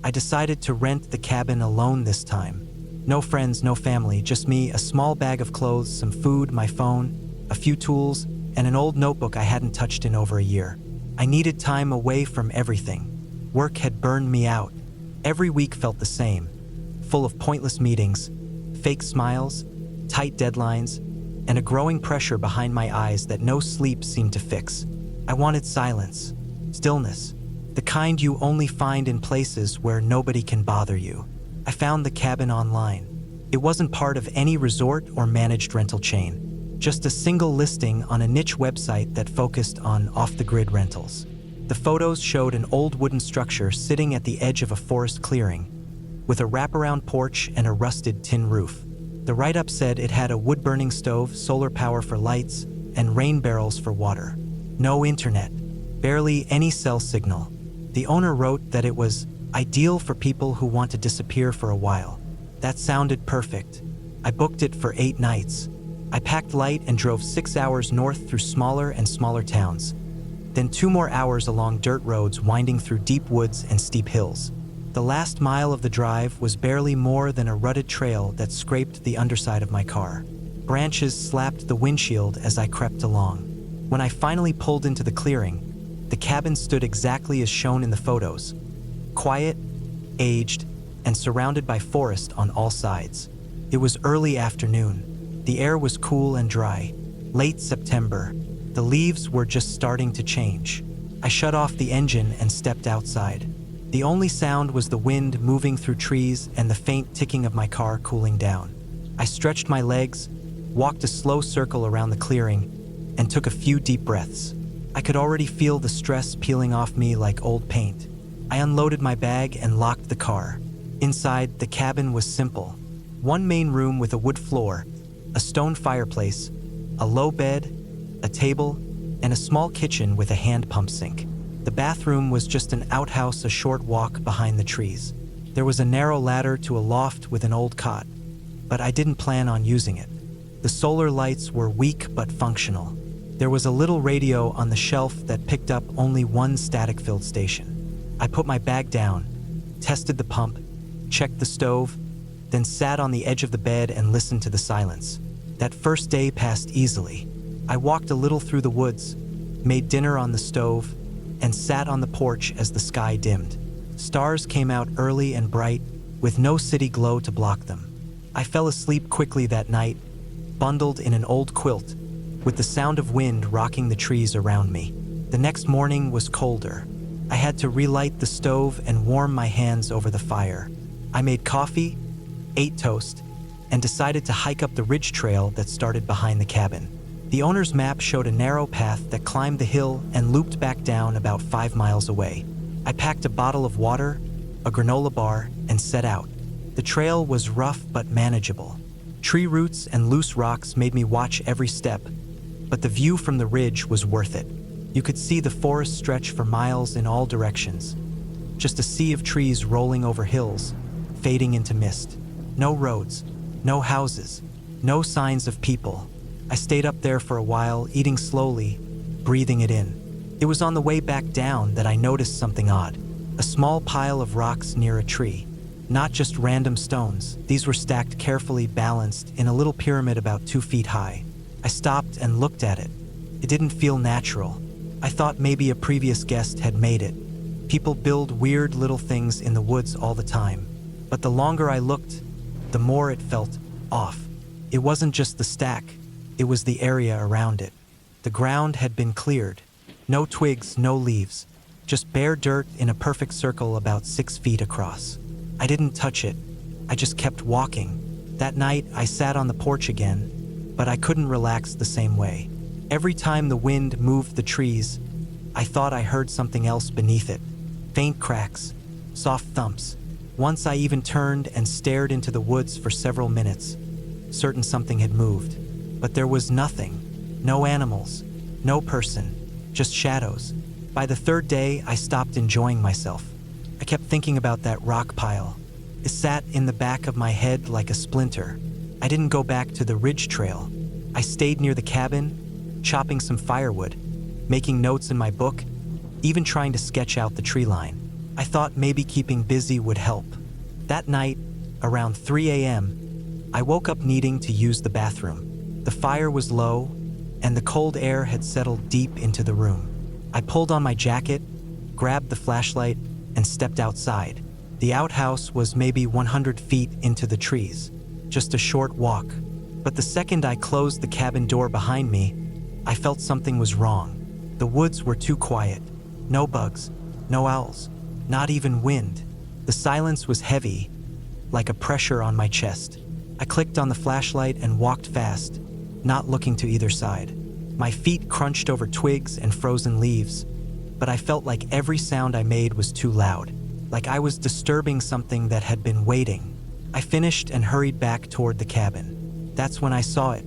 I decided to rent the cabin alone this time. No friends, no family, just me, a small bag of clothes, some food, my phone, a few tools, and an old notebook I hadn't touched in over a year. I needed time away from everything. Work had burned me out. Every week felt the same, full of pointless meetings, fake smiles, tight deadlines, and a growing pressure behind my eyes that no sleep seemed to fix. I wanted silence, stillness, the kind you only find in places where nobody can bother you. I found the cabin online. It wasn't part of any resort or managed rental chain, just a single listing on a niche website that focused on off-the-grid rentals. The photos showed an old wooden structure sitting at the edge of a forest clearing, with a wraparound porch and a rusted tin roof. The write-up said it had a wood-burning stove, solar power for lights, and rain barrels for water. No internet, barely any cell signal. The owner wrote that it was ideal for people who want to disappear for a while. That sounded perfect. I booked it for 8 nights. I packed light and drove 6 hours north through smaller and smaller towns, then 2 more hours along dirt roads winding through deep woods and steep hills. The last mile of the drive was barely more than a rutted trail that scraped the underside of my car. Branches slapped the windshield as I crept along. When I finally pulled into the clearing, the cabin stood exactly as shown in the photos. Quiet, aged, and surrounded by forest on all sides. It was early afternoon. The air was cool and dry. Late September. The leaves were just starting to change. I shut off the engine and stepped outside. The only sound was the wind moving through trees and the faint ticking of my car cooling down. I stretched my legs, walked a slow circle around the clearing, and took a few deep breaths. I could already feel the stress peeling off me like old paint. I unloaded my bag and locked the car. Inside, the cabin was simple. One main room with a wood floor, a stone fireplace, a low bed, a table, and a small kitchen with a hand pump sink. The bathroom was just an outhouse a short walk behind the trees. There was a narrow ladder to a loft with an old cot, but I didn't plan on using it. The solar lights were weak but functional. There was a little radio on the shelf that picked up only one static-filled station. I put my bag down, tested the pump, checked the stove, then sat on the edge of the bed and listened to the silence. That first day passed easily. I walked a little through the woods, made dinner on the stove, and sat on the porch as the sky dimmed. Stars came out early and bright, with no city glow to block them. I fell asleep quickly that night, bundled in an old quilt, with the sound of wind rocking the trees around me. The next morning was colder. I had to relight the stove and warm my hands over the fire. I made coffee, ate toast, and decided to hike up the ridge trail that started behind the cabin. The owner's map showed a narrow path that climbed the hill and looped back down about 5 miles away. I packed a bottle of water, a granola bar, and set out. The trail was rough but manageable. Tree roots and loose rocks made me watch every step, but the view from the ridge was worth it. You could see the forest stretch for miles in all directions. Just a sea of trees rolling over hills, fading into mist. No roads, no houses, no signs of people. I stayed up there for a while, eating slowly, breathing it in. It was on the way back down that I noticed something odd. A small pile of rocks near a tree. Not just random stones. These were stacked carefully, balanced in a little pyramid about 2 feet high. I stopped and looked at it. It didn't feel natural. I thought maybe a previous guest had made it. People build weird little things in the woods all the time. But the longer I looked, the more it felt off. It wasn't just the stack, it was the area around it. The ground had been cleared. No twigs, no leaves. Just bare dirt in a perfect circle about 6 feet across. I didn't touch it. I just kept walking. That night, I sat on the porch again, but I couldn't relax the same way. Every time the wind moved the trees, I thought I heard something else beneath it. Faint cracks, soft thumps. Once I even turned and stared into the woods for several minutes, certain something had moved. But there was nothing. No animals, no person, just shadows. By the 3rd day, I stopped enjoying myself. I kept thinking about that rock pile. It sat in the back of my head like a splinter. I didn't go back to the ridge trail. I stayed near the cabin, chopping some firewood, making notes in my book, even trying to sketch out the tree line. I thought maybe keeping busy would help. That night, around 3 a.m., I woke up needing to use the bathroom. The fire was low, and the cold air had settled deep into the room. I pulled on my jacket, grabbed the flashlight, and stepped outside. The outhouse was maybe 100 feet into the trees, just a short walk. But the second I closed the cabin door behind me, I felt something was wrong. The woods were too quiet. No bugs, no owls, not even wind. The silence was heavy, like a pressure on my chest. I clicked on the flashlight and walked fast, not looking to either side. My feet crunched over twigs and frozen leaves, but I felt like every sound I made was too loud, like I was disturbing something that had been waiting. I finished and hurried back toward the cabin. That's when I saw it.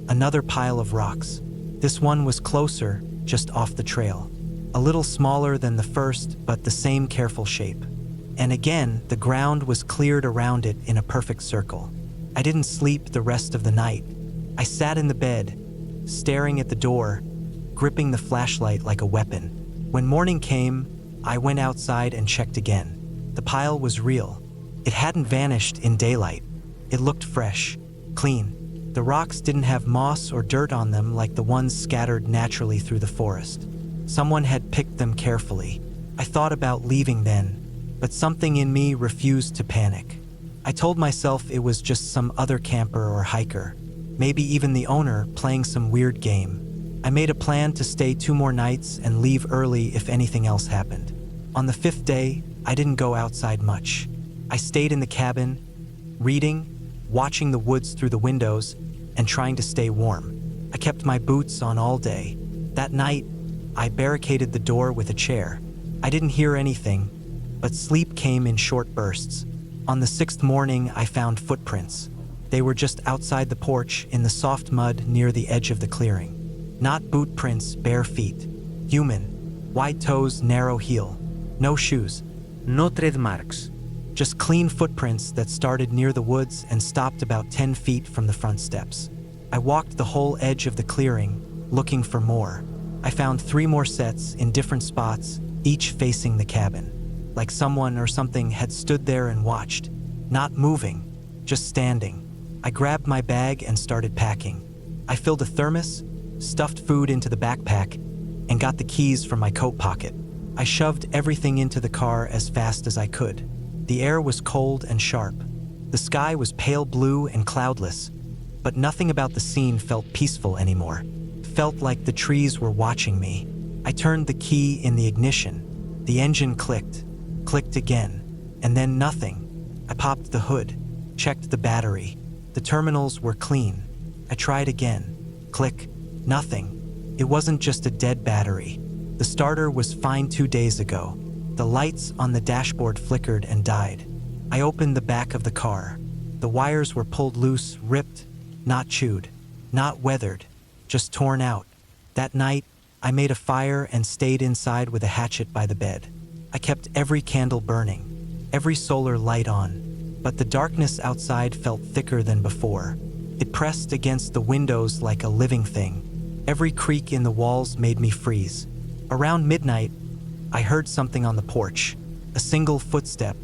Another pile of rocks. This one was closer, just off the trail. A little smaller than the first, but the same careful shape. And again, the ground was cleared around it in a perfect circle. I didn't sleep the rest of the night. I sat in the bed, staring at the door, gripping the flashlight like a weapon. When morning came, I went outside and checked again. The pile was real. It hadn't vanished in daylight. It looked fresh, clean. The rocks didn't have moss or dirt on them like the ones scattered naturally through the forest. Someone had picked them carefully. I thought about leaving then, but something in me refused to panic. I told myself it was just some other camper or hiker, maybe even the owner playing some weird game. I made a plan to stay 2 more nights and leave early if anything else happened. On the 5th day, I didn't go outside much. I stayed in the cabin, reading, watching the woods through the windows, and trying to stay warm. I kept my boots on all day. That night, I barricaded the door with a chair. I didn't hear anything, but sleep came in short bursts. On the 6th morning, I found footprints. They were just outside the porch in the soft mud near the edge of the clearing. Not boot prints, bare feet. Human. Wide toes, narrow heel. No shoes. No tread marks. Just clean footprints that started near the woods and stopped about 10 feet from the front steps. I walked the whole edge of the clearing, looking for more. I found 3 more sets in different spots, each facing the cabin. Like someone or something had stood there and watched, not moving, just standing. I grabbed my bag and started packing. I filled a thermos, stuffed food into the backpack, and got the keys from my coat pocket. I shoved everything into the car as fast as I could. The air was cold and sharp. The sky was pale blue and cloudless, but nothing about the scene felt peaceful anymore. It felt like the trees were watching me. I turned the key in the ignition. The engine clicked again, and then nothing. I popped the hood, checked the battery. The terminals were clean. I tried again. Click, nothing. It wasn't just a dead battery. The starter was fine 2 days ago. The lights on the dashboard flickered and died. I opened the back of the car. The wires were pulled loose, ripped, not chewed, not weathered, just torn out. That night, I made a fire and stayed inside with a hatchet by the bed. I kept every candle burning, every solar light on, but the darkness outside felt thicker than before. It pressed against the windows like a living thing. Every creak in the walls made me freeze. Around midnight, I heard something on the porch. A single footstep,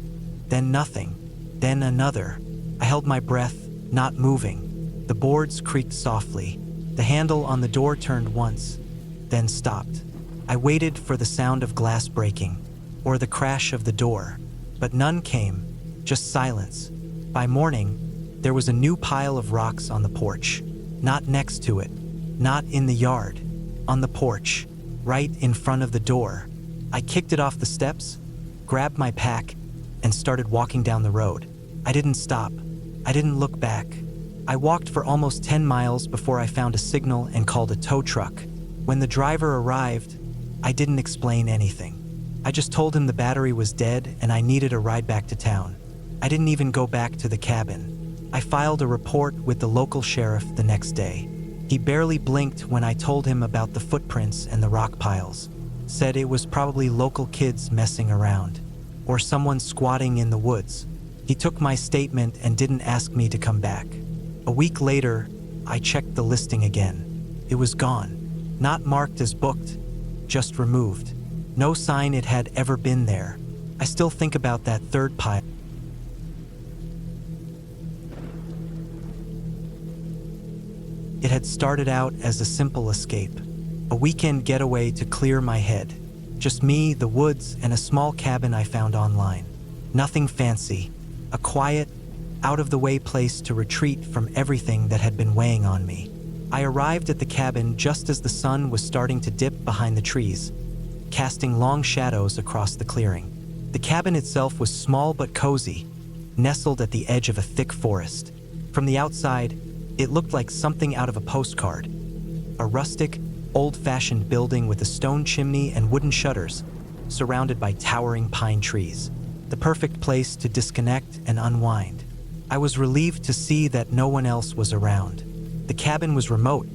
then nothing, then another. I held my breath, not moving. The boards creaked softly. The handle on the door turned once, then stopped. I waited for the sound of glass breaking, or the crash of the door, but none came, just silence. By morning, there was a new pile of rocks on the porch. Not next to it, not in the yard, on the porch, right in front of the door. I kicked it off the steps, grabbed my pack, and started walking down the road. I didn't stop. I didn't look back. I walked for almost 10 miles before I found a signal and called a tow truck. When the driver arrived, I didn't explain anything. I just told him the battery was dead and I needed a ride back to town. I didn't even go back to the cabin. I filed a report with the local sheriff the next day. He barely blinked when I told him about the footprints and the rock piles. Said it was probably local kids messing around, or someone squatting in the woods. He took my statement and didn't ask me to come back. A week later, I checked the listing again. It was gone. Not marked as booked, just removed. No sign it had ever been there. I still think about that third pile. It had started out as a simple escape, a weekend getaway to clear my head. Just me, the woods, and a small cabin I found online. Nothing fancy, a quiet, out-of-the-way place to retreat from everything that had been weighing on me. I arrived at the cabin just as the sun was starting to dip behind the trees, casting long shadows across the clearing. The cabin itself was small but cozy, nestled at the edge of a thick forest. From the outside, it looked like something out of a postcard. A rustic, old-fashioned building with a stone chimney and wooden shutters, surrounded by towering pine trees. The perfect place to disconnect and unwind. I was relieved to see that no one else was around. The cabin was remote,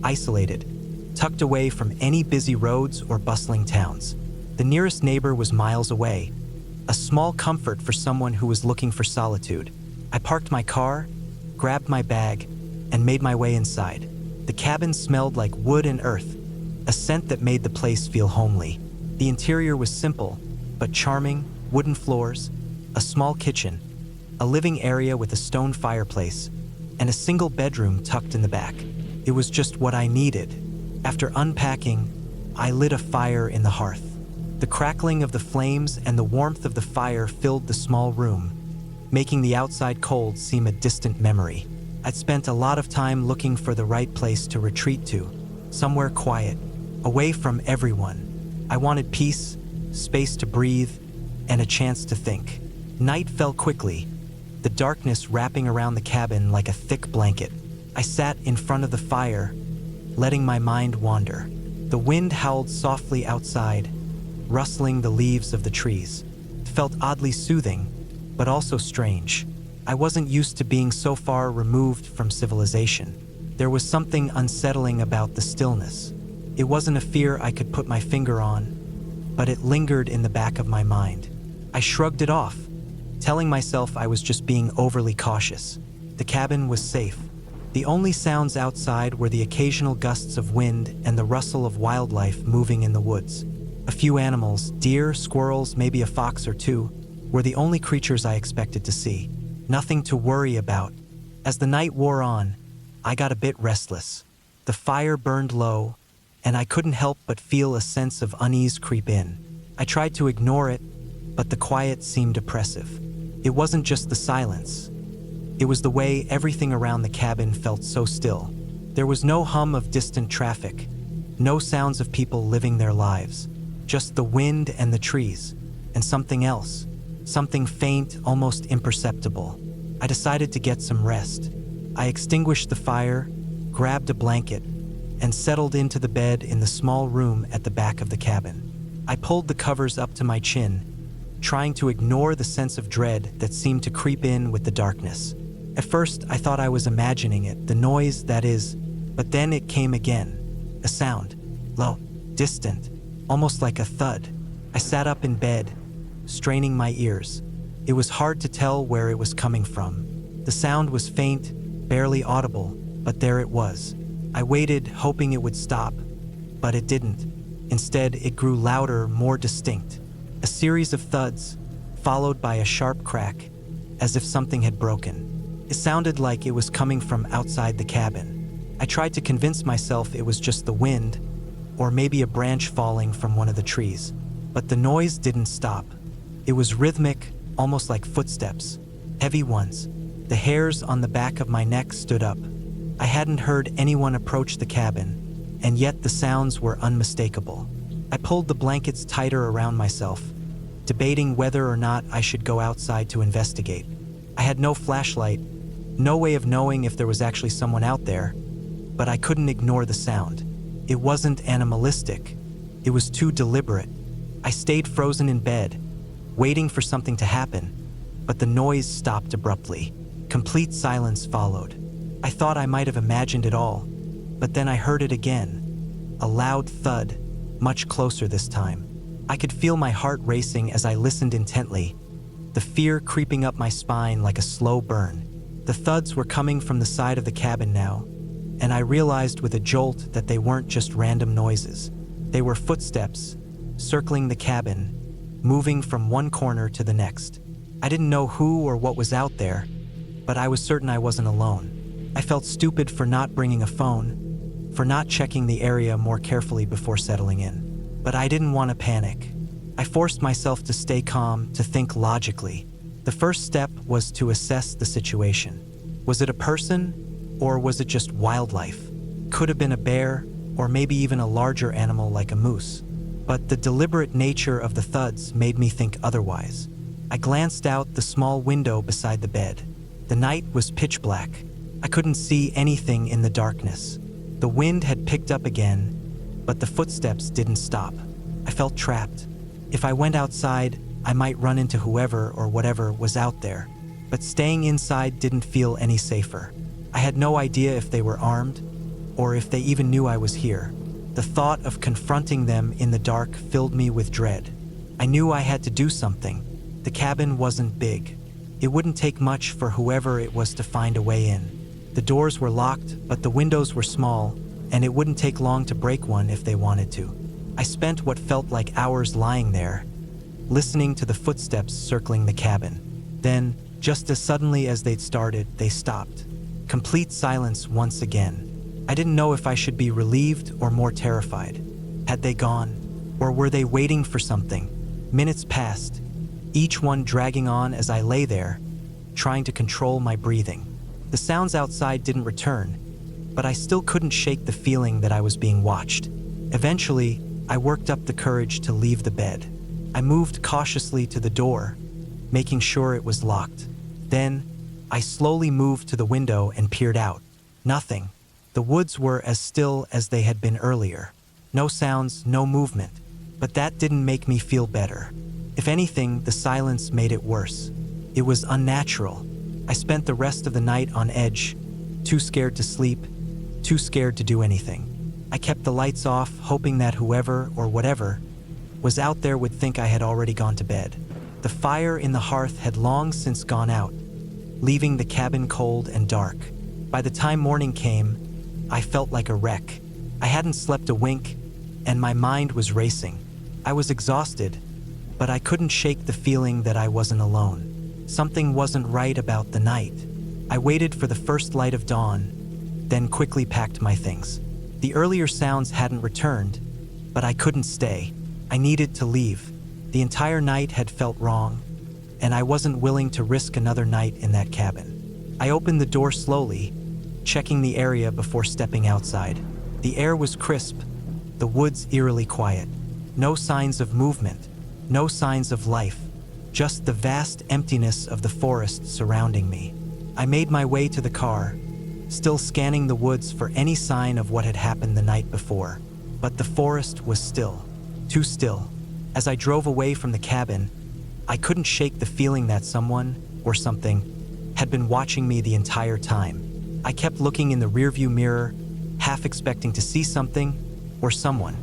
isolated, tucked away from any busy roads or bustling towns. The nearest neighbor was miles away, a small comfort for someone who was looking for solitude. I parked my car, grabbed my bag, and made my way inside. The cabin smelled like wood and earth, a scent that made the place feel homely. The interior was simple, but charming: wooden floors, a small kitchen, a living area with a stone fireplace, and a single bedroom tucked in the back. It was just what I needed. After unpacking, I lit a fire in the hearth. The crackling of the flames and the warmth of the fire filled the small room, making the outside cold seem a distant memory. I'd spent a lot of time looking for the right place to retreat to, somewhere quiet, away from everyone. I wanted peace, space to breathe, and a chance to think. Night fell quickly, the darkness wrapping around the cabin like a thick blanket. I sat in front of the fire, letting my mind wander. The wind howled softly outside, rustling the leaves of the trees. It felt oddly soothing, but also strange. I wasn't used to being so far removed from civilization. There was something unsettling about the stillness. It wasn't a fear I could put my finger on, but it lingered in the back of my mind. I shrugged it off, telling myself I was just being overly cautious. The cabin was safe. The only sounds outside were the occasional gusts of wind and the rustle of wildlife moving in the woods. A few animals, deer, squirrels, maybe a fox or two, were the only creatures I expected to see. Nothing to worry about. As the night wore on, I got a bit restless. The fire burned low, and I couldn't help but feel a sense of unease creep in. I tried to ignore it, but the quiet seemed oppressive. It wasn't just the silence. It was the way everything around the cabin felt so still. There was no hum of distant traffic, no sounds of people living their lives, just the wind and the trees, and something else. Something faint, almost imperceptible. I decided to get some rest. I extinguished the fire, grabbed a blanket, and settled into the bed in the small room at the back of the cabin. I pulled the covers up to my chin, trying to ignore the sense of dread that seemed to creep in with the darkness. At first, I thought I was imagining it, the noise, that is, but then it came again. A sound, low, distant, almost like a thud. I sat up in bed, straining my ears. It was hard to tell where it was coming from. The sound was faint, barely audible, but there it was. I waited, hoping it would stop, but it didn't. Instead, it grew louder, more distinct. A series of thuds, followed by a sharp crack, as if something had broken. It sounded like it was coming from outside the cabin. I tried to convince myself it was just the wind, or maybe a branch falling from one of the trees. But the noise didn't stop. It was rhythmic, almost like footsteps, heavy ones. The hairs on the back of my neck stood up. I hadn't heard anyone approach the cabin, and yet the sounds were unmistakable. I pulled the blankets tighter around myself, debating whether or not I should go outside to investigate. I had no flashlight, no way of knowing if there was actually someone out there, but I couldn't ignore the sound. It wasn't animalistic. It was too deliberate. I stayed frozen in bed, waiting for something to happen, but the noise stopped abruptly. Complete silence followed. I thought I might have imagined it all, but then I heard it again. A loud thud, much closer this time. I could feel my heart racing as I listened intently, the fear creeping up my spine like a slow burn. The thuds were coming from the side of the cabin now, and I realized with a jolt that they weren't just random noises. They were footsteps, circling the cabin, moving from one corner to the next. I didn't know who or what was out there, but I was certain I wasn't alone. I felt stupid for not bringing a phone, for not checking the area more carefully before settling in. But I didn't want to panic. I forced myself to stay calm, to think logically. The first step was to assess the situation. Was it a person, or was it just wildlife? Could have been a bear, or maybe even a larger animal like a moose. But the deliberate nature of the thuds made me think otherwise. I glanced out the small window beside the bed. The night was pitch black. I couldn't see anything in the darkness. The wind had picked up again, but the footsteps didn't stop. I felt trapped. If I went outside, I might run into whoever or whatever was out there. But staying inside didn't feel any safer. I had no idea if they were armed, or if they even knew I was here. The thought of confronting them in the dark filled me with dread. I knew I had to do something. The cabin wasn't big. It wouldn't take much for whoever it was to find a way in. The doors were locked, but the windows were small, and it wouldn't take long to break one if they wanted to. I spent what felt like hours lying there, listening to the footsteps circling the cabin. Then, just as suddenly as they'd started, they stopped. Complete silence once again. I didn't know if I should be relieved or more terrified. Had they gone? Or were they waiting for something? Minutes passed, each one dragging on as I lay there, trying to control my breathing. The sounds outside didn't return, but I still couldn't shake the feeling that I was being watched. Eventually, I worked up the courage to leave the bed. I moved cautiously to the door, making sure it was locked. Then, I slowly moved to the window and peered out. Nothing. The woods were as still as they had been earlier. No sounds, no movement. But that didn't make me feel better. If anything, the silence made it worse. It was unnatural. I spent the rest of the night on edge, too scared to sleep, too scared to do anything. I kept the lights off, hoping that whoever or whatever was out there would think I had already gone to bed. The fire in the hearth had long since gone out, leaving the cabin cold and dark. By the time morning came, I felt like a wreck. I hadn't slept a wink, and my mind was racing. I was exhausted, but I couldn't shake the feeling that I wasn't alone. Something wasn't right about the night. I waited for the first light of dawn, then quickly packed my things. The earlier sounds hadn't returned, but I couldn't stay. I needed to leave. The entire night had felt wrong, and I wasn't willing to risk another night in that cabin. I opened the door slowly, checking the area before stepping outside. The air was crisp, the woods eerily quiet. No signs of movement, no signs of life, just the vast emptiness of the forest surrounding me. I made my way to the car, still scanning the woods for any sign of what had happened the night before. But the forest was still, too still. As I drove away from the cabin, I couldn't shake the feeling that someone, or something, had been watching me the entire time. I kept looking in the rearview mirror, half expecting to see something, or someone,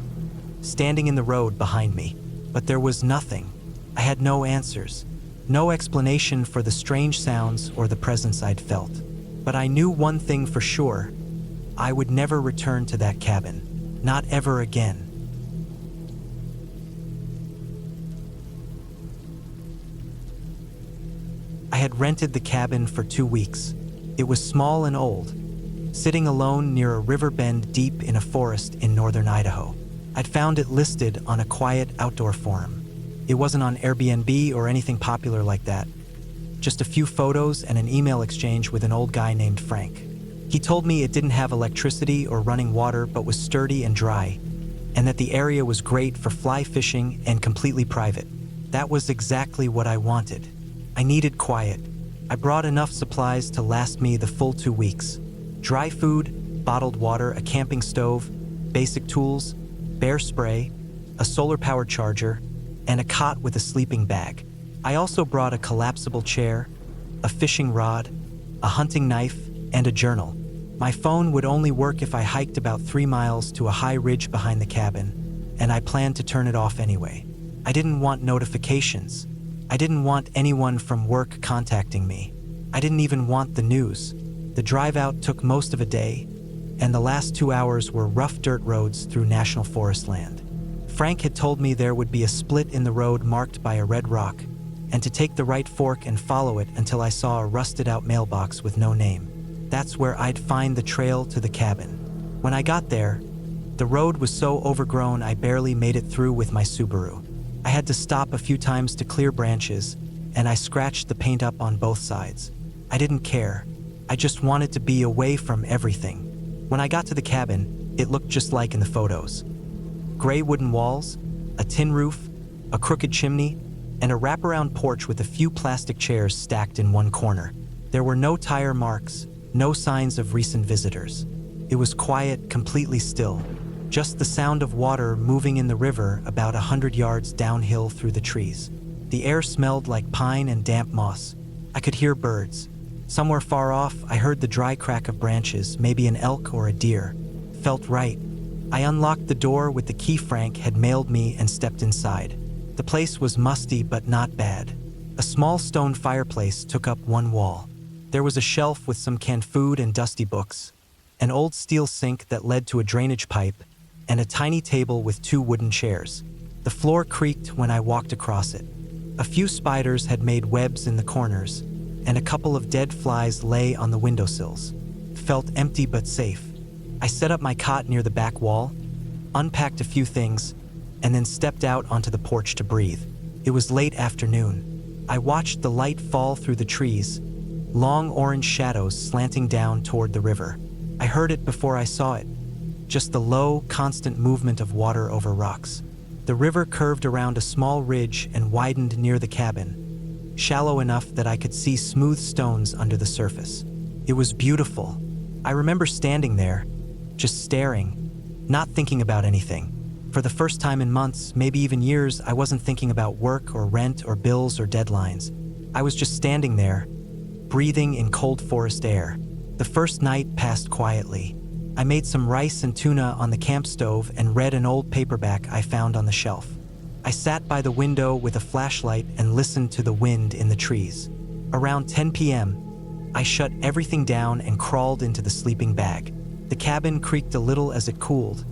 standing in the road behind me. But there was nothing. I had no answers, no explanation for the strange sounds or the presence I'd felt. But I knew one thing for sure. I would never return to that cabin. Not ever again. I had rented the cabin for 2 weeks. It was small and old, sitting alone near a river bend deep in a forest in northern Idaho. I'd found it listed on a quiet outdoor forum. It wasn't on Airbnb or anything popular like that. Just a few photos and an email exchange with an old guy named Frank. He told me it didn't have electricity or running water but was sturdy and dry, and that the area was great for fly fishing and completely private. That was exactly what I wanted. I needed quiet. I brought enough supplies to last me the full 2 weeks. Dry food, bottled water, a camping stove, basic tools, bear spray, a solar-powered charger, and a cot with a sleeping bag. I also brought a collapsible chair, a fishing rod, a hunting knife, and a journal. My phone would only work if I hiked about 3 miles to a high ridge behind the cabin, and I planned to turn it off anyway. I didn't want notifications. I didn't want anyone from work contacting me. I didn't even want the news. The drive out took most of a day, and the last 2 hours were rough dirt roads through national forest land. Frank had told me there would be a split in the road marked by a red rock, and to take the right fork and follow it until I saw a rusted-out mailbox with no name. That's where I'd find the trail to the cabin. When I got there, the road was so overgrown I barely made it through with my Subaru. I had to stop a few times to clear branches, and I scratched the paint up on both sides. I didn't care. I just wanted to be away from everything. When I got to the cabin, it looked just like in the photos. Gray wooden walls, a tin roof, a crooked chimney, and a wraparound porch with a few plastic chairs stacked in one corner. There were no tire marks, no signs of recent visitors. It was quiet, completely still. Just the sound of water moving in the river about 100 yards downhill through the trees. The air smelled like pine and damp moss. I could hear birds. Somewhere far off, I heard the dry crack of branches, maybe an elk or a deer. Felt right. I unlocked the door with the key Frank had mailed me and stepped inside. The place was musty but not bad. A small stone fireplace took up one wall. There was a shelf with some canned food and dusty books, an old steel sink that led to a drainage pipe, and a tiny table with 2 wooden chairs. The floor creaked when I walked across it. A few spiders had made webs in the corners, and a couple of dead flies lay on the windowsills. Felt empty but safe. I set up my cot near the back wall, unpacked a few things, and then stepped out onto the porch to breathe. It was late afternoon. I watched the light fall through the trees, long orange shadows slanting down toward the river. I heard it before I saw it, just the low, constant movement of water over rocks. The river curved around a small ridge and widened near the cabin, shallow enough that I could see smooth stones under the surface. It was beautiful. I remember standing there, just staring, not thinking about anything. For the first time in months, maybe even years, I wasn't thinking about work or rent or bills or deadlines. I was just standing there, breathing in cold forest air. The first night passed quietly. I made some rice and tuna on the camp stove and read an old paperback I found on the shelf. I sat by the window with a flashlight and listened to the wind in the trees. Around 10 p.m., I shut everything down and crawled into the sleeping bag. The cabin creaked a little as it cooled,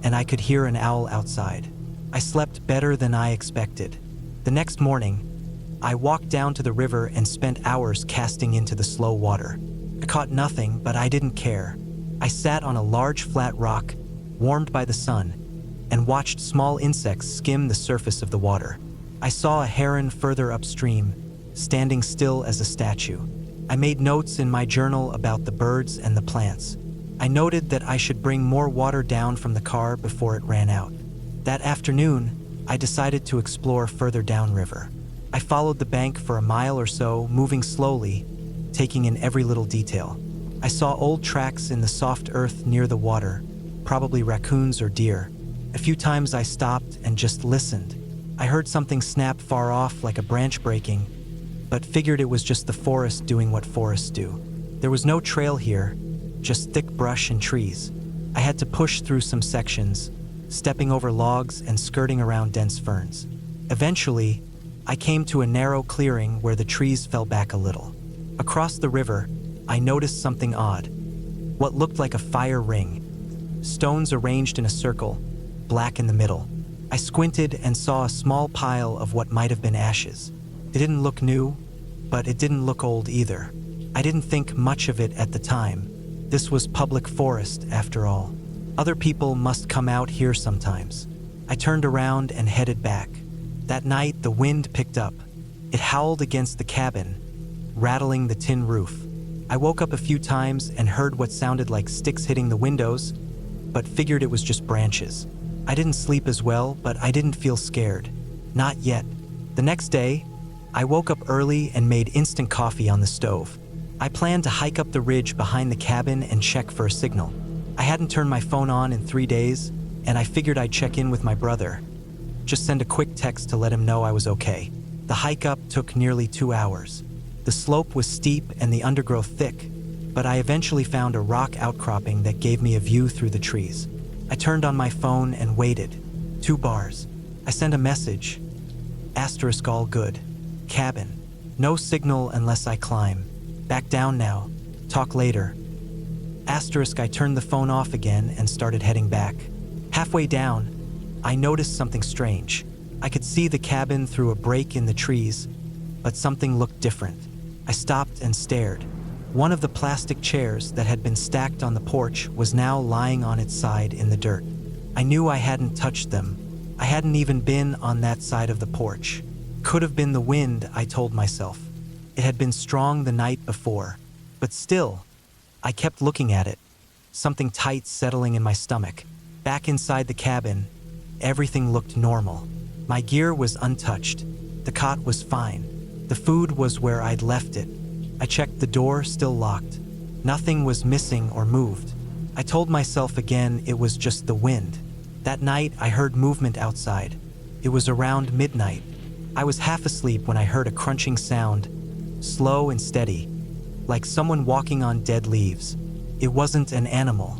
and I could hear an owl outside. I slept better than I expected. The next morning, I walked down to the river and spent hours casting into the slow water. I caught nothing, but I didn't care. I sat on a large flat rock, warmed by the sun, and watched small insects skim the surface of the water. I saw a heron further upstream, standing still as a statue. I made notes in my journal about the birds and the plants. I noted that I should bring more water down from the car before it ran out. That afternoon, I decided to explore further downriver. I followed the bank for a mile or so, moving slowly, taking in every little detail. I saw old tracks in the soft earth near the water, probably raccoons or deer. A few times I stopped and just listened. I heard something snap far off like a branch breaking, but figured it was just the forest doing what forests do. There was no trail here, just thick brush and trees. I had to push through some sections, stepping over logs and skirting around dense ferns. Eventually, I came to a narrow clearing where the trees fell back a little. Across the river, I noticed something odd. What looked like a fire ring. Stones arranged in a circle, black in the middle. I squinted and saw a small pile of what might have been ashes. It didn't look new, but it didn't look old either. I didn't think much of it at the time. This was public forest, after all. Other people must come out here sometimes. I turned around and headed back. That night, the wind picked up. It howled against the cabin, rattling the tin roof. I woke up a few times and heard what sounded like sticks hitting the windows, but figured it was just branches. I didn't sleep as well, but I didn't feel scared. Not yet. The next day, I woke up early and made instant coffee on the stove. I planned to hike up the ridge behind the cabin and check for a signal. I hadn't turned my phone on in 3 days, and I figured I'd check in with my brother. Just send a quick text to let him know I was okay. The hike up took nearly 2 hours. The slope was steep and the undergrowth thick, but I eventually found a rock outcropping that gave me a view through the trees. I turned on my phone and waited. 2 bars. I sent a message. Asterisk all good. Cabin. No signal unless I climb. Back down now. Talk later. Asterisk I turned the phone off again and started heading back. Halfway down, I noticed something strange. I could see the cabin through a break in the trees, but something looked different. I stopped and stared. One of the plastic chairs that had been stacked on the porch was now lying on its side in the dirt. I knew I hadn't touched them. I hadn't even been on that side of the porch. Could have been the wind, I told myself. It had been strong the night before. But still, I kept looking at it. Something tight settling in my stomach. Back inside the cabin, everything looked normal. My gear was untouched. The cot was fine. The food was where I'd left it. I checked the door, still locked. Nothing was missing or moved. I told myself again it was just the wind. That night, I heard movement outside. It was around midnight. I was half asleep when I heard a crunching sound, slow and steady, like someone walking on dead leaves. It wasn't an animal.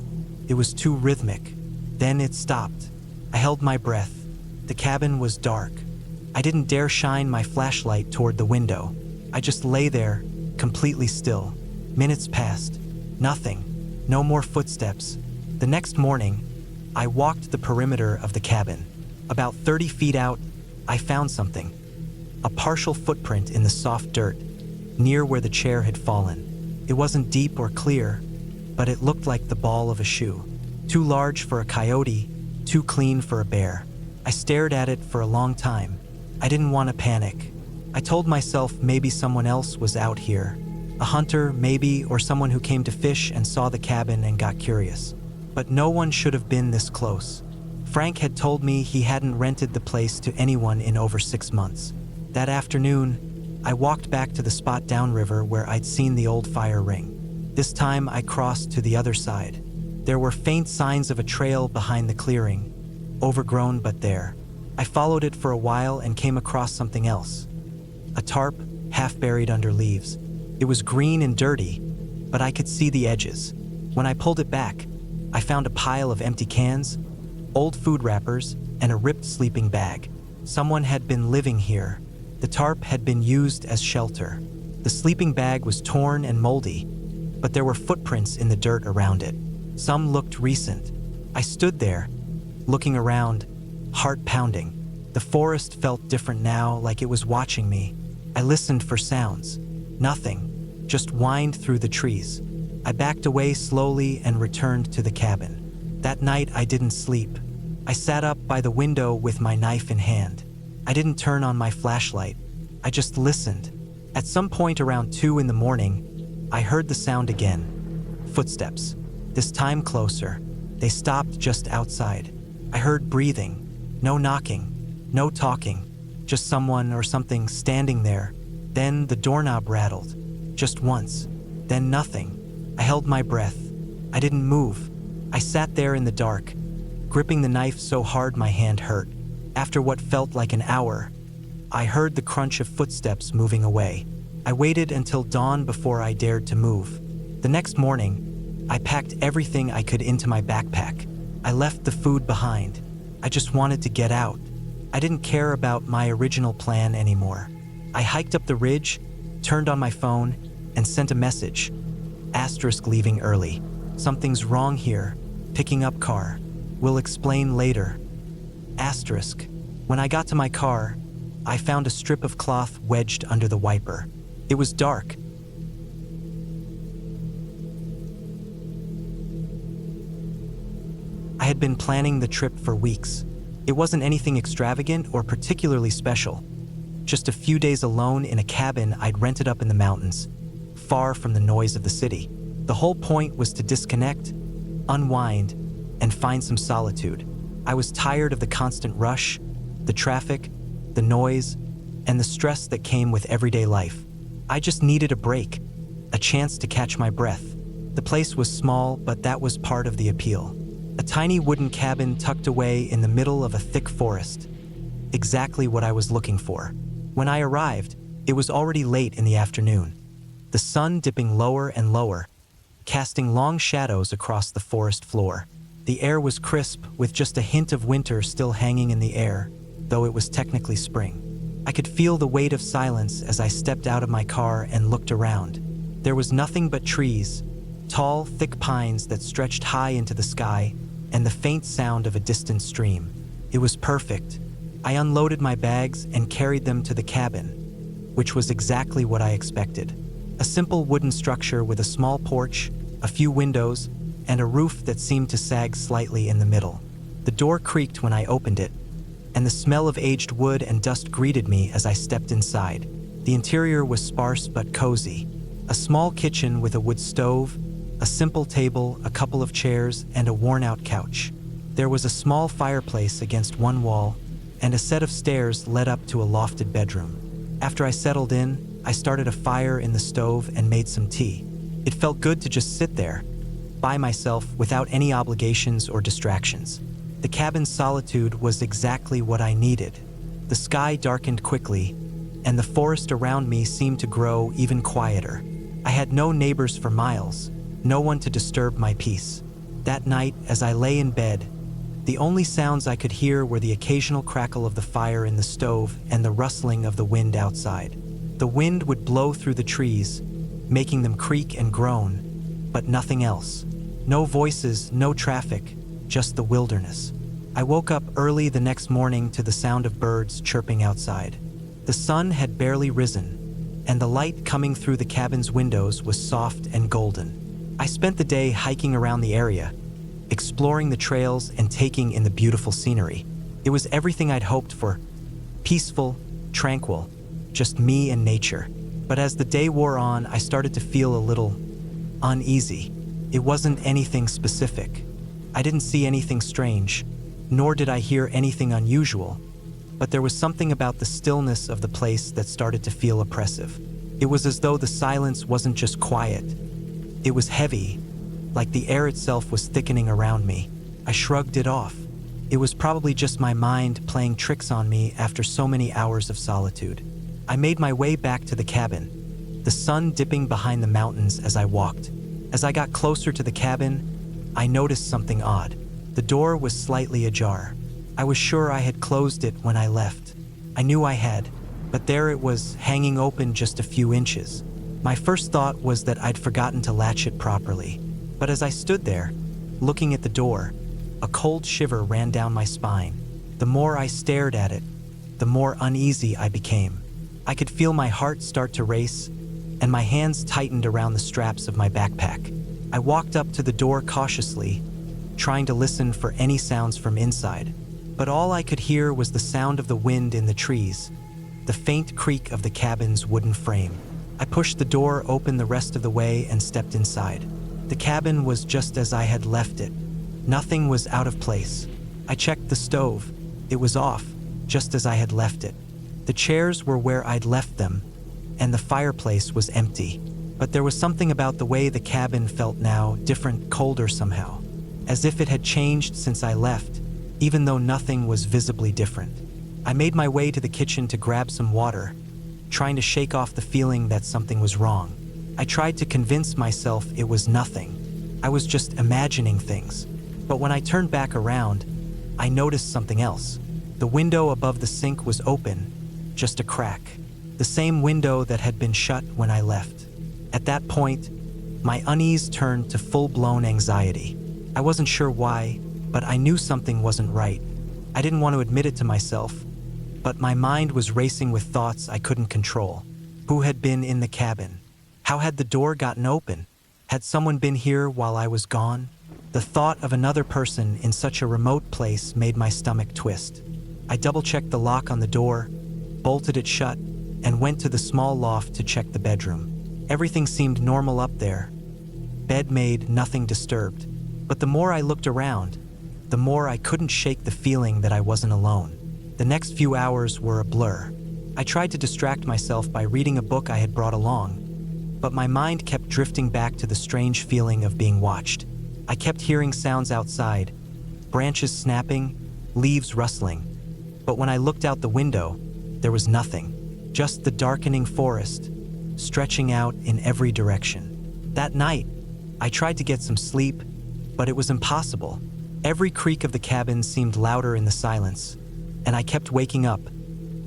It was too rhythmic. Then it stopped. I held my breath. The cabin was dark. I didn't dare shine my flashlight toward the window. I just lay there, completely still. Minutes passed. Nothing. No more footsteps. The next morning, I walked the perimeter of the cabin. About 30 feet out, I found something. A partial footprint in the soft dirt, near where the chair had fallen. It wasn't deep or clear, but it looked like the ball of a shoe. Too large for a coyote, too clean for a bear. I stared at it for a long time. I didn't want to panic. I told myself maybe someone else was out here. A hunter, maybe, or someone who came to fish and saw the cabin and got curious. But no one should have been this close. Frank had told me he hadn't rented the place to anyone in over 6 months. That afternoon, I walked back to the spot downriver where I'd seen the old fire ring. This time I crossed to the other side. There were faint signs of a trail behind the clearing, overgrown but there. I followed it for a while and came across something else. A tarp, half buried under leaves. It was green and dirty, but I could see the edges. When I pulled it back, I found a pile of empty cans, old food wrappers, and a ripped sleeping bag. Someone had been living here. The tarp had been used as shelter. The sleeping bag was torn and moldy, but there were footprints in the dirt around it. Some looked recent. I stood there, looking around, heart pounding. The forest felt different now, like it was watching me. I listened for sounds. Nothing, just whined through the trees. I backed away slowly and returned to the cabin. That night I didn't sleep. I sat up by the window with my knife in hand. I didn't turn on my flashlight. I just listened. At some point around 2 in the morning, I heard the sound again. Footsteps. This time closer. They stopped just outside. I heard breathing. No knocking. No talking. Just someone or something standing there. Then the doorknob rattled. Just once. Then nothing. I held my breath. I didn't move. I sat there in the dark, gripping the knife so hard my hand hurt. After what felt like an hour, I heard the crunch of footsteps moving away. I waited until dawn before I dared to move. The next morning, I packed everything I could into my backpack. I left the food behind. I just wanted to get out. I didn't care about my original plan anymore. I hiked up the ridge, turned on my phone, and sent a message. Asterisk leaving early. Something's wrong here. Picking up car. Will explain later. Asterisk. When I got to my car, I found a strip of cloth wedged under the wiper. It was dark. I had been planning the trip for weeks. It wasn't anything extravagant or particularly special. Just a few days alone in a cabin I'd rented up in the mountains, far from the noise of the city. The whole point was to disconnect, unwind, and find some solitude. I was tired of the constant rush, the traffic, the noise, and the stress that came with everyday life. I just needed a break, a chance to catch my breath. The place was small, but that was part of the appeal. A tiny wooden cabin tucked away in the middle of a thick forest. Exactly what I was looking for. When I arrived, it was already late in the afternoon. The sun dipping lower and lower, casting long shadows across the forest floor. The air was crisp, with just a hint of winter still hanging in the air, though it was technically spring. I could feel the weight of silence as I stepped out of my car and looked around. There was nothing but trees, tall, thick pines that stretched high into the sky, and the faint sound of a distant stream. It was perfect. I unloaded my bags and carried them to the cabin, which was exactly what I expected. A simple wooden structure with a small porch, a few windows, and a roof that seemed to sag slightly in the middle. The door creaked when I opened it, and the smell of aged wood and dust greeted me as I stepped inside. The interior was sparse but cozy. A small kitchen with a wood stove, a simple table, a couple of chairs, and a worn-out couch. There was a small fireplace against one wall, and a set of stairs led up to a lofted bedroom. After I settled in, I started a fire in the stove and made some tea. It felt good to just sit there, by myself, without any obligations or distractions. The cabin's solitude was exactly what I needed. The sky darkened quickly, and the forest around me seemed to grow even quieter. I had no neighbors for miles, no one to disturb my peace. That night, as I lay in bed, the only sounds I could hear were the occasional crackle of the fire in the stove and the rustling of the wind outside. The wind would blow through the trees, making them creak and groan, but nothing else. No voices, no traffic, just the wilderness. I woke up early the next morning to the sound of birds chirping outside. The sun had barely risen, and the light coming through the cabin's windows was soft and golden. I spent the day hiking around the area, exploring the trails and taking in the beautiful scenery. It was everything I'd hoped for. Peaceful, tranquil, just me and nature. But as the day wore on, I started to feel a little uneasy. It wasn't anything specific. I didn't see anything strange, nor did I hear anything unusual, but there was something about the stillness of the place that started to feel oppressive. It was as though the silence wasn't just quiet. It was heavy, like the air itself was thickening around me. I shrugged it off. It was probably just my mind playing tricks on me after so many hours of solitude. I made my way back to the cabin, the sun dipping behind the mountains as I walked. As I got closer to the cabin, I noticed something odd. The door was slightly ajar. I was sure I had closed it when I left. I knew I had, but there it was, hanging open just a few inches. My first thought was that I'd forgotten to latch it properly. But as I stood there, looking at the door, a cold shiver ran down my spine. The more I stared at it, the more uneasy I became. I could feel my heart start to race, and my hands tightened around the straps of my backpack. I walked up to the door cautiously, trying to listen for any sounds from inside. But all I could hear was the sound of the wind in the trees, the faint creak of the cabin's wooden frame. I pushed the door open the rest of the way and stepped inside. The cabin was just as I had left it. Nothing was out of place. I checked the stove. It was off, just as I had left it. The chairs were where I'd left them, and the fireplace was empty. But there was something about the way the cabin felt now, different, colder somehow, as if it had changed since I left, even though nothing was visibly different. I made my way to the kitchen to grab some water, trying to shake off the feeling that something was wrong. I tried to convince myself it was nothing. I was just imagining things. But when I turned back around, I noticed something else. The window above the sink was open, just a crack. The same window that had been shut when I left. At that point, my unease turned to full-blown anxiety. I wasn't sure why, but I knew something wasn't right. I didn't want to admit it to myself, but my mind was racing with thoughts I couldn't control. Who had been in the cabin? How had the door gotten open? Had someone been here while I was gone? The thought of another person in such a remote place made my stomach twist. I double-checked the lock on the door, bolted it shut, and went to the small loft to check the bedroom. Everything seemed normal up there. Bed made, nothing disturbed. But the more I looked around, the more I couldn't shake the feeling that I wasn't alone. The next few hours were a blur. I tried to distract myself by reading a book I had brought along, but my mind kept drifting back to the strange feeling of being watched. I kept hearing sounds outside, branches snapping, leaves rustling. But when I looked out the window, there was nothing, just the darkening forest, stretching out in every direction. That night, I tried to get some sleep, but it was impossible. Every creak of the cabin seemed louder in the silence, and I kept waking up,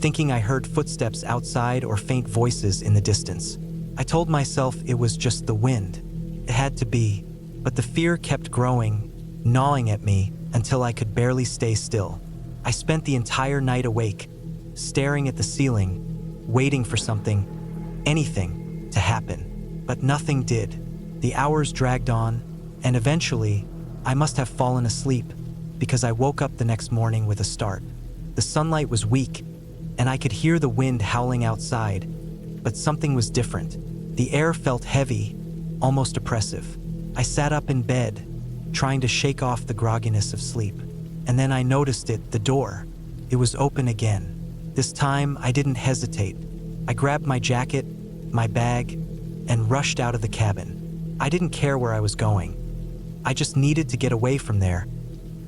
thinking I heard footsteps outside or faint voices in the distance. I told myself it was just the wind. It had to be, but the fear kept growing, gnawing at me until I could barely stay still. I spent the entire night awake, staring at the ceiling, waiting for something, anything, to happen. But nothing did. The hours dragged on, and eventually, I must have fallen asleep because I woke up the next morning with a start. The sunlight was weak, and I could hear the wind howling outside, but something was different. The air felt heavy, almost oppressive. I sat up in bed, trying to shake off the grogginess of sleep. And then I noticed it, the door. It was open again. This time, I didn't hesitate. I grabbed my jacket, my bag, and rushed out of the cabin. I didn't care where I was going. I just needed to get away from there,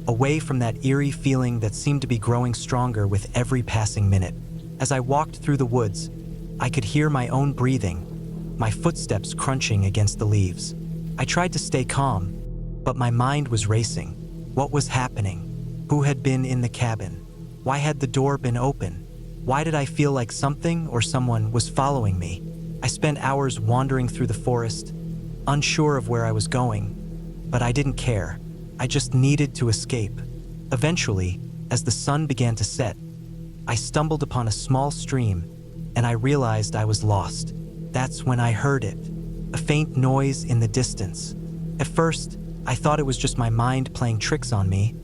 away from that eerie feeling that seemed to be growing stronger with every passing minute. As I walked through the woods, I could hear my own breathing, my footsteps crunching against the leaves. I tried to stay calm, but my mind was racing. What was happening? Who had been in the cabin? Why had the door been open? Why did I feel like something or someone was following me? I spent hours wandering through the forest, unsure of where I was going, but I didn't care. I just needed to escape. Eventually, as the sun began to set, I stumbled upon a small stream, and I realized I was lost. That's when I heard it, a faint noise in the distance. At first, I thought it was just my mind playing tricks on me,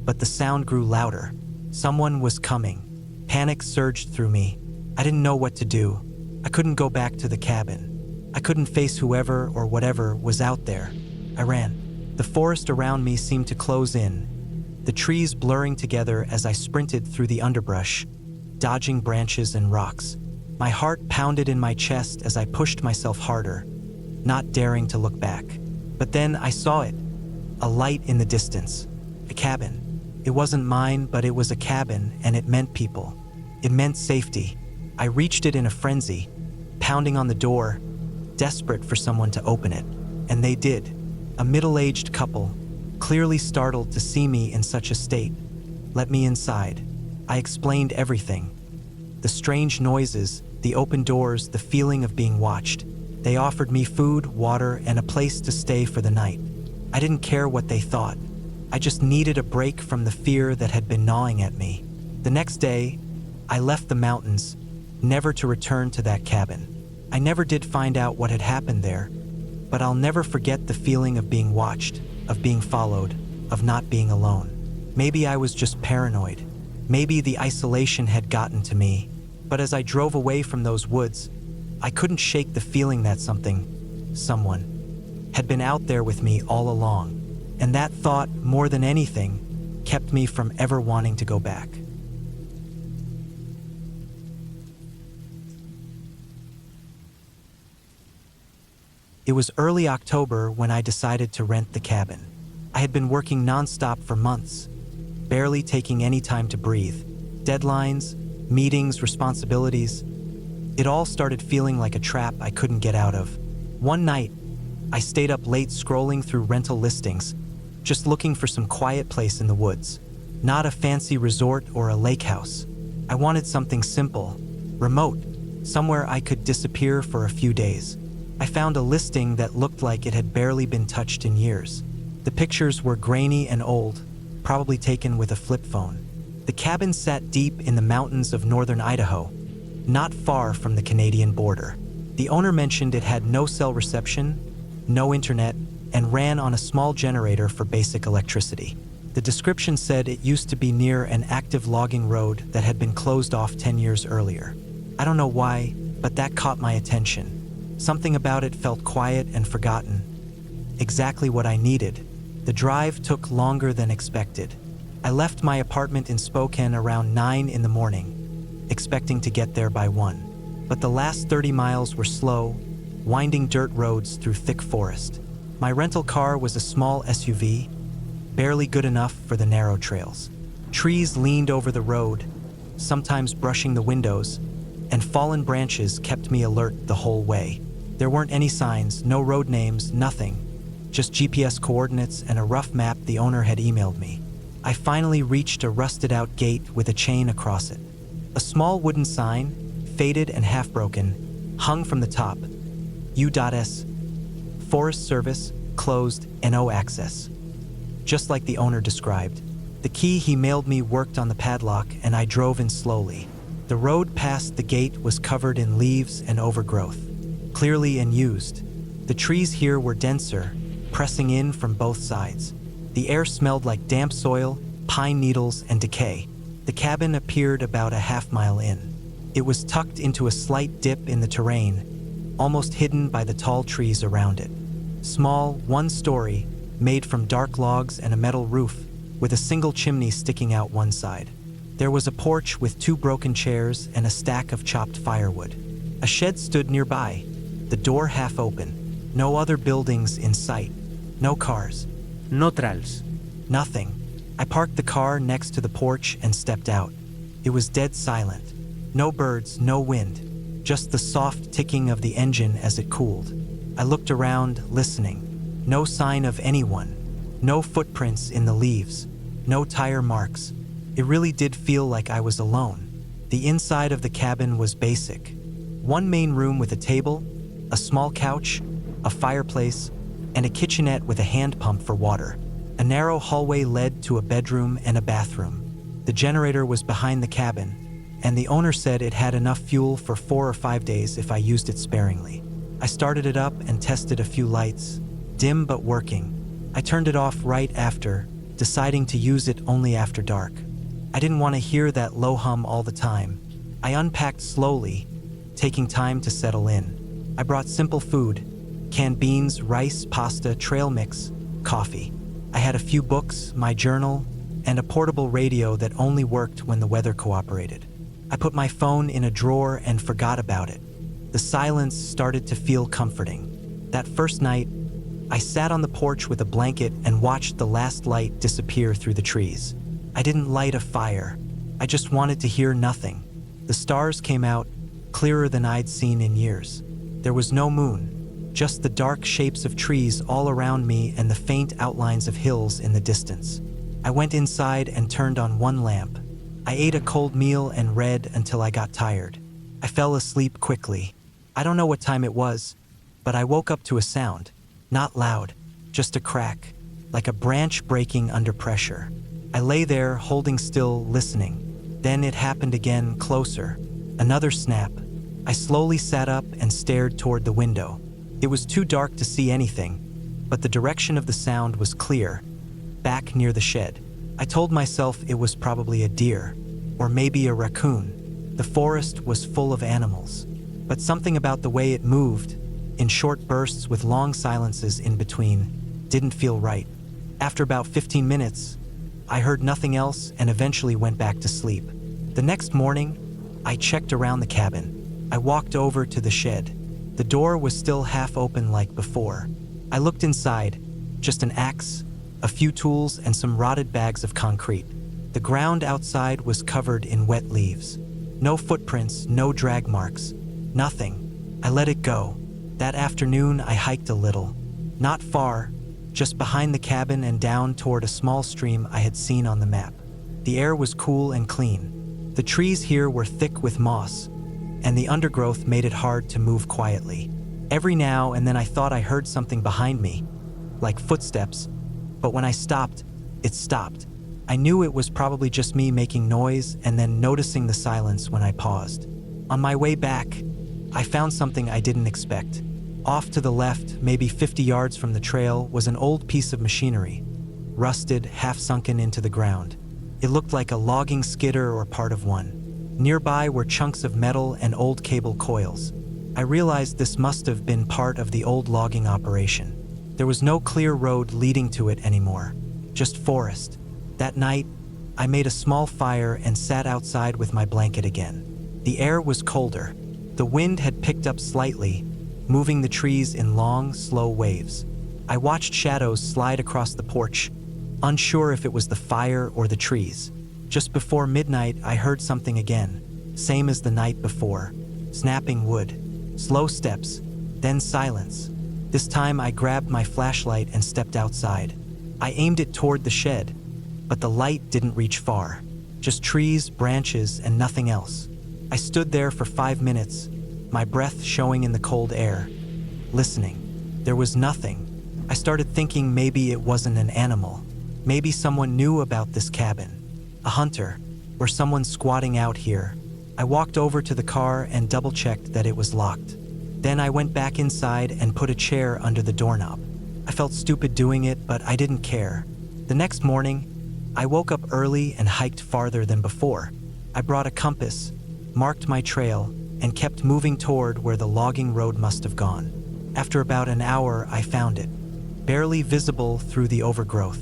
but the sound grew louder. Someone was coming. Panic surged through me. I didn't know what to do. I couldn't go back to the cabin. I couldn't face whoever or whatever was out there. I ran. The forest around me seemed to close in, the trees blurring together as I sprinted through the underbrush, dodging branches and rocks. My heart pounded in my chest as I pushed myself harder, not daring to look back. But then I saw it, a light in the distance, a cabin. It wasn't mine, but it was a cabin, and it meant people. It meant safety. I reached it in a frenzy, pounding on the door, desperate for someone to open it. And they did. A middle-aged couple, clearly startled to see me in such a state, let me inside. I explained everything. The strange noises, the open doors, the feeling of being watched. They offered me food, water, and a place to stay for the night. I didn't care what they thought. I just needed a break from the fear that had been gnawing at me. The next day, I left the mountains, never to return to that cabin. I never did find out what had happened there, but I'll never forget the feeling of being watched, of being followed, of not being alone. Maybe I was just paranoid. Maybe the isolation had gotten to me. But as I drove away from those woods, I couldn't shake the feeling that someone, had been out there with me all along. And that thought, more than anything, kept me from ever wanting to go back. It was early October when I decided to rent the cabin. I had been working nonstop for months, barely taking any time to breathe. Deadlines, meetings, responsibilities. It all started feeling like a trap I couldn't get out of. One night, I stayed up late scrolling through rental listings, just looking for some quiet place in the woods. Not a fancy resort or a lake house. I wanted something simple, remote, somewhere I could disappear for a few days. I found a listing that looked like it had barely been touched in years. The pictures were grainy and old, probably taken with a flip phone. The cabin sat deep in the mountains of northern Idaho, not far from the Canadian border. The owner mentioned it had no cell reception, no internet, and ran on a small generator for basic electricity. The description said it used to be near an active logging road that had been closed off 10 years earlier. I don't know why, but that caught my attention. Something about it felt quiet and forgotten. Exactly what I needed. The drive took longer than expected. I left my apartment in Spokane around 9 in the morning, expecting to get there by 1. But the last 30 miles were slow, winding dirt roads through thick forest. My rental car was a small SUV, barely good enough for the narrow trails. Trees leaned over the road, sometimes brushing the windows, and fallen branches kept me alert the whole way. There weren't any signs, no road names, nothing. Just GPS coordinates and a rough map the owner had emailed me. I finally reached a rusted-out gate with a chain across it. A small wooden sign, faded and half-broken, hung from the top. U.S. Forest Service, closed, and no access. Just like the owner described. The key he mailed me worked on the padlock, and I drove in slowly. The road past the gate was covered in leaves and overgrowth, clearly unused. The trees here were denser, pressing in from both sides. The air smelled like damp soil, pine needles, and decay. The cabin appeared about a half-mile in. It was tucked into a slight dip in the terrain, almost hidden by the tall trees around it. Small, one-story, made from dark logs and a metal roof, with a single chimney sticking out one side. There was a porch with 2 broken chairs and a stack of chopped firewood. A shed stood nearby, the door half open. No other buildings in sight. No cars. No trals. Nothing. I parked the car next to the porch and stepped out. It was dead silent. No birds, no wind, just the soft ticking of the engine as it cooled. I looked around, listening. No sign of anyone. No footprints in the leaves. No tire marks. It really did feel like I was alone. The inside of the cabin was basic. One main room with a table, a small couch, a fireplace, and a kitchenette with a hand pump for water. A narrow hallway led to a bedroom and a bathroom. The generator was behind the cabin, and the owner said it had enough fuel for 4 or 5 days if I used it sparingly. I started it up and tested a few lights, dim but working. I turned it off right after, deciding to use it only after dark. I didn't want to hear that low hum all the time. I unpacked slowly, taking time to settle in. I brought simple food, canned beans, rice, pasta, trail mix, coffee. I had a few books, my journal, and a portable radio that only worked when the weather cooperated. I put my phone in a drawer and forgot about it. The silence started to feel comforting. That first night, I sat on the porch with a blanket and watched the last light disappear through the trees. I didn't light a fire. I just wanted to hear nothing. The stars came out, clearer than I'd seen in years. There was no moon, just the dark shapes of trees all around me and the faint outlines of hills in the distance. I went inside and turned on one lamp. I ate a cold meal and read until I got tired. I fell asleep quickly. I don't know what time it was, but I woke up to a sound. Not loud, just a crack, like a branch breaking under pressure. I lay there, holding still, listening. Then it happened again, closer. Another snap. I slowly sat up and stared toward the window. It was too dark to see anything, but the direction of the sound was clear, back near the shed. I told myself it was probably a deer, or maybe a raccoon. The forest was full of animals, but something about the way it moved, in short bursts with long silences in between, didn't feel right. After about 15 minutes, I heard nothing else and eventually went back to sleep. The next morning, I checked around the cabin. I walked over to the shed. The door was still half open like before. I looked inside, just an axe, a few tools, and some rotted bags of concrete. The ground outside was covered in wet leaves. No footprints, no drag marks, nothing. I let it go. That afternoon, I hiked a little. Not far, just behind the cabin and down toward a small stream I had seen on the map. The air was cool and clean. The trees here were thick with moss, and the undergrowth made it hard to move quietly. Every now and then I thought I heard something behind me, like footsteps, but when I stopped, it stopped. I knew it was probably just me making noise and then noticing the silence when I paused. On my way back, I found something I didn't expect. Off to the left, maybe 50 yards from the trail, was an old piece of machinery, rusted, half sunken into the ground. It looked like a logging skidder or part of one. Nearby were chunks of metal and old cable coils. I realized this must have been part of the old logging operation. There was no clear road leading to it anymore, just forest. That night, I made a small fire and sat outside with my blanket again. The air was colder. The wind had picked up slightly, moving the trees in long, slow waves. I watched shadows slide across the porch, unsure if it was the fire or the trees. Just before midnight, I heard something again, same as the night before. Snapping wood, slow steps, then silence. This time I grabbed my flashlight and stepped outside. I aimed it toward the shed, but the light didn't reach far. Just trees, branches, and nothing else. I stood there for 5 minutes, my breath showing in the cold air, listening. There was nothing. I started thinking maybe it wasn't an animal, Maybe someone knew about this cabin. A hunter, or someone squatting out here. I walked over to the car and double-checked that it was locked. Then I went back inside and put a chair under the doorknob. I felt stupid doing it, but I didn't care. The next morning, I woke up early and hiked farther than before. I brought a compass, marked my trail, and kept moving toward where the logging road must have gone. After about an hour, I found it, barely visible through the overgrowth.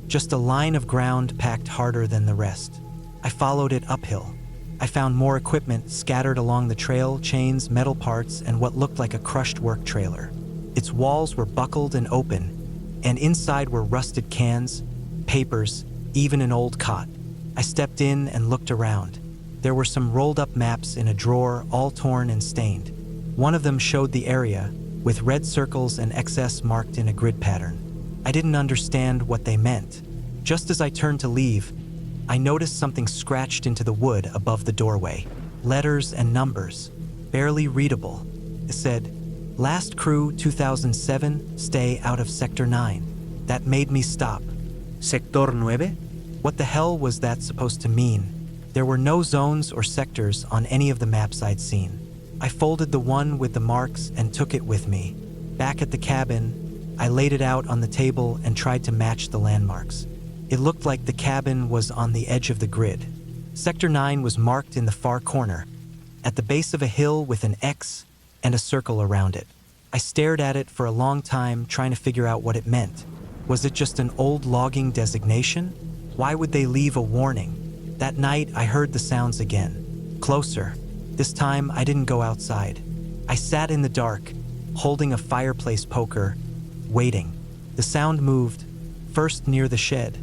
Just a line of ground packed harder than the rest. I followed it uphill. I found more equipment scattered along the trail, chains, metal parts, and what looked like a crushed work trailer. Its walls were buckled and open, and inside were rusted cans, papers, even an old cot. I stepped in and looked around. There were some rolled-up maps in a drawer, all torn and stained. One of them showed the area, with red circles and XS marked in a grid pattern. I didn't understand what they meant. Just as I turned to leave, I noticed something scratched into the wood above the doorway. Letters and numbers, barely readable. It said, "Last crew 2007, stay out of Sector 9. That made me stop. Sector 9? What the hell was that supposed to mean? There were no zones or sectors on any of the maps I'd seen. I folded the one with the marks and took it with me. Back at the cabin, I laid it out on the table and tried to match the landmarks. It looked like the cabin was on the edge of the grid. Sector 9 was marked in the far corner, at the base of a hill with an X and a circle around it. I stared at it for a long time, trying to figure out what it meant. Was it just an old logging designation? Why would they leave a warning? That night, I heard the sounds again. Closer. This time, I didn't go outside. I sat in the dark, holding a fireplace poker, waiting. The sound moved, first near the shed,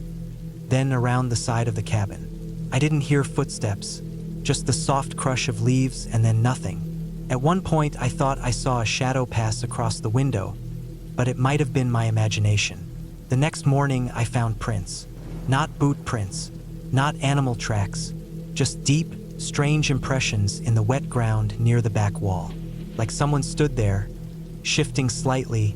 then around the side of the cabin. I didn't hear footsteps, just the soft crush of leaves and then nothing. At one point, I thought I saw a shadow pass across the window, but it might have been my imagination. The next morning, I found prints. Not boot prints, not animal tracks, just deep, strange impressions in the wet ground near the back wall. Like someone stood there, shifting slightly,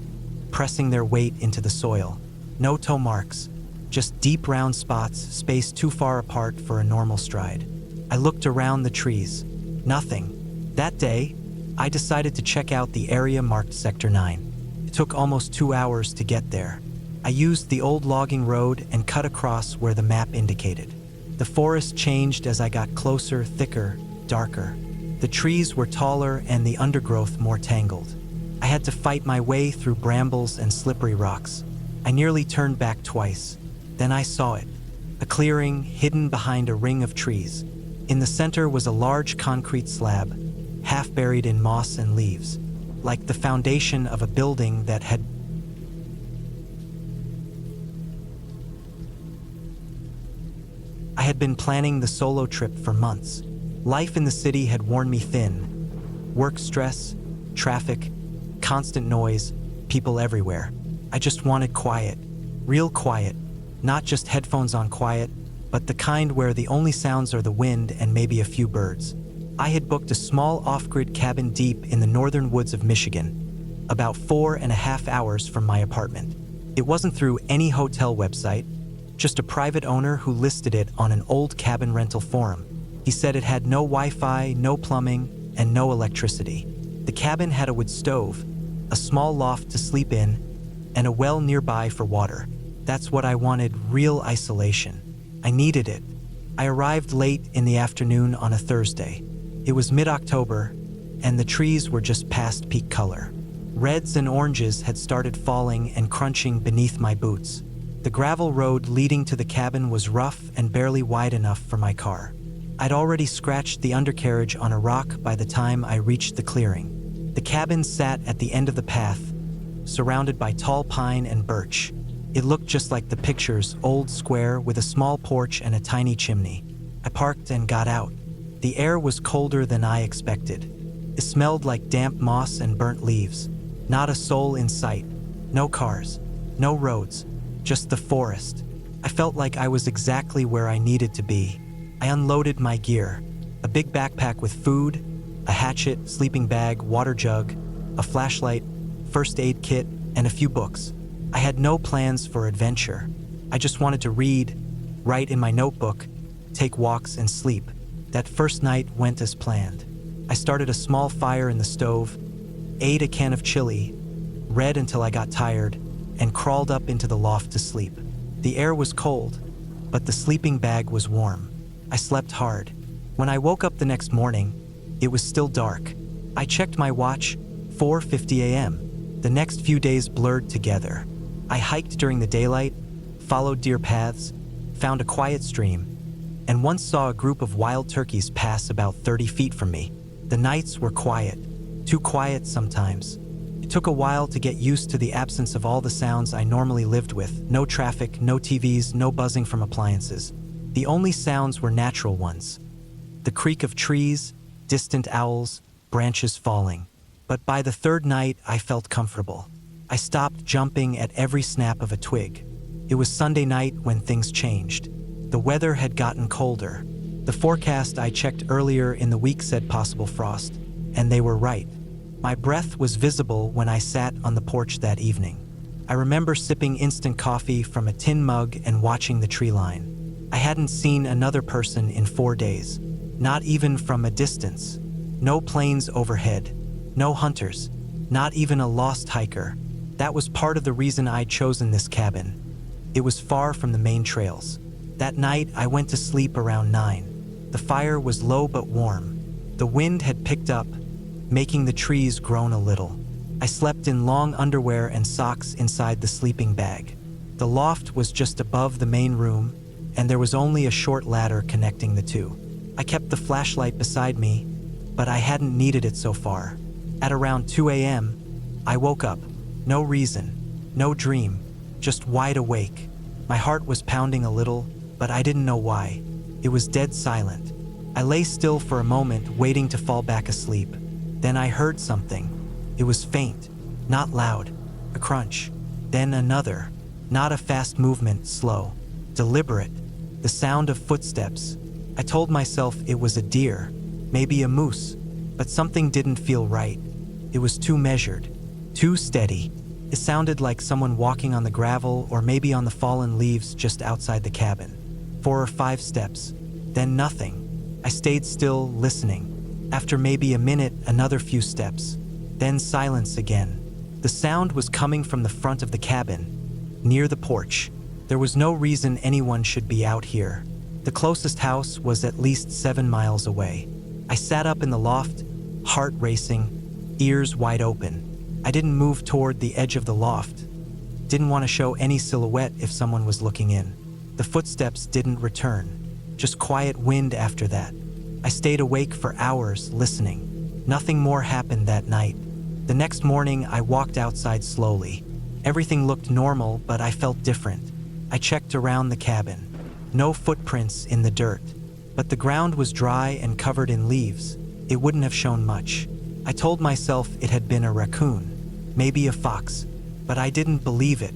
pressing their weight into the soil. No toe marks, just deep round spots spaced too far apart for a normal stride. I looked around the trees. Nothing. That day, I decided to check out the area marked Sector 9. It took almost 2 hours to get there. I used the old logging road and cut across where the map indicated. The forest changed as I got closer, thicker, darker. The trees were taller and the undergrowth more tangled. I had to fight my way through brambles and slippery rocks. I nearly turned back twice. Then I saw it, a clearing hidden behind a ring of trees. In the center was a large concrete slab, half buried in moss and leaves, like the foundation of a building that had I had been planning the solo trip for months. Life in the city had worn me thin. Work stress, traffic, constant noise, people everywhere. I just wanted quiet, real quiet, not just headphones on quiet, but the kind where the only sounds are the wind and maybe a few birds. I had booked a small off-grid cabin deep in the northern woods of Michigan, about 4.5 hours from my apartment. It wasn't through any hotel website, just a private owner who listed it on an old cabin rental forum. He said it had no Wi-Fi, no plumbing, and no electricity. The cabin had a wood stove, a small loft to sleep in, and a well nearby for water. That's what I wanted, real isolation. I needed it. I arrived late in the afternoon on a Thursday. It was mid-October, and the trees were just past peak color. Reds and oranges had started falling and crunching beneath my boots. The gravel road leading to the cabin was rough and barely wide enough for my car. I'd already scratched the undercarriage on a rock by the time I reached the clearing. The cabin sat at the end of the path, surrounded by tall pine and birch. It looked just like the pictures, old square with a small porch and a tiny chimney. I parked and got out. The air was colder than I expected. It smelled like damp moss and burnt leaves. Not a soul in sight. No cars. No roads. Just the forest. I felt like I was exactly where I needed to be. I unloaded my gear. A big backpack with food, a hatchet, sleeping bag, water jug, a flashlight, first aid kit, and a few books. I had no plans for adventure, I just wanted to read, write in my notebook, take walks and sleep. That first night went as planned. I started a small fire in the stove, ate a can of chili, read until I got tired, and crawled up into the loft to sleep. The air was cold, but the sleeping bag was warm. I slept hard. When I woke up the next morning, it was still dark. I checked my watch, 4:50 a.m. The next few days blurred together. I hiked during the daylight, followed deer paths, found a quiet stream, and once saw a group of wild turkeys pass about 30 feet from me. The nights were quiet, too quiet sometimes. It took a while to get used to the absence of all the sounds I normally lived with. No traffic, no TVs, no buzzing from appliances. The only sounds were natural ones. The creak of trees, distant owls, branches falling. But by the third night, I felt comfortable. I stopped jumping at every snap of a twig. It was Sunday night when things changed. The weather had gotten colder. The forecast I checked earlier in the week said possible frost, and they were right. My breath was visible when I sat on the porch that evening. I remember sipping instant coffee from a tin mug and watching the tree line. I hadn't seen another person in 4 days, not even from a distance. No planes overhead, no hunters, not even a lost hiker. That was part of the reason I'd chosen this cabin. It was far from the main trails. That night, I went to sleep around 9. The fire was low but warm. The wind had picked up, making the trees groan a little. I slept in long underwear and socks inside the sleeping bag. The loft was just above the main room, and there was only a short ladder connecting the two. I kept the flashlight beside me, but I hadn't needed it so far. At around 2 a.m., I woke up. No reason, no dream, just wide awake. My heart was pounding a little, but I didn't know why. It was dead silent. I lay still for a moment, waiting to fall back asleep. Then I heard something. It was faint, not loud, a crunch. Then another, not a fast movement, slow, deliberate, the sound of footsteps. I told myself it was a deer, maybe a moose, but something didn't feel right. It was too measured, too steady. It sounded like someone walking on the gravel or maybe on the fallen leaves just outside the cabin. 4 or 5 steps, then nothing. I stayed still, listening. After maybe a minute, another few steps, then silence again. The sound was coming from the front of the cabin, near the porch. There was no reason anyone should be out here. The closest house was at least 7 miles away. I sat up in the loft, heart racing, ears wide open. I didn't move toward the edge of the loft. Didn't want to show any silhouette if someone was looking in. The footsteps didn't return, just quiet wind after that. I stayed awake for hours, listening. Nothing more happened that night. The next morning, I walked outside slowly. Everything looked normal, but I felt different. I checked around the cabin. No footprints in the dirt, but the ground was dry and covered in leaves. It wouldn't have shown much. I told myself it had been a raccoon, maybe a fox, but I didn't believe it.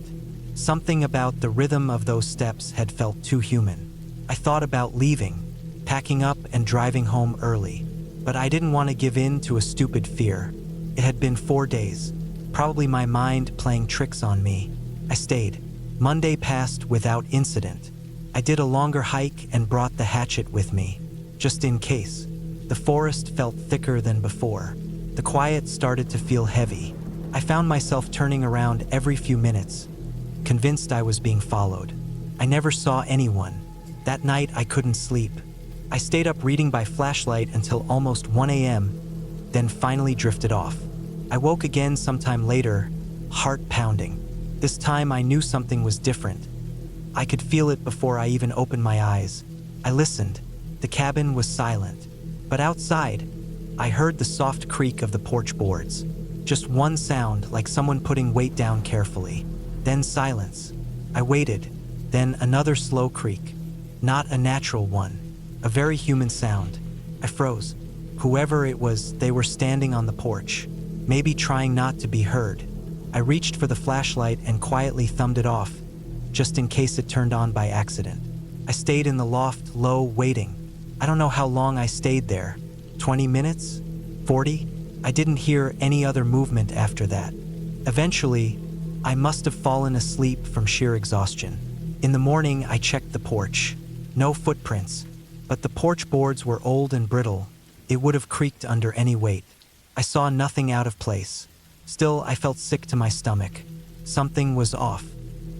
Something about the rhythm of those steps had felt too human. I thought about leaving, packing up and driving home early, but I didn't want to give in to a stupid fear. It had been 4 days, probably my mind playing tricks on me. I stayed. Monday passed without incident. I did a longer hike and brought the hatchet with me, just in case. The forest felt thicker than before. The quiet started to feel heavy. I found myself turning around every few minutes, convinced I was being followed. I never saw anyone. That night I couldn't sleep. I stayed up reading by flashlight until almost 1 a.m., then finally drifted off. I woke again sometime later, heart pounding. This time I knew something was different. I could feel it before I even opened my eyes. I listened. The cabin was silent. But outside, I heard the soft creak of the porch boards. Just one sound, like someone putting weight down carefully. Then silence. I waited. Then another slow creak. Not a natural one. A very human sound. I froze. Whoever it was, they were standing on the porch, maybe trying not to be heard. I reached for the flashlight and quietly thumbed it off, just in case it turned on by accident. I stayed in the loft, low, waiting. I don't know how long I stayed there. 20 minutes? 40? I didn't hear any other movement after that. Eventually, I must have fallen asleep from sheer exhaustion. In the morning, I checked the porch. No footprints, but the porch boards were old and brittle. It would have creaked under any weight. I saw nothing out of place. Still, I felt sick to my stomach. Something was off.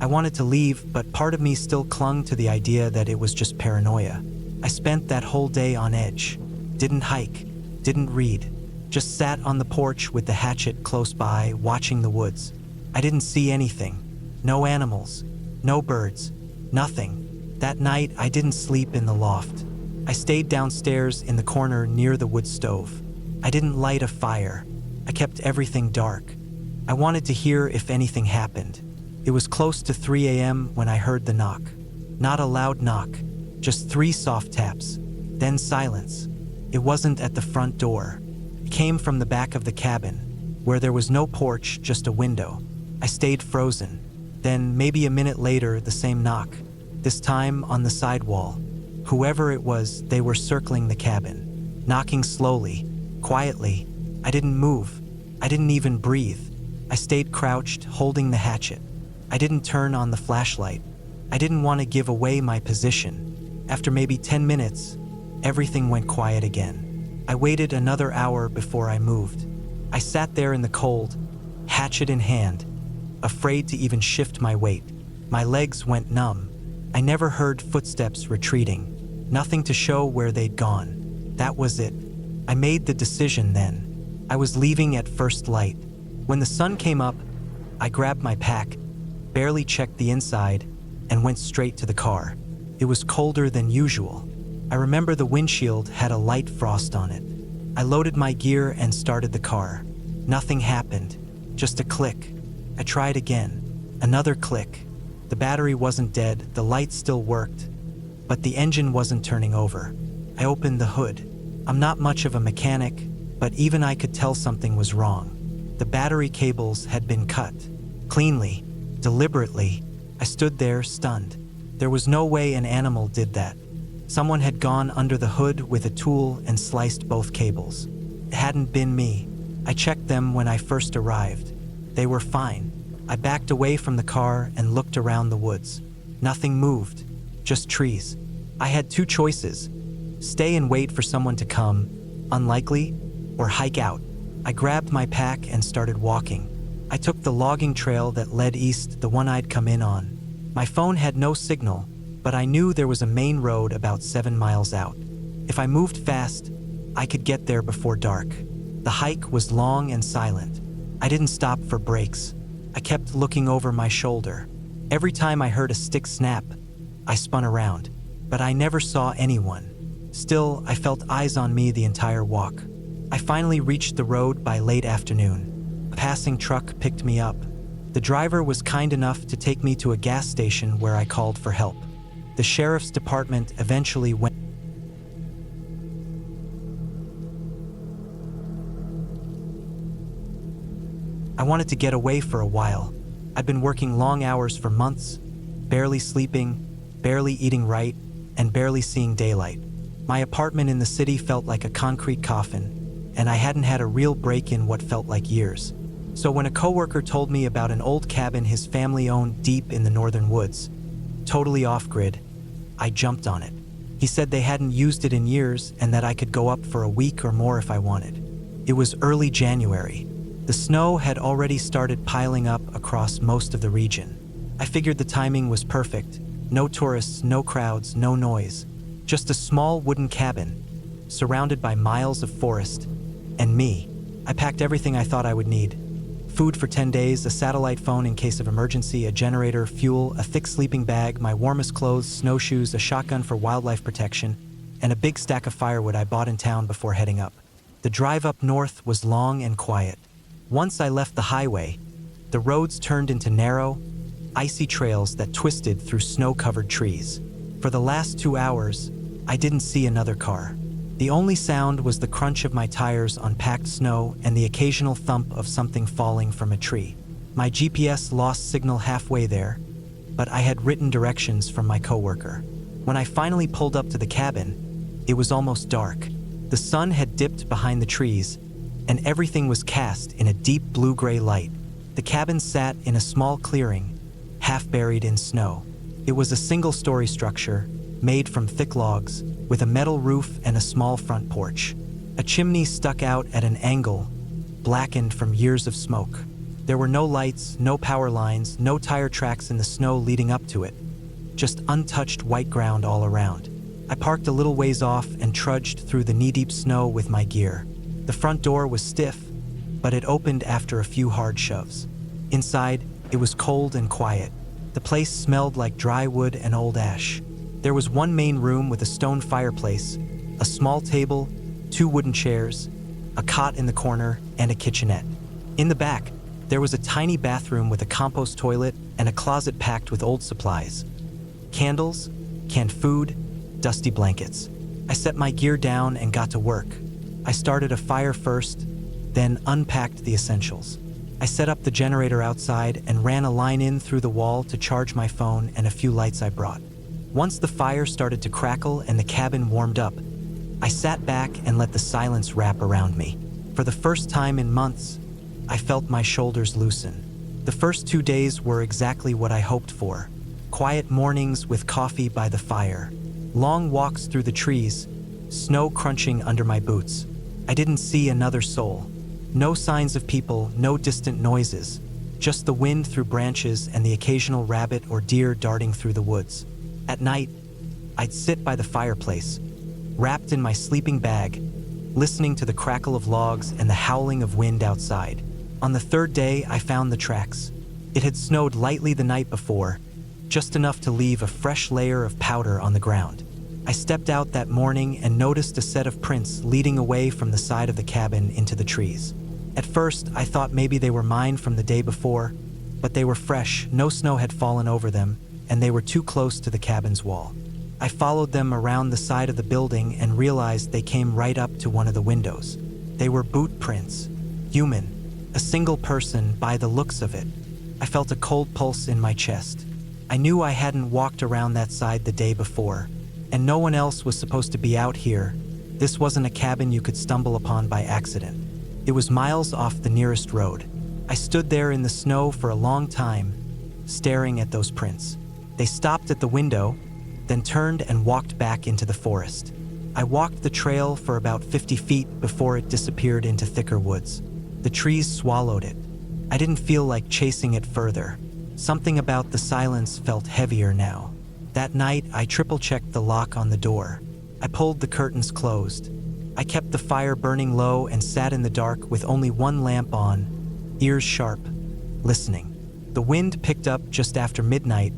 I wanted to leave, but part of me still clung to the idea that it was just paranoia. I spent that whole day on edge. Didn't hike, didn't read. Just sat on the porch with the hatchet close by, watching the woods. I didn't see anything. No animals, no birds, nothing. That night, I didn't sleep in the loft. I stayed downstairs in the corner near the wood stove. I didn't light a fire. I kept everything dark. I wanted to hear if anything happened. It was close to 3 a.m. when I heard the knock. Not a loud knock, just 3 soft taps. Then silence. It wasn't at the front door. It came from the back of the cabin, where there was no porch, just a window. I stayed frozen. Then, maybe a minute later, the same knock. This time on the side wall. Whoever it was, they were circling the cabin. Knocking slowly, quietly. I didn't move. I didn't even breathe. I stayed crouched, holding the hatchet. I didn't turn on the flashlight. I didn't want to give away my position. After maybe 10 minutes, everything went quiet again. I waited another hour before I moved. I sat there in the cold, hatchet in hand, afraid to even shift my weight. My legs went numb. I never heard footsteps retreating. Nothing to show where they'd gone. That was it. I made the decision then. I was leaving at first light. When the sun came up, I grabbed my pack, barely checked the inside, and went straight to the car. It was colder than usual. I remember the windshield had a light frost on it. I loaded my gear and started the car. Nothing happened, just a click. I tried again. Another click. The battery wasn't dead, the light still worked, but the engine wasn't turning over. I opened the hood. I'm not much of a mechanic, but even I could tell something was wrong. The battery cables had been cut. Cleanly, deliberately. I stood there, stunned. There was no way an animal did that. Someone had gone under the hood with a tool and sliced both cables. It hadn't been me. I checked them when I first arrived. They were fine. I backed away from the car and looked around the woods. Nothing moved, just trees. I had 2 choices: stay and wait for someone to come, unlikely, or hike out. I grabbed my pack and started walking. I took the logging trail that led east, the one I'd come in on. My phone had no signal, but I knew there was a main road about 7 miles out. If I moved fast, I could get there before dark. The hike was long and silent. I didn't stop for breaks. I kept looking over my shoulder. Every time I heard a stick snap, I spun around, but I never saw anyone. Still, I felt eyes on me the entire walk. I finally reached the road by late afternoon. A passing truck picked me up. The driver was kind enough to take me to a gas station where I called for help. The sheriff's department eventually went. I wanted to get away for a while. I'd been working long hours for months, barely sleeping, barely eating right, and barely seeing daylight. My apartment in the city felt like a concrete coffin, and I hadn't had a real break in what felt like years. So when a coworker told me about an old cabin his family owned deep in the northern woods, totally off-grid, I jumped on it. He said they hadn't used it in years and that I could go up for a week or more if I wanted. It was early January. The snow had already started piling up across most of the region. I figured the timing was perfect. No tourists, no crowds, no noise. Just a small wooden cabin, surrounded by miles of forest, and me. I packed everything I thought I would need. Food for 10 days, a satellite phone in case of emergency, a generator, fuel, a thick sleeping bag, my warmest clothes, snowshoes, a shotgun for wildlife protection, and a big stack of firewood I bought in town before heading up. The drive up north was long and quiet. Once I left the highway, the roads turned into narrow, icy trails that twisted through snow-covered trees. For the last 2 hours, I didn't see another car. The only sound was the crunch of my tires on packed snow and the occasional thump of something falling from a tree. My GPS lost signal halfway there, but I had written directions from my coworker. When I finally pulled up to the cabin, it was almost dark. The sun had dipped behind the trees, and everything was cast in a deep blue-gray light. The cabin sat in a small clearing, half buried in snow. It was a single-story structure, made from thick logs, with a metal roof and a small front porch. A chimney stuck out at an angle, blackened from years of smoke. There were no lights, no power lines, no tire tracks in the snow leading up to it. Just untouched white ground all around. I parked a little ways off and trudged through the knee-deep snow with my gear. The front door was stiff, but it opened after a few hard shoves. Inside, it was cold and quiet. The place smelled like dry wood and old ash. There was one main room with a stone fireplace, a small table, 2 wooden chairs, a cot in the corner, and a kitchenette. In the back, there was a tiny bathroom with a compost toilet and a closet packed with old supplies. Candles, canned food, dusty blankets. I set my gear down and got to work. I started a fire first, then unpacked the essentials. I set up the generator outside and ran a line in through the wall to charge my phone and a few lights I brought. Once the fire started to crackle and the cabin warmed up, I sat back and let the silence wrap around me. For the first time in months, I felt my shoulders loosen. The first 2 days were exactly what I hoped for. Quiet mornings with coffee by the fire, long walks through the trees, snow crunching under my boots. I didn't see another soul. No signs of people, no distant noises, just the wind through branches and the occasional rabbit or deer darting through the woods. At night, I'd sit by the fireplace, wrapped in my sleeping bag, listening to the crackle of logs and the howling of wind outside. On the 3rd day, I found the tracks. It had snowed lightly the night before, just enough to leave a fresh layer of powder on the ground. I stepped out that morning and noticed a set of prints leading away from the side of the cabin into the trees. At first, I thought maybe they were mine from the day before, but they were fresh, no snow had fallen over them, and they were too close to the cabin's wall. I followed them around the side of the building and realized they came right up to one of the windows. They were boot prints, human, a single person by the looks of it. I felt a cold pulse in my chest. I knew I hadn't walked around that side the day before, and no one else was supposed to be out here. This wasn't a cabin you could stumble upon by accident. It was miles off the nearest road. I stood there in the snow for a long time, staring at those prints. They stopped at the window, then turned and walked back into the forest. I walked the trail for about 50 feet before it disappeared into thicker woods. The trees swallowed it. I didn't feel like chasing it further. Something about the silence felt heavier now. That night, I triple-checked the lock on the door. I pulled the curtains closed. I kept the fire burning low and sat in the dark with only one lamp on, ears sharp, listening. The wind picked up just after midnight,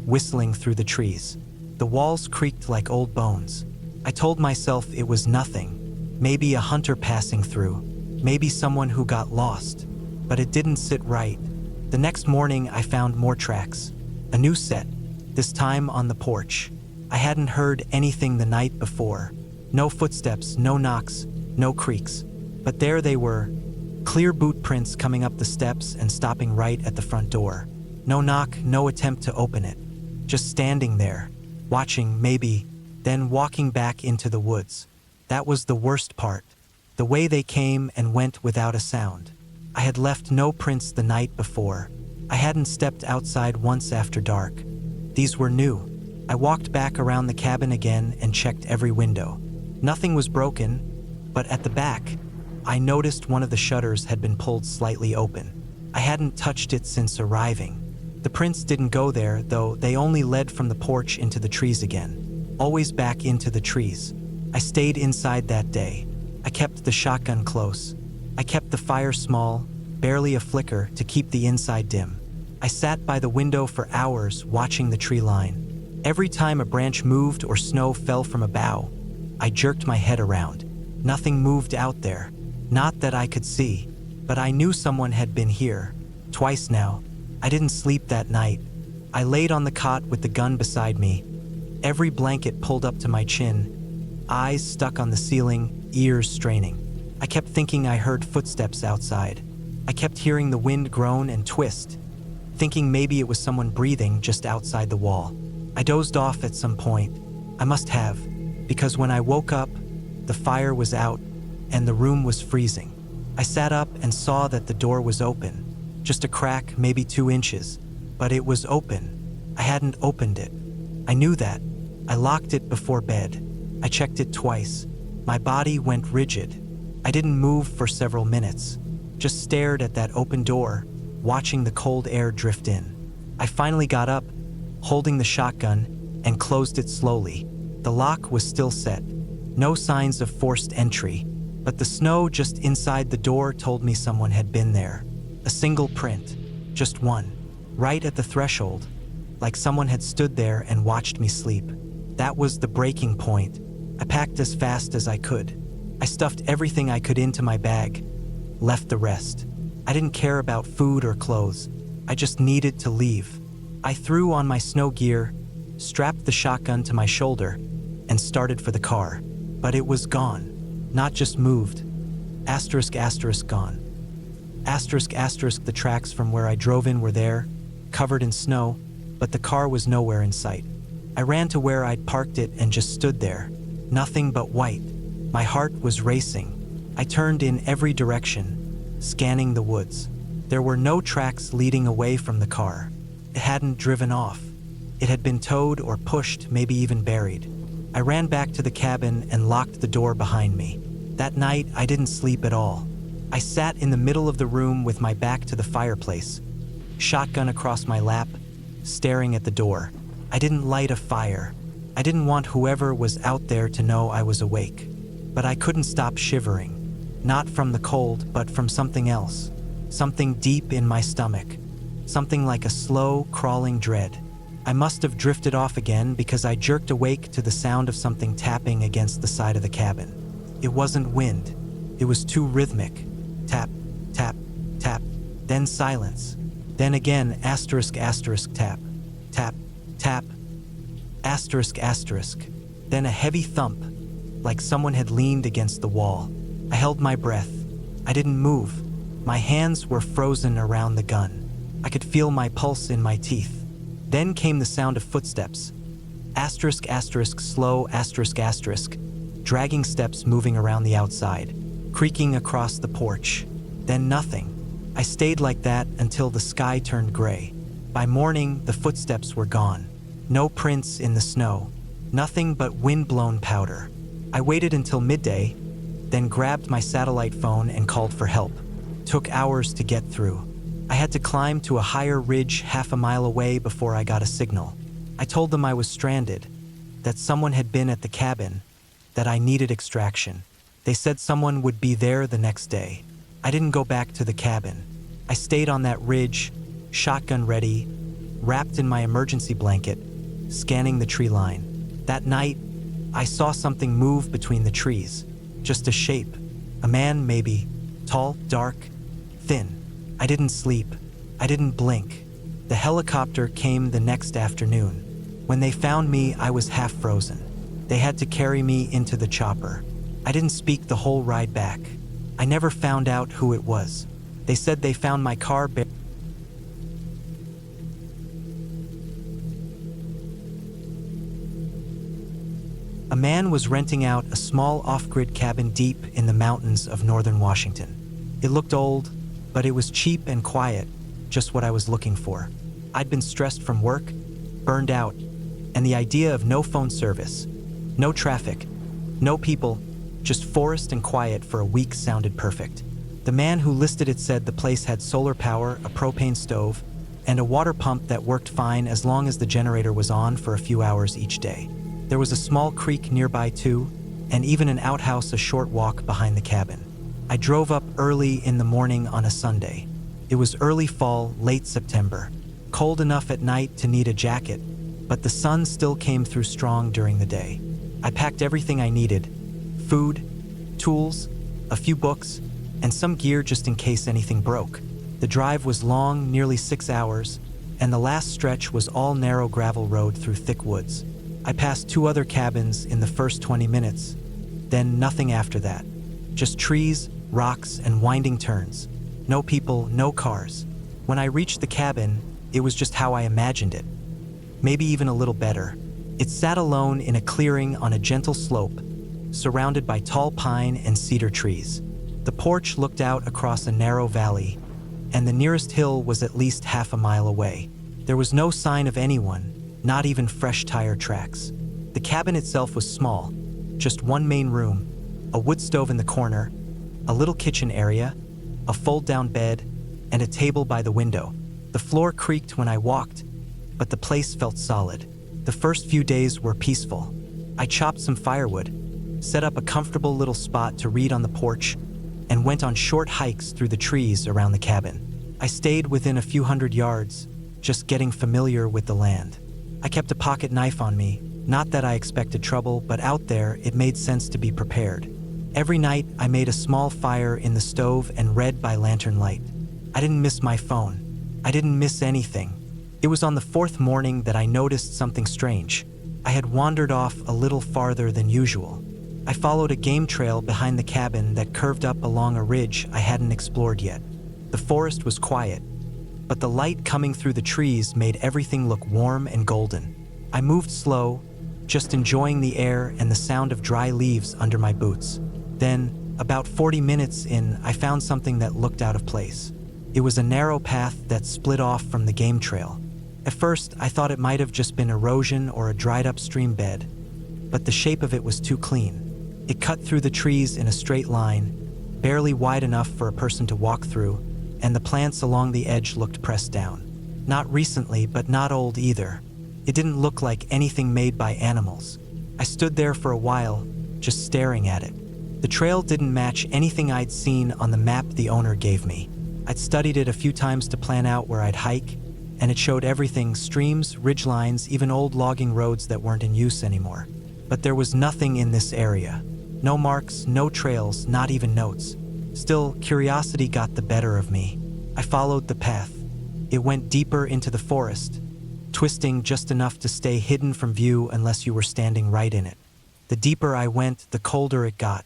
whistling through the trees. The walls creaked like old bones. I told myself it was nothing. Maybe a hunter passing through. Maybe someone who got lost. But it didn't sit right. The next morning, I found more tracks. A new set, this time on the porch. I hadn't heard anything the night before. No footsteps, no knocks, no creaks. But there they were, clear boot prints coming up the steps and stopping right at the front door. No knock, no attempt to open it. Just standing there, watching maybe, then walking back into the woods. That was the worst part. The way they came and went without a sound. I had left no prints the night before. I hadn't stepped outside once after dark. These were new. I walked back around the cabin again and checked every window. Nothing was broken, but at the back, I noticed one of the shutters had been pulled slightly open. I hadn't touched it since arriving. The prints didn't go there, though they only led from the porch into the trees again. Always back into the trees. I stayed inside that day. I kept the shotgun close. I kept the fire small, barely a flicker to keep the inside dim. I sat by the window for hours watching the tree line. Every time a branch moved or snow fell from a bough, I jerked my head around. Nothing moved out there. Not that I could see, but I knew someone had been here. Twice now. I didn't sleep that night. I laid on the cot with the gun beside me, every blanket pulled up to my chin, eyes stuck on the ceiling, ears straining. I kept thinking I heard footsteps outside. I kept hearing the wind groan and twist, thinking maybe it was someone breathing just outside the wall. I dozed off at some point. I must have, because when I woke up, the fire was out and the room was freezing. I sat up and saw that the door was open. Just a crack, maybe 2 inches, but it was open. I hadn't opened it. I knew that. I locked it before bed. I checked it twice. My body went rigid. I didn't move for several minutes, just stared at that open door, watching the cold air drift in. I finally got up, holding the shotgun, and closed it slowly. The lock was still set. No signs of forced entry, but the snow just inside the door told me someone had been there. A single print, just one, right at the threshold, like someone had stood there and watched me sleep. That was the breaking point. I packed as fast as I could. I stuffed everything I could into my bag, left the rest. I didn't care about food or clothes. I just needed to leave. I threw on my snow gear, strapped the shotgun to my shoulder, and started for the car. But it was gone. Not just moved. Asterisk, asterisk, gone. Asterisk, asterisk, the tracks from where I drove in were there, covered in snow, but the car was nowhere in sight. I ran to where I'd parked it and just stood there. Nothing but white. My heart was racing. I turned in every direction, scanning the woods. There were no tracks leading away from the car. It hadn't driven off. It had been towed or pushed, maybe even buried. I ran back to the cabin and locked the door behind me. That night, I didn't sleep at all. I sat in the middle of the room with my back to the fireplace, shotgun across my lap, staring at the door. I didn't light a fire. I didn't want whoever was out there to know I was awake. But I couldn't stop shivering. Not from the cold, but from something else. Something deep in my stomach. Something like a slow, crawling dread. I must have drifted off again because I jerked awake to the sound of something tapping against the side of the cabin. It wasn't wind. It was too rhythmic. Tap, tap, tap. Then silence. Then again, asterisk, asterisk, tap. Tap, tap. Asterisk, asterisk. Then a heavy thump, like someone had leaned against the wall. I held my breath. I didn't move. My hands were frozen around the gun. I could feel my pulse in my teeth. Then came the sound of footsteps. Asterisk, asterisk, slow, asterisk, asterisk. Dragging steps moving around the outside, creaking across the porch. Then nothing. I stayed like that until the sky turned gray. By morning, the footsteps were gone. No prints in the snow. Nothing but wind-blown powder. I waited until midday, then grabbed my satellite phone and called for help. Took hours to get through. I had to climb to a higher ridge half a mile away before I got a signal. I told them I was stranded, that someone had been at the cabin, that I needed extraction. They said someone would be there the next day. I didn't go back to the cabin. I stayed on that ridge, shotgun ready, wrapped in my emergency blanket, scanning the tree line. That night, I saw something move between the trees. Just a shape. A man, maybe. Tall, dark, thin. I didn't sleep. I didn't blink. The helicopter came the next afternoon. When they found me, I was half frozen. They had to carry me into the chopper. I didn't speak the whole ride back. I never found out who it was. They said they found my car A man was renting out a small off-grid cabin deep in the mountains of northern Washington. It looked old, but it was cheap and quiet, just what I was looking for. I'd been stressed from work, burned out, and the idea of no phone service, no traffic, no people, just forest and quiet for a week sounded perfect. The man who listed it said the place had solar power, a propane stove, and a water pump that worked fine as long as the generator was on for a few hours each day. There was a small creek nearby too, and even an outhouse a short walk behind the cabin. I drove up early in the morning on a Sunday. It was early fall, late September. Cold enough at night to need a jacket, but the sun still came through strong during the day. I packed everything I needed: food, tools, a few books, and some gear just in case anything broke. The drive was long, nearly 6 hours, and the last stretch was all narrow gravel road through thick woods. I passed 2 other cabins in the first 20 minutes, then nothing after that. Just trees, rocks, and winding turns. No people, no cars. When I reached the cabin, it was just how I imagined it. Maybe even a little better. It sat alone in a clearing on a gentle slope, surrounded by tall pine and cedar trees. The porch looked out across a narrow valley, and the nearest hill was at least half a mile away. There was no sign of anyone, not even fresh tire tracks. The cabin itself was small, just one main room, a wood stove in the corner, a little kitchen area, a fold-down bed, and a table by the window. The floor creaked when I walked, but the place felt solid. The first few days were peaceful. I chopped some firewood, set up a comfortable little spot to read on the porch, and went on short hikes through the trees around the cabin. I stayed within a few hundred yards, just getting familiar with the land. I kept a pocket knife on me, not that I expected trouble, but out there it made sense to be prepared. Every night I made a small fire in the stove and read by lantern light. I didn't miss my phone. I didn't miss anything. It was on the fourth morning that I noticed something strange. I had wandered off a little farther than usual. I followed a game trail behind the cabin that curved up along a ridge I hadn't explored yet. The forest was quiet, but the light coming through the trees made everything look warm and golden. I moved slow, just enjoying the air and the sound of dry leaves under my boots. Then, about 40 minutes in, I found something that looked out of place. It was a narrow path that split off from the game trail. At first, I thought it might have just been erosion or a dried-up stream bed, but the shape of it was too clean. It cut through the trees in a straight line, barely wide enough for a person to walk through, and the plants along the edge looked pressed down. Not recently, but not old either. It didn't look like anything made by animals. I stood there for a while, just staring at it. The trail didn't match anything I'd seen on the map the owner gave me. I'd studied it a few times to plan out where I'd hike, and it showed everything: streams, ridgelines, even old logging roads that weren't in use anymore. But there was nothing in this area. No marks, no trails, not even notes. Still, curiosity got the better of me. I followed the path. It went deeper into the forest, twisting just enough to stay hidden from view unless you were standing right in it. The deeper I went, the colder it got.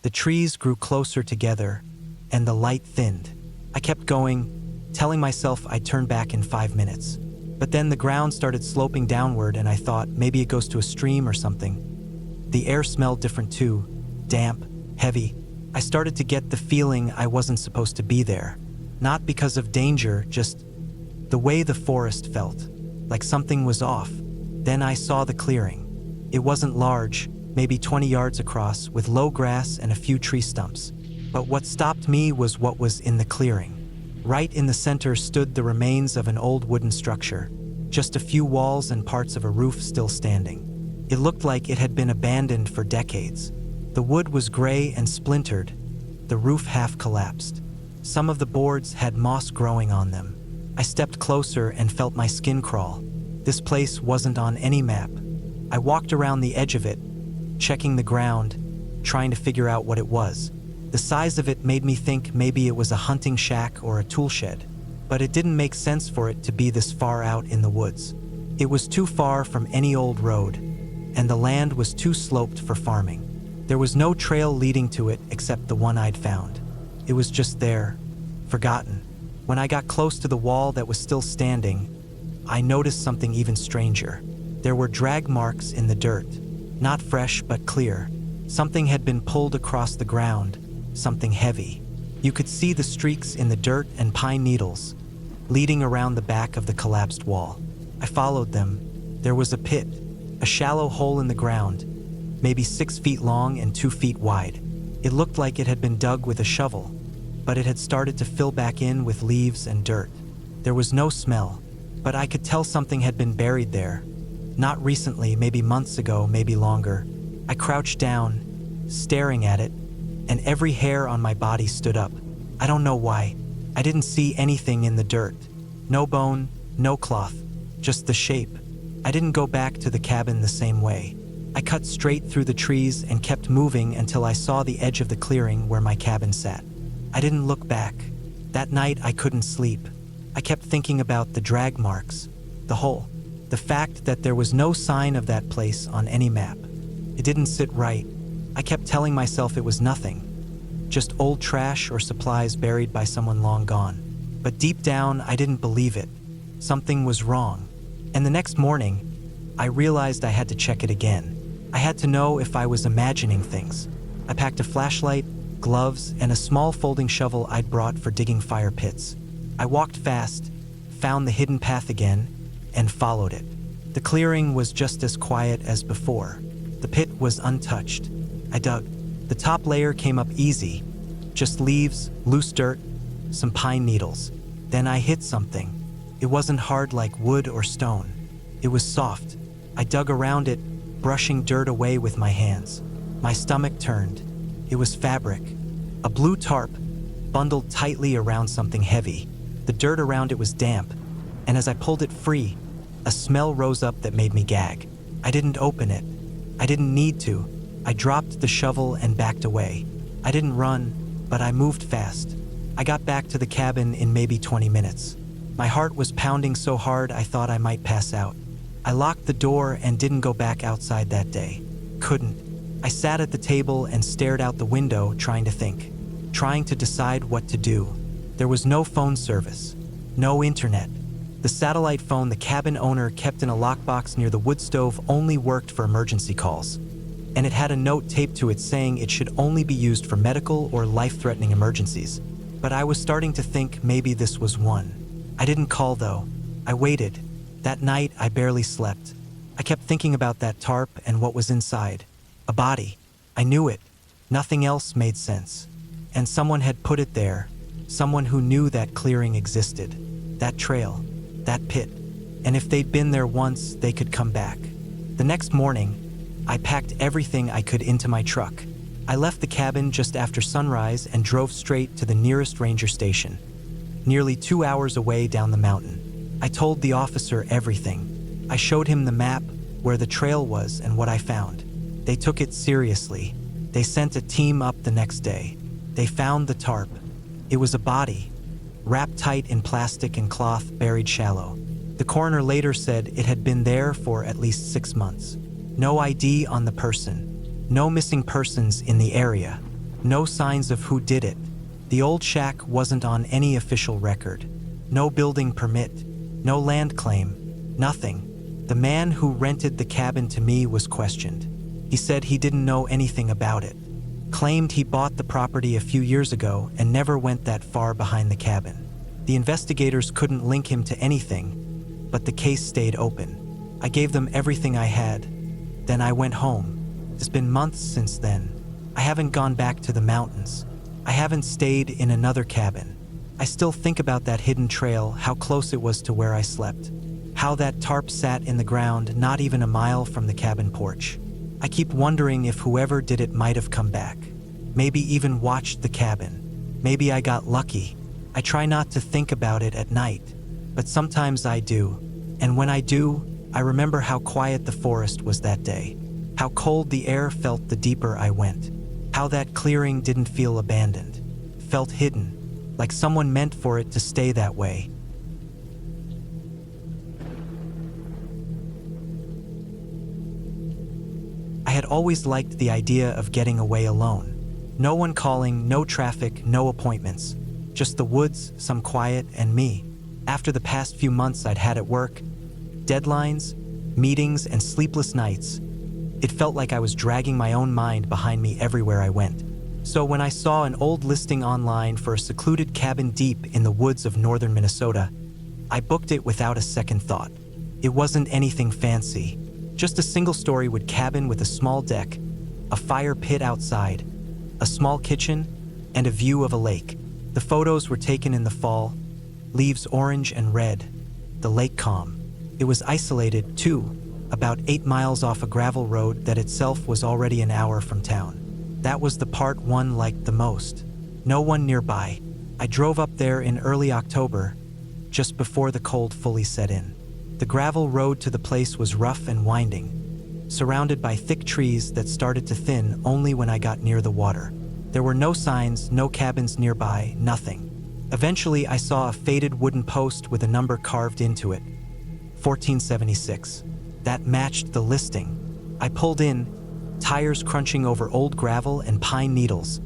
The trees grew closer together, and the light thinned. I kept going, telling myself I'd turn back in 5 minutes. But then the ground started sloping downward, and I thought maybe it goes to a stream or something. The air smelled different too, damp, heavy. I started to get the feeling I wasn't supposed to be there. Not because of danger, just the way the forest felt, like something was off. Then I saw the clearing. It wasn't large, maybe 20 yards across, with low grass and a few tree stumps. But what stopped me was what was in the clearing. Right in the center stood the remains of an old wooden structure, just a few walls and parts of a roof still standing. It looked like it had been abandoned for decades. The wood was gray and splintered, the roof half collapsed. Some of the boards had moss growing on them. I stepped closer and felt my skin crawl. This place wasn't on any map. I walked around the edge of it, checking the ground, trying to figure out what it was. The size of it made me think maybe it was a hunting shack or a tool shed, but it didn't make sense for it to be this far out in the woods. It was too far from any old road, and the land was too sloped for farming. There was no trail leading to it except the one I'd found. It was just there, forgotten. When I got close to the wall that was still standing, I noticed something even stranger. There were drag marks in the dirt, not fresh but clear. Something had been pulled across the ground, something heavy. You could see the streaks in the dirt and pine needles, leading around the back of the collapsed wall. I followed them. There was a pit, a shallow hole in the ground, maybe 6 feet long and 2 feet wide. It looked like it had been dug with a shovel, but it had started to fill back in with leaves and dirt. There was no smell, but I could tell something had been buried there. Not recently, maybe months ago, maybe longer. I crouched down, staring at it, and every hair on my body stood up. I don't know why. I didn't see anything in the dirt. No bone, no cloth, just the shape. I didn't go back to the cabin the same way. I cut straight through the trees and kept moving until I saw the edge of the clearing where my cabin sat. I didn't look back. That night I couldn't sleep. I kept thinking about the drag marks, the hole, the fact that there was no sign of that place on any map. It didn't sit right. I kept telling myself it was nothing, just old trash or supplies buried by someone long gone. But deep down, I didn't believe it. Something was wrong. And the next morning, I realized I had to check it again. I had to know if I was imagining things. I packed a flashlight, gloves, and a small folding shovel I'd brought for digging fire pits. I walked fast, found the hidden path again, and followed it. The clearing was just as quiet as before. The pit was untouched. I dug. The top layer came up easy. Just leaves, loose dirt, some pine needles. Then I hit something. It wasn't hard like wood or stone. It was soft. I dug around it, brushing dirt away with my hands. My stomach turned. It was fabric. A blue tarp, bundled tightly around something heavy. The dirt around it was damp, and as I pulled it free, a smell rose up that made me gag. I didn't open it. I didn't need to. I dropped the shovel and backed away. I didn't run, but I moved fast. I got back to the cabin in maybe 20 minutes. My heart was pounding so hard I thought I might pass out. I locked the door and didn't go back outside that day. Couldn't. I sat at the table and stared out the window, trying to think, trying to decide what to do. There was no phone service, no internet. The satellite phone the cabin owner kept in a lockbox near the wood stove only worked for emergency calls. And it had a note taped to it saying it should only be used for medical or life-threatening emergencies. But I was starting to think maybe this was one. I didn't call though. I waited. That night, I barely slept. I kept thinking about that tarp and what was inside. A body. I knew it. Nothing else made sense. And someone had put it there. Someone who knew that clearing existed. That trail. That pit. And if they'd been there once, they could come back. The next morning, I packed everything I could into my truck. I left the cabin just after sunrise and drove straight to the nearest ranger station, nearly 2 hours away down the mountain. I told the officer everything. I showed him the map, where the trail was, and what I found. They took it seriously. They sent a team up the next day. They found the tarp. It was a body, wrapped tight in plastic and cloth, buried shallow. The coroner later said it had been there for at least 6 months. No ID on the person. No missing persons in the area. No signs of who did it. The old shack wasn't on any official record. No building permit. No land claim. Nothing. The man who rented the cabin to me was questioned. He said he didn't know anything about it. Claimed he bought the property a few years ago and never went that far behind the cabin. The investigators couldn't link him to anything, but the case stayed open. I gave them everything I had. Then I went home. It's been months since then. I haven't gone back to the mountains. I haven't stayed in another cabin. I still think about that hidden trail, how close it was to where I slept. How that tarp sat in the ground not even a mile from the cabin porch. I keep wondering if whoever did it might have come back. Maybe even watched the cabin. Maybe I got lucky. I try not to think about it at night, but sometimes I do. And when I do, I remember how quiet the forest was that day. How cold the air felt the deeper I went. How that clearing didn't feel abandoned. Felt hidden, like someone meant for it to stay that way. I had always liked the idea of getting away alone. No one calling, no traffic, no appointments. Just the woods, some quiet, and me. After the past few months I'd had at work, deadlines, meetings, and sleepless nights, it felt like I was dragging my own mind behind me everywhere I went. So when I saw an old listing online for a secluded cabin deep in the woods of northern Minnesota, I booked it without a second thought. It wasn't anything fancy, just a single-story wood cabin with a small deck, a fire pit outside, a small kitchen, and a view of a lake. The photos were taken in the fall, leaves orange and red, the lake calm. It was isolated, too, about 8 miles off a gravel road that itself was already an hour from town. That was the part one liked the most. No one nearby. I drove up there in early October, just before the cold fully set in. The gravel road to the place was rough and winding, surrounded by thick trees that started to thin only when I got near the water. There were no signs, no cabins nearby, nothing. Eventually, I saw a faded wooden post with a number carved into it, 1476. That matched the listing. I pulled in, tires crunching over old gravel and pine needles,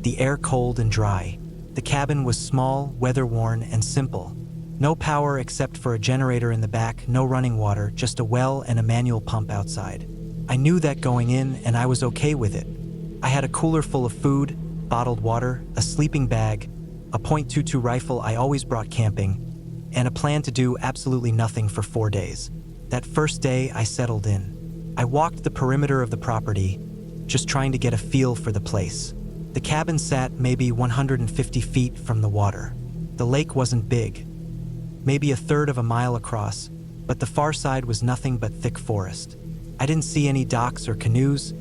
the air cold and dry. The cabin was small, weather-worn, and simple. No power except for a generator in the back, no running water, just a well and a manual pump outside. I knew that going in, and I was okay with it. I had a cooler full of food, bottled water, a sleeping bag, a .22 rifle I always brought camping, and a plan to do absolutely nothing for 4 days. That first day, I settled in. I walked the perimeter of the property, just trying to get a feel for the place. The cabin sat maybe 150 feet from the water. The lake wasn't big, maybe a third of a mile across, but the far side was nothing but thick forest. I didn't see any docks or canoes,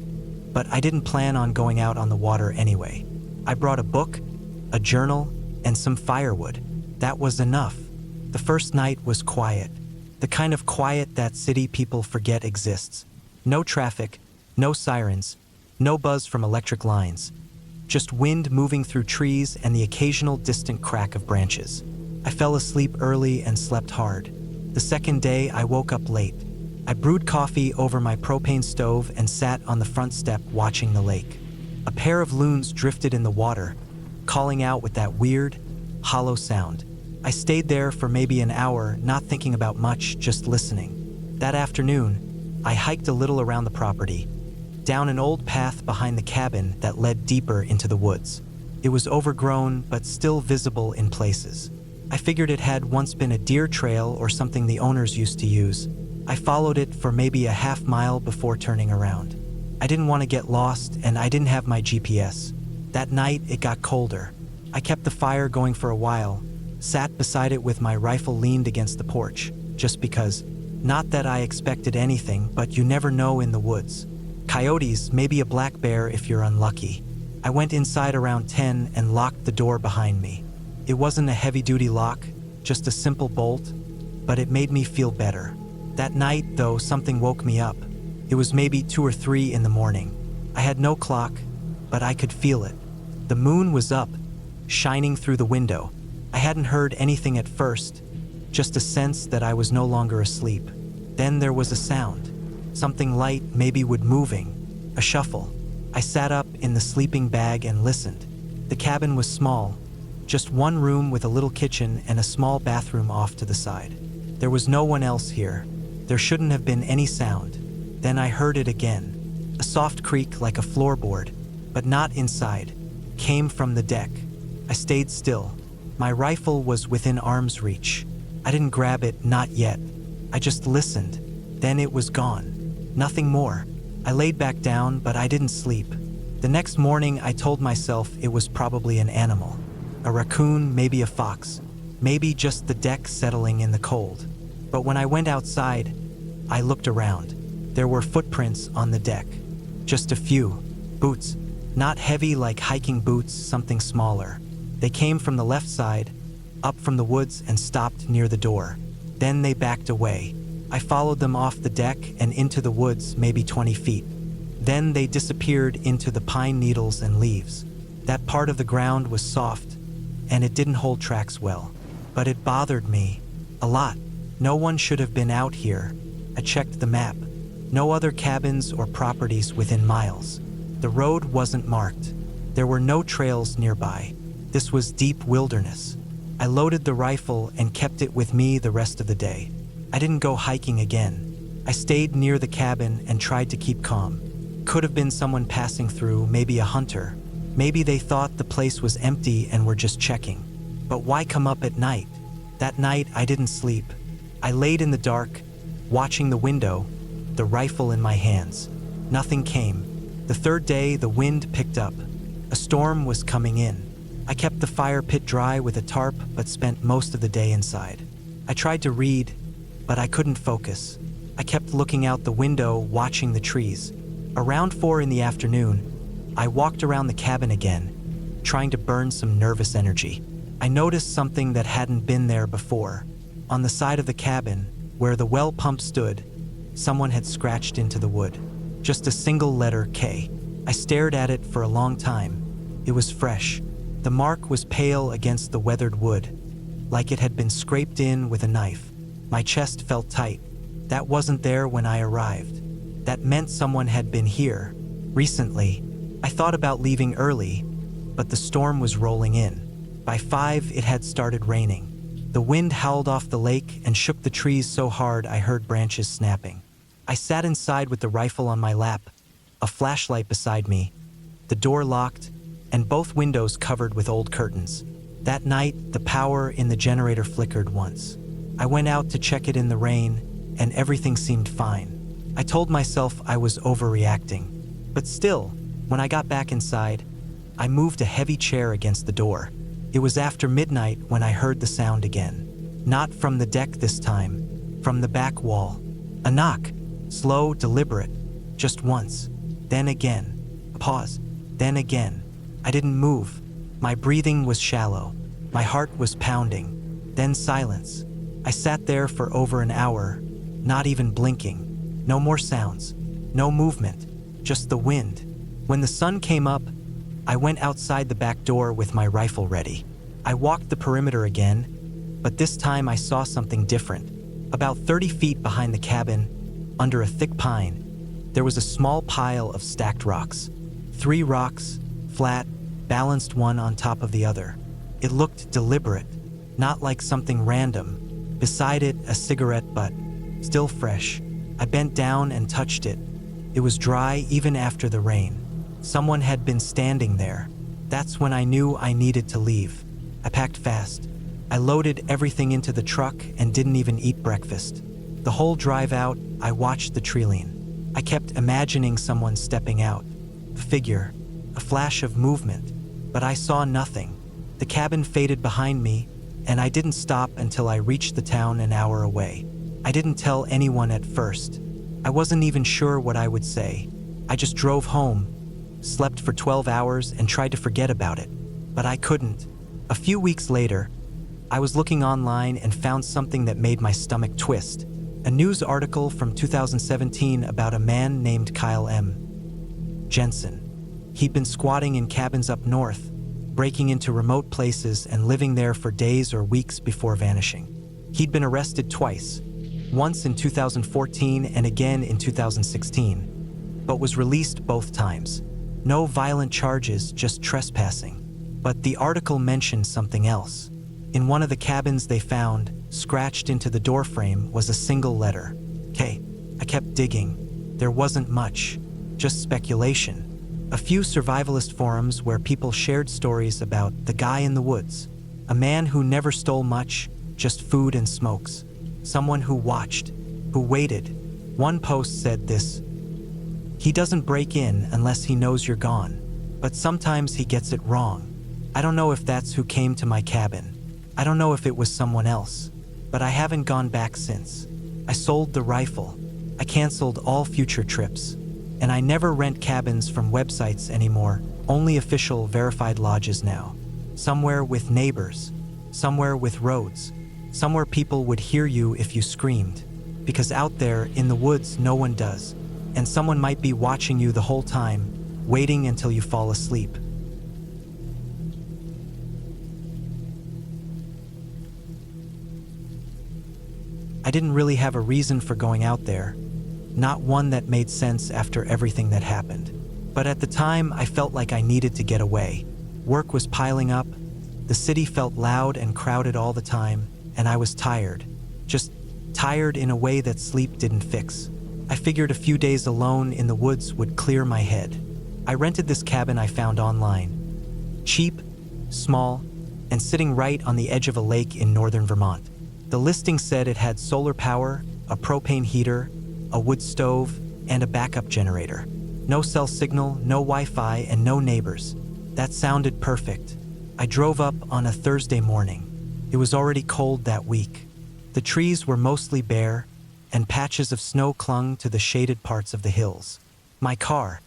but I didn't plan on going out on the water anyway. I brought a book, a journal, and some firewood. That was enough. The first night was quiet. The kind of quiet that city people forget exists. No traffic, no sirens, no buzz from electric lines. Just wind moving through trees and the occasional distant crack of branches. I fell asleep early and slept hard. The second day, I woke up late. I brewed coffee over my propane stove and sat on the front step watching the lake. A pair of loons drifted in the water, calling out with that weird, hollow sound. I stayed there for maybe an hour, not thinking about much, just listening. That afternoon, I hiked a little around the property, down an old path behind the cabin that led deeper into the woods. It was overgrown, but still visible in places. I figured it had once been a deer trail or something the owners used to use. I followed it for maybe a half mile before turning around. I didn't want to get lost, and I didn't have my GPS. That night, it got colder. I kept the fire going for a while, sat beside it with my rifle leaned against the porch, just because. Not that I expected anything, but you never know in the woods. Coyotes, maybe a black bear if you're unlucky. I went inside around 10 and locked the door behind me. It wasn't a heavy-duty lock, just a simple bolt, but it made me feel better. That night, though, something woke me up. It was maybe 2 or 3 in the morning. I had no clock, but I could feel it. The moon was up, shining through the window. I hadn't heard anything at first, just a sense that I was no longer asleep. Then there was a sound. Something light, maybe wood moving. A shuffle. I sat up in the sleeping bag and listened. The cabin was small, just one room with a little kitchen and a small bathroom off to the side. There was no one else here. There shouldn't have been any sound. Then I heard it again. A soft creak like a floorboard, but not inside. Came from the deck. I stayed still. My rifle was within arm's reach. I didn't grab it, not yet. I just listened. Then it was gone. Nothing more. I laid back down, but I didn't sleep. The next morning, I told myself it was probably an animal. A raccoon, maybe a fox. Maybe just the deck settling in the cold. But when I went outside, I looked around. There were footprints on the deck. Just a few. Boots. Not heavy like hiking boots, something smaller. They came from the left side, up from the woods and stopped near the door. Then they backed away. I followed them off the deck and into the woods, maybe 20 feet. Then they disappeared into the pine needles and leaves. That part of the ground was soft, and it didn't hold tracks well. But it bothered me a lot. No one should have been out here. I checked the map. No other cabins or properties within miles. The road wasn't marked. There were no trails nearby. This was deep wilderness. I loaded the rifle and kept it with me the rest of the day. I didn't go hiking again. I stayed near the cabin and tried to keep calm. Could have been someone passing through, maybe a hunter. Maybe they thought the place was empty and were just checking. But why come up at night? That night, I didn't sleep. I laid in the dark, watching the window, the rifle in my hands. Nothing came. The third day, the wind picked up. A storm was coming in. I kept the fire pit dry with a tarp, but spent most of the day inside. I tried to read, but I couldn't focus. I kept looking out the window, watching the trees. Around 4 in the afternoon, I walked around the cabin again, trying to burn some nervous energy. I noticed something that hadn't been there before. On the side of the cabin, where the well pump stood, someone had scratched into the wood. Just a single letter K. I stared at it for a long time. It was fresh. The mark was pale against the weathered wood, like it had been scraped in with a knife. My chest felt tight. That wasn't there when I arrived. That meant someone had been here, recently. I thought about leaving early, but the storm was rolling in. By 5, it had started raining. The wind howled off the lake and shook the trees so hard I heard branches snapping. I sat inside with the rifle on my lap, a flashlight beside me, the door locked, and both windows covered with old curtains. That night, the power in the generator flickered once. I went out to check it in the rain, and everything seemed fine. I told myself I was overreacting. But still, when I got back inside, I moved a heavy chair against the door. It was after midnight when I heard the sound again. Not from the deck this time, from the back wall. A knock, slow, deliberate, just once. Then again. A pause. Then again. I didn't move. My breathing was shallow. My heart was pounding. Then silence. I sat there for over an hour, not even blinking. No more sounds. No movement. Just the wind. When the sun came up, I went outside the back door with my rifle ready. I walked the perimeter again, but this time I saw something different. About 30 feet behind the cabin, under a thick pine, there was a small pile of stacked rocks. 3 rocks, flat, balanced one on top of the other. It looked deliberate, not like something random. Beside it, a cigarette butt, still fresh. I bent down and touched it. It was dry even after the rain. Someone had been standing there. That's when I knew I needed to leave. I packed fast. I loaded everything into the truck and didn't even eat breakfast. The whole drive out, I watched the tree lean. I kept imagining someone stepping out. A figure, a flash of movement, but I saw nothing. The cabin faded behind me, and I didn't stop until I reached the town an hour away. I didn't tell anyone at first. I wasn't even sure what I would say. I just drove home, slept for 12 hours, and tried to forget about it. But I couldn't. A few weeks later, I was looking online and found something that made my stomach twist. A news article from 2017 about a man named Kyle M. Jensen. He'd been squatting in cabins up north, breaking into remote places and living there for days or weeks before vanishing. He'd been arrested twice, once in 2014 and again in 2016, but was released both times. No violent charges, just trespassing. But the article mentioned something else. In one of the cabins they found, scratched into the doorframe, was a single letter. K. I kept digging. There wasn't much, just speculation. A few survivalist forums where people shared stories about the guy in the woods, a man who never stole much, just food and smokes, someone who watched, who waited. One post said this: "He doesn't break in unless he knows you're gone, but sometimes he gets it wrong. I don't know if that's who came to my cabin. I don't know if it was someone else, but I haven't gone back since. I sold the rifle. I canceled all future trips. And I never rent cabins from websites anymore, only official verified lodges now. Somewhere with neighbors, somewhere with roads, somewhere people would hear you if you screamed. Because out there in the woods no one does, and someone might be watching you the whole time, waiting until you fall asleep." I didn't really have a reason for going out there. Not one that made sense after everything that happened. But at the time, I felt like I needed to get away. Work was piling up, the city felt loud and crowded all the time, and I was tired. Just tired in a way that sleep didn't fix. I figured a few days alone in the woods would clear my head. I rented this cabin I found online. Cheap, small, and sitting right on the edge of a lake in northern Vermont. The listing said it had solar power, a propane heater, a wood stove, and a backup generator. No cell signal, no Wi-Fi, and no neighbors. That sounded perfect. I drove up on a Thursday morning. It was already cold that week. The trees were mostly bare, and patches of snow clung to the shaded parts of the hills. My car,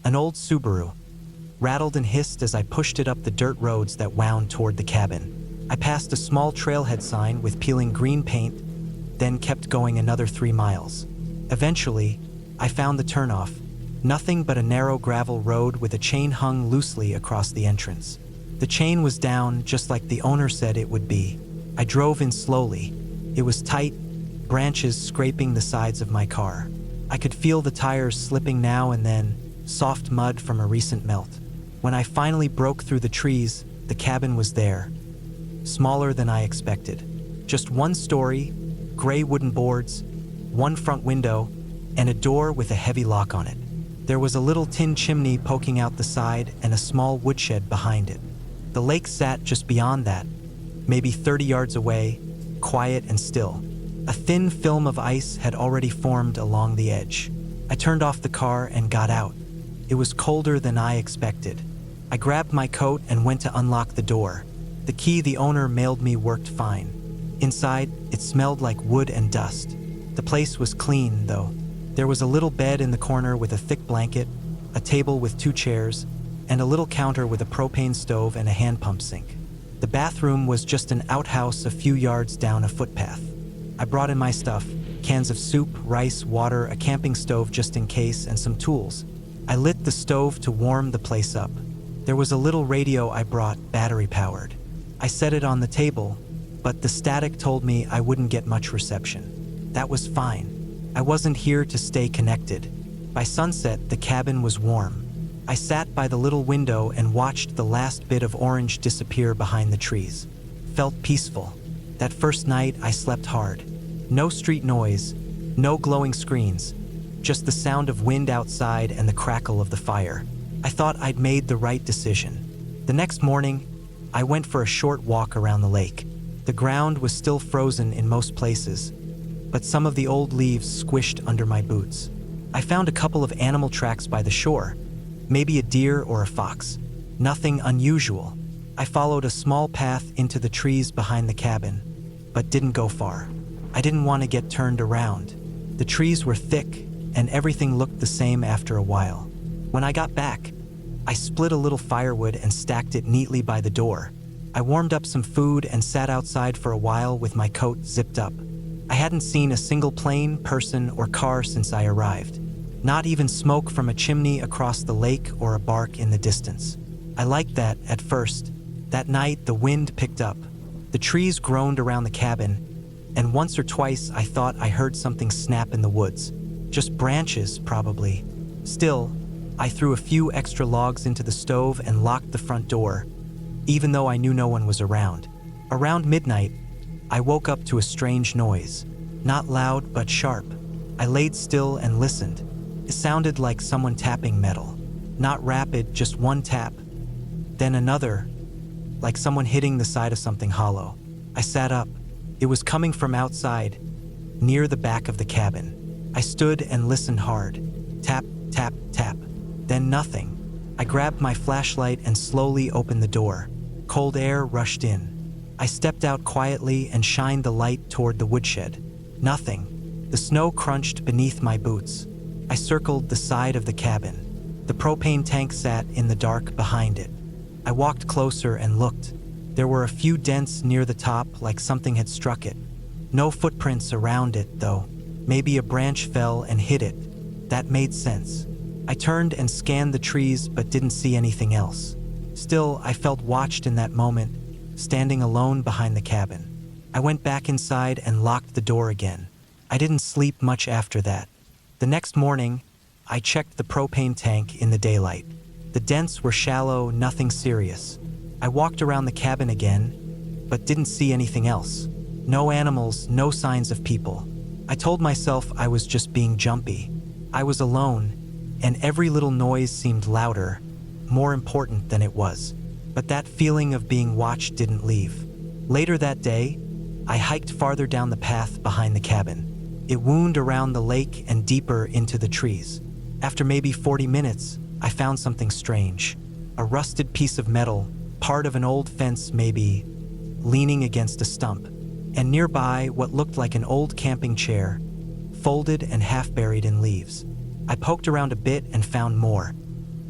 an old Subaru, rattled and hissed as I pushed it up the dirt roads that wound toward the cabin. I passed a small trailhead sign with peeling green paint, then kept going another 3 miles. Eventually, I found the turnoff. Nothing but a narrow gravel road with a chain hung loosely across the entrance. The chain was down just like the owner said it would be. I drove in slowly. It was tight, branches scraping the sides of my car. I could feel the tires slipping now and then, soft mud from a recent melt. When I finally broke through the trees, the cabin was there. Smaller than I expected. Just one story, gray wooden boards, one front window, and a door with a heavy lock on it. There was a little tin chimney poking out the side and a small woodshed behind it. The lake sat just beyond that, maybe 30 yards away, quiet and still. A thin film of ice had already formed along the edge. I turned off the car and got out. It was colder than I expected. I grabbed my coat and went to unlock the door. The key the owner mailed me worked fine. Inside, it smelled like wood and dust. The place was clean, though. There was a little bed in the corner with a thick blanket, a table with 2 chairs, and a little counter with a propane stove and a hand pump sink. The bathroom was just an outhouse a few yards down a footpath. I brought in my stuff, cans of soup, rice, water, a camping stove just in case, and some tools. I lit the stove to warm the place up. There was a little radio I brought, battery-powered. I set it on the table, but the static told me I wouldn't get much reception. That was fine. I wasn't here to stay connected. By sunset, the cabin was warm. I sat by the little window and watched the last bit of orange disappear behind the trees. Felt peaceful. That first night, I slept hard. No street noise, no glowing screens, just the sound of wind outside and the crackle of the fire. I thought I'd made the right decision. The next morning, I went for a short walk around the lake. The ground was still frozen in most places, but some of the old leaves squished under my boots. I found a couple of animal tracks by the shore, maybe a deer or a fox. Nothing unusual. I followed a small path into the trees behind the cabin, but didn't go far. I didn't want to get turned around. The trees were thick, and everything looked the same after a while. When I got back, I split a little firewood and stacked it neatly by the door. I warmed up some food and sat outside for a while with my coat zipped up. I hadn't seen a single plane, person, or car since I arrived. Not even smoke from a chimney across the lake or a bark in the distance. I liked that at first. That night, the wind picked up. The trees groaned around the cabin, and once or twice I thought I heard something snap in the woods. Just branches, probably. Still, I threw a few extra logs into the stove and locked the front door, even though I knew no one was around. Around midnight, I woke up to a strange noise. Not loud, but sharp. I laid still and listened. It sounded like someone tapping metal. Not rapid, just one tap. Then another, like someone hitting the side of something hollow. I sat up. It was coming from outside, near the back of the cabin. I stood and listened hard. Tap, tap, tap. Then nothing. I grabbed my flashlight and slowly opened the door. Cold air rushed in. I stepped out quietly and shined the light toward the woodshed. Nothing. The snow crunched beneath my boots. I circled the side of the cabin. The propane tank sat in the dark behind it. I walked closer and looked. There were a few dents near the top, like something had struck it. No footprints around it, though. Maybe a branch fell and hit it. That made sense. I turned and scanned the trees, but didn't see anything else. Still, I felt watched in that moment, standing alone behind the cabin. I went back inside and locked the door again. I didn't sleep much after that. The next morning, I checked the propane tank in the daylight. The dents were shallow, nothing serious. I walked around the cabin again, but didn't see anything else. No animals, no signs of people. I told myself I was just being jumpy. I was alone, and every little noise seemed louder, more important than it was. But that feeling of being watched didn't leave. Later that day, I hiked farther down the path behind the cabin. It wound around the lake and deeper into the trees. After maybe 40 minutes, I found something strange. A rusted piece of metal, part of an old fence maybe, leaning against a stump. And nearby, what looked like an old camping chair, folded and half buried in leaves. I poked around a bit and found more.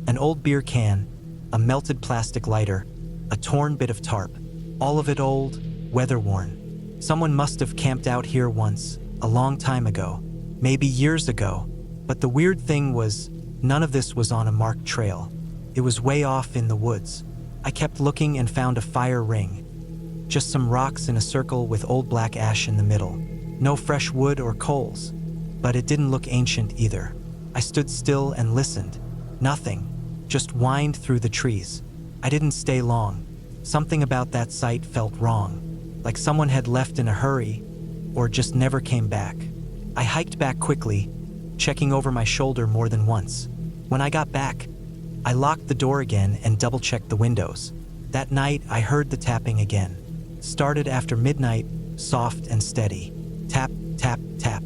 An old beer can, a melted plastic lighter, a torn bit of tarp. All of it old, weather-worn. Someone must have camped out here once, a long time ago, maybe years ago. But the weird thing was, none of this was on a marked trail. It was way off in the woods. I kept looking and found a fire ring. Just some rocks in a circle with old black ash in the middle. No fresh wood or coals, but it didn't look ancient either. I stood still and listened. Nothing, just whined through the trees. I didn't stay long. Something about that sight felt wrong, like someone had left in a hurry or just never came back. I hiked back quickly, checking over my shoulder more than once. When I got back, I locked the door again and double-checked the windows. That night, I heard the tapping again. Started after midnight, soft and steady. Tap, tap, tap.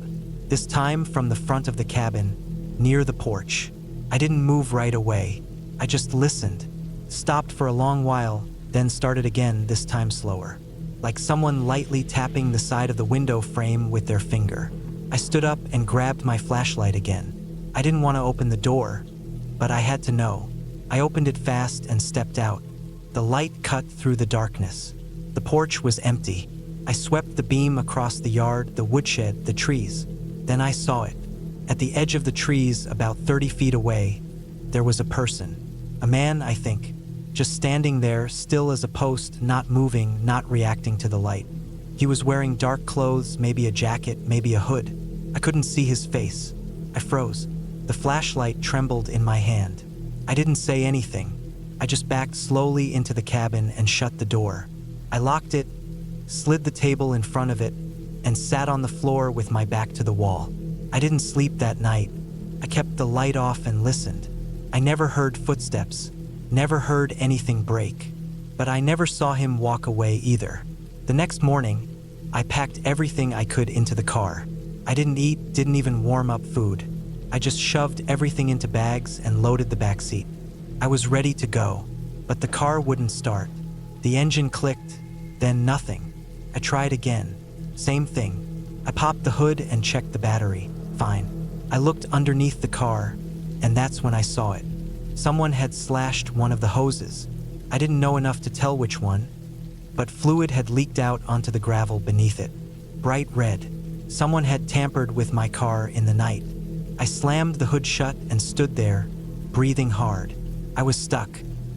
This time from the front of the cabin, near the porch. I didn't move right away. I just listened. Stopped for a long while, then started again, this time slower. Like someone lightly tapping the side of the window frame with their finger. I stood up and grabbed my flashlight again. I didn't want to open the door, but I had to know. I opened it fast and stepped out. The light cut through the darkness. The porch was empty. I swept the beam across the yard, the woodshed, the trees. Then I saw it. At the edge of the trees, about 30 feet away, there was a person. A man, I think, just standing there, still as a post, not moving, not reacting to the light. He was wearing dark clothes, maybe a jacket, maybe a hood. I couldn't see his face. I froze. The flashlight trembled in my hand. I didn't say anything. I just backed slowly into the cabin and shut the door. I locked it, slid the table in front of it, and sat on the floor with my back to the wall. I didn't sleep that night. I kept the light off and listened. I never heard footsteps, never heard anything break, but I never saw him walk away either. The next morning, I packed everything I could into the car. I didn't eat, didn't even warm up food. I just shoved everything into bags and loaded the back seat. I was ready to go, but the car wouldn't start. The engine clicked, then nothing. I tried again. Same thing. I popped the hood and checked the battery. Fine. I looked underneath the car, and that's when I saw it. Someone had slashed one of the hoses. I didn't know enough to tell which one, but fluid had leaked out onto the gravel beneath it. Bright red. Someone had tampered with my car in the night. I slammed the hood shut and stood there, breathing hard. I was stuck.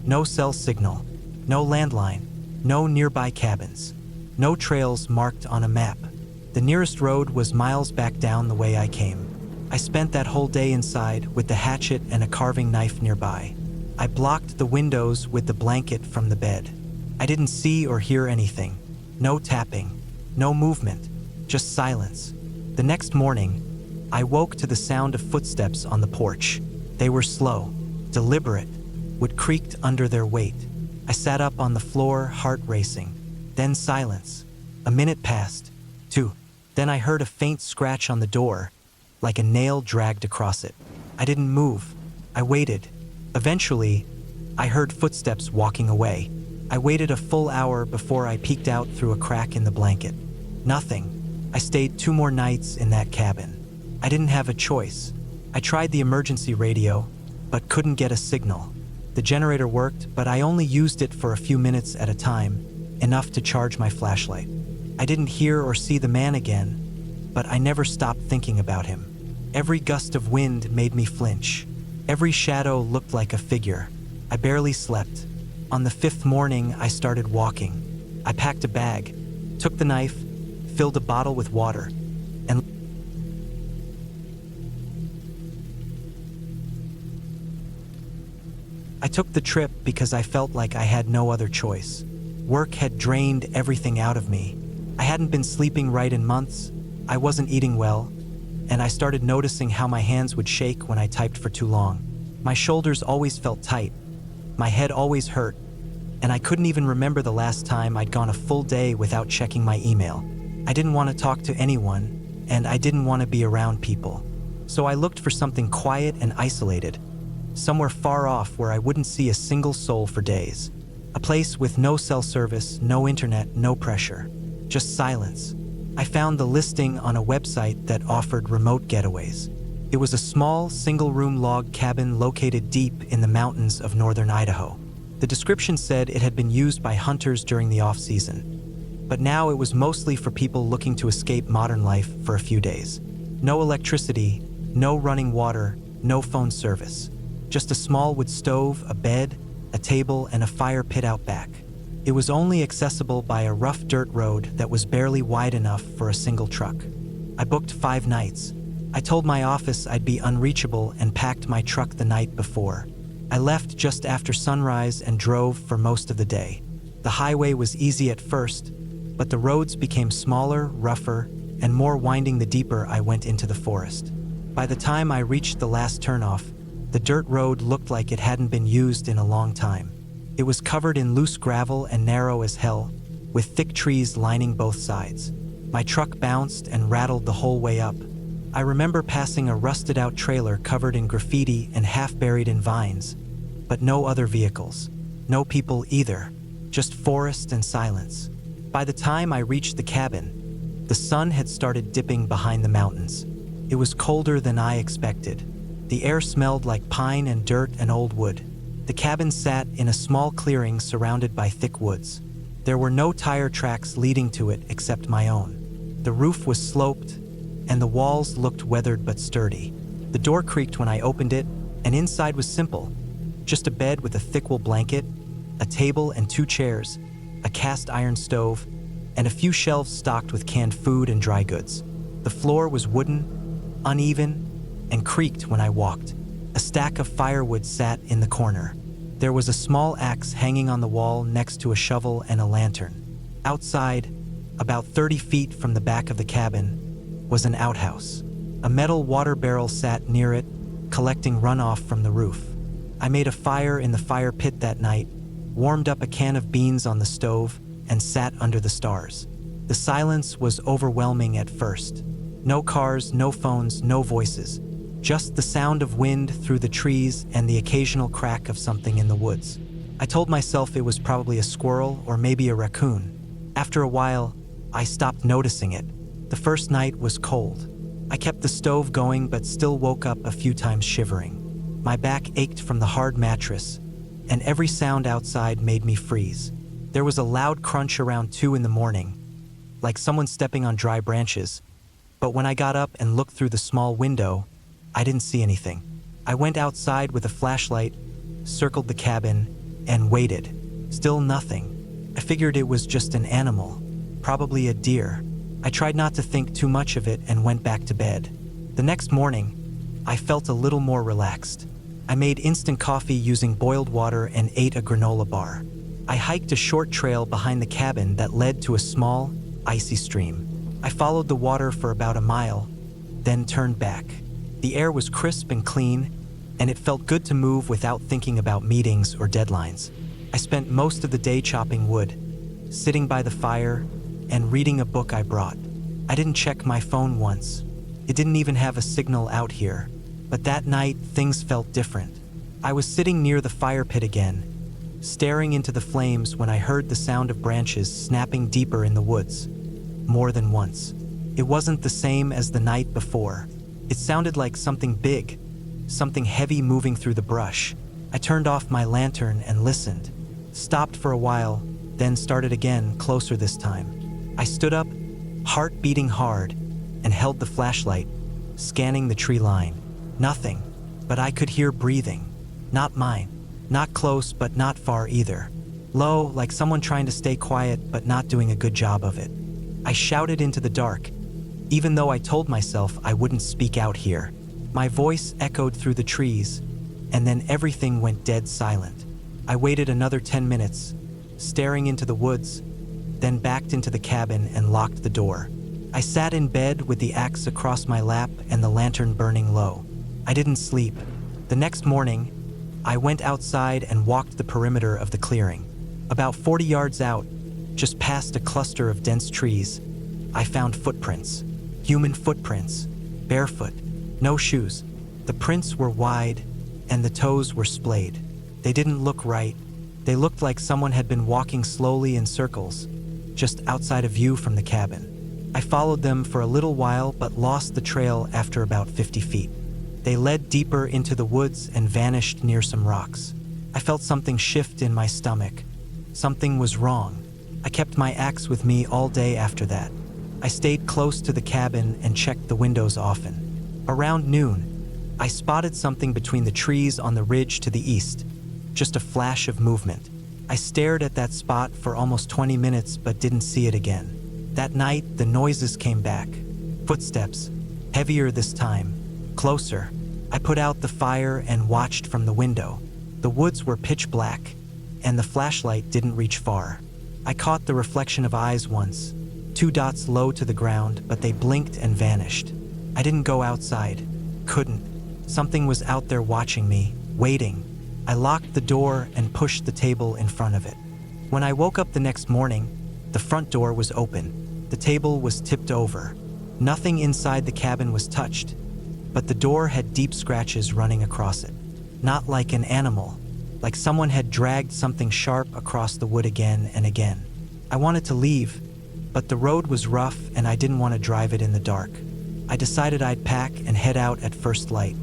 No cell signal, no landline, no nearby cabins, no trails marked on a map. The nearest road was miles back down the way I came. I spent that whole day inside with the hatchet and a carving knife nearby. I blocked the windows with the blanket from the bed. I didn't see or hear anything. No tapping, no movement, just silence. The next morning, I woke to the sound of footsteps on the porch. They were slow, deliberate, would creaked under their weight. I sat up on the floor, heart racing. Then silence. A minute passed. 2. Then I heard a faint scratch on the door, like a nail dragged across it. I didn't move. I waited. Eventually, I heard footsteps walking away. I waited a full hour before I peeked out through a crack in the blanket. Nothing. I stayed 2 more nights in that cabin. I didn't have a choice. I tried the emergency radio, but couldn't get a signal. The generator worked, but I only used it for a few minutes at a time, enough to charge my flashlight. I didn't hear or see the man again, but I never stopped thinking about him. Every gust of wind made me flinch. Every shadow looked like a figure. I barely slept. On the 5th morning, I started walking. I packed a bag, took the knife, filled a bottle with water, and I took the trip because I felt like I had no other choice. Work had drained everything out of me. I hadn't been sleeping right in months, I wasn't eating well, and I started noticing how my hands would shake when I typed for too long. My shoulders always felt tight, my head always hurt, and I couldn't even remember the last time I'd gone a full day without checking my email. I didn't want to talk to anyone, and I didn't want to be around people. So I looked for something quiet and isolated, somewhere far off where I wouldn't see a single soul for days. A place with no cell service, no internet, no pressure, just silence. I found the listing on a website that offered remote getaways. It was a small, single-room log cabin located deep in the mountains of northern Idaho. The description said it had been used by hunters during the off-season, but now it was mostly for people looking to escape modern life for a few days. No electricity, no running water, no phone service. Just a small wood stove, a bed, a table, and a fire pit out back. It was only accessible by a rough dirt road that was barely wide enough for a single truck. I booked 5 nights. I told my office I'd be unreachable and packed my truck the night before. I left just after sunrise and drove for most of the day. The highway was easy at first, but the roads became smaller, rougher, and more winding the deeper I went into the forest. By the time I reached the last turnoff, the dirt road looked like it hadn't been used in a long time. It was covered in loose gravel and narrow as hell, with thick trees lining both sides. My truck bounced and rattled the whole way up. I remember passing a rusted-out trailer covered in graffiti and half-buried in vines, but no other vehicles. No people either, just forest and silence. By the time I reached the cabin, the sun had started dipping behind the mountains. It was colder than I expected. The air smelled like pine and dirt and old wood. The cabin sat in a small clearing surrounded by thick woods. There were no tire tracks leading to it except my own. The roof was sloped, and the walls looked weathered but sturdy. The door creaked when I opened it, and inside was simple. Just a bed with a thick wool blanket, a table and 2 chairs, a cast iron stove, and a few shelves stocked with canned food and dry goods. The floor was wooden, uneven, and creaked when I walked. A stack of firewood sat in the corner. There was a small axe hanging on the wall next to a shovel and a lantern. Outside, about 30 feet from the back of the cabin, was an outhouse. A metal water barrel sat near it, collecting runoff from the roof. I made a fire in the fire pit that night, warmed up a can of beans on the stove, and sat under the stars. The silence was overwhelming at first. No cars, no phones, no voices. Just the sound of wind through the trees and the occasional crack of something in the woods. I told myself it was probably a squirrel or maybe a raccoon. After a while, I stopped noticing it. The first night was cold. I kept the stove going but still woke up a few times shivering. My back ached from the hard mattress, and every sound outside made me freeze. There was a loud crunch around 2 in the morning, like someone stepping on dry branches, but when I got up and looked through the small window, I didn't see anything. I went outside with a flashlight, circled the cabin, and waited. Still nothing. I figured it was just an animal, probably a deer. I tried not to think too much of it and went back to bed. The next morning, I felt a little more relaxed. I made instant coffee using boiled water and ate a granola bar. I hiked a short trail behind the cabin that led to a small, icy stream. I followed the water for about a mile, then turned back. The air was crisp and clean, and it felt good to move without thinking about meetings or deadlines. I spent most of the day chopping wood, sitting by the fire, and reading a book I brought. I didn't check my phone once. It didn't even have a signal out here. But that night, things felt different. I was sitting near the fire pit again, staring into the flames when I heard the sound of branches snapping deeper in the woods. More than once. It wasn't the same as the night before. It sounded like something big, something heavy moving through the brush. I turned off my lantern and listened. Stopped for a while, then started again, closer this time. I stood up, heart beating hard, and held the flashlight, scanning the tree line. Nothing, but I could hear breathing. Not mine. Not close, but not far either. Low, like someone trying to stay quiet, but not doing a good job of it. I shouted into the dark, even though I told myself I wouldn't speak out here. My voice echoed through the trees, and then everything went dead silent. I waited another 10 minutes, staring into the woods, then backed into the cabin and locked the door. I sat in bed with the axe across my lap and the lantern burning low. I didn't sleep. The next morning, I went outside and walked the perimeter of the clearing. About 40 yards out, just past a cluster of dense trees, I found footprints. Human footprints. Barefoot. No shoes. The prints were wide, and the toes were splayed. They didn't look right. They looked like someone had been walking slowly in circles, just outside of view from the cabin. I followed them for a little while but lost the trail after about 50 feet. They led deeper into the woods and vanished near some rocks. I felt something shift in my stomach. Something was wrong. I kept my axe with me all day after that. I stayed close to the cabin and checked the windows often. Around noon, I spotted something between the trees on the ridge to the east, just a flash of movement. I stared at that spot for almost 20 minutes but didn't see it again. That night, the noises came back. Footsteps, heavier this time, closer. I put out the fire and watched from the window. The woods were pitch black, and the flashlight didn't reach far. I caught the reflection of eyes once, 2 dots low to the ground, but they blinked and vanished. I didn't go outside. Couldn't. Something was out there watching me, waiting. I locked the door and pushed the table in front of it. When I woke up the next morning, the front door was open. The table was tipped over. Nothing inside the cabin was touched, but the door had deep scratches running across it. Not like an animal, like someone had dragged something sharp across the wood again and again. I wanted to leave, but the road was rough and I didn't want to drive it in the dark. I decided I'd pack and head out at first light.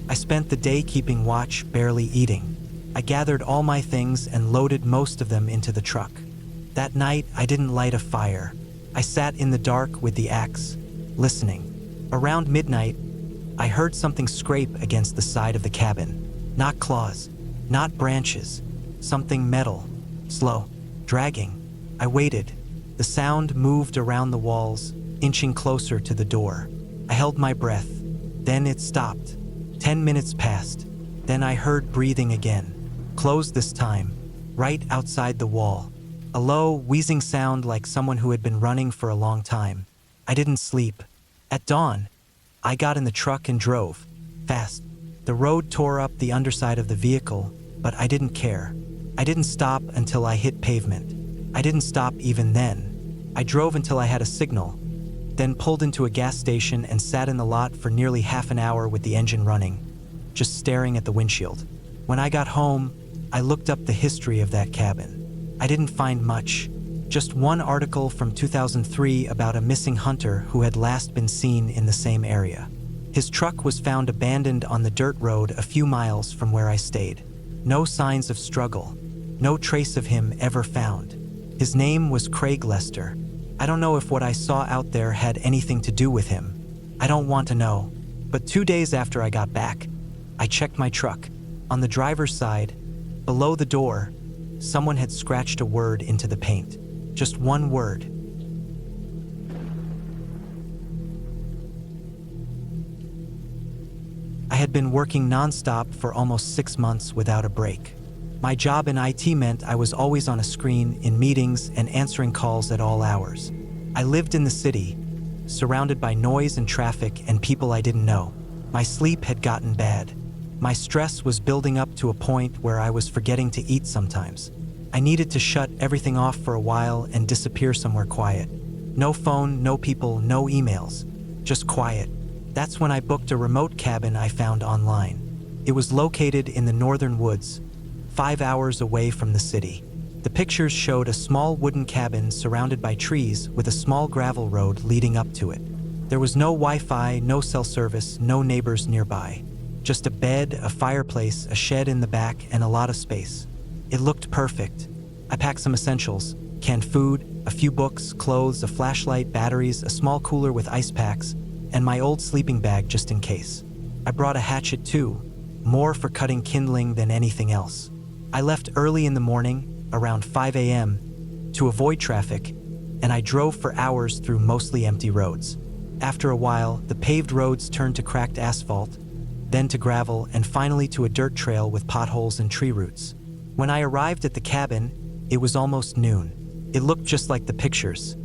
I spent the day keeping watch, barely eating. I gathered all my things and loaded most of them into the truck. That night, I didn't light a fire. I sat in the dark with the axe, listening. Around midnight, I heard something scrape against the side of the cabin. Not claws, not branches, something metal, slow, dragging. I waited. The sound moved around the walls, inching closer to the door. I held my breath. Then it stopped. 10 minutes passed. Then I heard breathing again. Closed this time, right outside the wall. A low, wheezing sound like someone who had been running for a long time. I didn't sleep. At dawn, I got in the truck and drove, fast. The road tore up the underside of the vehicle, but I didn't care. I didn't stop until I hit pavement. I didn't stop even then. I drove until I had a signal, then pulled into a gas station and sat in the lot for nearly half an hour with the engine running, just staring at the windshield. When I got home, I looked up the history of that cabin. I didn't find much, just one article from 2003 about a missing hunter who had last been seen in the same area. His truck was found abandoned on the dirt road a few miles from where I stayed. No signs of struggle, no trace of him ever found. His name was Craig Lester. I don't know if what I saw out there had anything to do with him. I don't want to know. But 2 days after I got back, I checked my truck. On the driver's side, below the door, someone had scratched a word into the paint. Just one word. I had been working nonstop for almost 6 months without a break. My job in IT meant I was always on a screen, in meetings, and answering calls at all hours. I lived in the city, surrounded by noise and traffic and people I didn't know. My sleep had gotten bad. My stress was building up to a point where I was forgetting to eat sometimes. I needed to shut everything off for a while and disappear somewhere quiet. No phone, no people, no emails. Just quiet. That's when I booked a remote cabin I found online. It was located in the northern woods, 5 hours away from the city. The pictures showed a small wooden cabin surrounded by trees with a small gravel road leading up to it. There was no Wi-Fi, no cell service, no neighbors nearby. Just a bed, a fireplace, a shed in the back, and a lot of space. It looked perfect. I packed some essentials: canned food, a few books, clothes, a flashlight, batteries, a small cooler with ice packs, and my old sleeping bag just in case. I brought a hatchet too, more for cutting kindling than anything else. I left early in the morning, around 5 a.m., to avoid traffic, and I drove for hours through mostly empty roads. After a while, the paved roads turned to cracked asphalt, then to gravel, and finally to a dirt trail with potholes and tree roots. When I arrived at the cabin, it was almost noon. It looked just like the pictures.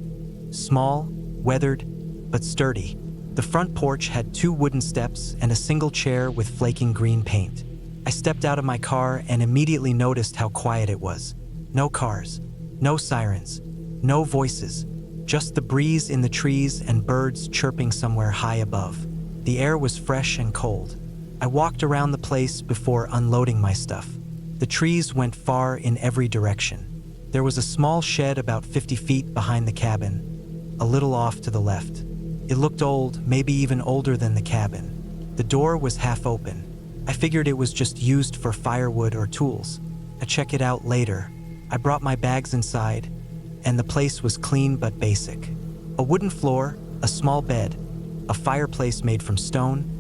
Small, weathered, but sturdy. The front porch had 2 wooden steps and a single chair with flaking green paint. I stepped out of my car and immediately noticed how quiet it was. No cars, no sirens, no voices, just the breeze in the trees and birds chirping somewhere high above. The air was fresh and cold. I walked around the place before unloading my stuff. The trees went far in every direction. There was a small shed about 50 feet behind the cabin, a little off to the left. It looked old, maybe even older than the cabin. The door was half open. I figured it was just used for firewood or tools. I'd check it out later. I brought my bags inside, and the place was clean but basic. A wooden floor, a small bed, a fireplace made from stone,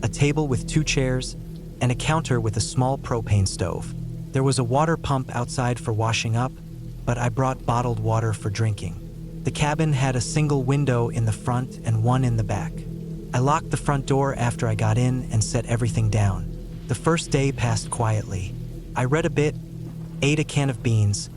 a table with 2 chairs, and a counter with a small propane stove. There was a water pump outside for washing up, but I brought bottled water for drinking. The cabin had a single window in the front and one in the back. I locked the front door after I got in and set everything down. The first day passed quietly. I read a bit, ate a can of beans,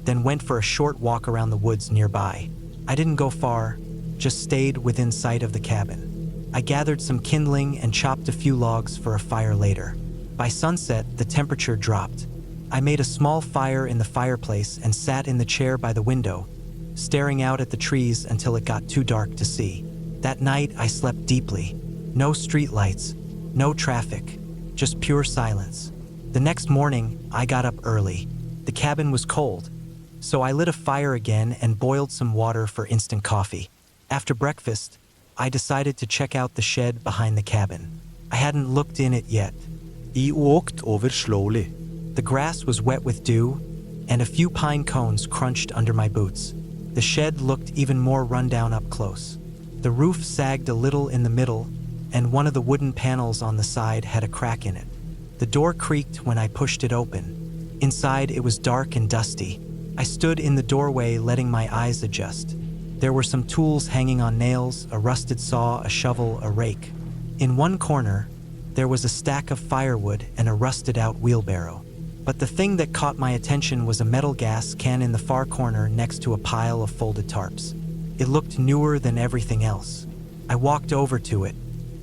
then went for a short walk around the woods nearby. I didn't go far, just stayed within sight of the cabin. I gathered some kindling and chopped a few logs for a fire later. By sunset, the temperature dropped. I made a small fire in the fireplace and sat in the chair by the window, staring out at the trees until it got too dark to see. That night, I slept deeply. No streetlights, no traffic, just pure silence. The next morning, I got up early. The cabin was cold, so I lit a fire again and boiled some water for instant coffee. After breakfast, I decided to check out the shed behind the cabin. I hadn't looked in it yet. I walked over slowly. The grass was wet with dew, and a few pine cones crunched under my boots. The shed looked even more rundown up close. The roof sagged a little in the middle, and one of the wooden panels on the side had a crack in it. The door creaked when I pushed it open. Inside, it was dark and dusty. I stood in the doorway, letting my eyes adjust. There were some tools hanging on nails, a rusted saw, a shovel, a rake. In one corner, there was a stack of firewood and a rusted-out wheelbarrow. But the thing that caught my attention was a metal gas can in the far corner next to a pile of folded tarps. It looked newer than everything else. I walked over to it.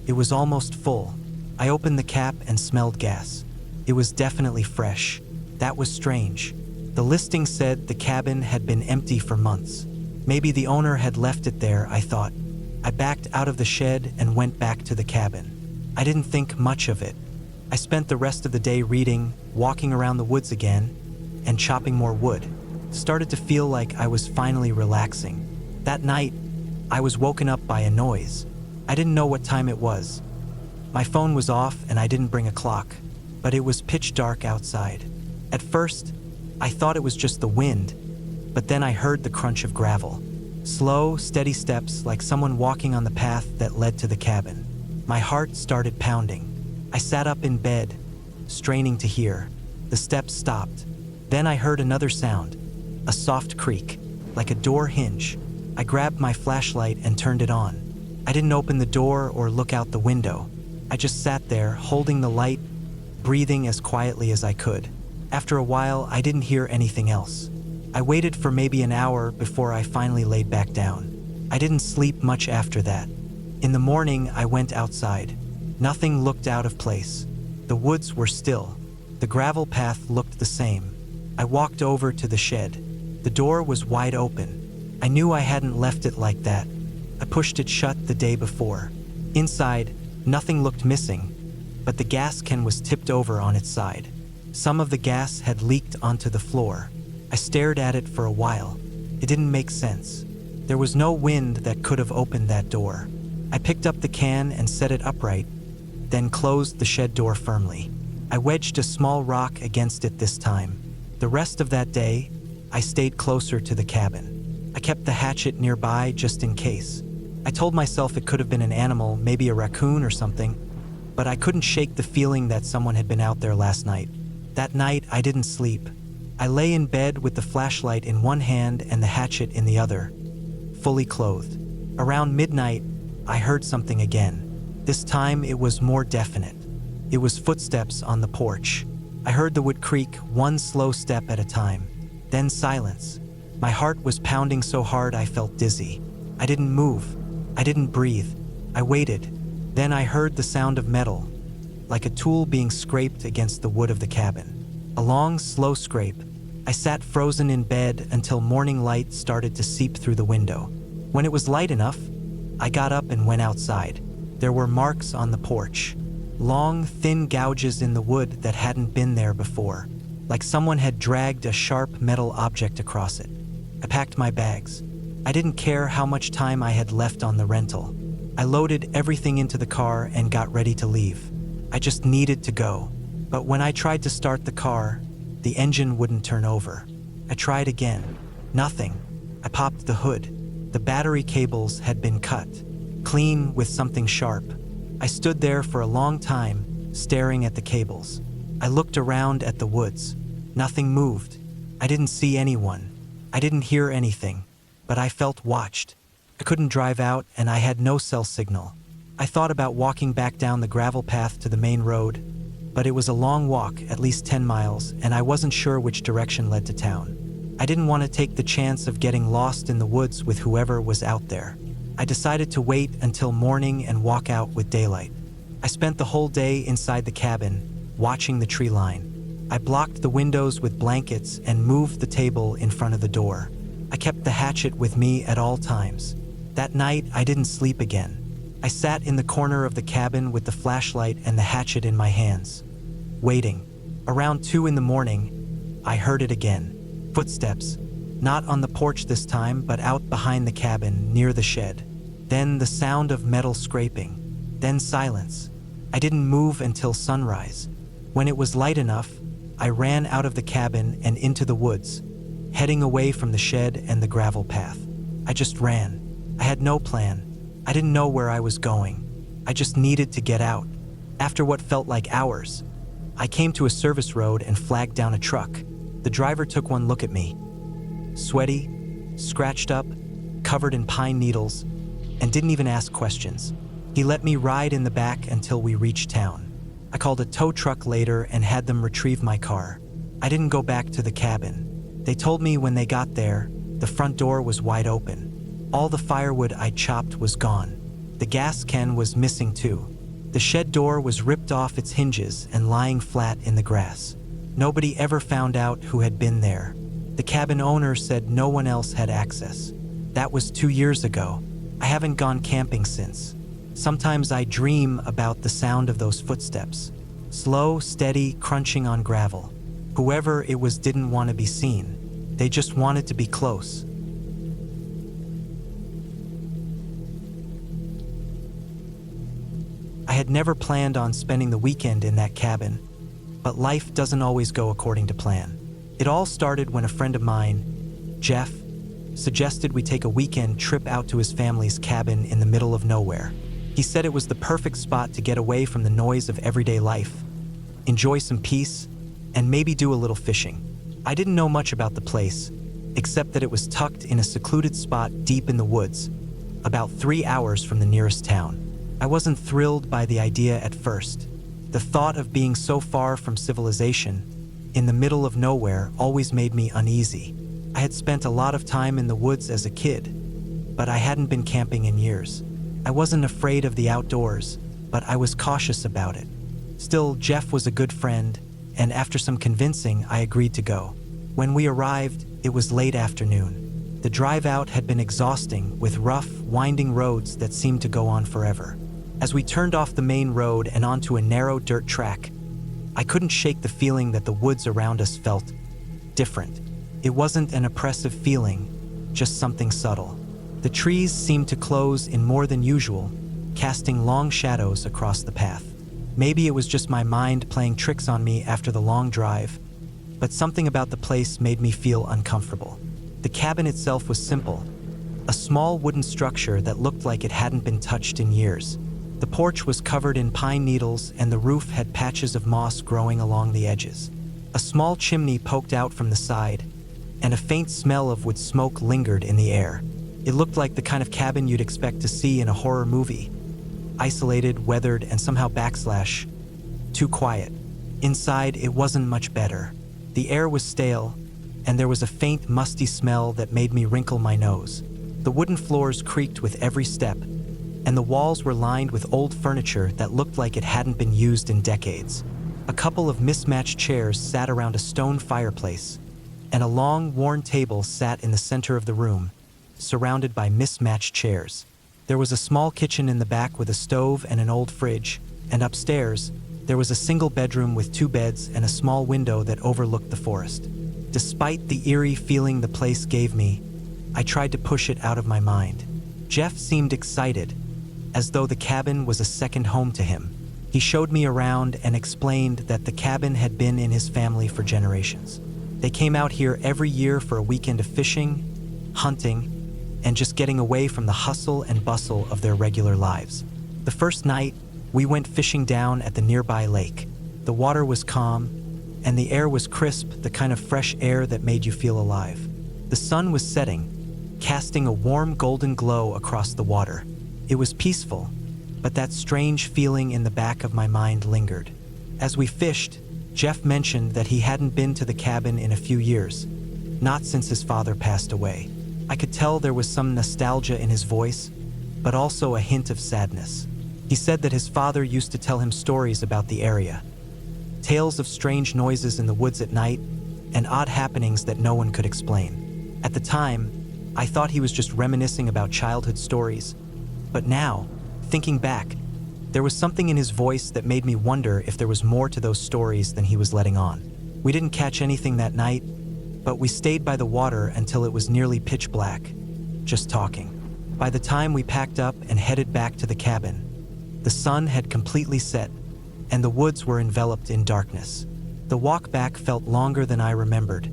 It was almost full. I opened the cap and smelled gas. It was definitely fresh. That was strange. The listing said the cabin had been empty for months. Maybe the owner had left it there, I thought. I backed out of the shed and went back to the cabin. I didn't think much of it. I spent the rest of the day reading, walking around the woods again, and chopping more wood. Started to feel like I was finally relaxing. That night, I was woken up by a noise. I didn't know what time it was. My phone was off and I didn't bring a clock, but it was pitch dark outside. At first, I thought it was just the wind, but then I heard the crunch of gravel. Slow, steady steps like someone walking on the path that led to the cabin. My heart started pounding. I sat up in bed, straining to hear. The steps stopped. Then I heard another sound, a soft creak, like a door hinge. I grabbed my flashlight and turned it on. I didn't open the door or look out the window. I just sat there, holding the light, breathing as quietly as I could. After a while, I didn't hear anything else. I waited for maybe an hour before I finally laid back down. I didn't sleep much after that. In the morning, I went outside. Nothing looked out of place. The woods were still. The gravel path looked the same. I walked over to the shed. The door was wide open. I knew I hadn't left it like that. I pushed it shut the day before. Inside, nothing looked missing, but the gas can was tipped over on its side. Some of the gas had leaked onto the floor. I stared at it for a while. It didn't make sense. There was no wind that could have opened that door. I picked up the can and set it upright, then closed the shed door firmly. I wedged a small rock against it this time. The rest of that day, I stayed closer to the cabin. I kept the hatchet nearby just in case. I told myself it could have been an animal, maybe a raccoon or something, but I couldn't shake the feeling that someone had been out there last night. That night, I didn't sleep. I lay in bed with the flashlight in one hand and the hatchet in the other, fully clothed. Around midnight, I heard something again. This time, it was more definite. It was footsteps on the porch. I heard the wood creak, one slow step at a time. Then silence. My heart was pounding so hard I felt dizzy. I didn't move. I didn't breathe. I waited. Then I heard the sound of metal, like a tool being scraped against the wood of the cabin. A long, slow scrape. I sat frozen in bed until morning light started to seep through the window. When it was light enough, I got up and went outside. There were marks on the porch. Long, thin gouges in the wood that hadn't been there before, like someone had dragged a sharp metal object across it. I packed my bags. I didn't care how much time I had left on the rental. I loaded everything into the car and got ready to leave. I just needed to go. But when I tried to start the car, the engine wouldn't turn over. I tried again. Nothing. I popped the hood. The battery cables had been cut, clean with something sharp. I stood there for a long time, staring at the cables. I looked around at the woods. Nothing moved. I didn't see anyone. I didn't hear anything, but I felt watched. I couldn't drive out and I had no cell signal. I thought about walking back down the gravel path to the main road, but it was a long walk, at least 10 miles, and I wasn't sure which direction led to town. I didn't want to take the chance of getting lost in the woods with whoever was out there. I decided to wait until morning and walk out with daylight. I spent the whole day inside the cabin, watching the tree line. I blocked the windows with blankets and moved the table in front of the door. I kept the hatchet with me at all times. That night, I didn't sleep again. I sat in the corner of the cabin with the flashlight and the hatchet in my hands, waiting. Around 2 in the morning, I heard it again. Footsteps. Not on the porch this time, but out behind the cabin, near the shed. Then the sound of metal scraping. Then silence. I didn't move until sunrise. When it was light enough, I ran out of the cabin and into the woods, heading away from the shed and the gravel path. I just ran. I had no plan. I didn't know where I was going. I just needed to get out. After what felt like hours, I came to a service road and flagged down a truck. The driver took one look at me. Sweaty, scratched up, covered in pine needles, and didn't even ask questions. He let me ride in the back until we reached town. I called a tow truck later and had them retrieve my car. I didn't go back to the cabin. They told me when they got there, the front door was wide open. All the firewood I chopped was gone. The gas can was missing too. The shed door was ripped off its hinges and lying flat in the grass. Nobody ever found out who had been there. The cabin owner said no one else had access. That was 2 years ago. I haven't gone camping since. Sometimes I dream about the sound of those footsteps. Slow, steady, crunching on gravel. Whoever it was didn't want to be seen. They just wanted to be close. I had never planned on spending the weekend in that cabin, but life doesn't always go according to plan. It all started when a friend of mine, Jeff, suggested we take a weekend trip out to his family's cabin in the middle of nowhere. He said it was the perfect spot to get away from the noise of everyday life, enjoy some peace, and maybe do a little fishing. I didn't know much about the place, except that it was tucked in a secluded spot deep in the woods, about 3 hours from the nearest town. I wasn't thrilled by the idea at first. The thought of being so far from civilization, in the middle of nowhere, always made me uneasy. I had spent a lot of time in the woods as a kid, but I hadn't been camping in years. I wasn't afraid of the outdoors, but I was cautious about it. Still, Jeff was a good friend, and after some convincing, I agreed to go. When we arrived, it was late afternoon. The drive out had been exhausting, with rough, winding roads that seemed to go on forever. As we turned off the main road and onto a narrow dirt track, I couldn't shake the feeling that the woods around us felt different. It wasn't an oppressive feeling, just something subtle. The trees seemed to close in more than usual, casting long shadows across the path. Maybe it was just my mind playing tricks on me after the long drive, but something about the place made me feel uncomfortable. The cabin itself was simple, a small wooden structure that looked like it hadn't been touched in years. The porch was covered in pine needles and the roof had patches of moss growing along the edges. A small chimney poked out from the side, and a faint smell of wood smoke lingered in the air. It looked like the kind of cabin you'd expect to see in a horror movie. Isolated, weathered, and somehow too quiet. Inside, it wasn't much better. The air was stale, and there was a faint, musty smell that made me wrinkle my nose. The wooden floors creaked with every step, and the walls were lined with old furniture that looked like it hadn't been used in decades. A couple of mismatched chairs sat around a stone fireplace, and a long, worn table sat in the center of the room, surrounded by mismatched chairs. There was a small kitchen in the back with a stove and an old fridge, and upstairs, there was a single bedroom with 2 beds and a small window that overlooked the forest. Despite the eerie feeling the place gave me, I tried to push it out of my mind. Jeff seemed excited, as though the cabin was a second home to him. He showed me around and explained that the cabin had been in his family for generations. They came out here every year for a weekend of fishing, hunting, and just getting away from the hustle and bustle of their regular lives. The first night, we went fishing down at the nearby lake. The water was calm, and the air was crisp, the kind of fresh air that made you feel alive. The sun was setting, casting a warm golden glow across the water. It was peaceful, but that strange feeling in the back of my mind lingered. As we fished, Jeff mentioned that he hadn't been to the cabin in a few years, not since his father passed away. I could tell there was some nostalgia in his voice, but also a hint of sadness. He said that his father used to tell him stories about the area, tales of strange noises in the woods at night, and odd happenings that no one could explain. At the time, I thought he was just reminiscing about childhood stories. But now, thinking back, there was something in his voice that made me wonder if there was more to those stories than he was letting on. We didn't catch anything that night, but we stayed by the water until it was nearly pitch black, just talking. By the time we packed up and headed back to the cabin, the sun had completely set, and the woods were enveloped in darkness. The walk back felt longer than I remembered,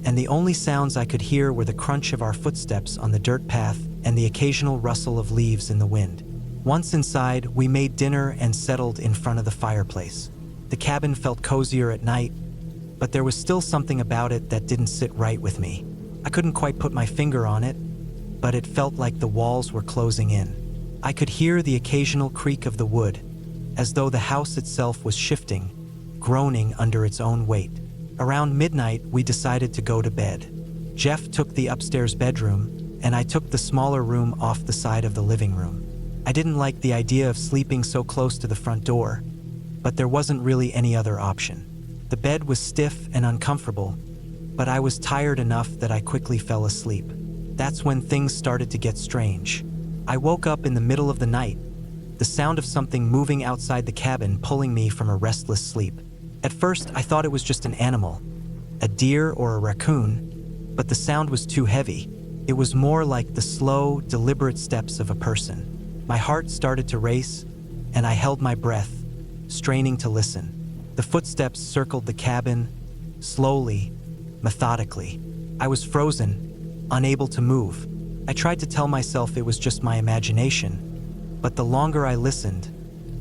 and the only sounds I could hear were the crunch of our footsteps on the dirt path and the occasional rustle of leaves in the wind. Once inside, we made dinner and settled in front of the fireplace. The cabin felt cozier at night, but there was still something about it that didn't sit right with me. I couldn't quite put my finger on it, but it felt like the walls were closing in. I could hear the occasional creak of the wood, as though the house itself was shifting, groaning under its own weight. Around midnight, we decided to go to bed. Jeff took the upstairs bedroom, and I took the smaller room off the side of the living room. I didn't like the idea of sleeping so close to the front door, but there wasn't really any other option. The bed was stiff and uncomfortable, but I was tired enough that I quickly fell asleep. That's when things started to get strange. I woke up in the middle of the night, the sound of something moving outside the cabin pulling me from a restless sleep. At first, I thought it was just an animal, a deer or a raccoon, but the sound was too heavy. It was more like the slow, deliberate steps of a person. My heart started to race, and I held my breath, straining to listen. The footsteps circled the cabin, slowly, methodically. I was frozen, unable to move. I tried to tell myself it was just my imagination, but the longer I listened,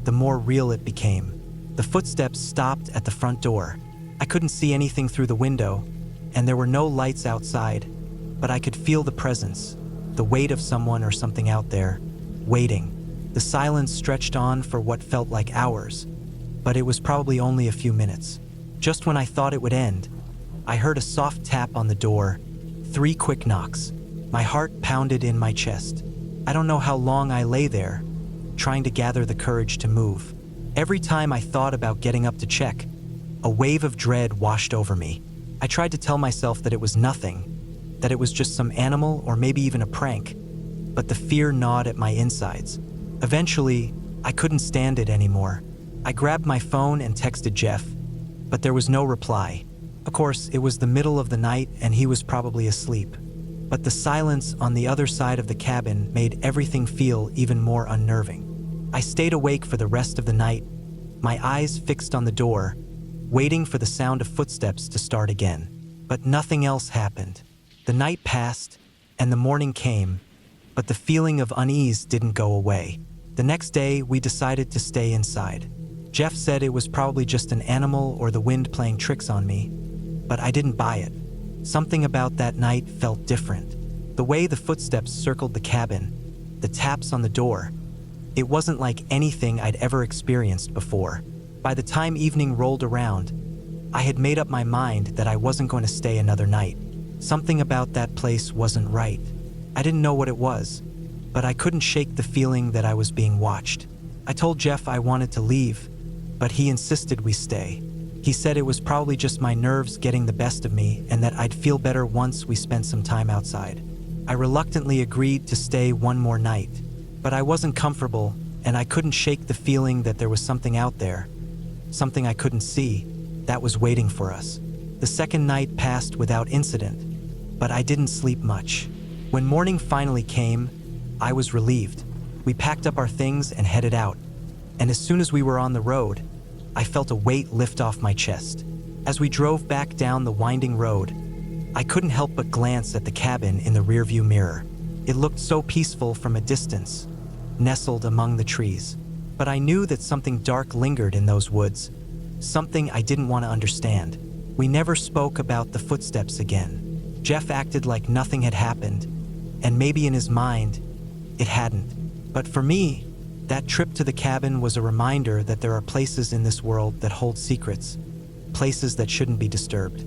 the more real it became. The footsteps stopped at the front door. I couldn't see anything through the window, and there were no lights outside, but I could feel the presence, the weight of someone or something out there, waiting. The silence stretched on for what felt like hours, but it was probably only a few minutes. Just when I thought it would end, I heard a soft tap on the door, 3 quick knocks. My heart pounded in my chest. I don't know how long I lay there, trying to gather the courage to move. Every time I thought about getting up to check, a wave of dread washed over me. I tried to tell myself that it was nothing, that it was just some animal or maybe even a prank, but the fear gnawed at my insides. Eventually, I couldn't stand it anymore. I grabbed my phone and texted Jeff, but there was no reply. Of course, it was the middle of the night and he was probably asleep. But the silence on the other side of the cabin made everything feel even more unnerving. I stayed awake for the rest of the night, my eyes fixed on the door, waiting for the sound of footsteps to start again. But nothing else happened. The night passed, and the morning came, but the feeling of unease didn't go away. The next day, we decided to stay inside. Jeff said it was probably just an animal or the wind playing tricks on me, but I didn't buy it. Something about that night felt different. The way the footsteps circled the cabin, the taps on the door, it wasn't like anything I'd ever experienced before. By the time evening rolled around, I had made up my mind that I wasn't going to stay another night. Something about that place wasn't right. I didn't know what it was, but I couldn't shake the feeling that I was being watched. I told Jeff I wanted to leave, but he insisted we stay. He said it was probably just my nerves getting the best of me and that I'd feel better once we spent some time outside. I reluctantly agreed to stay one more night, but I wasn't comfortable and I couldn't shake the feeling that there was something out there, something I couldn't see, that was waiting for us. The second night passed without incident, but I didn't sleep much. When morning finally came, I was relieved. We packed up our things and headed out, and as soon as we were on the road, I felt a weight lift off my chest. As we drove back down the winding road, I couldn't help but glance at the cabin in the rearview mirror. It looked so peaceful from a distance, nestled among the trees. But I knew that something dark lingered in those woods, something I didn't want to understand. We never spoke about the footsteps again. Jeff acted like nothing had happened, and maybe in his mind, it hadn't. But for me, that trip to the cabin was a reminder that there are places in this world that hold secrets, places that shouldn't be disturbed.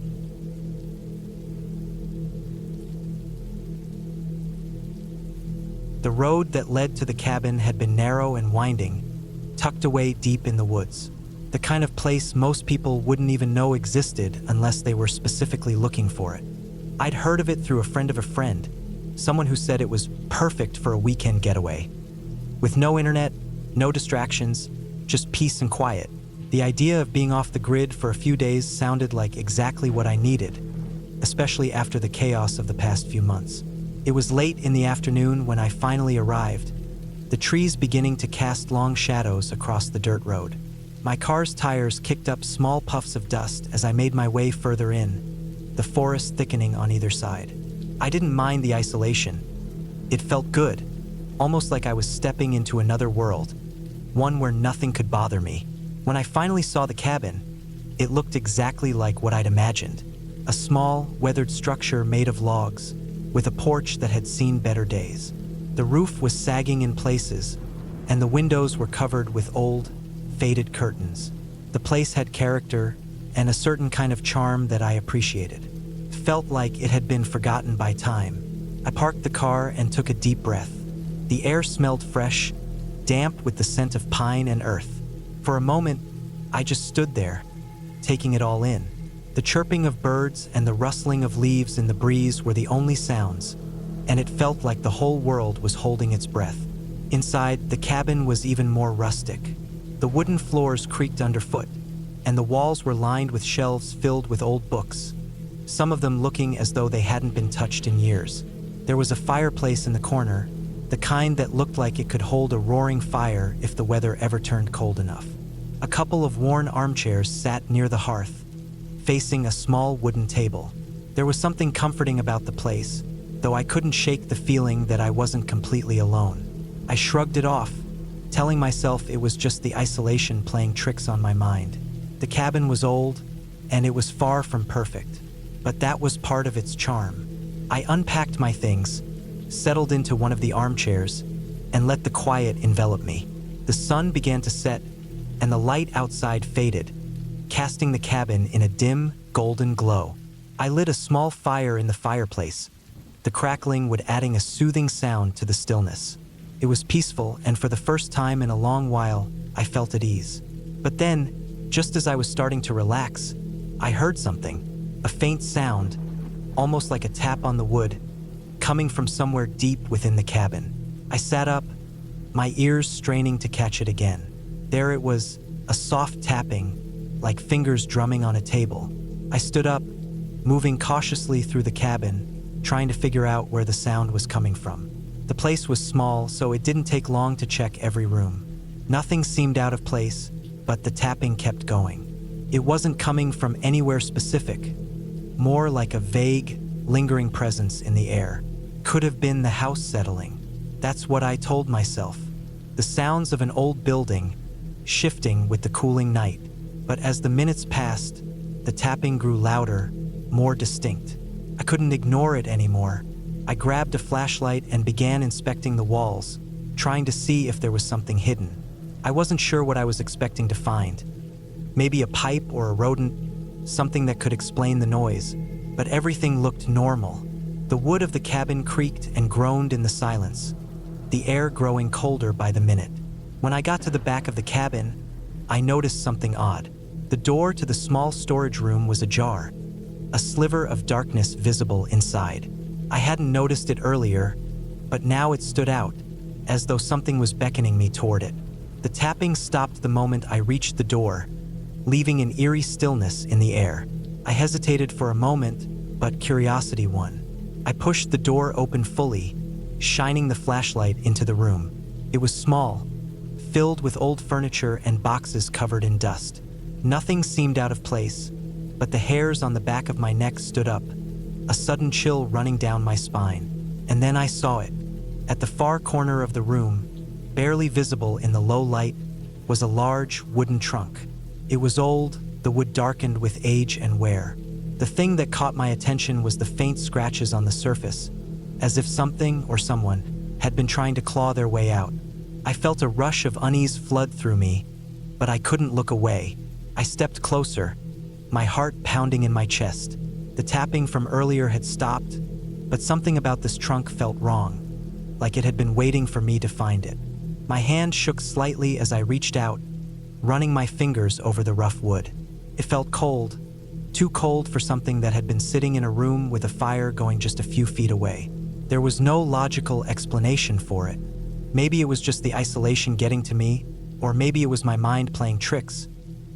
The road that led to the cabin had been narrow and winding, tucked away deep in the woods. the kind of place most people wouldn't even know existed unless they were specifically looking for it. I'd heard of it through a friend of a friend, someone who said it was perfect for a weekend getaway. With no internet, no distractions, just peace and quiet. The idea of being off the grid for a few days sounded like exactly what I needed, especially after the chaos of the past few months. It was late in the afternoon when I finally arrived, the trees beginning to cast long shadows across the dirt road. My car's tires kicked up small puffs of dust as I made my way further in, the forest thickening on either side. I didn't mind the isolation. It felt good, almost like I was stepping into another world, one where nothing could bother me. When I finally saw the cabin, it looked exactly like what I'd imagined. A small, weathered structure made of logs, with a porch that had seen better days. The roof was sagging in places, and the windows were covered with old, faded curtains. The place had character and a certain kind of charm that I appreciated. It felt like it had been forgotten by time. I parked the car and took a deep breath. The air smelled fresh, damp with the scent of pine and earth. For a moment, I just stood there, taking it all in. The chirping of birds and the rustling of leaves in the breeze were the only sounds, and it felt like the whole world was holding its breath. Inside, the cabin was even more rustic. The wooden floors creaked underfoot, and the walls were lined with shelves filled with old books, some of them looking as though they hadn't been touched in years. There was a fireplace in the corner, the kind that looked like it could hold a roaring fire if the weather ever turned cold enough. A couple of worn armchairs sat near the hearth, facing a small wooden table. There was something comforting about the place, though I couldn't shake the feeling that I wasn't completely alone. I shrugged it off, telling myself it was just the isolation playing tricks on my mind. The cabin was old, and it was far from perfect, but that was part of its charm. I unpacked my things, settled into one of the armchairs, and let the quiet envelop me. The sun began to set, and the light outside faded, casting the cabin in a dim, golden glow. I lit a small fire in the fireplace, the crackling would adding a soothing sound to the stillness. It was peaceful, and for the first time in a long while, I felt at ease. But then, just as I was starting to relax, I heard something, a faint sound, almost like a tap on the wood, coming from somewhere deep within the cabin. I sat up, my ears straining to catch it again. There it was, a soft tapping, like fingers drumming on a table. I stood up, moving cautiously through the cabin, trying to figure out where the sound was coming from. The place was small, so it didn't take long to check every room. Nothing seemed out of place, but the tapping kept going. It wasn't coming from anywhere specific, more like a vague, lingering presence in the air. Could have been the house settling. That's what I told myself. The sounds of an old building, shifting with the cooling night. But as the minutes passed, the tapping grew louder, more distinct. I couldn't ignore it anymore. I grabbed a flashlight and began inspecting the walls, trying to see if there was something hidden. I wasn't sure what I was expecting to find. Maybe a pipe or a rodent, something that could explain the noise, but everything looked normal. The wood of the cabin creaked and groaned in the silence, the air growing colder by the minute. When I got to the back of the cabin, I noticed something odd. The door to the small storage room was ajar, a sliver of darkness visible inside. I hadn't noticed it earlier, but now it stood out, as though something was beckoning me toward it. The tapping stopped the moment I reached the door, leaving an eerie stillness in the air. I hesitated for a moment, but curiosity won. I pushed the door open fully, shining the flashlight into the room. It was small, filled with old furniture and boxes covered in dust. Nothing seemed out of place, but the hairs on the back of my neck stood up, a sudden chill running down my spine. And then I saw it. At the far corner of the room, barely visible in the low light, was a large wooden trunk. It was old, the wood darkened with age and wear. The thing that caught my attention was the faint scratches on the surface, as if something or someone had been trying to claw their way out. I felt a rush of unease flood through me, but I couldn't look away. I stepped closer, my heart pounding in my chest. The tapping from earlier had stopped, but something about this trunk felt wrong, like it had been waiting for me to find it. My hand shook slightly as I reached out, running my fingers over the rough wood. It felt cold, too cold for something that had been sitting in a room with a fire going just a few feet away. There was no logical explanation for it. Maybe it was just the isolation getting to me, or maybe it was my mind playing tricks,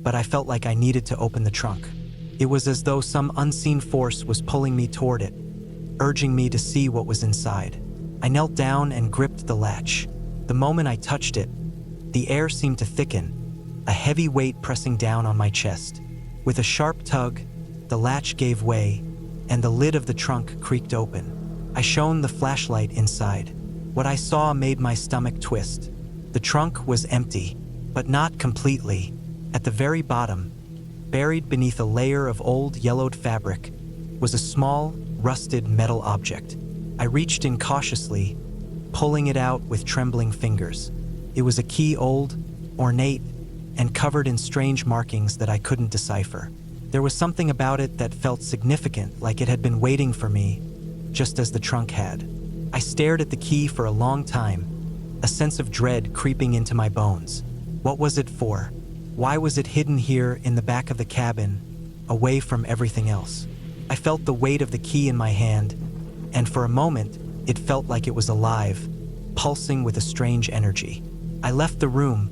but I felt like I needed to open the trunk. It was as though some unseen force was pulling me toward it, urging me to see what was inside. I knelt down and gripped the latch. The moment I touched it, the air seemed to thicken, a heavy weight pressing down on my chest. With a sharp tug, the latch gave way, and the lid of the trunk creaked open. I shone the flashlight inside. What I saw made my stomach twist. The trunk was empty, but not completely. At the very bottom, buried beneath a layer of old yellowed fabric, was a small, rusted metal object. I reached in cautiously, pulling it out with trembling fingers. It was a key, old, ornate, and covered in strange markings that I couldn't decipher. There was something about it that felt significant, like it had been waiting for me, just as the trunk had. I stared at the key for a long time, a sense of dread creeping into my bones. What was it for? Why was it hidden here in the back of the cabin, away from everything else? I felt the weight of the key in my hand, and for a moment, it felt like it was alive, pulsing with a strange energy. I left the room,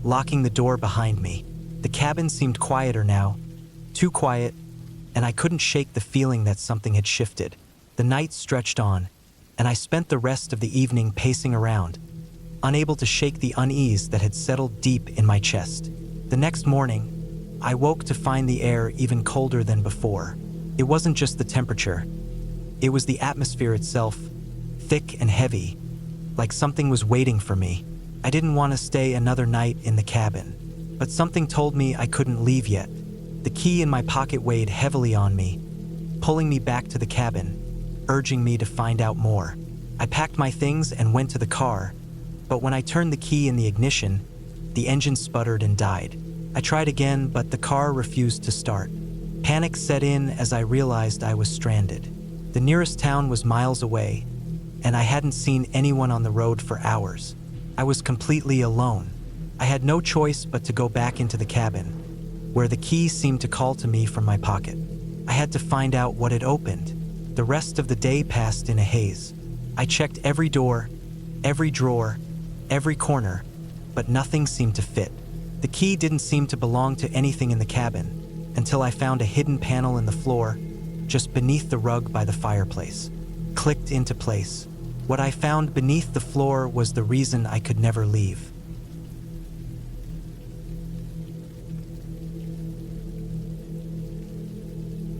locking the door behind me. The cabin seemed quieter now, too quiet, and I couldn't shake the feeling that something had shifted. The night stretched on, and I spent the rest of the evening pacing around, unable to shake the unease that had settled deep in my chest. The next morning, I woke to find the air even colder than before. It wasn't just the temperature. It was the atmosphere itself, thick and heavy, like something was waiting for me. I didn't want to stay another night in the cabin, but something told me I couldn't leave yet. The key in my pocket weighed heavily on me, pulling me back to the cabin, urging me to find out more. I packed my things and went to the car, but when I turned the key in the ignition, the engine sputtered and died. I tried again, but the car refused to start. Panic set in as I realized I was stranded. The nearest town was miles away, and I hadn't seen anyone on the road for hours. I was completely alone. I had no choice but to go back into the cabin, where the key seemed to call to me from my pocket. I had to find out what had opened. The rest of the day passed in a haze. I checked every door, every drawer, every corner, but nothing seemed to fit. The key didn't seem to belong to anything in the cabin until I found a hidden panel in the floor just beneath the rug by the fireplace. Clicked into place. What I found beneath the floor was the reason I could never leave.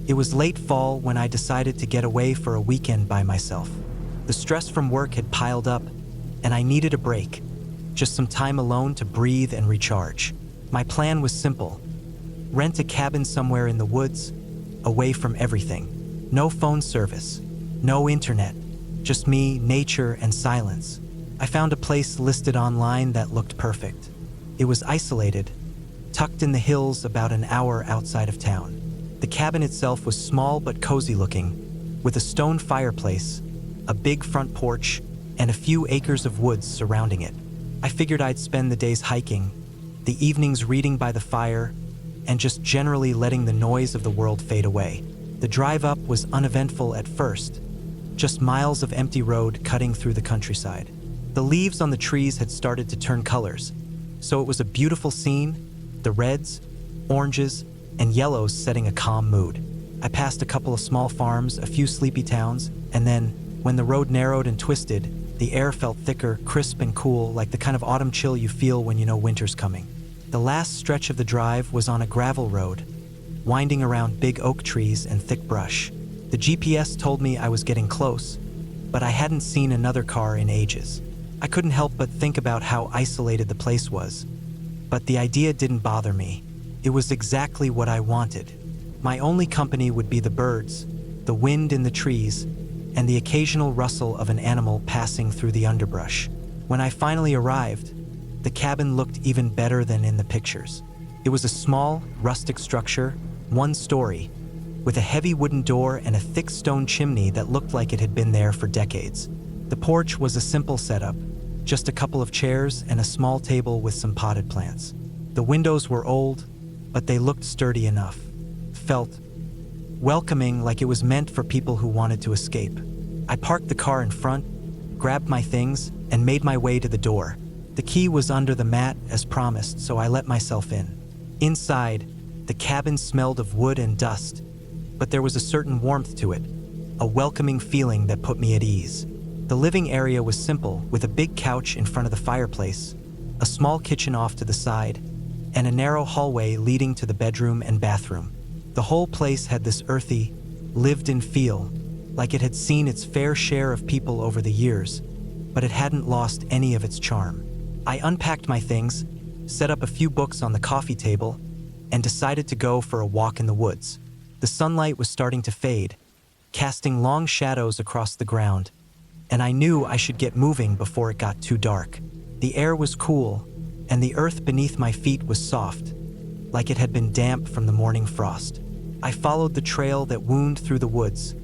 It was late fall when I decided to get away for a weekend by myself. The stress from work had piled up, and I needed a break, just some time alone to breathe and recharge. My plan was simple: rent a cabin somewhere in the woods, away from everything. No phone service, no internet, just me, nature, and silence. I found a place listed online that looked perfect. It was isolated, tucked in the hills about an hour outside of town. The cabin itself was small but cozy looking, with a stone fireplace, a big front porch, and a few acres of woods surrounding it. I figured I'd spend the days hiking, the evenings reading by the fire, and just generally letting the noise of the world fade away. The drive up was uneventful at first, just miles of empty road cutting through the countryside. The leaves on the trees had started to turn colors, so it was a beautiful scene, the reds, oranges, and yellows setting a calm mood. I passed a couple of small farms, a few sleepy towns, and then, when the road narrowed and twisted, the air felt thicker, crisp, and cool, like the kind of autumn chill you feel when you know winter's coming. The last stretch of the drive was on a gravel road, winding around big oak trees and thick brush. The GPS told me I was getting close, but I hadn't seen another car in ages. I couldn't help but think about how isolated the place was, but the idea didn't bother me. It was exactly what I wanted. My only company would be the birds, the wind in the trees, and the occasional rustle of an animal passing through the underbrush. When I finally arrived, the cabin looked even better than in the pictures. It was a small, rustic structure, one story, with a heavy wooden door and a thick stone chimney that looked like it had been there for decades. The porch was a simple setup, just a couple of chairs and a small table with some potted plants. The windows were old, but they looked sturdy enough. Felt welcoming, like it was meant for people who wanted to escape. I parked the car in front, grabbed my things, and made my way to the door. The key was under the mat as promised, so I let myself in. Inside, the cabin smelled of wood and dust, but there was a certain warmth to it, a welcoming feeling that put me at ease. The living area was simple, with a big couch in front of the fireplace, a small kitchen off to the side, and a narrow hallway leading to the bedroom and bathroom. The whole place had this earthy, lived-in feel, like it had seen its fair share of people over the years, but it hadn't lost any of its charm. I unpacked my things, set up a few books on the coffee table, and decided to go for a walk in the woods. The sunlight was starting to fade, casting long shadows across the ground, and I knew I should get moving before it got too dark. The air was cool, and the earth beneath my feet was soft, like it had been damp from the morning frost. I followed the trail that wound through the woods,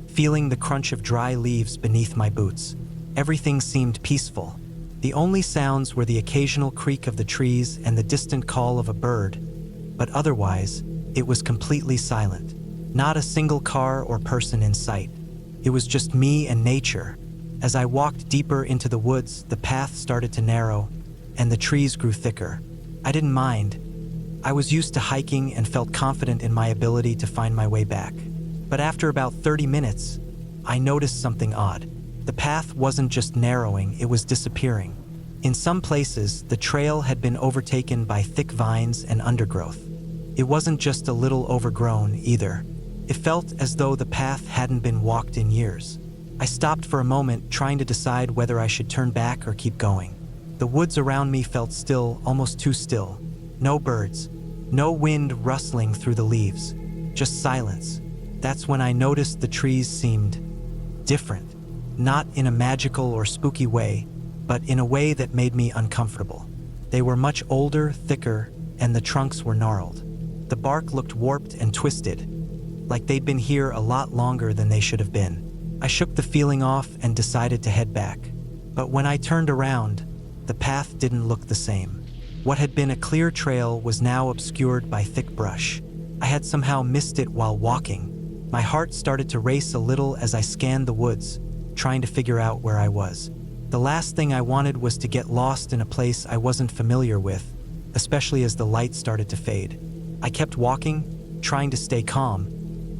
feeling the crunch of dry leaves beneath my boots. Everything seemed peaceful. The only sounds were the occasional creak of the trees and the distant call of a bird, but otherwise, it was completely silent. Not a single car or person in sight. It was just me and nature. As I walked deeper into the woods, the path started to narrow, and the trees grew thicker. I didn't mind. I was used to hiking and felt confident in my ability to find my way back. But after about 30 minutes, I noticed something odd. The path wasn't just narrowing, it was disappearing. In some places, the trail had been overtaken by thick vines and undergrowth. It wasn't just a little overgrown either. It felt as though the path hadn't been walked in years. I stopped for a moment, trying to decide whether I should turn back or keep going. The woods around me felt still, almost too still. No birds, no wind rustling through the leaves, just silence. That's when I noticed the trees seemed different. Not in a magical or spooky way, but in a way that made me uncomfortable. They were much older, thicker, and the trunks were gnarled. The bark looked warped and twisted, like they'd been here a lot longer than they should have been. I shook the feeling off and decided to head back. But when I turned around, the path didn't look the same. What had been a clear trail was now obscured by thick brush. I had somehow missed it while walking. My heart started to race a little as I scanned the woods, trying to figure out where I was. The last thing I wanted was to get lost in a place I wasn't familiar with, especially as the light started to fade. I kept walking, trying to stay calm,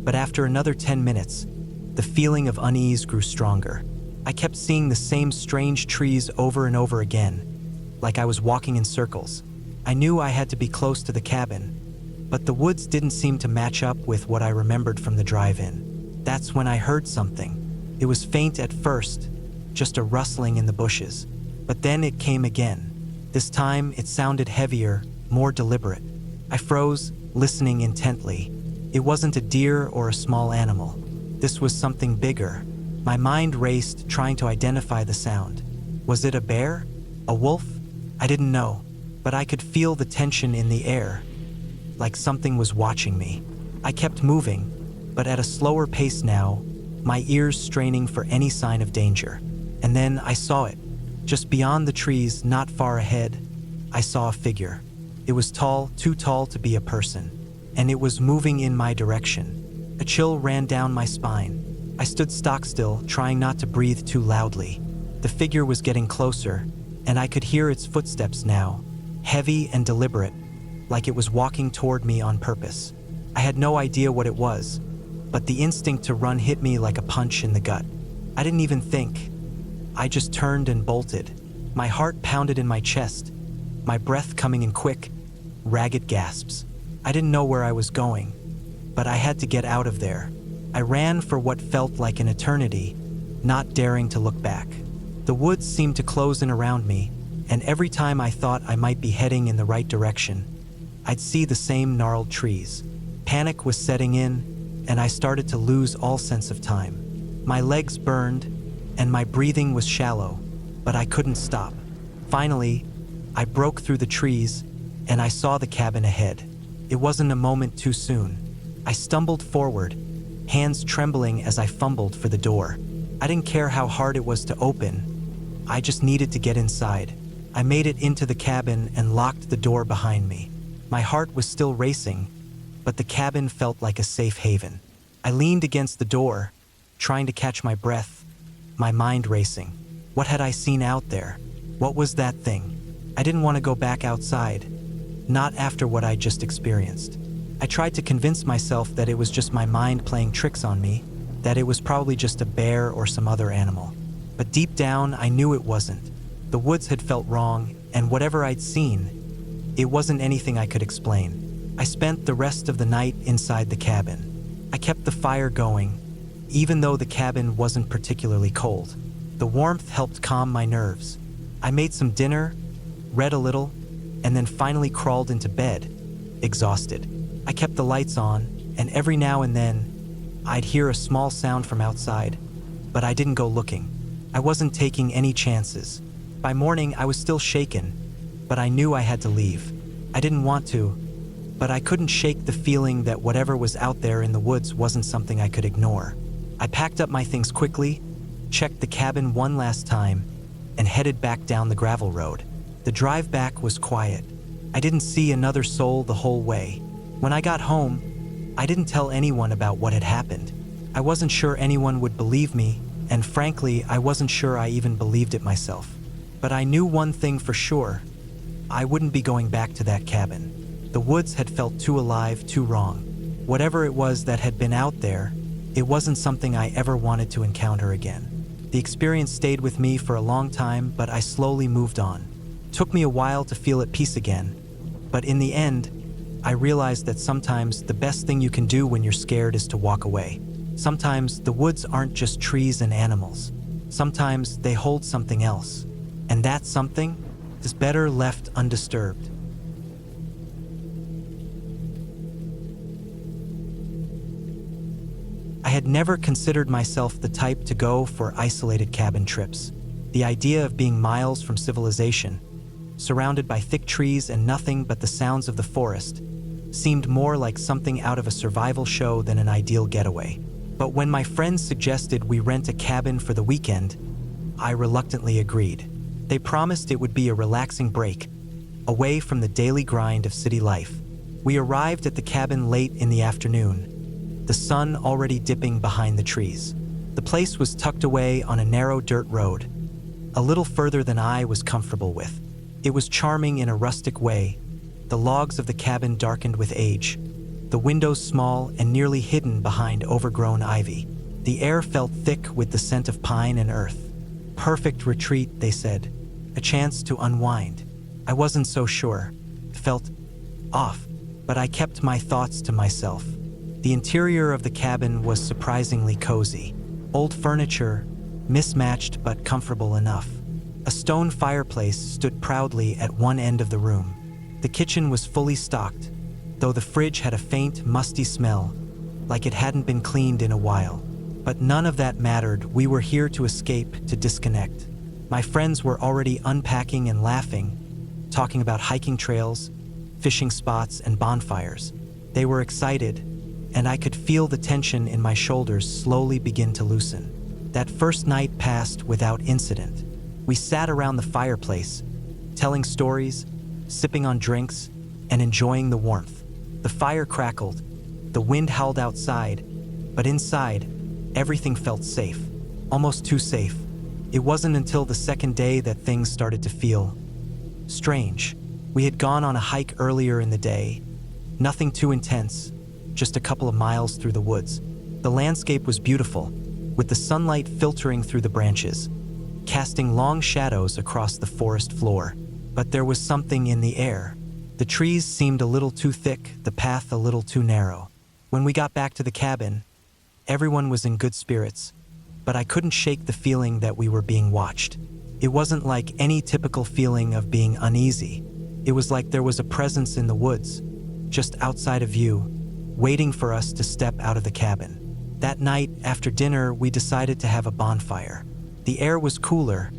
but after another 10 minutes, the feeling of unease grew stronger. I kept seeing the same strange trees over and over again, like I was walking in circles. I knew I had to be close to the cabin, but the woods didn't seem to match up with what I remembered from the drive-in. That's when I heard something. It was faint at first, just a rustling in the bushes. But then it came again. This time it sounded heavier, more deliberate. I froze, listening intently. It wasn't a deer or a small animal. This was something bigger. My mind raced, trying to identify the sound. Was it a bear? A wolf? I didn't know, but I could feel the tension in the air, like something was watching me. I kept moving, but at a slower pace now, my ears straining for any sign of danger. And then I saw it. Just beyond the trees, not far ahead, I saw a figure. It was tall, too tall to be a person, and it was moving in my direction. A chill ran down my spine. I stood stock still, trying not to breathe too loudly. The figure was getting closer, and I could hear its footsteps now, heavy and deliberate, like it was walking toward me on purpose. I had no idea what it was, but the instinct to run hit me like a punch in the gut. I didn't even think. I just turned and bolted. My heart pounded in my chest, my breath coming in quick, ragged gasps. I didn't know where I was going, but I had to get out of there. I ran for what felt like an eternity, not daring to look back. The woods seemed to close in around me, and every time I thought I might be heading in the right direction, I'd see the same gnarled trees. Panic was setting in, and I started to lose all sense of time. My legs burned, and my breathing was shallow, but I couldn't stop. Finally, I broke through the trees, and I saw the cabin ahead. It wasn't a moment too soon. I stumbled forward, hands trembling as I fumbled for the door. I didn't care how hard it was to open. I just needed to get inside. I made it into the cabin and locked the door behind me. My heart was still racing, but the cabin felt like a safe haven. I leaned against the door, trying to catch my breath, my mind racing. What had I seen out there? What was that thing? I didn't want to go back outside, not after what I just experienced. I tried to convince myself that it was just my mind playing tricks on me, that it was probably just a bear or some other animal. But deep down, I knew it wasn't. The woods had felt wrong, and whatever I'd seen, it wasn't anything I could explain. I spent the rest of the night inside the cabin. I kept the fire going, even though the cabin wasn't particularly cold. The warmth helped calm my nerves. I made some dinner, read a little, and then finally crawled into bed, exhausted. I kept the lights on, and every now and then, I'd hear a small sound from outside, but I didn't go looking. I wasn't taking any chances. By morning, I was still shaken, but I knew I had to leave. I didn't want to, but I couldn't shake the feeling that whatever was out there in the woods wasn't something I could ignore. I packed up my things quickly, checked the cabin one last time, and headed back down the gravel road. The drive back was quiet. I didn't see another soul the whole way. When I got home, I didn't tell anyone about what had happened. I wasn't sure anyone would believe me, and frankly, I wasn't sure I even believed it myself. But I knew one thing for sure. I wouldn't be going back to that cabin. The woods had felt too alive, too wrong. Whatever it was that had been out there, it wasn't something I ever wanted to encounter again. The experience stayed with me for a long time, but I slowly moved on. It took me a while to feel at peace again, but in the end, I realized that sometimes the best thing you can do when you're scared is to walk away. Sometimes the woods aren't just trees and animals. Sometimes they hold something else, and that something is better left undisturbed. I had never considered myself the type to go for isolated cabin trips. The idea of being miles from civilization, surrounded by thick trees and nothing but the sounds of the forest, seemed more like something out of a survival show than an ideal getaway. But when my friends suggested we rent a cabin for the weekend, I reluctantly agreed. They promised it would be a relaxing break, away from the daily grind of city life. We arrived at the cabin late in the afternoon, the sun already dipping behind the trees. The place was tucked away on a narrow dirt road, a little further than I was comfortable with. It was charming in a rustic way, the logs of the cabin darkened with age, the windows small and nearly hidden behind overgrown ivy. The air felt thick with the scent of pine and earth. Perfect retreat, they said, a chance to unwind. I wasn't so sure. It felt off, but I kept my thoughts to myself. The interior of the cabin was surprisingly cozy. Old furniture, mismatched but comfortable enough. A stone fireplace stood proudly at one end of the room. The kitchen was fully stocked, though the fridge had a faint, musty smell, like it hadn't been cleaned in a while. But none of that mattered. We were here to escape, to disconnect. My friends were already unpacking and laughing, talking about hiking trails, fishing spots, and bonfires. They were excited, and I could feel the tension in my shoulders slowly begin to loosen. That first night passed without incident. We sat around the fireplace, telling stories, sipping on drinks, and enjoying the warmth. The fire crackled, the wind howled outside, but inside, everything felt safe, almost too safe. It wasn't until the second day that things started to feel strange. We had gone on a hike earlier in the day, nothing too intense, just a couple of miles through the woods. The landscape was beautiful, with the sunlight filtering through the branches, casting long shadows across the forest floor. But there was something in the air. The trees seemed a little too thick, the path a little too narrow. When we got back to the cabin, everyone was in good spirits, but I couldn't shake the feeling that we were being watched. It wasn't like any typical feeling of being uneasy. It was like there was a presence in the woods, just outside of view, waiting for us to step out of the cabin. That night, after dinner, we decided to have a bonfire. The air was cooler,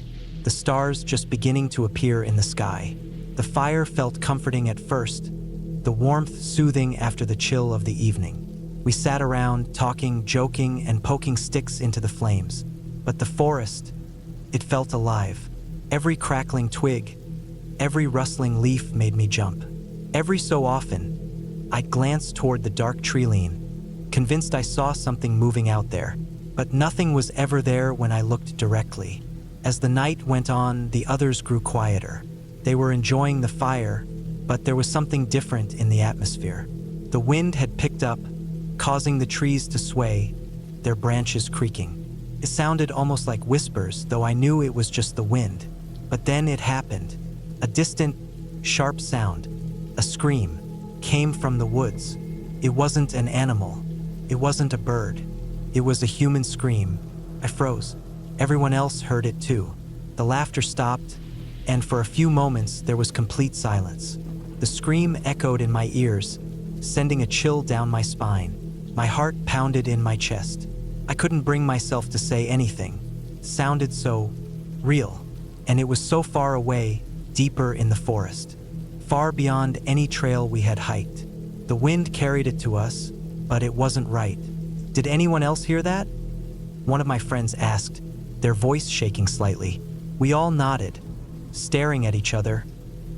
the stars just beginning to appear in the sky. The fire felt comforting at first, the warmth soothing after the chill of the evening. We sat around, talking, joking, and poking sticks into the flames. But the forest, it felt alive. Every crackling twig, Every rustling leaf made me jump. Every so often, I glanced toward the dark tree-line, convinced I saw something moving out there. But nothing was ever there when I looked directly. As the night went on, the others grew quieter. They were enjoying the fire, but there was something different in the atmosphere. The wind had picked up, causing the trees to sway, their branches creaking. It sounded almost like whispers, though I knew it was just the wind. But then it happened. A distant, sharp sound, a scream, came from the woods. It wasn't an animal. It wasn't a bird. It was a human scream. I froze. Everyone else heard it too. The laughter stopped, and for a few moments there was complete silence. The scream echoed in my ears, sending a chill down my spine. My heart pounded in my chest. I couldn't bring myself to say anything. It sounded so real, and it was so far away, deeper in the forest, far beyond any trail we had hiked. The wind carried it to us, but it wasn't right. Did anyone else hear that? One of my friends asked, their voice shaking slightly. We all nodded, staring at each other,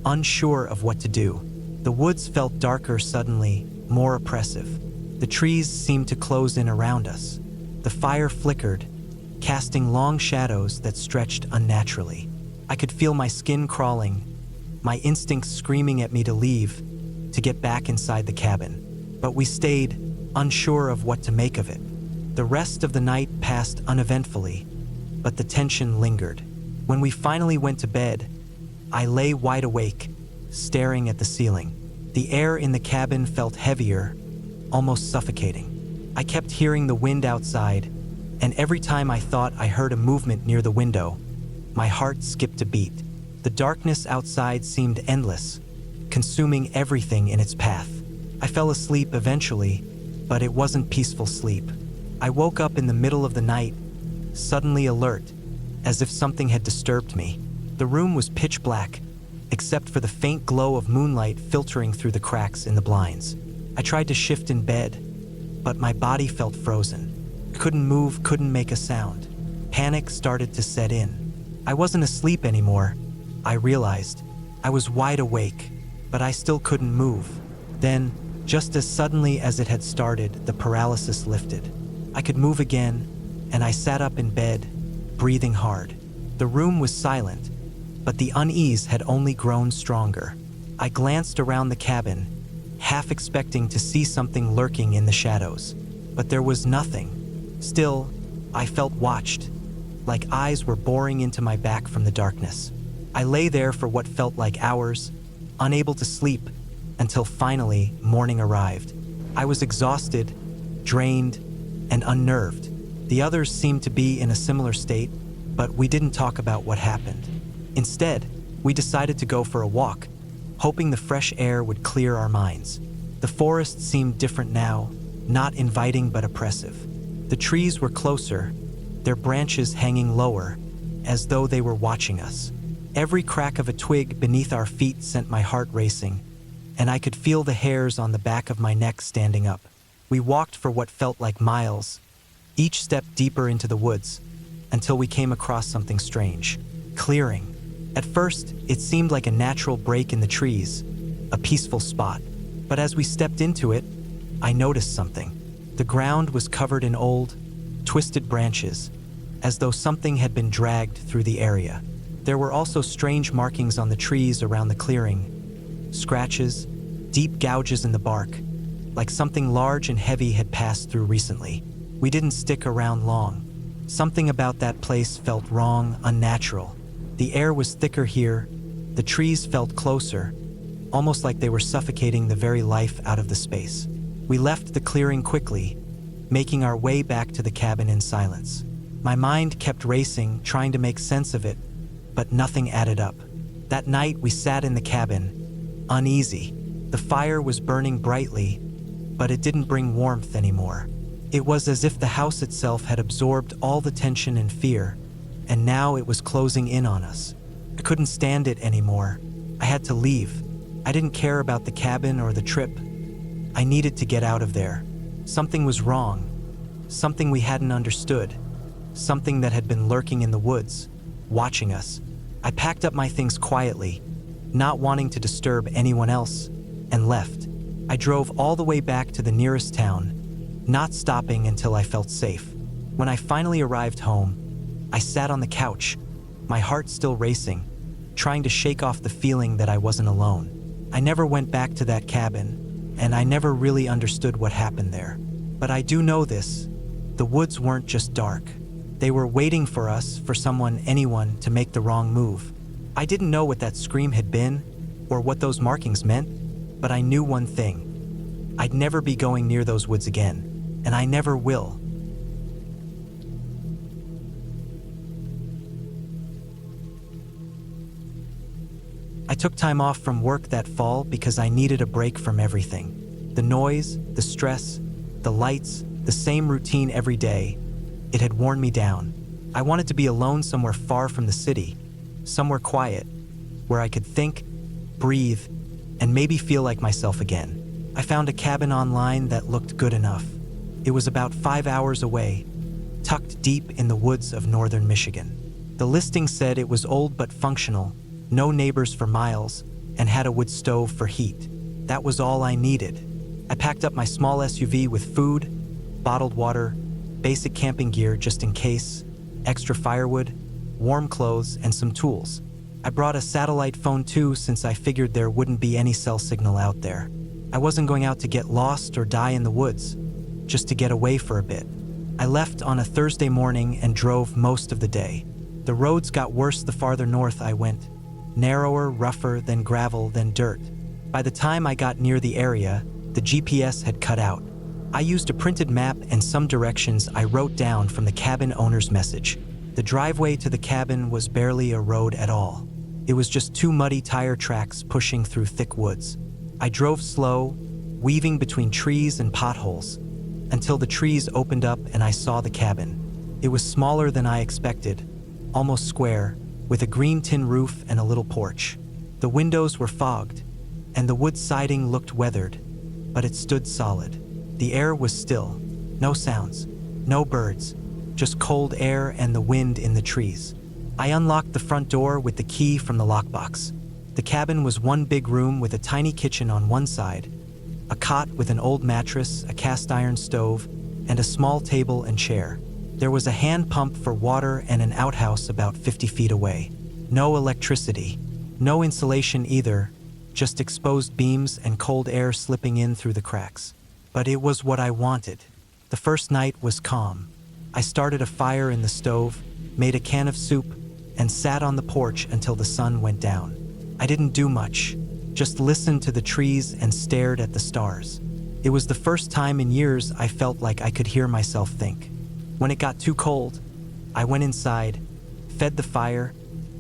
unsure of what to do. The woods felt darker suddenly, more oppressive. The trees seemed to close in around us. The fire flickered, casting long shadows that stretched unnaturally. I could feel my skin crawling, my instincts screaming at me to leave, to get back inside the cabin. But we stayed, unsure of what to make of it. The rest of the night passed uneventfully, but the tension lingered. When we finally went to bed, I lay wide awake, staring at the ceiling. The air in the cabin felt heavier, almost suffocating. I kept hearing the wind outside, and every time I thought I heard a movement near the window, my heart skipped a beat. The darkness outside seemed endless, consuming everything in its path. I fell asleep eventually, but it wasn't peaceful sleep. I woke up in the middle of the night, suddenly alert, as if something had disturbed me. The room was pitch black, except for the faint glow of moonlight filtering through the cracks in the blinds. I tried to shift in bed, but my body felt frozen. Couldn't move, couldn't make a sound. Panic started to set in. I wasn't asleep anymore, I realized. I was wide awake, but I still couldn't move. Then, just as suddenly as it had started, the paralysis lifted. I could move again, and I sat up in bed, breathing hard. The room was silent, but the unease had only grown stronger. I glanced around the cabin, half expecting to see something lurking in the shadows. But there was nothing. Still, I felt watched, like eyes were boring into my back from the darkness. I lay there for what felt like hours, unable to sleep, until finally morning arrived. I was exhausted, drained, and unnerved. The others seemed to be in a similar state, but we didn't talk about what happened. Instead, we decided to go for a walk, hoping the fresh air would clear our minds. The forest seemed different now, not inviting but oppressive. The trees were closer, their branches hanging lower, as though they were watching us. Every crack of a twig beneath our feet sent my heart racing, and I could feel the hairs on the back of my neck standing up. We walked for what felt like miles, each step deeper into the woods, until we came across something strange. Clearing. At first, it seemed like a natural break in the trees, a peaceful spot. But as we stepped into it, I noticed something. The ground was covered in old, twisted branches, as though something had been dragged through the area. There were also strange markings on the trees around the clearing, scratches, deep gouges in the bark, like something large and heavy had passed through recently. We didn't stick around long. Something about that place felt wrong, unnatural. The air was thicker here, the trees felt closer, almost like they were suffocating the very life out of the space. We left the clearing quickly, making our way back to the cabin in silence. My mind kept racing, trying to make sense of it, but nothing added up. That night we sat in the cabin, uneasy. The fire was burning brightly, but it didn't bring warmth anymore. It was as if the house itself had absorbed all the tension and fear, and now it was closing in on us. I couldn't stand it anymore. I had to leave. I didn't care about the cabin or the trip. I needed to get out of there. Something was wrong. Something we hadn't understood. Something that had been lurking in the woods, watching us. I packed up my things quietly, not wanting to disturb anyone else, and left. I drove all the way back to the nearest town, not stopping until I felt safe. When I finally arrived home, I sat on the couch, my heart still racing, trying to shake off the feeling that I wasn't alone. I never went back to that cabin, and I never really understood what happened there. But I do know this: the woods weren't just dark. They were waiting for us, for someone, anyone, to make the wrong move. I didn't know what that scream had been, or what those markings meant, but I knew one thing: I'd never be going near those woods again, and I never will. I took time off from work that fall because I needed a break from everything. The noise, the stress, the lights, the same routine every day. It had worn me down. I wanted to be alone somewhere far from the city, somewhere quiet, where I could think, breathe, and maybe feel like myself again. I found a cabin online that looked good enough. It was about 5 hours away, tucked deep in the woods of northern Michigan. The listing said it was old but functional, no neighbors for miles, and had a wood stove for heat. That was all I needed. I packed up my small SUV with food, bottled water, basic camping gear just in case, extra firewood, warm clothes, and some tools. I brought a satellite phone too, since I figured there wouldn't be any cell signal out there. I wasn't going out to get lost or die in the woods, just to get away for a bit. I left on a Thursday morning and drove most of the day. The roads got worse the farther north I went. Narrower, rougher, then gravel, then dirt. By the time I got near the area, the GPS had cut out. I used a printed map and some directions I wrote down from the cabin owner's message. The driveway to the cabin was barely a road at all. It was just 2 muddy tire tracks pushing through thick woods. I drove slow, weaving between trees and potholes, until the trees opened up and I saw the cabin. It was smaller than I expected, almost square, with a green tin roof and a little porch. The windows were fogged, and the wood siding looked weathered, but it stood solid. The air was still, no sounds, no birds, just cold air and the wind in the trees. I unlocked the front door with the key from the lockbox. The cabin was one big room with a tiny kitchen on one side, a cot with an old mattress, a cast iron stove, and a small table and chair. There was a hand pump for water and an outhouse about 50 feet away. No electricity, no insulation either, just exposed beams and cold air slipping in through the cracks. But it was what I wanted. The first night was calm. I started a fire in the stove, made a can of soup, and sat on the porch until the sun went down. I didn't do much, just listened to the trees and stared at the stars. It was the first time in years I felt like I could hear myself think. When it got too cold, I went inside, fed the fire,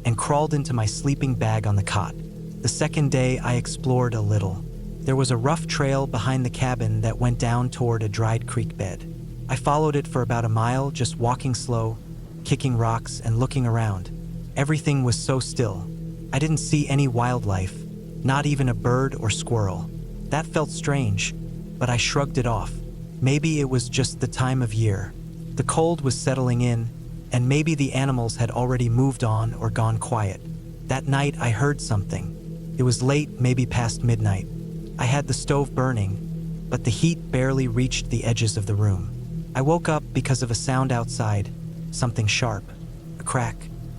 and crawled into my sleeping bag on the cot. The second day, I explored a little. There was a rough trail behind the cabin that went down toward a dried creek bed. I followed it for about a mile, just walking slow, kicking rocks and looking around. Everything was so still. I didn't see any wildlife, not even a bird or squirrel. That felt strange, but I shrugged it off. Maybe it was just the time of year. The cold was settling in, and maybe the animals had already moved on or gone quiet. That night I heard something. It was late, maybe past midnight. I had the stove burning, but the heat barely reached the edges of the room. I woke up because of a sound outside, something sharp, a crack,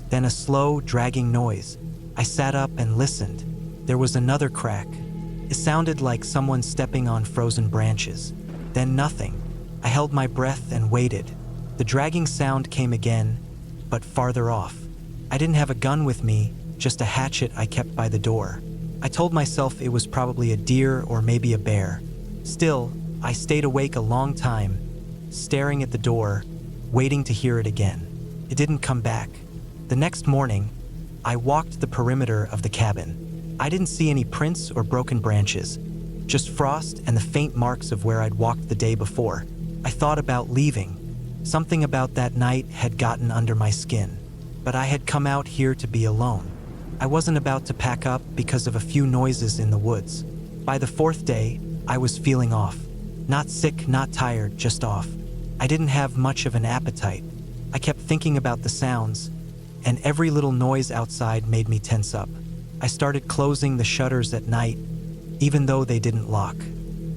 then a slow, dragging noise. I sat up and listened. There was another crack. It sounded like someone stepping on frozen branches. Then nothing. I held my breath and waited. The dragging sound came again, but farther off. I didn't have a gun with me, just a hatchet I kept by the door. I told myself it was probably a deer or maybe a bear. Still, I stayed awake a long time, staring at the door, waiting to hear it again. It didn't come back. The next morning, I walked the perimeter of the cabin. I didn't see any prints or broken branches, just frost and the faint marks of where I'd walked the day before. I thought about leaving. Something about that night had gotten under my skin, but I had come out here to be alone. I wasn't about to pack up because of a few noises in the woods. By the 4th day, I was feeling off. Not sick, not tired, just off. I didn't have much of an appetite. I kept thinking about the sounds, and every little noise outside made me tense up. I started closing the shutters at night, even though they didn't lock.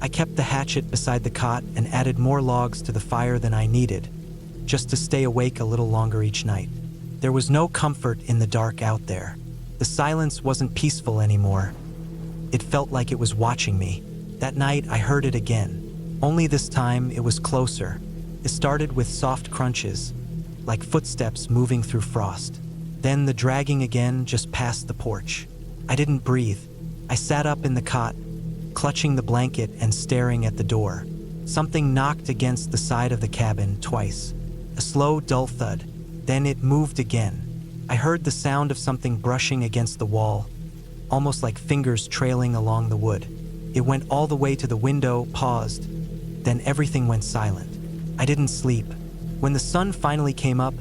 I kept the hatchet beside the cot and added more logs to the fire than I needed, just to stay awake a little longer each night. There was no comfort in the dark out there. The silence wasn't peaceful anymore. It felt like it was watching me. That night, I heard it again. Only this time, it was closer. It started with soft crunches, like footsteps moving through frost. Then the dragging again just past the porch. I didn't breathe. I sat up in the cot, clutching the blanket and staring at the door. Something knocked against the side of the cabin twice. A slow, dull thud. Then it moved again. I heard the sound of something brushing against the wall, almost like fingers trailing along the wood. It went all the way to the window, paused. Then everything went silent. I didn't sleep. When the sun finally came up,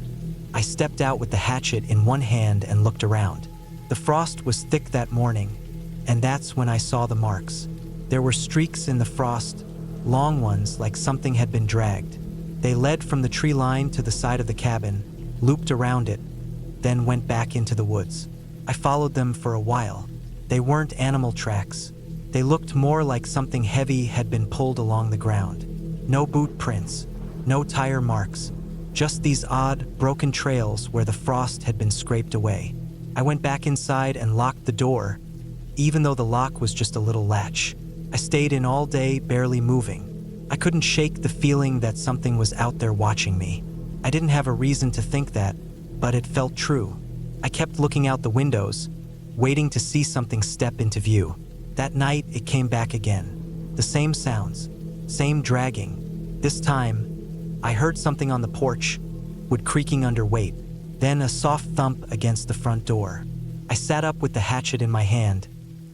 I stepped out with the hatchet in one hand and looked around. The frost was thick that morning, and that's when I saw the marks. There were streaks in the frost, long ones like something had been dragged. They led from the tree line to the side of the cabin, looped around it, then went back into the woods. I followed them for a while. They weren't animal tracks. They looked more like something heavy had been pulled along the ground. No boot prints, no tire marks, just these odd, broken trails where the frost had been scraped away. I went back inside and locked the door, even though the lock was just a little latch. I stayed in all day, barely moving. I couldn't shake the feeling that something was out there watching me. I didn't have a reason to think that, but it felt true. I kept looking out the windows, waiting to see something step into view. That night, it came back again. The same sounds, same dragging. This time, I heard something on the porch, wood creaking under weight, then a soft thump against the front door. I sat up with the hatchet in my hand,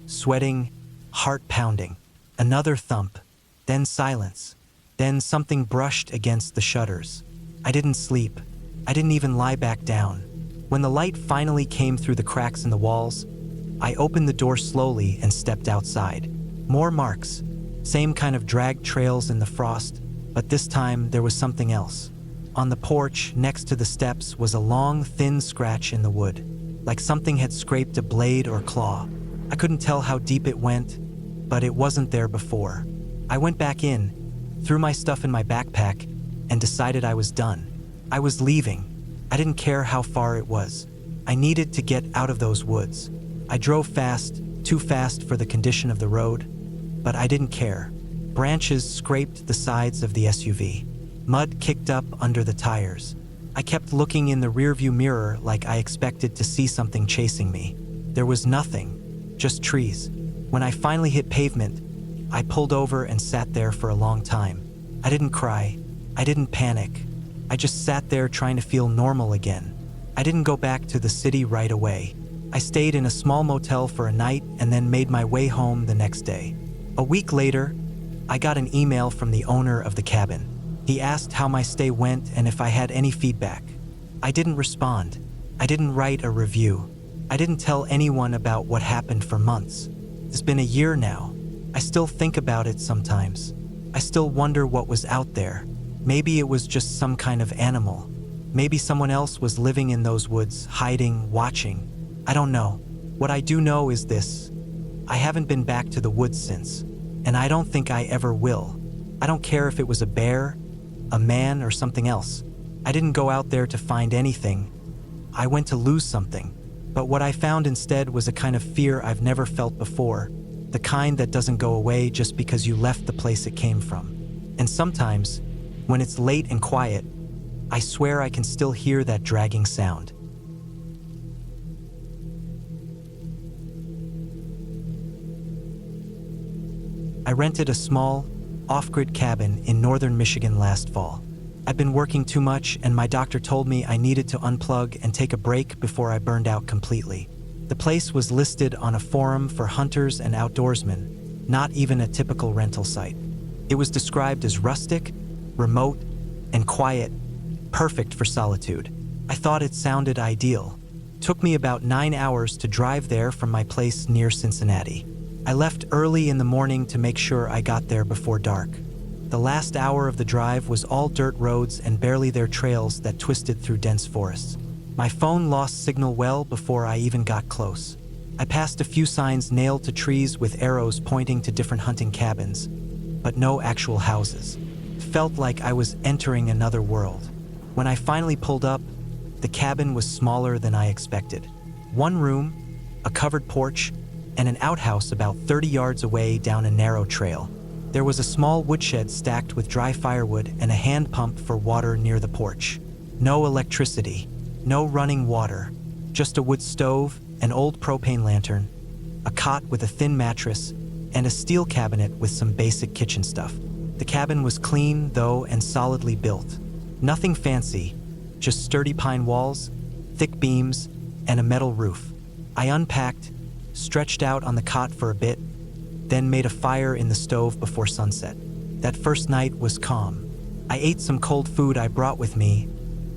sweating, heart pounding. Another thump, then silence. Then something brushed against the shutters. I didn't sleep. I didn't even lie back down. When the light finally came through the cracks in the walls, I opened the door slowly and stepped outside. More marks, same kind of dragged trails in the frost, but this time there was something else. On the porch, next to the steps, was a long, thin scratch in the wood, like something had scraped a blade or claw. I couldn't tell how deep it went, but it wasn't there before. I went back in, threw my stuff in my backpack, and decided I was done. I was leaving. I didn't care how far it was. I needed to get out of those woods. I drove fast, too fast for the condition of the road, but I didn't care. Branches scraped the sides of the SUV. Mud kicked up under the tires. I kept looking in the rearview mirror like I expected to see something chasing me. There was nothing, just trees. When I finally hit pavement, I pulled over and sat there for a long time. I didn't cry. I didn't panic. I just sat there trying to feel normal again. I didn't go back to the city right away. I stayed in a small motel for a night and then made my way home the next day. A week later, I got an email from the owner of the cabin. He asked how my stay went and if I had any feedback. I didn't respond. I didn't write a review. I didn't tell anyone about what happened for months. It's been a year now. I still think about it sometimes. I still wonder what was out there. Maybe it was just some kind of animal. Maybe someone else was living in those woods, hiding, watching. I don't know. What I do know is this. I haven't been back to the woods since, and I don't think I ever will. I don't care if it was a bear, a man, or something else. I didn't go out there to find anything. I went to lose something. But what I found instead was a kind of fear I've never felt before, the kind that doesn't go away just because you left the place it came from. And sometimes, when it's late and quiet, I swear I can still hear that dragging sound. I rented a small, off-grid cabin in northern Michigan last fall. I'd been working too much, and my doctor told me I needed to unplug and take a break before I burned out completely. The place was listed on a forum for hunters and outdoorsmen, not even a typical rental site. It was described as rustic, remote, and quiet, perfect for solitude. I thought it sounded ideal. Took me about 9 hours to drive there from my place near Cincinnati. I left early in the morning to make sure I got there before dark. The last hour of the drive was all dirt roads and barely there trails that twisted through dense forests. My phone lost signal well before I even got close. I passed a few signs nailed to trees with arrows pointing to different hunting cabins, but no actual houses. Felt like I was entering another world. When I finally pulled up, the cabin was smaller than I expected. One room, a covered porch, and an outhouse about 30 yards away down a narrow trail. There was a small woodshed stacked with dry firewood and a hand pump for water near the porch. No electricity, no running water, just a wood stove, an old propane lantern, a cot with a thin mattress, and a steel cabinet with some basic kitchen stuff. The cabin was clean, though, and solidly built. Nothing fancy, just sturdy pine walls, thick beams, and a metal roof. I unpacked, stretched out on the cot for a bit, then made a fire in the stove before sunset. That first night was calm. I ate some cold food I brought with me,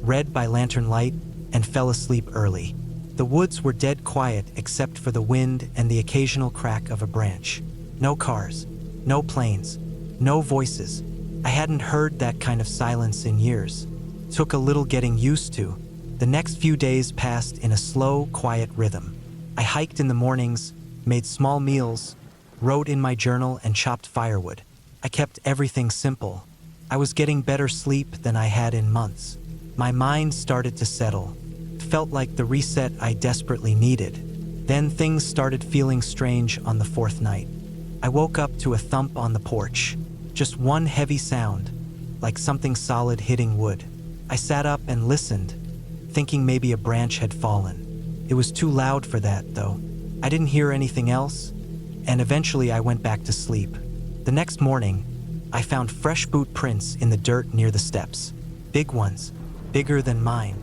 read by lantern light, and fell asleep early. The woods were dead quiet except for the wind and the occasional crack of a branch. No cars, no planes, no voices. I hadn't heard that kind of silence in years. Took a little getting used to. The next few days passed in a slow, quiet rhythm. I hiked in the mornings, made small meals, wrote in my journal, and chopped firewood. I kept everything simple. I was getting better sleep than I had in months. My mind started to settle. Felt like the reset I desperately needed. Then things started feeling strange on the fourth night. I woke up to a thump on the porch. Just one heavy sound, like something solid hitting wood. I sat up and listened, thinking maybe a branch had fallen. It was too loud for that, though. I didn't hear anything else, and eventually I went back to sleep. The next morning, I found fresh boot prints in the dirt near the steps. Big ones, bigger than mine.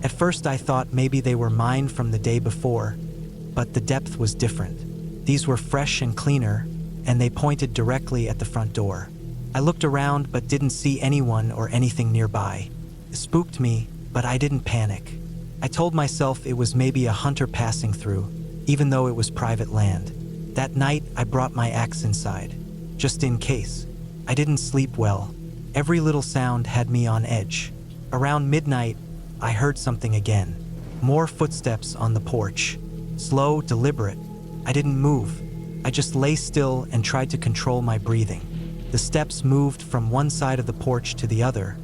At first I thought maybe they were mine from the day before, but the depth was different. These were fresh and cleaner, and they pointed directly at the front door. I looked around but didn't see anyone or anything nearby. It spooked me, but I didn't panic. I told myself it was maybe a hunter passing through, even though it was private land. That night, I brought my axe inside, just in case. I didn't sleep well. Every little sound had me on edge. Around midnight, I heard something again. More footsteps on the porch. Slow, deliberate. I didn't move. I just lay still and tried to control my breathing. The steps moved from one side of the porch to the other,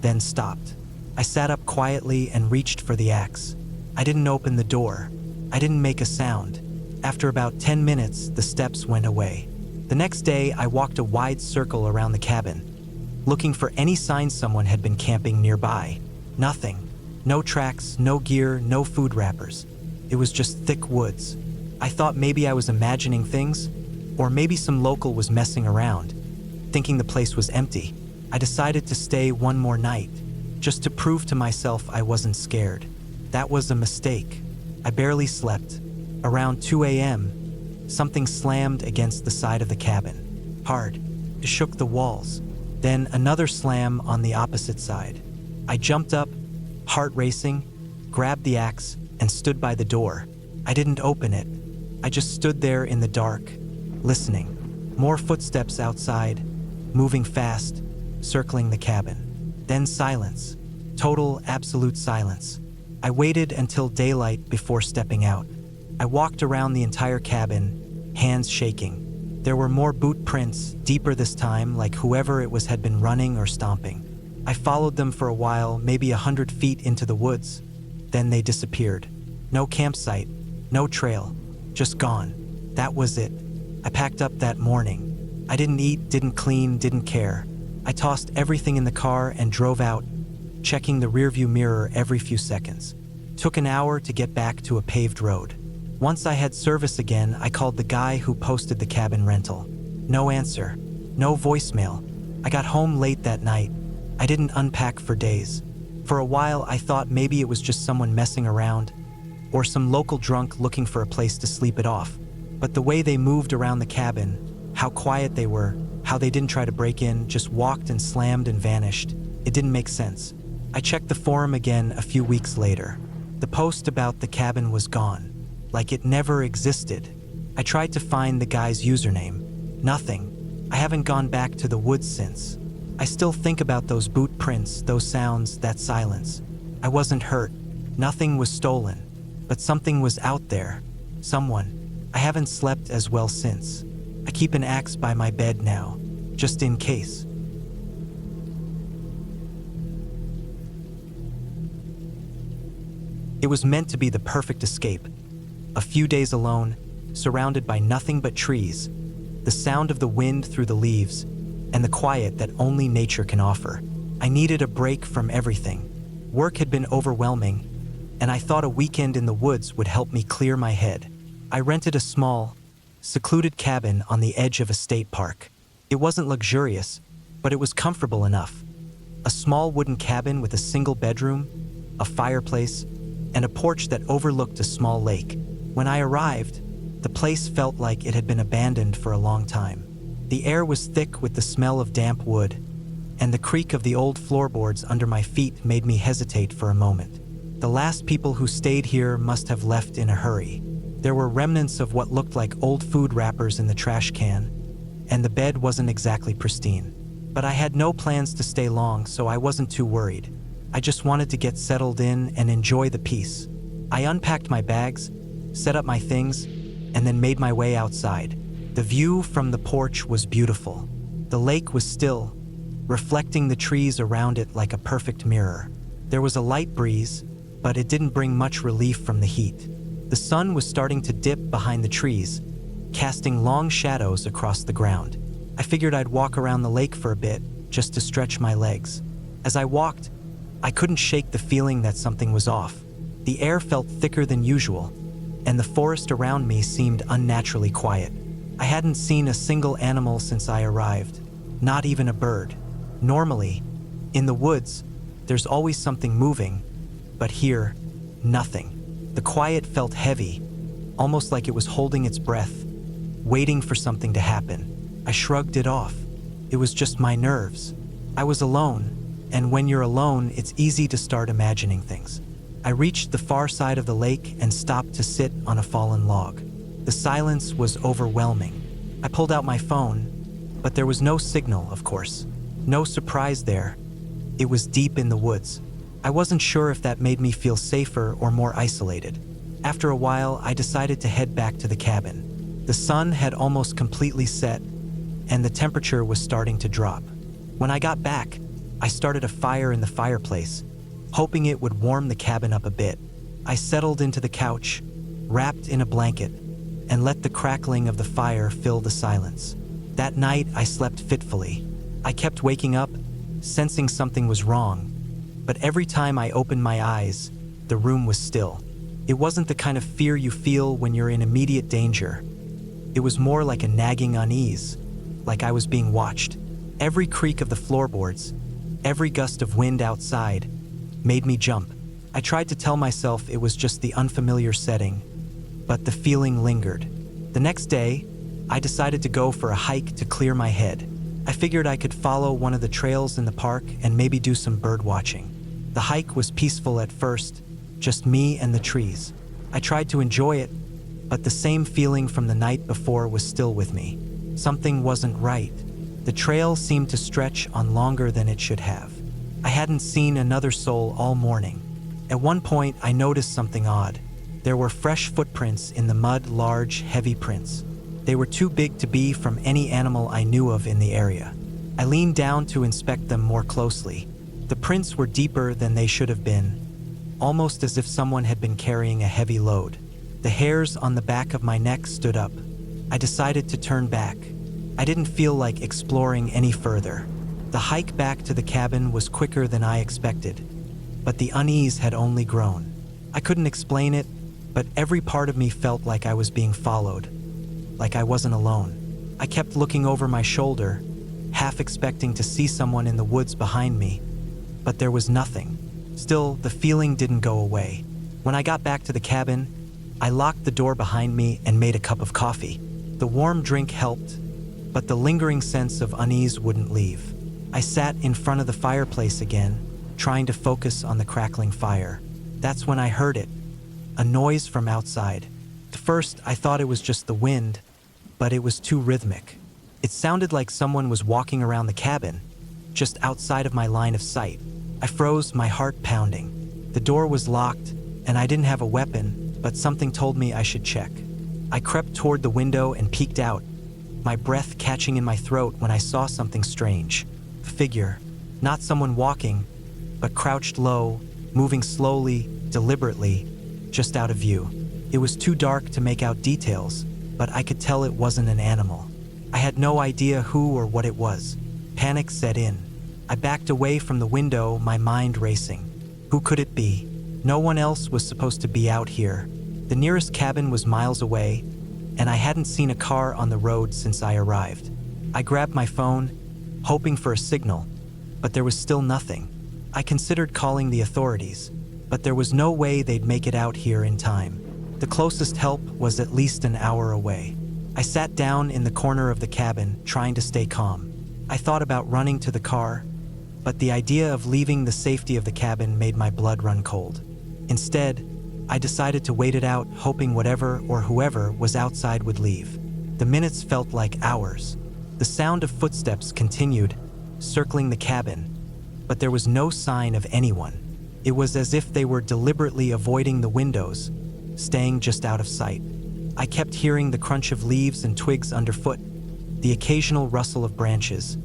then stopped. I sat up quietly and reached for the axe. I didn't open the door. I didn't make a sound. After about 10 minutes, the steps went away. The next day, I walked a wide circle around the cabin, looking for any signs someone had been camping nearby. Nothing. No tracks, no gear, no food wrappers. It was just thick woods. I thought maybe I was imagining things, or maybe some local was messing around, thinking the place was empty. I decided to stay one more night, just to prove to myself I wasn't scared. That was a mistake. I barely slept. Around 2 a.m., something slammed against the side of the cabin. Hard. It shook the walls. Then another slam on the opposite side. I jumped up, heart racing, grabbed the axe, and stood by the door. I didn't open it. I just stood there in the dark, listening. More footsteps outside, moving fast, circling the cabin. Then silence. Total, absolute silence. I waited until daylight before stepping out. I walked around the entire cabin, hands shaking. There were more boot prints, deeper this time, like whoever it was had been running or stomping. I followed them for a while, maybe 100 feet into the woods. Then they disappeared. No campsite, no trail, just gone. That was it. I packed up that morning. I didn't eat, didn't clean, didn't care. I tossed everything in the car and drove out, checking the rearview mirror every few seconds. Took an hour to get back to a paved road. Once I had service again, I called the guy who posted the cabin rental. No answer. No voicemail. I got home late that night. I didn't unpack for days. For a while, I thought maybe it was just someone messing around, or some local drunk looking for a place to sleep it off. But the way they moved around the cabin, how quiet they were, how they didn't try to break in, just walked and slammed and vanished, it didn't make sense. I checked the forum again a few weeks later. The post about the cabin was gone, like it never existed. I tried to find the guy's username. Nothing. I haven't gone back to the woods since. I still think about those boot prints, those sounds, that silence. I wasn't hurt. Nothing was stolen. But something was out there. Someone. I haven't slept as well since. I keep an axe by my bed now, just in case. It was meant to be the perfect escape. A few days alone, surrounded by nothing but trees, the sound of the wind through the leaves, and the quiet that only nature can offer. I needed a break from everything. Work had been overwhelming, and I thought a weekend in the woods would help me clear my head. I rented a small, secluded cabin on the edge of a state park. It wasn't luxurious, but it was comfortable enough. A small wooden cabin with a single bedroom, a fireplace, and a porch that overlooked a small lake. When I arrived, the place felt like it had been abandoned for a long time. The air was thick with the smell of damp wood, and the creak of the old floorboards under my feet made me hesitate for a moment. The last people who stayed here must have left in a hurry. There were remnants of what looked like old food wrappers in the trash can, and the bed wasn't exactly pristine. But I had no plans to stay long, so I wasn't too worried. I just wanted to get settled in and enjoy the peace. I unpacked my bags, set up my things, and then made my way outside. The view from the porch was beautiful. The lake was still, reflecting the trees around it like a perfect mirror. There was a light breeze, but it didn't bring much relief from the heat. The sun was starting to dip behind the trees, casting long shadows across the ground. I figured I'd walk around the lake for a bit, just to stretch my legs. As I walked, I couldn't shake the feeling that something was off. The air felt thicker than usual, and the forest around me seemed unnaturally quiet. I hadn't seen a single animal since I arrived, not even a bird. Normally, in the woods, there's always something moving, but here, nothing. The quiet felt heavy, almost like it was holding its breath, waiting for something to happen. I shrugged it off. It was just my nerves. I was alone, and when you're alone, it's easy to start imagining things. I reached the far side of the lake and stopped to sit on a fallen log. The silence was overwhelming. I pulled out my phone, but there was no signal, of course. No surprise there. It was deep in the woods. I wasn't sure if that made me feel safer or more isolated. After a while, I decided to head back to the cabin. The sun had almost completely set, and the temperature was starting to drop. When I got back, I started a fire in the fireplace, hoping it would warm the cabin up a bit. I settled into the couch, wrapped in a blanket, and let the crackling of the fire fill the silence. That night, I slept fitfully. I kept waking up, sensing something was wrong, but every time I opened my eyes, the room was still. It wasn't the kind of fear you feel when you're in immediate danger. It was more like a nagging unease, like I was being watched. Every creak of the floorboards, every gust of wind outside, made me jump. I tried to tell myself it was just the unfamiliar setting, but the feeling lingered. The next day, I decided to go for a hike to clear my head. I figured I could follow one of the trails in the park and maybe do some bird watching. The hike was peaceful at first, just me and the trees. I tried to enjoy it, but the same feeling from the night before was still with me. Something wasn't right. The trail seemed to stretch on longer than it should have. I hadn't seen another soul all morning. At one point, I noticed something odd. There were fresh footprints in the mud, large, heavy prints. They were too big to be from any animal I knew of in the area. I leaned down to inspect them more closely. The prints were deeper than they should have been, almost as if someone had been carrying a heavy load. The hairs on the back of my neck stood up. I decided to turn back. I didn't feel like exploring any further. The hike back to the cabin was quicker than I expected, but the unease had only grown. I couldn't explain it, but every part of me felt like I was being followed, like I wasn't alone. I kept looking over my shoulder, half expecting to see someone in the woods behind me, but there was nothing. Still, the feeling didn't go away. When I got back to the cabin, I locked the door behind me and made a cup of coffee. The warm drink helped, but the lingering sense of unease wouldn't leave. I sat in front of the fireplace again, trying to focus on the crackling fire. That's when I heard it, a noise from outside. At first, I thought it was just the wind, but it was too rhythmic. It sounded like someone was walking around the cabin, just outside of my line of sight. I froze, my heart pounding. The door was locked, and I didn't have a weapon, but something told me I should check. I crept toward the window and peeked out, my breath catching in my throat when I saw something strange. A figure, not someone walking, but crouched low, moving slowly, deliberately, just out of view. It was too dark to make out details, but I could tell it wasn't an animal. I had no idea who or what it was. Panic set in. I backed away from the window, my mind racing. Who could it be? No one else was supposed to be out here. The nearest cabin was miles away, and I hadn't seen a car on the road since I arrived. I grabbed my phone, hoping for a signal, but there was still nothing. I considered calling the authorities, but there was no way they'd make it out here in time. The closest help was at least an hour away. I sat down in the corner of the cabin, trying to stay calm. I thought about running to the car, but the idea of leaving the safety of the cabin made my blood run cold. Instead, I decided to wait it out, hoping whatever or whoever was outside would leave. The minutes felt like hours. The sound of footsteps continued, circling the cabin, but there was no sign of anyone. It was as if they were deliberately avoiding the windows, staying just out of sight. I kept hearing the crunch of leaves and twigs underfoot, the occasional rustle of branches,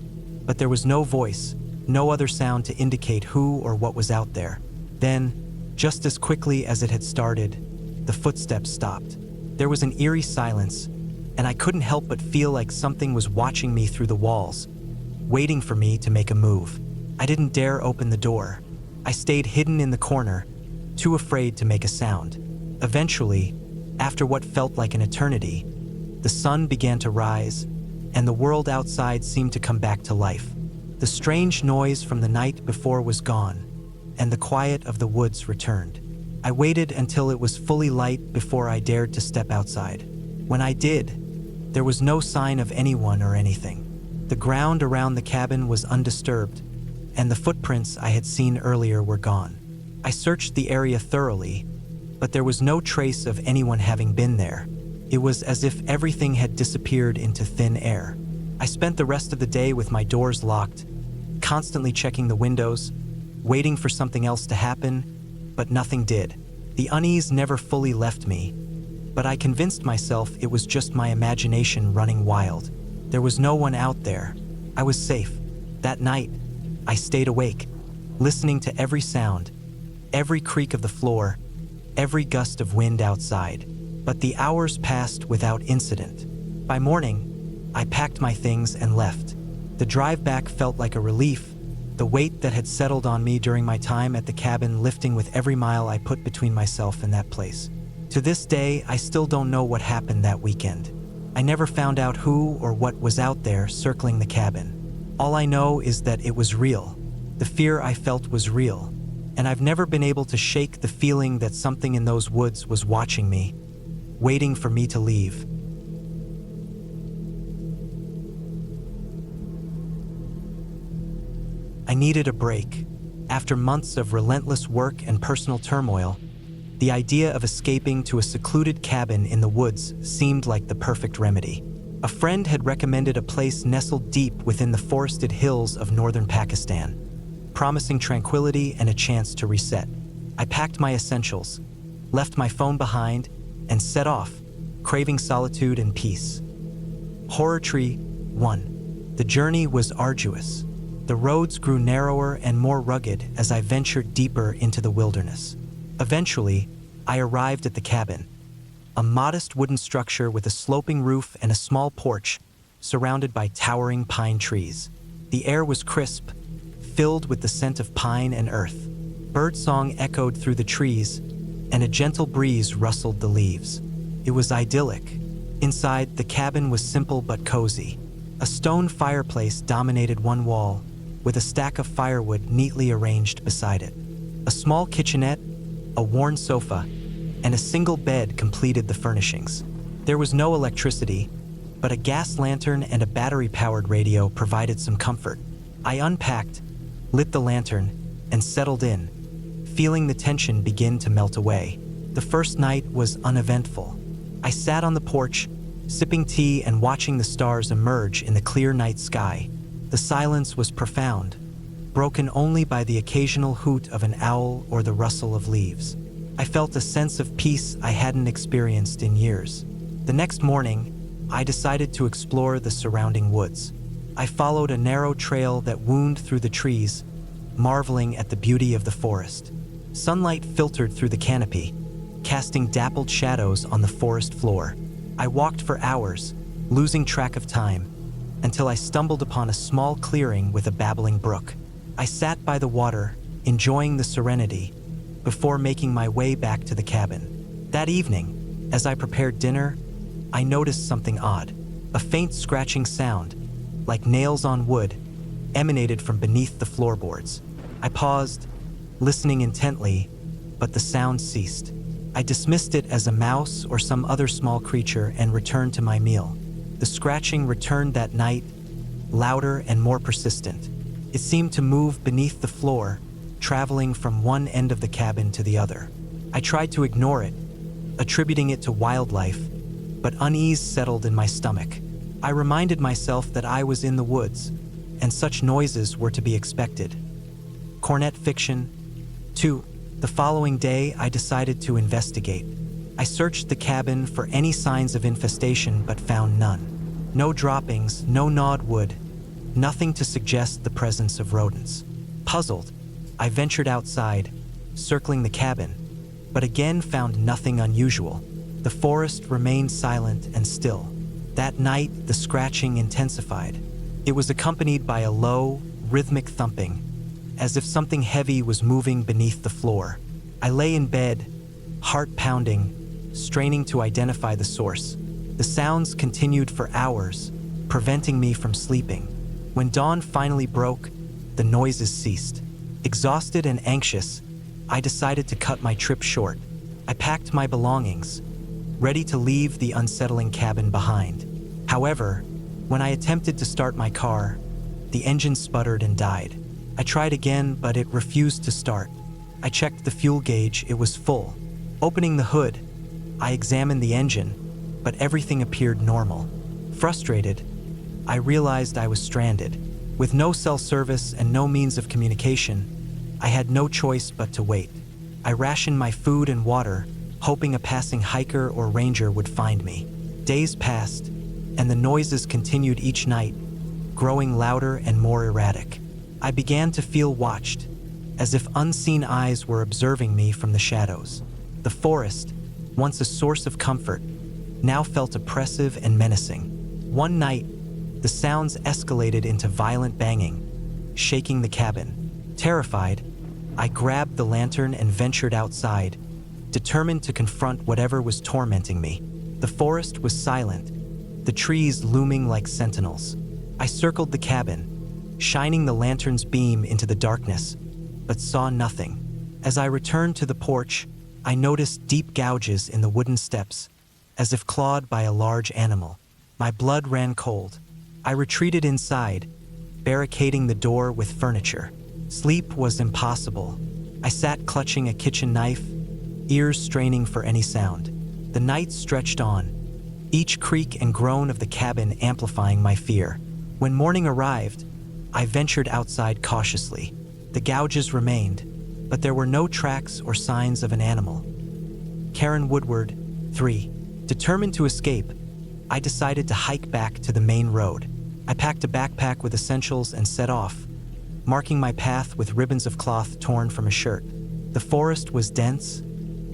but there was no voice, no other sound to indicate who or what was out there. Then, just as quickly as it had started, the footsteps stopped. There was an eerie silence, and I couldn't help but feel like something was watching me through the walls, waiting for me to make a move. I didn't dare open the door. I stayed hidden in the corner, too afraid to make a sound. Eventually, after what felt like an eternity, the sun began to rise, and the world outside seemed to come back to life. The strange noise from the night before was gone, and the quiet of the woods returned. I waited until it was fully light before I dared to step outside. When I did, there was no sign of anyone or anything. The ground around the cabin was undisturbed, and the footprints I had seen earlier were gone. I searched the area thoroughly, but there was no trace of anyone having been there. It was as if everything had disappeared into thin air. I spent the rest of the day with my doors locked, constantly checking the windows, waiting for something else to happen, but nothing did. The unease never fully left me, but I convinced myself it was just my imagination running wild. There was no one out there. I was safe. That night, I stayed awake, listening to every sound, every creak of the floor, every gust of wind outside. But the hours passed without incident. By morning, I packed my things and left. The drive back felt like a relief, the weight that had settled on me during my time at the cabin lifting with every mile I put between myself and that place. To this day, I still don't know what happened that weekend. I never found out who or what was out there circling the cabin. All I know is that it was real. The fear I felt was real, and I've never been able to shake the feeling that something in those woods was watching me, waiting for me to leave. I needed a break. After months of relentless work and personal turmoil, the idea of escaping to a secluded cabin in the woods seemed like the perfect remedy. A friend had recommended a place nestled deep within the forested hills of northern Pakistan, promising tranquility and a chance to reset. I packed my essentials, left my phone behind, and set off, craving solitude and peace. Horror Tree 1. The journey was arduous. The roads grew narrower and more rugged as I ventured deeper into the wilderness. Eventually, I arrived at the cabin, a modest wooden structure with a sloping roof and a small porch surrounded by towering pine trees. The air was crisp, filled with the scent of pine and earth. Birdsong echoed through the trees, and a gentle breeze rustled the leaves. It was idyllic. Inside, the cabin was simple but cozy. A stone fireplace dominated one wall, with a stack of firewood neatly arranged beside it. A small kitchenette, a worn sofa, and a single bed completed the furnishings. There was no electricity, but a gas lantern and a battery-powered radio provided some comfort. I unpacked, lit the lantern, and settled in, feeling the tension begin to melt away. The first night was uneventful. I sat on the porch, sipping tea and watching the stars emerge in the clear night sky. The silence was profound, broken only by the occasional hoot of an owl or the rustle of leaves. I felt a sense of peace I hadn't experienced in years. The next morning, I decided to explore the surrounding woods. I followed a narrow trail that wound through the trees, marveling at the beauty of the forest. Sunlight filtered through the canopy, casting dappled shadows on the forest floor. I walked for hours, losing track of time, until I stumbled upon a small clearing with a babbling brook. I sat by the water, enjoying the serenity, before making my way back to the cabin. That evening, as I prepared dinner, I noticed something odd. A faint scratching sound, like nails on wood, emanated from beneath the floorboards. I paused, listening intently, but the sound ceased. I dismissed it as a mouse or some other small creature and returned to my meal. The scratching returned that night, louder and more persistent. It seemed to move beneath the floor, traveling from one end of the cabin to the other. I tried to ignore it, attributing it to wildlife, but unease settled in my stomach. I reminded myself that I was in the woods, and such noises were to be expected. Cornet fiction. 2. The following day, I decided to investigate. I searched the cabin for any signs of infestation but found none. No droppings, no gnawed wood, nothing to suggest the presence of rodents. Puzzled, I ventured outside, circling the cabin, but again found nothing unusual. The forest remained silent and still. That night, the scratching intensified. It was accompanied by a low, rhythmic thumping, as if something heavy was moving beneath the floor. I lay in bed, heart pounding, straining to identify the source. The sounds continued for hours, preventing me from sleeping. When dawn finally broke, the noises ceased. Exhausted and anxious, I decided to cut my trip short. I packed my belongings, ready to leave the unsettling cabin behind. However, when I attempted to start my car, the engine sputtered and died. I tried again, but it refused to start. I checked the fuel gauge, it was full. Opening the hood, I examined the engine, but everything appeared normal. Frustrated, I realized I was stranded. With no cell service and no means of communication, I had no choice but to wait. I rationed my food and water, hoping a passing hiker or ranger would find me. Days passed, and the noises continued each night, growing louder and more erratic. I began to feel watched, as if unseen eyes were observing me from the shadows. The forest, once a source of comfort, now felt oppressive and menacing. One night, the sounds escalated into violent banging, shaking the cabin. Terrified, I grabbed the lantern and ventured outside, determined to confront whatever was tormenting me. The forest was silent, the trees looming like sentinels. I circled the cabin, shining the lantern's beam into the darkness, but saw nothing. As I returned to the porch, I noticed deep gouges in the wooden steps, as if clawed by a large animal. My blood ran cold. I retreated inside, barricading the door with furniture. Sleep was impossible. I sat clutching a kitchen knife, ears straining for any sound. The night stretched on, each creak and groan of the cabin amplifying my fear. When morning arrived, I ventured outside cautiously. The gouges remained, but there were no tracks or signs of an animal. Karen Woodward, 3. Determined to escape, I decided to hike back to the main road. I packed a backpack with essentials and set off, marking my path with ribbons of cloth torn from a shirt. The forest was dense,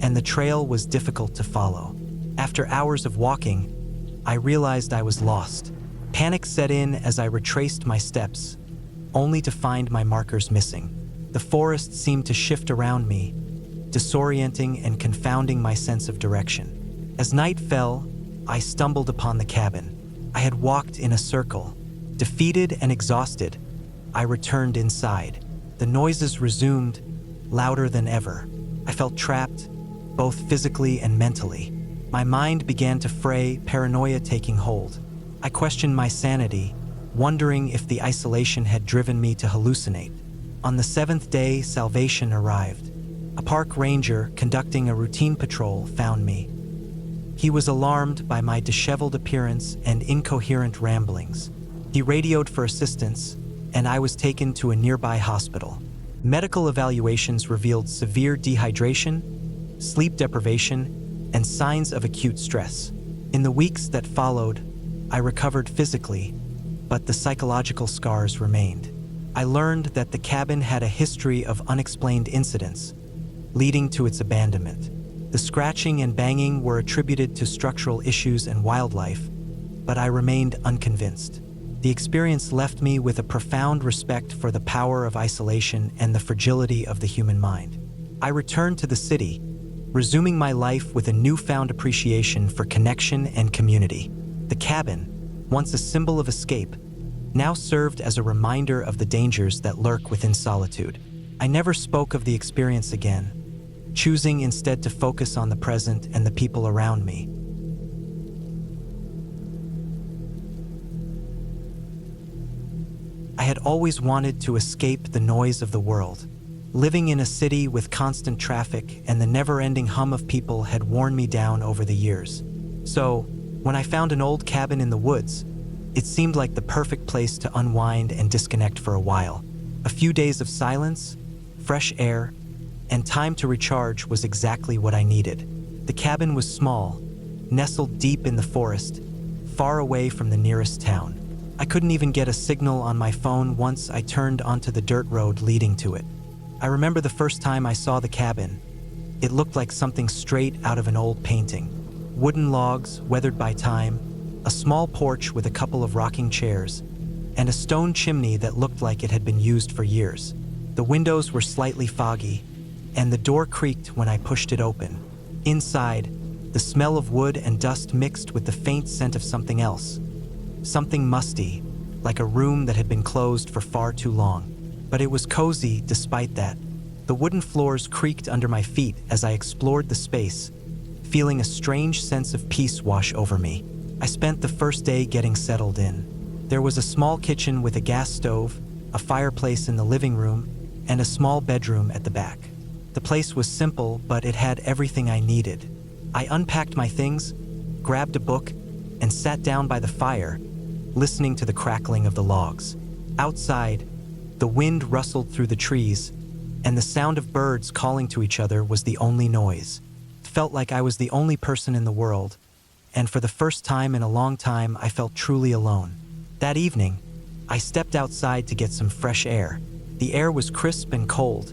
and the trail was difficult to follow. After hours of walking, I realized I was lost. Panic set in as I retraced my steps, only to find my markers missing. The forest seemed to shift around me, disorienting and confounding my sense of direction. As night fell, I stumbled upon the cabin. I had walked in a circle. Defeated and exhausted, I returned inside. The noises resumed, louder than ever. I felt trapped, both physically and mentally. My mind began to fray, paranoia taking hold. I questioned my sanity, wondering if the isolation had driven me to hallucinate. On the 7th day, salvation arrived. A park ranger conducting a routine patrol found me. He was alarmed by my disheveled appearance and incoherent ramblings. He radioed for assistance, and I was taken to a nearby hospital. Medical evaluations revealed severe dehydration, sleep deprivation, and signs of acute stress. In the weeks that followed, I recovered physically, but the psychological scars remained. I learned that the cabin had a history of unexplained incidents, leading to its abandonment. The scratching and banging were attributed to structural issues and wildlife, but I remained unconvinced. The experience left me with a profound respect for the power of isolation and the fragility of the human mind. I returned to the city, resuming my life with a newfound appreciation for connection and community. The cabin, once a symbol of escape, now served as a reminder of the dangers that lurk within solitude. I never spoke of the experience again, choosing instead to focus on the present and the people around me. I had always wanted to escape the noise of the world. Living in a city with constant traffic and the never-ending hum of people had worn me down over the years. So, when I found an old cabin in the woods, it seemed like the perfect place to unwind and disconnect for a while. A few days of silence, fresh air, and time to recharge was exactly what I needed. The cabin was small, nestled deep in the forest, far away from the nearest town. I couldn't even get a signal on my phone once I turned onto the dirt road leading to it. I remember the first time I saw the cabin. It looked like something straight out of an old painting. Wooden logs, weathered by time, a small porch with a couple of rocking chairs, and a stone chimney that looked like it had been used for years. The windows were slightly foggy, and the door creaked when I pushed it open. Inside, the smell of wood and dust mixed with the faint scent of something else. Something musty, like a room that had been closed for far too long. But it was cozy despite that. The wooden floors creaked under my feet as I explored the space, feeling a strange sense of peace wash over me. I spent the first day getting settled in. There was a small kitchen with a gas stove, a fireplace in the living room, and a small bedroom at the back. The place was simple, but it had everything I needed. I unpacked my things, grabbed a book, and sat down by the fire, listening to the crackling of the logs. Outside, the wind rustled through the trees, and the sound of birds calling to each other was the only noise. It felt like I was the only person in the world, and for the first time in a long time, I felt truly alone. That evening, I stepped outside to get some fresh air. The air was crisp and cold,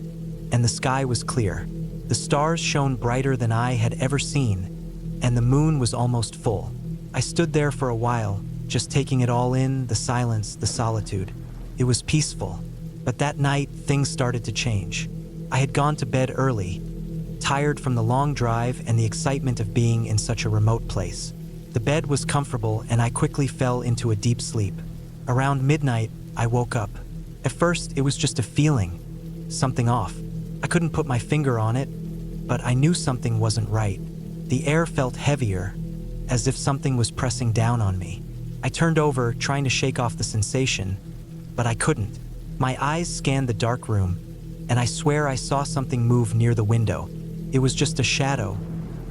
and the sky was clear. The stars shone brighter than I had ever seen, and the moon was almost full. I stood there for a while, just taking it all in, the silence, the solitude. It was peaceful, but that night, things started to change. I had gone to bed early, tired from the long drive and the excitement of being in such a remote place. The bed was comfortable, and I quickly fell into a deep sleep. Around midnight, I woke up. At first, it was just a feeling, something off. I couldn't put my finger on it, but I knew something wasn't right. The air felt heavier, as if something was pressing down on me. I turned over, trying to shake off the sensation, but I couldn't. My eyes scanned the dark room, and I swear I saw something move near the window. It was just a shadow,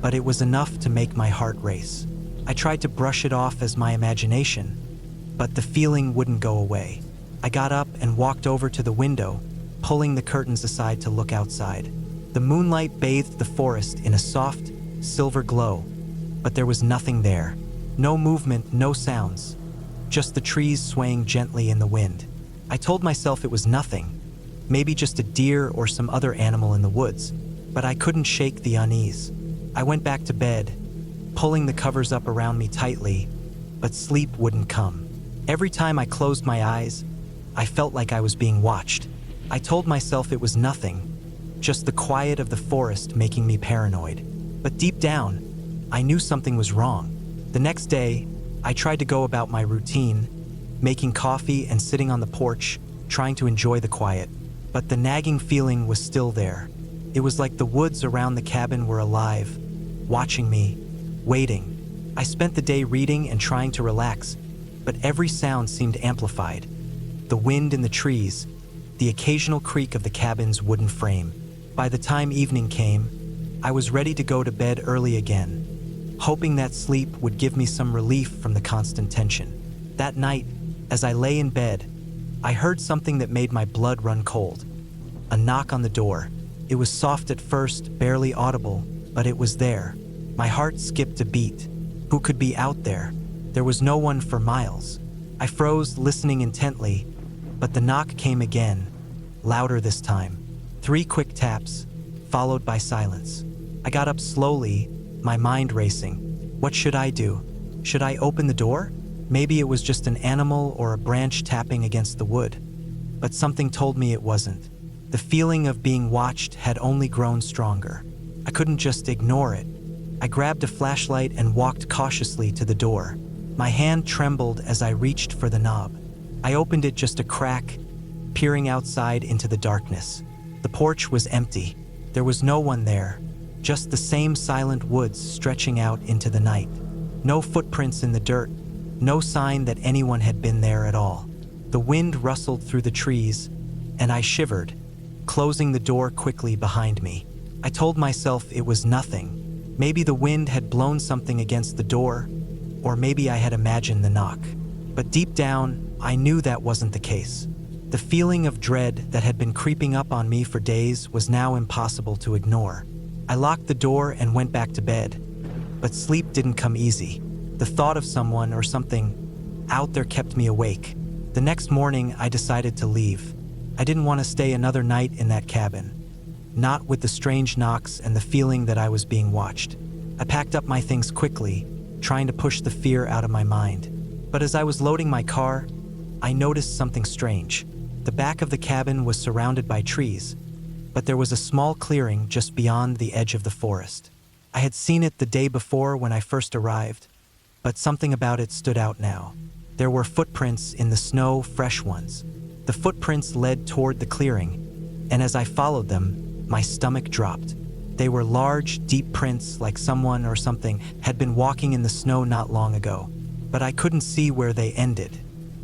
but it was enough to make my heart race. I tried to brush it off as my imagination, but the feeling wouldn't go away. I got up and walked over to the window, pulling the curtains aside to look outside. The moonlight bathed the forest in a soft, silver glow, but there was nothing there. No movement, no sounds, just the trees swaying gently in the wind. I told myself it was nothing, maybe just a deer or some other animal in the woods, but I couldn't shake the unease. I went back to bed, pulling the covers up around me tightly, but sleep wouldn't come. Every time I closed my eyes, I felt like I was being watched. I told myself it was nothing, just the quiet of the forest making me paranoid. But deep down, I knew something was wrong. The next day, I tried to go about my routine, making coffee and sitting on the porch, trying to enjoy the quiet. But the nagging feeling was still there. It was like the woods around the cabin were alive, watching me, waiting. I spent the day reading and trying to relax, but every sound seemed amplified. The wind in the trees, the occasional creak of the cabin's wooden frame. By the time evening came, I was ready to go to bed early again, hoping that sleep would give me some relief from the constant tension. That night, as I lay in bed, I heard something that made my blood run cold. A knock on the door. It was soft at first, barely audible, but it was there. My heart skipped a beat. Who could be out there? There was no one for miles. I froze, listening intently, but the knock came again, louder this time. 3 quick taps, followed by silence. I got up slowly, my mind racing. What should I do? Should I open the door? Maybe it was just an animal or a branch tapping against the wood. But something told me it wasn't. The feeling of being watched had only grown stronger. I couldn't just ignore it. I grabbed a flashlight and walked cautiously to the door. My hand trembled as I reached for the knob. I opened it just a crack, peering outside into the darkness. The porch was empty. There was no one there, just the same silent woods stretching out into the night. No footprints in the dirt, no sign that anyone had been there at all. The wind rustled through the trees, and I shivered, closing the door quickly behind me. I told myself it was nothing. Maybe the wind had blown something against the door, or maybe I had imagined the knock. But deep down, I knew that wasn't the case. The feeling of dread that had been creeping up on me for days was now impossible to ignore. I locked the door and went back to bed, but sleep didn't come easy. The thought of someone or something out there kept me awake. The next morning, I decided to leave. I didn't want to stay another night in that cabin, not with the strange knocks and the feeling that I was being watched. I packed up my things quickly, trying to push the fear out of my mind. But as I was loading my car, I noticed something strange. The back of the cabin was surrounded by trees, but there was a small clearing just beyond the edge of the forest. I had seen it the day before when I first arrived, but something about it stood out now. There were footprints in the snow, fresh ones. The footprints led toward the clearing, and as I followed them, my stomach dropped. They were large, deep prints like someone or something had been walking in the snow not long ago, but I couldn't see where they ended.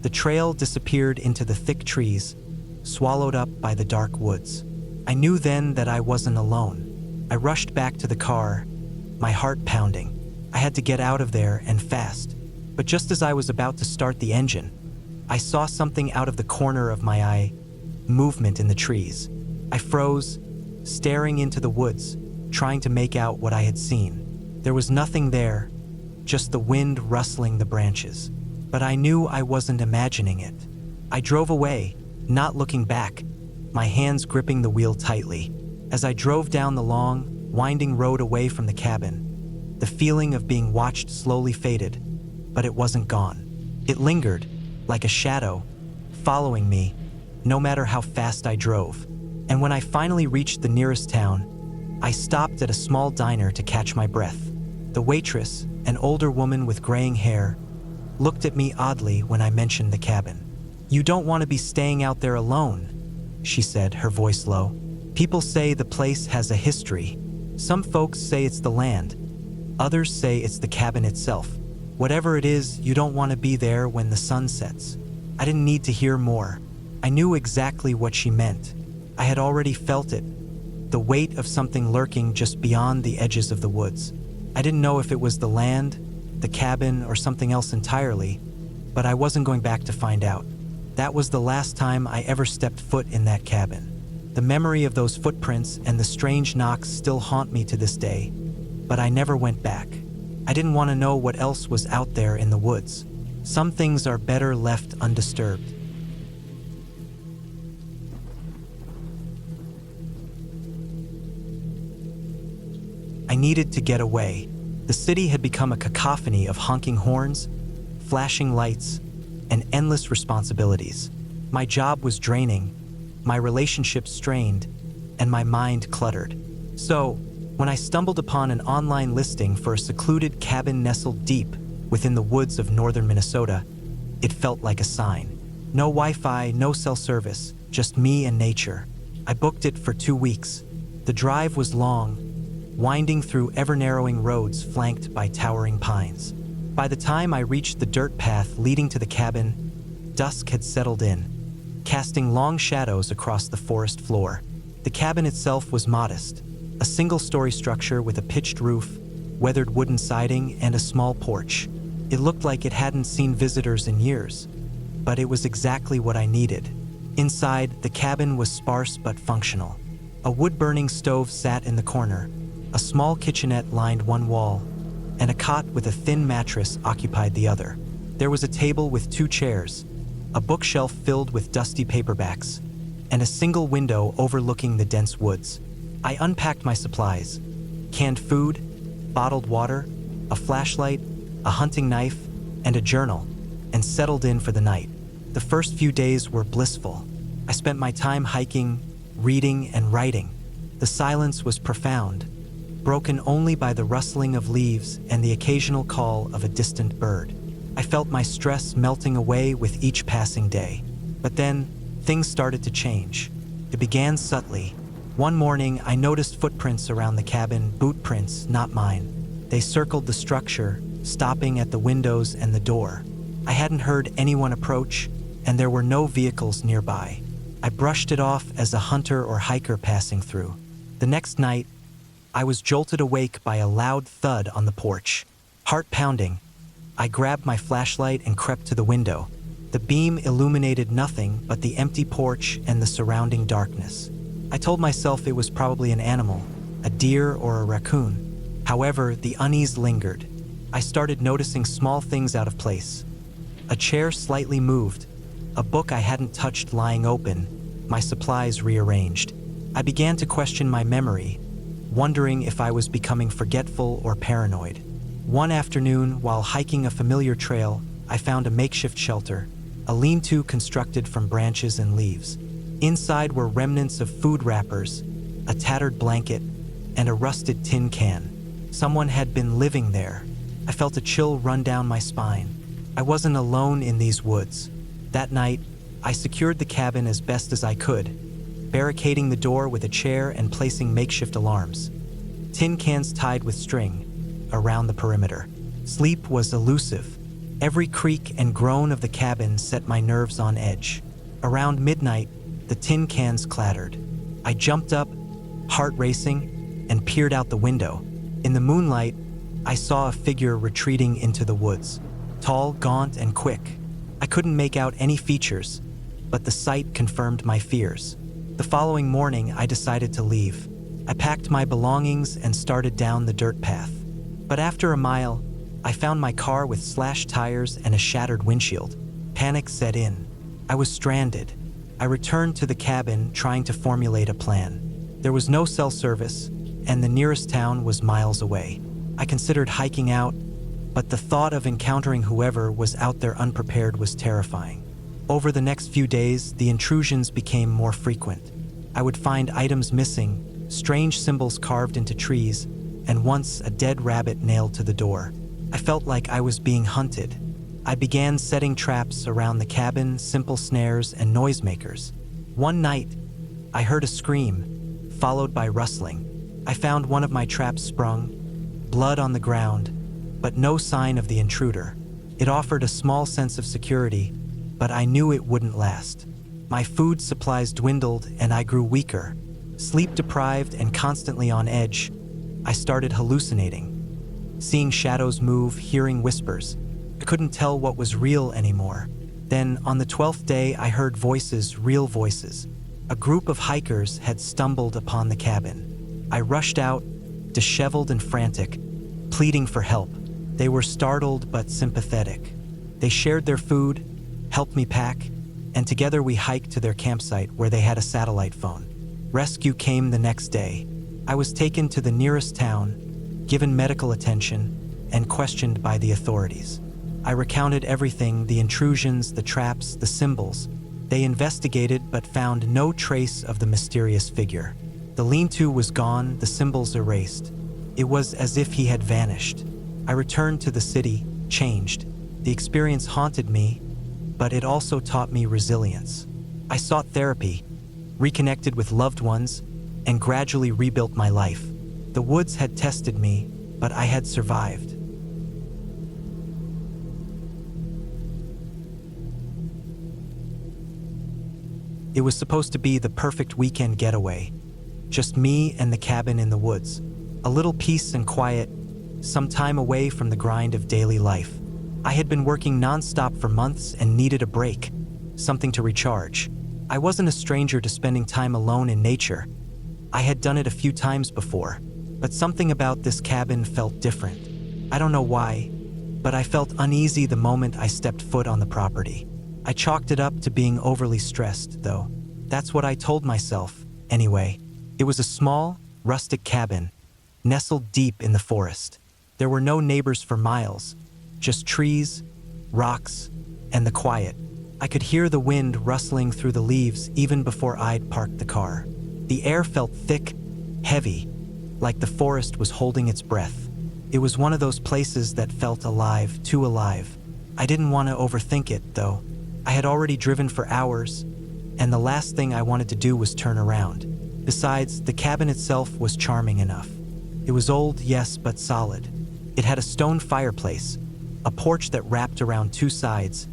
The trail disappeared into the thick trees, swallowed up by the dark woods. I knew then that I wasn't alone. I rushed back to the car, my heart pounding. I had to get out of there and fast. But just as I was about to start the engine, I saw something out of the corner of my eye, movement in the trees. I froze, staring into the woods, trying to make out what I had seen. There was nothing there, just the wind rustling the branches. But I knew I wasn't imagining it. I drove away, not looking back, my hands gripping the wheel tightly. As I drove down the long, winding road away from the cabin, the feeling of being watched slowly faded, but it wasn't gone. It lingered, like a shadow, following me, no matter how fast I drove. And when I finally reached the nearest town, I stopped at a small diner to catch my breath. The waitress, an older woman with graying hair, looked at me oddly when I mentioned the cabin. "You don't want to be staying out there alone," she said, her voice low. "People say the place has a history. Some folks say it's the land. Others say it's the cabin itself. Whatever it is, you don't want to be there when the sun sets." I didn't need to hear more. I knew exactly what she meant. I had already felt it, the weight of something lurking just beyond the edges of the woods. I didn't know if it was the land, the cabin, or something else entirely, but I wasn't going back to find out. That was the last time I ever stepped foot in that cabin. The memory of those footprints and the strange knocks still haunt me to this day, but I never went back. I didn't want to know what else was out there in the woods. Some things are better left undisturbed. I needed to get away. The city had become a cacophony of honking horns, flashing lights, and endless responsibilities. My job was draining, my relationships strained, and my mind cluttered. So, when I stumbled upon an online listing for a secluded cabin nestled deep within the woods of northern Minnesota, it felt like a sign. No Wi-Fi, no cell service, just me and nature. I booked it for 2 weeks. The drive was long, winding through ever-narrowing roads flanked by towering pines. By the time I reached the dirt path leading to the cabin, dusk had settled in, casting long shadows across the forest floor. The cabin itself was modest, a single-story structure with a pitched roof, weathered wooden siding, and a small porch. It looked like it hadn't seen visitors in years, but it was exactly what I needed. Inside, the cabin was sparse but functional. A wood-burning stove sat in the corner. A small kitchenette lined one wall, and a cot with a thin mattress occupied the other. There was a table with 2 chairs, a bookshelf filled with dusty paperbacks, and a single window overlooking the dense woods. I unpacked my supplies: canned food, bottled water, a flashlight, a hunting knife, and a journal, and settled in for the night. The first few days were blissful. I spent my time hiking, reading, and writing. The silence was profound, broken only by the rustling of leaves and the occasional call of a distant bird. I felt my stress melting away with each passing day. But then, things started to change. It began subtly. One morning, I noticed footprints around the cabin, boot prints, not mine. They circled the structure, stopping at the windows and the door. I hadn't heard anyone approach, and there were no vehicles nearby. I brushed it off as a hunter or hiker passing through. The next night, I was jolted awake by a loud thud on the porch. Heart pounding, I grabbed my flashlight and crept to the window. The beam illuminated nothing but the empty porch and the surrounding darkness. I told myself it was probably an animal, a deer or a raccoon. However, the unease lingered. I started noticing small things out of place. A chair slightly moved, a book I hadn't touched lying open, my supplies rearranged. I began to question my memory, wondering if I was becoming forgetful or paranoid. One afternoon, while hiking a familiar trail, I found a makeshift shelter, a lean-to constructed from branches and leaves. Inside were remnants of food wrappers, a tattered blanket, and a rusted tin can. Someone had been living there. I felt a chill run down my spine. I wasn't alone in these woods. That night, I secured the cabin as best as I could, barricading the door with a chair and placing makeshift alarms. Tin cans tied with string around the perimeter. Sleep was elusive. Every creak and groan of the cabin set my nerves on edge. Around midnight, the tin cans clattered. I jumped up, heart racing, and peered out the window. In the moonlight, I saw a figure retreating into the woods. Tall, gaunt, and quick. I couldn't make out any features, but the sight confirmed my fears. The following morning, I decided to leave. I packed my belongings and started down the dirt path. But after a mile, I found my car with slashed tires and a shattered windshield. Panic set in. I was stranded. I returned to the cabin, trying to formulate a plan. There was no cell service, and the nearest town was miles away. I considered hiking out, but the thought of encountering whoever was out there unprepared was terrifying. Over the next few days, the intrusions became more frequent. I would find items missing, strange symbols carved into trees, and once a dead rabbit nailed to the door. I felt like I was being hunted. I began setting traps around the cabin, simple snares and noisemakers. One night, I heard a scream, followed by rustling. I found one of my traps sprung, blood on the ground, but no sign of the intruder. It offered a small sense of security, but I knew it wouldn't last. My food supplies dwindled and I grew weaker. Sleep deprived and constantly on edge, I started hallucinating. Seeing shadows move, hearing whispers. I couldn't tell what was real anymore. Then, on the 12th day, I heard voices, real voices. A group of hikers had stumbled upon the cabin. I rushed out, disheveled and frantic, pleading for help. They were startled but sympathetic. They shared their food, helped me pack, and together we hiked to their campsite where they had a satellite phone. Rescue came the next day. I was taken to the nearest town, given medical attention, and questioned by the authorities. I recounted everything, the intrusions, the traps, the symbols. They investigated but found no trace of the mysterious figure. The lean-to was gone, the symbols erased. It was as if he had vanished. I returned to the city, changed. The experience haunted me, but it also taught me resilience. I sought therapy, reconnected with loved ones, and gradually rebuilt my life. The woods had tested me, but I had survived. It was supposed to be the perfect weekend getaway. Just me and the cabin in the woods. A little peace and quiet, some time away from the grind of daily life. I had been working nonstop for months and needed a break, something to recharge. I wasn't a stranger to spending time alone in nature. I had done it a few times before, but something about this cabin felt different. I don't know why, but I felt uneasy the moment I stepped foot on the property. I chalked it up to being overly stressed, though. That's what I told myself, anyway. It was a small, rustic cabin, nestled deep in the forest. There were no neighbors for miles, just trees, rocks, and the quiet. I could hear the wind rustling through the leaves even before I'd parked the car. The air felt thick, heavy, like the forest was holding its breath. It was one of those places that felt alive, too alive. I didn't want to overthink it, though. I had already driven for hours, and the last thing I wanted to do was turn around. Besides, the cabin itself was charming enough. It was old, yes, but solid. It had a stone fireplace, a porch that wrapped around two sides,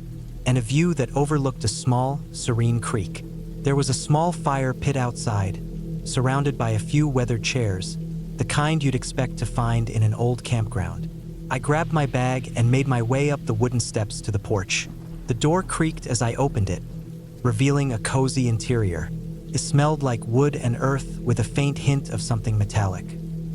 and a view that overlooked a small, serene creek. There was a small fire pit outside, surrounded by a few weathered chairs, the kind you'd expect to find in an old campground. I grabbed my bag and made my way up the wooden steps to the porch. The door creaked as I opened it, revealing a cozy interior. It smelled like wood and earth with a faint hint of something metallic.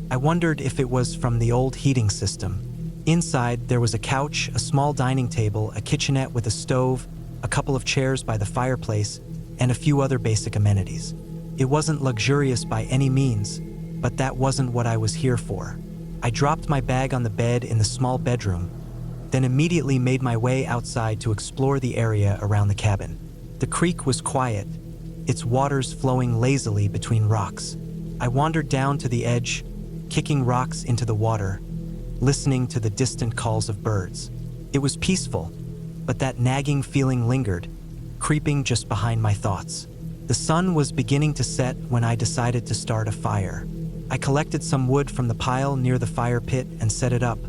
I wondered if it was from the old heating system. Inside, there was a couch, a small dining table, a kitchenette with a stove, a couple of chairs by the fireplace, and a few other basic amenities. It wasn't luxurious by any means, but that wasn't what I was here for. I dropped my bag on the bed in the small bedroom, then immediately made my way outside to explore the area around the cabin. The creek was quiet, its waters flowing lazily between rocks. I wandered down to the edge, kicking rocks into the water, listening to the distant calls of birds. It was peaceful, but that nagging feeling lingered, creeping just behind my thoughts. The sun was beginning to set when I decided to start a fire. I collected some wood from the pile near the fire pit and set it up,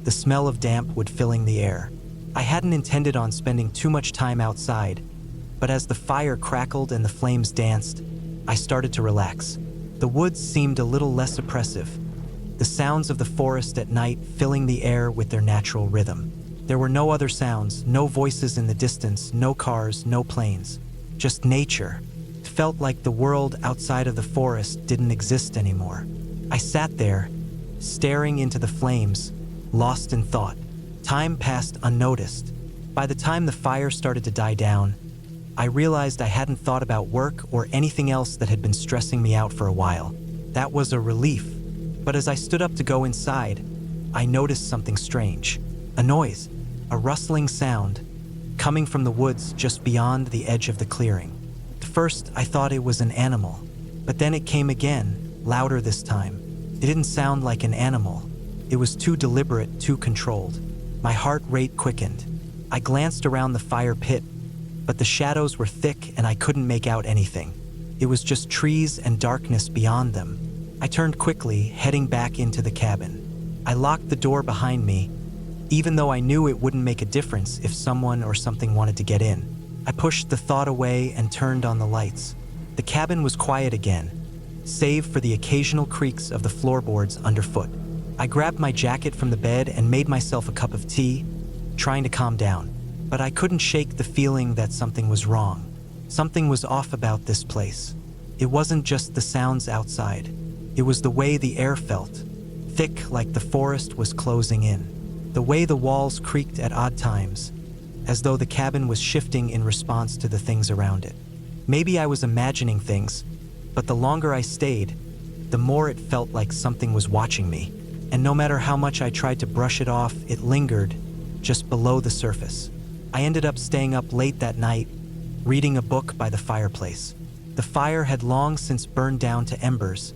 the smell of damp wood filling the air. I hadn't intended on spending too much time outside, but as the fire crackled and the flames danced, I started to relax. The woods seemed a little less oppressive, the sounds of the forest at night filling the air with their natural rhythm. There were no other sounds, no voices in the distance, no cars, no planes, just nature. It felt like the world outside of the forest didn't exist anymore. I sat there, staring into the flames, lost in thought. Time passed unnoticed. By the time the fire started to die down, I realized I hadn't thought about work or anything else that had been stressing me out for a while. That was a relief. But as I stood up to go inside, I noticed something strange. A noise, a rustling sound, coming from the woods just beyond the edge of the clearing. At first, I thought it was an animal, but then it came again, louder this time. It didn't sound like an animal. It was too deliberate, too controlled. My heart rate quickened. I glanced around the fire pit, but the shadows were thick and I couldn't make out anything. It was just trees and darkness beyond them. I turned quickly, heading back into the cabin. I locked the door behind me, even though I knew it wouldn't make a difference if someone or something wanted to get in. I pushed the thought away and turned on the lights. The cabin was quiet again, save for the occasional creaks of the floorboards underfoot. I grabbed my jacket from the bed and made myself a cup of tea, trying to calm down. But I couldn't shake the feeling that something was wrong. Something was off about this place. It wasn't just the sounds outside. It was the way the air felt, thick like the forest was closing in. The way the walls creaked at odd times, as though the cabin was shifting in response to the things around it. Maybe I was imagining things, but the longer I stayed, the more it felt like something was watching me. And no matter how much I tried to brush it off, it lingered just below the surface. I ended up staying up late that night, reading a book by the fireplace. The fire had long since burned down to embers,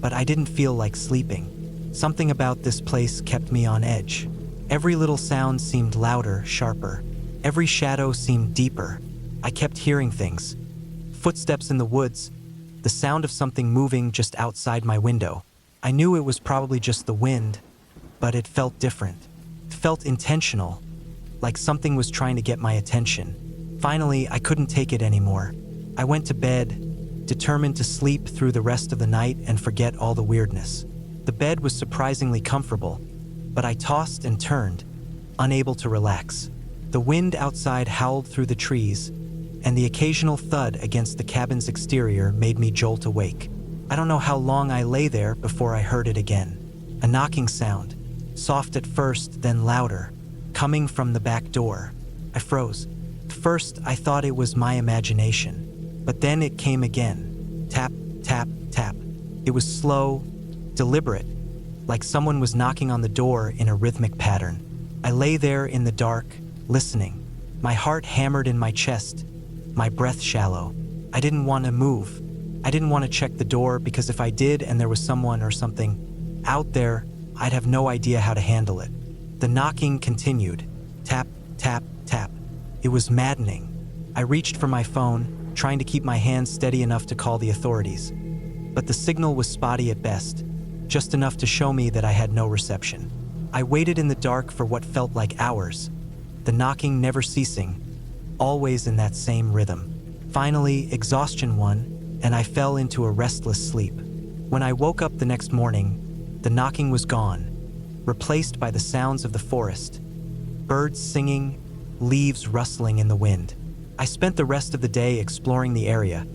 but I didn't feel like sleeping. Something about this place kept me on edge. Every little sound seemed louder, sharper. Every shadow seemed deeper. I kept hearing things. Footsteps in the woods, the sound of something moving just outside my window. I knew it was probably just the wind, but it felt different. It felt intentional, like something was trying to get my attention. Finally, I couldn't take it anymore. I went to bed, determined to sleep through the rest of the night and forget all the weirdness. The bed was surprisingly comfortable, but I tossed and turned, unable to relax. The wind outside howled through the trees, and the occasional thud against the cabin's exterior made me jolt awake. I don't know how long I lay there before I heard it again. A knocking sound, soft at first, then louder, coming from the back door. I froze. At first, I thought it was my imagination, but then it came again. Tap, tap, tap. It was slow, deliberate, like someone was knocking on the door in a rhythmic pattern. I lay there in the dark, listening. My heart hammered in my chest, my breath shallow. I didn't want to move. I didn't want to check the door because if I did and there was someone or something out there, I'd have no idea how to handle it. The knocking continued. Tap, tap, tap. It was maddening. I reached for my phone, trying to keep my hands steady enough to call the authorities. But the signal was spotty at best, just enough to show me that I had no reception. I waited in the dark for what felt like hours, the knocking never ceasing, always in that same rhythm. Finally, exhaustion won, and I fell into a restless sleep. When I woke up the next morning, the knocking was gone, replaced by the sounds of the forest, birds singing, leaves rustling in the wind. I spent the rest of the day exploring the area,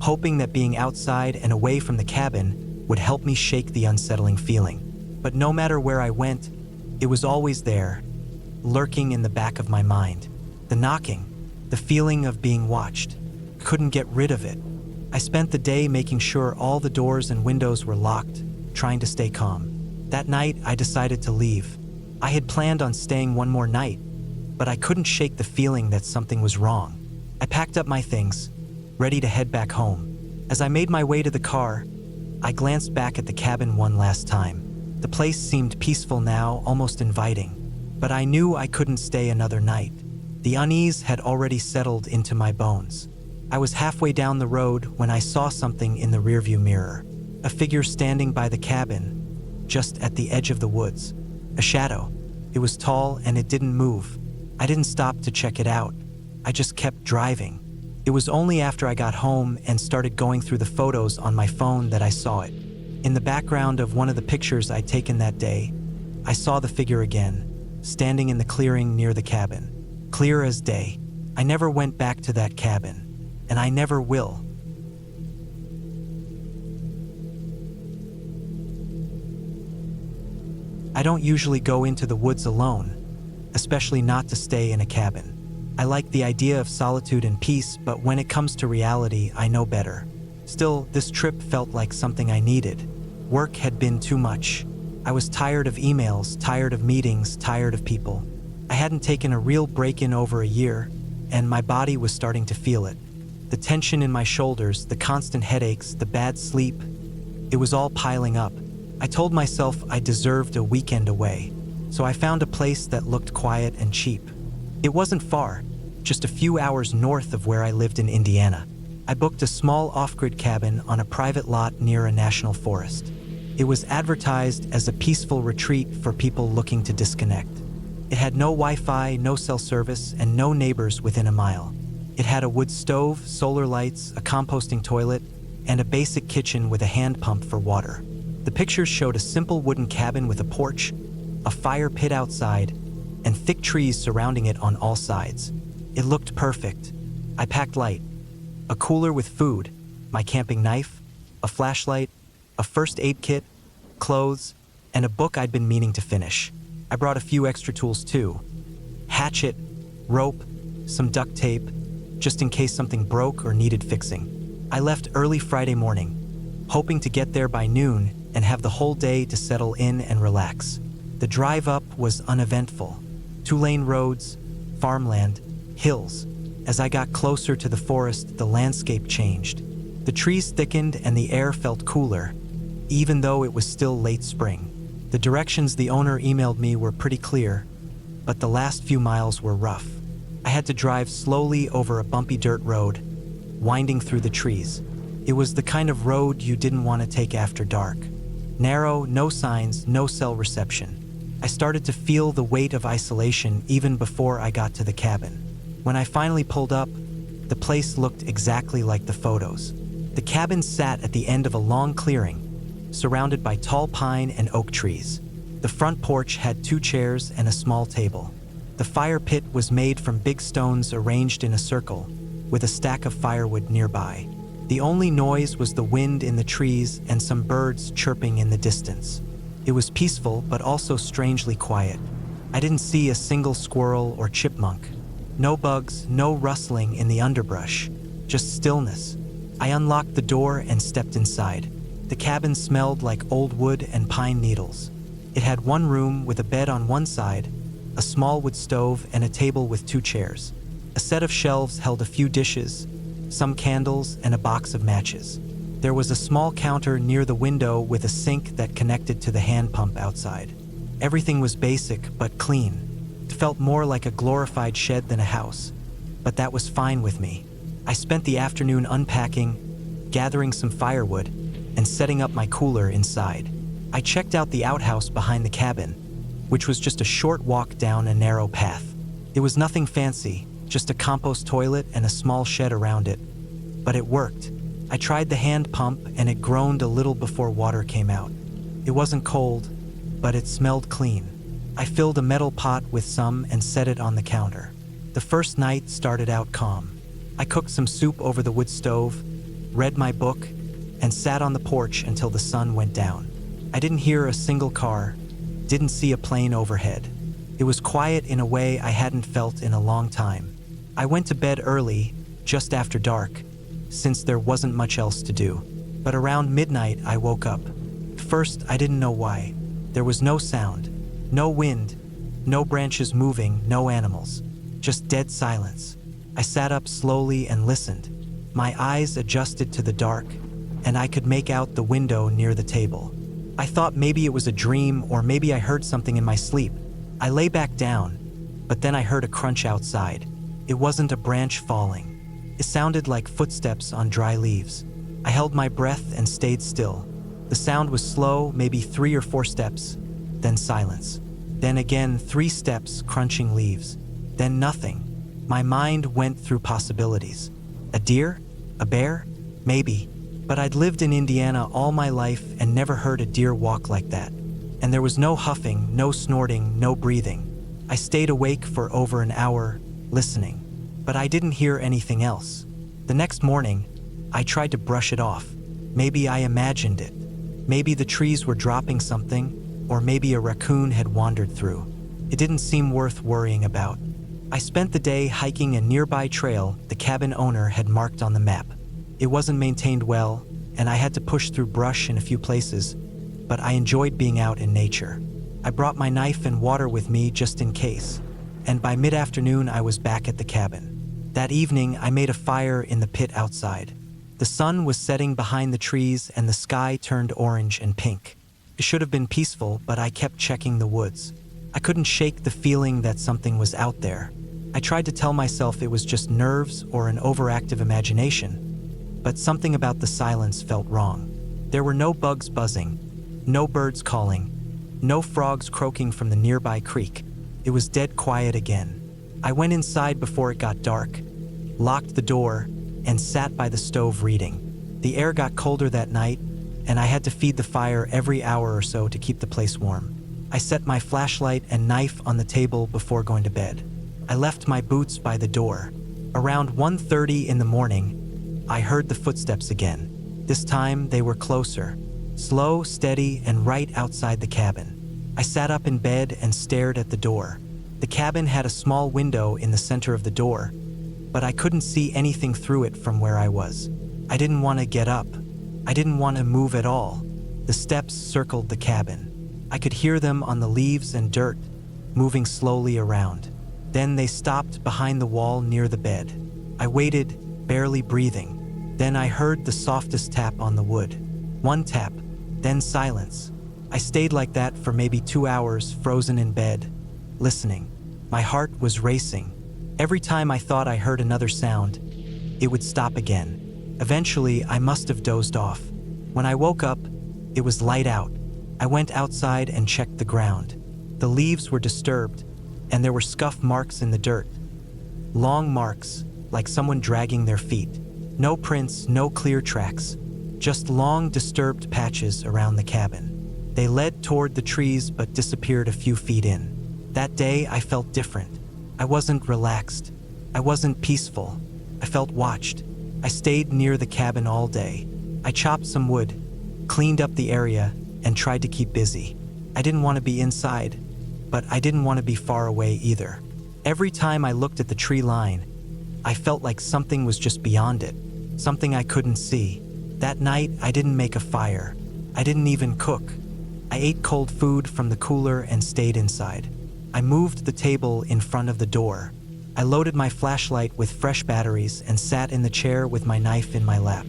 hoping that being outside and away from the cabin would help me shake the unsettling feeling. But no matter where I went, it was always there, lurking in the back of my mind. The knocking, the feeling of being watched. Couldn't get rid of it. I spent the day making sure all the doors and windows were locked, trying to stay calm. That night, I decided to leave. I had planned on staying one more night, but I couldn't shake the feeling that something was wrong. I packed up my things, ready to head back home. As I made my way to the car, I glanced back at the cabin one last time. The place seemed peaceful now, almost inviting, but I knew I couldn't stay another night. The unease had already settled into my bones. I was halfway down the road when I saw something in the rearview mirror. A figure standing by the cabin, just at the edge of the woods. A shadow. It was tall and it didn't move. I didn't stop to check it out. I just kept driving. It was only after I got home and started going through the photos on my phone that I saw it. In the background of one of the pictures I'd taken that day, I saw the figure again, standing in the clearing near the cabin. Clear as day. I never went back to that cabin. And I never will. I don't usually go into the woods alone, especially not to stay in a cabin. I like the idea of solitude and peace, but when it comes to reality, I know better. Still, this trip felt like something I needed. Work had been too much. I was tired of emails, tired of meetings, tired of people. I hadn't taken a real break in over a year, and my body was starting to feel it. The tension in my shoulders, the constant headaches, the bad sleep, it was all piling up. I told myself I deserved a weekend away, so I found a place that looked quiet and cheap. It wasn't far, just a few hours north of where I lived in Indiana. I booked a small off-grid cabin on a private lot near a national forest. It was advertised as a peaceful retreat for people looking to disconnect. It had no Wi-Fi, no cell service, and no neighbors within a mile. It had a wood stove, solar lights, a composting toilet, and a basic kitchen with a hand pump for water. The pictures showed a simple wooden cabin with a porch, a fire pit outside, and thick trees surrounding it on all sides. It looked perfect. I packed light, a cooler with food, my camping knife, a flashlight, a first aid kit, clothes, and a book I'd been meaning to finish. I brought a few extra tools too. Hatchet, rope, some duct tape, just in case something broke or needed fixing. I left early Friday morning, hoping to get there by noon and have the whole day to settle in and relax. The drive up was uneventful. 2-lane roads, farmland, hills. As I got closer to the forest, the landscape changed. The trees thickened and the air felt cooler, even though it was still late spring. The directions the owner emailed me were pretty clear, but the last few miles were rough. I had to drive slowly over a bumpy dirt road, winding through the trees. It was the kind of road you didn't want to take after dark. Narrow, no signs, no cell reception. I started to feel the weight of isolation even before I got to the cabin. When I finally pulled up, the place looked exactly like the photos. The cabin sat at the end of a long clearing, surrounded by tall pine and oak trees. The front porch had 2 chairs and a small table. The fire pit was made from big stones arranged in a circle, with a stack of firewood nearby. The only noise was the wind in the trees and some birds chirping in the distance. It was peaceful, but also strangely quiet. I didn't see a single squirrel or chipmunk. No bugs, no rustling in the underbrush, just stillness. I unlocked the door and stepped inside. The cabin smelled like old wood and pine needles. It had one room with a bed on one side, a small wood stove, and a table with 2 chairs. A set of shelves held a few dishes, some candles, and a box of matches. There was a small counter near the window with a sink that connected to the hand pump outside. Everything was basic but clean. It felt more like a glorified shed than a house, but that was fine with me. I spent the afternoon unpacking, gathering some firewood, and setting up my cooler inside. I checked out the outhouse behind the cabin, which was just a short walk down a narrow path. It was nothing fancy, just a compost toilet and a small shed around it. But it worked. I tried the hand pump and it groaned a little before water came out. It wasn't cold, but it smelled clean. I filled a metal pot with some and set it on the counter. The first night started out calm. I cooked some soup over the wood stove, read my book, and sat on the porch until the sun went down. I didn't hear a single car, didn't see a plane overhead. It was quiet in a way I hadn't felt in a long time. I went to bed early, just after dark, since there wasn't much else to do. But around midnight, I woke up. First, I didn't know why. There was no sound, no wind, no branches moving, no animals, just dead silence. I sat up slowly and listened. My eyes adjusted to the dark, and I could make out the window near the table. I thought maybe it was a dream or maybe I heard something in my sleep. I lay back down, but then I heard a crunch outside. It wasn't a branch falling. It sounded like footsteps on dry leaves. I held my breath and stayed still. The sound was slow, maybe 3 or 4 steps, then silence. Then again 3 steps crunching leaves, then nothing. My mind went through possibilities. A deer? A bear? Maybe. But I'd lived in Indiana all my life and never heard a deer walk like that. And there was no huffing, no snorting, no breathing. I stayed awake for over an hour, listening. But I didn't hear anything else. The next morning, I tried to brush it off. Maybe I imagined it. Maybe the trees were dropping something, or maybe a raccoon had wandered through. It didn't seem worth worrying about. I spent the day hiking a nearby trail the cabin owner had marked on the map. It wasn't maintained well, and I had to push through brush in a few places, but I enjoyed being out in nature. I brought my knife and water with me just in case, and by mid-afternoon I was back at the cabin. That evening, I made a fire in the pit outside. The sun was setting behind the trees and the sky turned orange and pink. It should have been peaceful, but I kept checking the woods. I couldn't shake the feeling that something was out there. I tried to tell myself it was just nerves or an overactive imagination, but something about the silence felt wrong. There were no bugs buzzing, no birds calling, no frogs croaking from the nearby creek. It was dead quiet again. I went inside before it got dark, locked the door, and sat by the stove reading. The air got colder that night, and I had to feed the fire every hour or so to keep the place warm. I set my flashlight and knife on the table before going to bed. I left my boots by the door. Around 1:30 in the morning, I heard the footsteps again. This time, they were closer, slow, steady, and right outside the cabin. I sat up in bed and stared at the door. The cabin had a small window in the center of the door, but I couldn't see anything through it from where I was. I didn't want to get up. I didn't want to move at all. The steps circled the cabin. I could hear them on the leaves and dirt, moving slowly around. Then they stopped behind the wall near the bed. I waited, barely breathing. Then I heard the softest tap on the wood. 1 tap, then silence. I stayed like that for maybe 2 hours, frozen in bed, listening. My heart was racing. Every time I thought I heard another sound, it would stop again. Eventually, I must have dozed off. When I woke up, it was light out. I went outside and checked the ground. The leaves were disturbed, and there were scuff marks in the dirt. Long marks, like someone dragging their feet. No prints, no clear tracks, just long, disturbed patches around the cabin. They led toward the trees but disappeared a few feet in. That day, I felt different. I wasn't relaxed. I wasn't peaceful. I felt watched. I stayed near the cabin all day. I chopped some wood, cleaned up the area, and tried to keep busy. I didn't want to be inside, but I didn't want to be far away either. Every time I looked at the tree line, I felt like something was just beyond it, something I couldn't see. That night, I didn't make a fire. I didn't even cook. I ate cold food from the cooler and stayed inside. I moved the table in front of the door. I loaded my flashlight with fresh batteries and sat in the chair with my knife in my lap.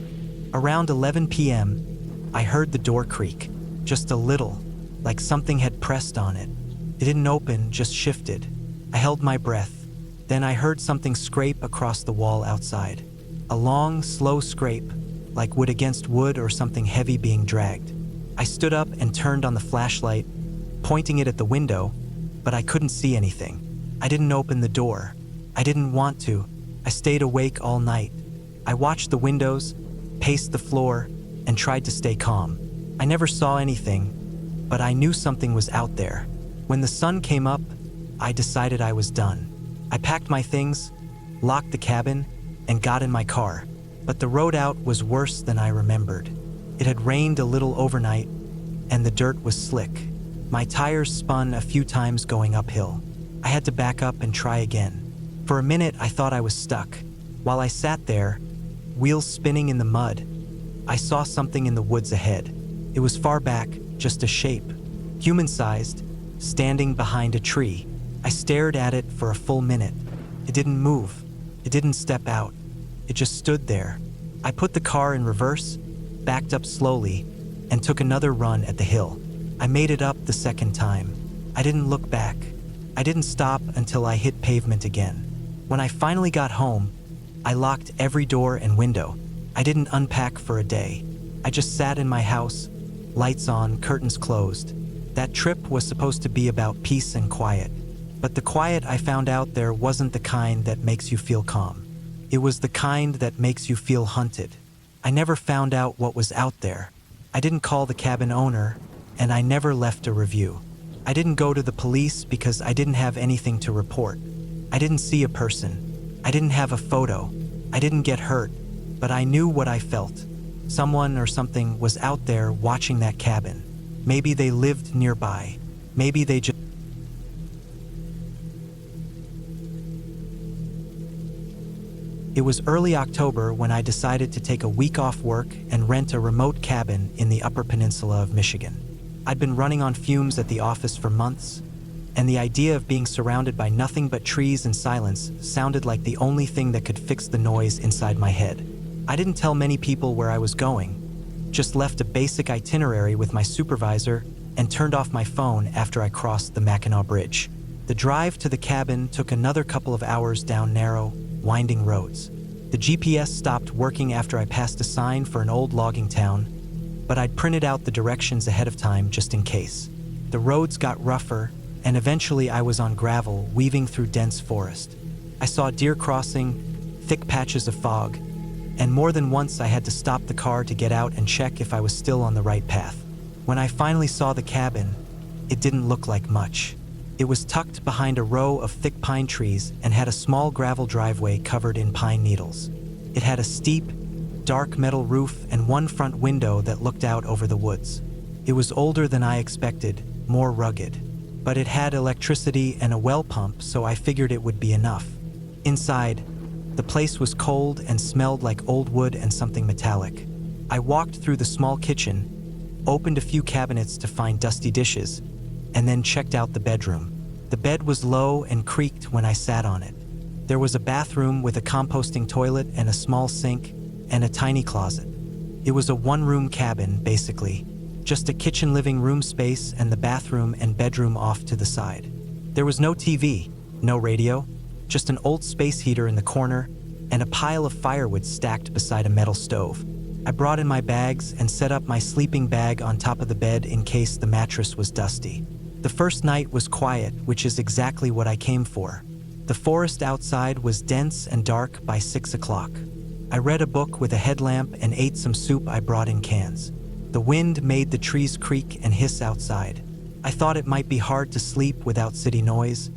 Around 11 p.m., I heard the door creak, just a little, like something had pressed on it. It didn't open, just shifted. I held my breath. Then I heard something scrape across the wall outside. A long, slow scrape, like wood against wood or something heavy being dragged. I stood up and turned on the flashlight, pointing it at the window, but I couldn't see anything. I didn't open the door. I didn't want to. I stayed awake all night. I watched the windows, paced the floor, and tried to stay calm. I never saw anything, but I knew something was out there. When the sun came up, I decided I was done. I packed my things, locked the cabin, and got in my car. But the road out was worse than I remembered. It had rained a little overnight, and the dirt was slick. My tires spun a few times going uphill. I had to back up and try again. For a minute, I thought I was stuck. While I sat there, wheels spinning in the mud, I saw something in the woods ahead. It was far back, just a shape, human-sized, standing behind a tree. I stared at it for a full minute. It didn't move. It didn't step out. It just stood there. I put the car in reverse, backed up slowly, and took another run at the hill. I made it up the second time. I didn't look back. I didn't stop until I hit pavement again. When I finally got home, I locked every door and window. I didn't unpack for a day. I just sat in my house, lights on, curtains closed. That trip was supposed to be about peace and quiet. But the quiet I found out there wasn't the kind that makes you feel calm. It was the kind that makes you feel hunted. I never found out what was out there. I didn't call the cabin owner, and I never left a review. I didn't go to the police because I didn't have anything to report. I didn't see a person. I didn't have a photo. I didn't get hurt, but I knew what I felt. Someone or something was out there watching that cabin. Maybe they lived nearby. Maybe they just... It was early October when I decided to take a week off work and rent a remote cabin in the Upper Peninsula of Michigan. I'd been running on fumes at the office for months, and the idea of being surrounded by nothing but trees and silence sounded like the only thing that could fix the noise inside my head. I didn't tell many people where I was going, just left a basic itinerary with my supervisor and turned off my phone after I crossed the Mackinac Bridge. The drive to the cabin took another couple of hours down narrow, winding roads. The GPS stopped working after I passed a sign for an old logging town, but I'd printed out the directions ahead of time just in case. The roads got rougher, and eventually I was on gravel, weaving through dense forest. I saw deer crossing, thick patches of fog, and more than once I had to stop the car to get out and check if I was still on the right path. When I finally saw the cabin, it didn't look like much. It was tucked behind a row of thick pine trees and had a small gravel driveway covered in pine needles. It had a steep, dark metal roof and one front window that looked out over the woods. It was older than I expected, more rugged. But it had electricity and a well pump, so I figured it would be enough. Inside, the place was cold and smelled like old wood and something metallic. I walked through the small kitchen, opened a few cabinets to find dusty dishes, and then checked out the bedroom. The bed was low and creaked when I sat on it. There was a bathroom with a composting toilet and a small sink and a tiny closet. It was a one-room cabin, basically. Just a kitchen living room space and the bathroom and bedroom off to the side. There was no TV, no radio, just an old space heater in the corner and a pile of firewood stacked beside a metal stove. I brought in my bags and set up my sleeping bag on top of the bed in case the mattress was dusty. The first night was quiet, which is exactly what I came for. The forest outside was dense and dark by 6 o'clock. I read a book with a headlamp and ate some soup I brought in cans. The wind made the trees creak and hiss outside. I thought it might be hard to sleep without city noise,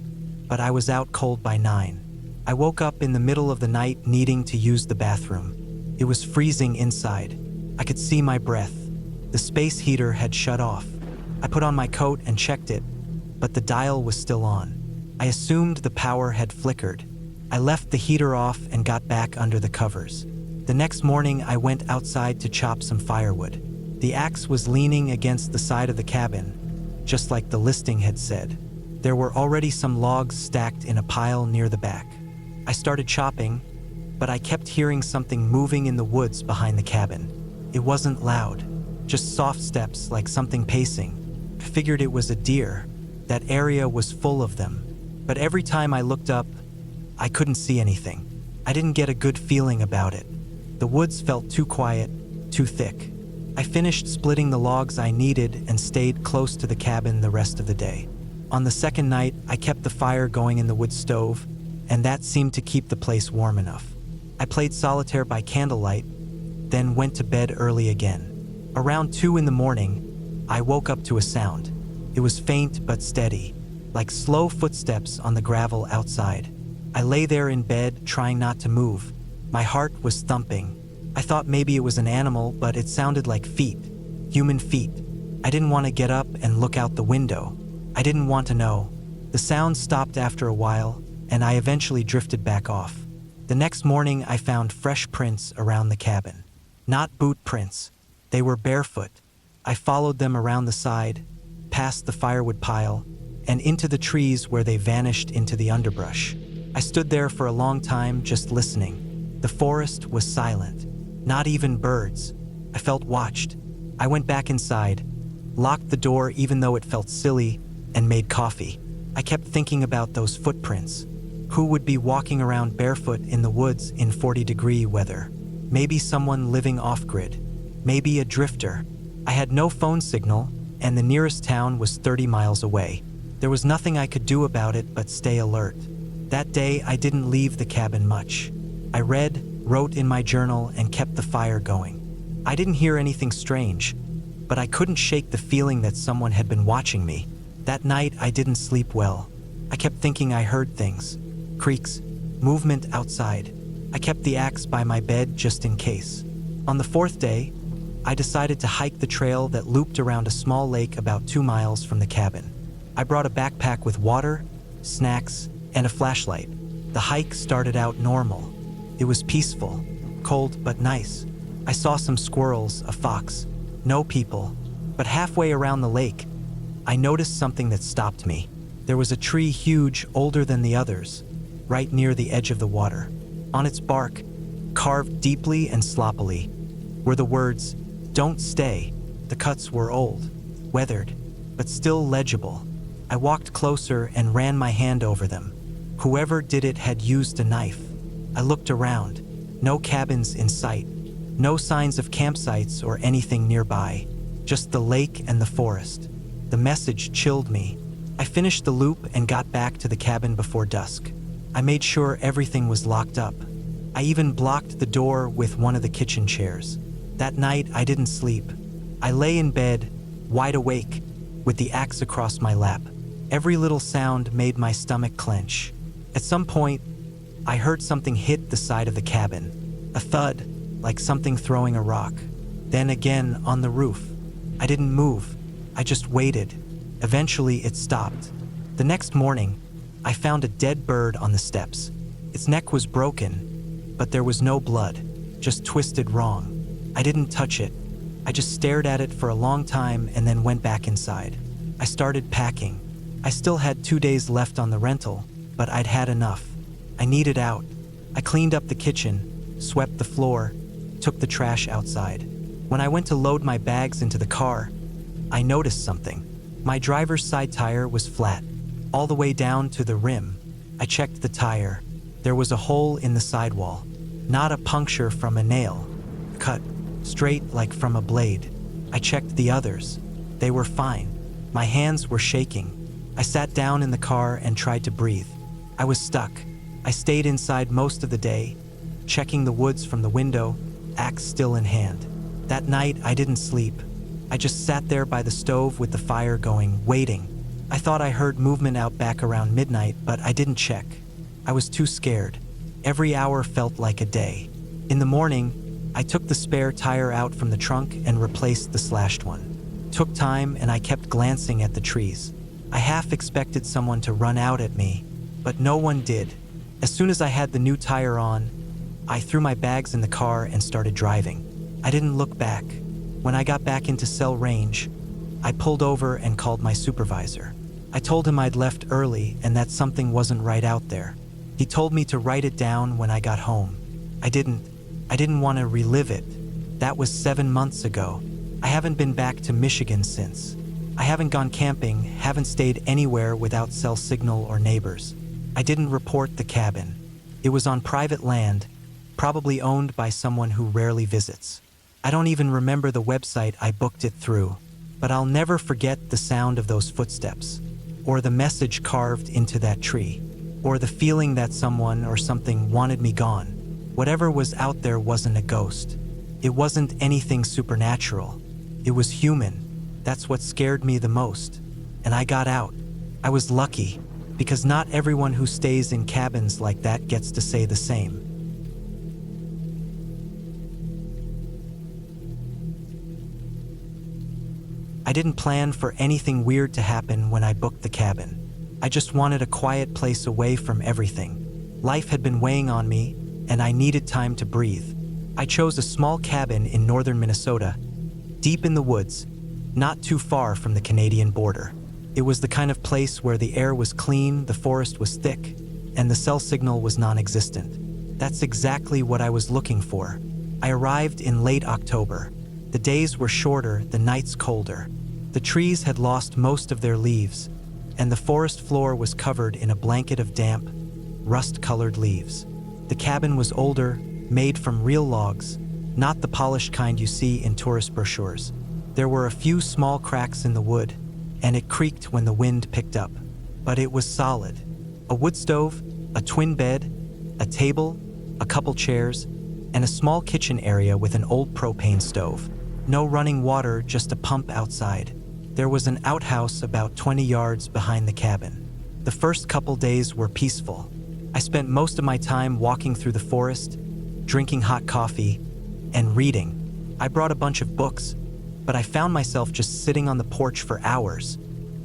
but I was out cold by 9. I woke up in the middle of the night needing to use the bathroom. It was freezing inside. I could see my breath. The space heater had shut off. I put on my coat and checked it, but the dial was still on. I assumed the power had flickered. I left the heater off and got back under the covers. The next morning, I went outside to chop some firewood. The axe was leaning against the side of the cabin, just like the listing had said. There were already some logs stacked in a pile near the back. I started chopping, but I kept hearing something moving in the woods behind the cabin. It wasn't loud, just soft steps like something pacing. I figured it was a deer. That area was full of them. But every time I looked up, I couldn't see anything. I didn't get a good feeling about it. The woods felt too quiet, too thick. I finished splitting the logs I needed and stayed close to the cabin the rest of the day. On the second night, I kept the fire going in the wood stove, and that seemed to keep the place warm enough. I played solitaire by candlelight, then went to bed early again. Around 2 in the morning, I woke up to a sound. It was faint but steady, like slow footsteps on the gravel outside. I lay there in bed, trying not to move. My heart was thumping. I thought maybe it was an animal, but it sounded like feet, human feet. I didn't want to get up and look out the window. I didn't want to know. The sound stopped after a while, and I eventually drifted back off. The next morning, I found fresh prints around the cabin. Not boot prints. They were barefoot. I followed them around the side, past the firewood pile, and into the trees where they vanished into the underbrush. I stood there for a long time just listening. The forest was silent. Not even birds. I felt watched. I went back inside, locked the door even though it felt silly, and made coffee. I kept thinking about those footprints. Who would be walking around barefoot in the woods in 40-degree weather? Maybe someone living off-grid. Maybe a drifter. I had no phone signal, and the nearest town was 30 miles away. There was nothing I could do about it but stay alert. That day, I didn't leave the cabin much. I read, wrote in my journal, and kept the fire going. I didn't hear anything strange, but I couldn't shake the feeling that someone had been watching me. That night, I didn't sleep well. I kept thinking I heard things. Creaks, movement outside. I kept the axe by my bed just in case. On the 4th day, I decided to hike the trail that looped around a small lake about 2 miles from the cabin. I brought a backpack with water, snacks, and a flashlight. The hike started out normal. It was peaceful, cold but nice. I saw some squirrels, a fox, no people. But halfway around the lake, I noticed something that stopped me. There was a tree huge, older than the others, right near the edge of the water. On its bark, carved deeply and sloppily, were the words, "Don't stay." The cuts were old, weathered, but still legible. I walked closer and ran my hand over them. Whoever did it had used a knife. I looked around. No cabins in sight. No signs of campsites or anything nearby. Just the lake and the forest. The message chilled me. I finished the loop and got back to the cabin before dusk. I made sure everything was locked up. I even blocked the door with one of the kitchen chairs. That night, I didn't sleep. I lay in bed, wide awake, with the axe across my lap. Every little sound made my stomach clench. At some point, I heard something hit the side of the cabin. A thud, like something throwing a rock. Then again on the roof. I didn't move. I just waited. Eventually, it stopped. The next morning, I found a dead bird on the steps. Its neck was broken, but there was no blood, just twisted wrong. I didn't touch it. I just stared at it for a long time and then went back inside. I started packing. I still had 2 days left on the rental, but I'd had enough. I needed out. I cleaned up the kitchen, swept the floor, took the trash outside. When I went to load my bags into the car, I noticed something. My driver's side tire was flat, all the way down to the rim. I checked the tire. There was a hole in the sidewall, not a puncture from a nail, cut straight like from a blade. I checked the others. They were fine. My hands were shaking. I sat down in the car and tried to breathe. I was stuck. I stayed inside most of the day, checking the woods from the window, axe still in hand. That night, I didn't sleep. I just sat there by the stove with the fire going, waiting. I thought I heard movement out back around midnight, but I didn't check. I was too scared. Every hour felt like a day. In the morning, I took the spare tire out from the trunk and replaced the slashed one. took time and I kept glancing at the trees. I half expected someone to run out at me, but no one did. As soon as I had the new tire on, I threw my bags in the car and started driving. I didn't look back. When I got back into cell range, I pulled over and called my supervisor. I told him I'd left early and that something wasn't right out there. He told me to write it down when I got home. I didn't want to relive it. That was 7 months ago. I haven't been back to Michigan since. I haven't gone camping, haven't stayed anywhere without cell signal or neighbors. I didn't report the cabin. It was on private land, probably owned by someone who rarely visits. I don't even remember the website I booked it through, but I'll never forget the sound of those footsteps, or the message carved into that tree, or the feeling that someone or something wanted me gone. Whatever was out there wasn't a ghost. It wasn't anything supernatural. It was human. That's what scared me the most. And I got out. I was lucky, because not everyone who stays in cabins like that gets to say the same. I didn't plan for anything weird to happen when I booked the cabin. I just wanted a quiet place away from everything. Life had been weighing on me, and I needed time to breathe. I chose a small cabin in northern Minnesota, deep in the woods, not too far from the Canadian border. It was the kind of place where the air was clean, the forest was thick, and the cell signal was non-existent. That's exactly what I was looking for. I arrived in late October. The days were shorter, the nights colder. The trees had lost most of their leaves, and the forest floor was covered in a blanket of damp, rust-colored leaves. The cabin was older, made from real logs, not the polished kind you see in tourist brochures. There were a few small cracks in the wood, and it creaked when the wind picked up. But it was solid. A wood stove, a twin bed, a table, a couple chairs, and a small kitchen area with an old propane stove. No running water, just a pump outside. There was an outhouse about 20 yards behind the cabin. The first couple days were peaceful. I spent most of my time walking through the forest, drinking hot coffee, and reading. I brought a bunch of books, but I found myself just sitting on the porch for hours,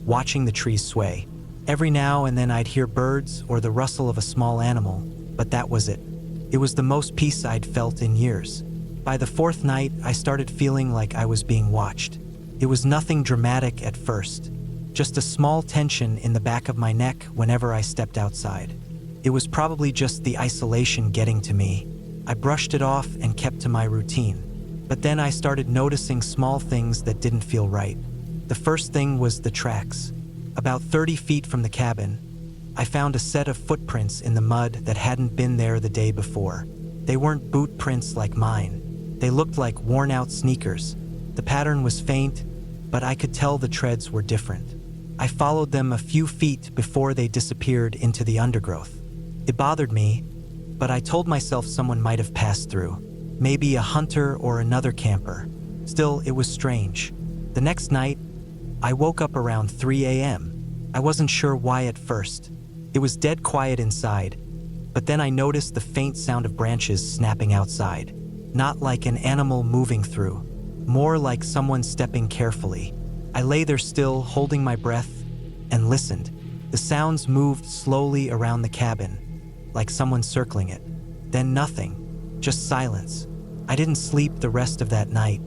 watching the trees sway. Every now and then I'd hear birds or the rustle of a small animal, but that was it. It was the most peace I'd felt in years. By the fourth night, I started feeling like I was being watched. It was nothing dramatic at first, just a small tension in the back of my neck whenever I stepped outside. It was probably just the isolation getting to me. I brushed it off and kept to my routine. But then I started noticing small things that didn't feel right. The first thing was the tracks. About 30 feet from the cabin, I found a set of footprints in the mud that hadn't been there the day before. They weren't boot prints like mine. They looked like worn-out sneakers. The pattern was faint, but I could tell the treads were different. I followed them a few feet before they disappeared into the undergrowth. It bothered me, but I told myself someone might have passed through. Maybe a hunter or another camper. Still, it was strange. The next night, I woke up around 3 a.m. I wasn't sure why at first. It was dead quiet inside, but then I noticed the faint sound of branches snapping outside. Not like an animal moving through, more like someone stepping carefully. I lay there still, holding my breath, and listened. The sounds moved slowly around the cabin, like someone circling it. Then nothing, just silence. I didn't sleep the rest of that night.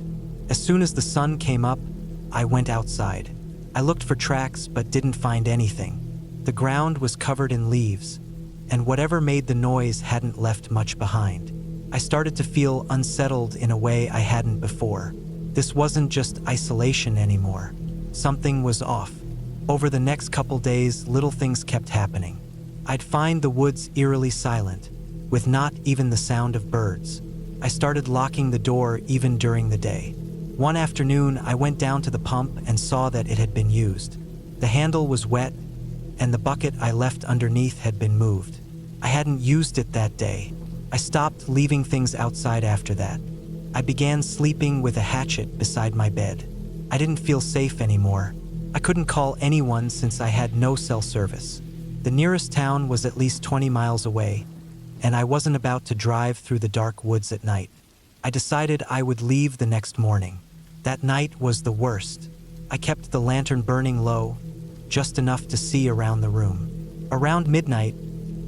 As soon as the sun came up, I went outside. I looked for tracks but didn't find anything. The ground was covered in leaves, and whatever made the noise hadn't left much behind. I started to feel unsettled in a way I hadn't before. This wasn't just isolation anymore. Something was off. Over the next couple days, little things kept happening. I'd find the woods eerily silent, with not even the sound of birds. I started locking the door even during the day. One afternoon, I went down to the pump and saw that it had been used. The handle was wet, and the bucket I left underneath had been moved. I hadn't used it that day. I stopped leaving things outside after that. I began sleeping with a hatchet beside my bed. I didn't feel safe anymore. I couldn't call anyone since I had no cell service. The nearest town was at least 20 miles away, and I wasn't about to drive through the dark woods at night. I decided I would leave the next morning. That night was the worst. I kept the lantern burning low, just enough to see around the room. Around midnight,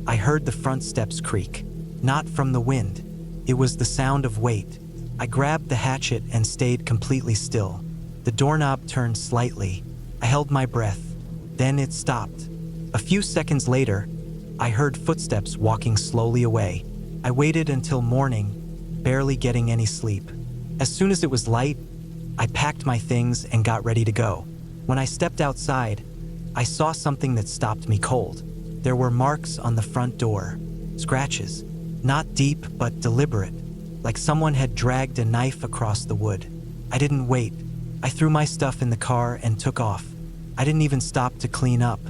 I heard the front steps creak. Not from the wind. It was the sound of weight. I grabbed the hatchet and stayed completely still. The doorknob turned slightly. I held my breath. Then it stopped. A few seconds later, I heard footsteps walking slowly away. I waited until morning, barely getting any sleep. As soon as it was light, I packed my things and got ready to go. When I stepped outside, I saw something that stopped me cold. There were marks on the front door, scratches, not deep but deliberate, like someone had dragged a knife across the wood. I didn't wait. I threw my stuff in the car and took off. I didn't even stop to clean up.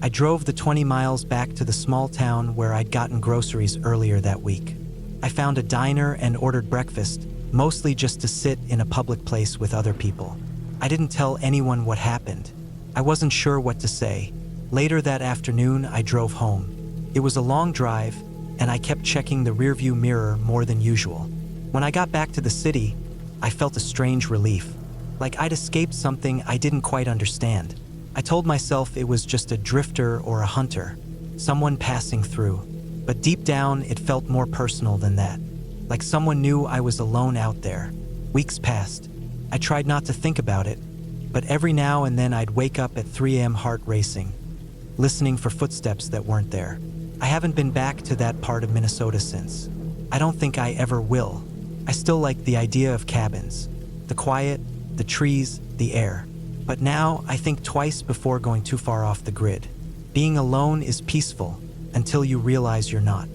I drove the 20 miles back to the small town where I'd gotten groceries earlier that week. I found a diner and ordered breakfast, mostly just to sit in a public place with other people. I didn't tell anyone what happened. I wasn't sure what to say. Later that afternoon, I drove home. It was a long drive, and I kept checking the rearview mirror more than usual. When I got back to the city, I felt a strange relief, like I'd escaped something I didn't quite understand. I told myself it was just a drifter or a hunter, someone passing through. But deep down, it felt more personal than that, like someone knew I was alone out there. Weeks passed. I tried not to think about it, but every now and then I'd wake up at 3 a.m. heart racing, listening for footsteps that weren't there. I haven't been back to that part of Minnesota since. I don't think I ever will. I still like the idea of cabins, the quiet, the trees, the air. But now I think twice before going too far off the grid. Being alone is peaceful until you realize you're not.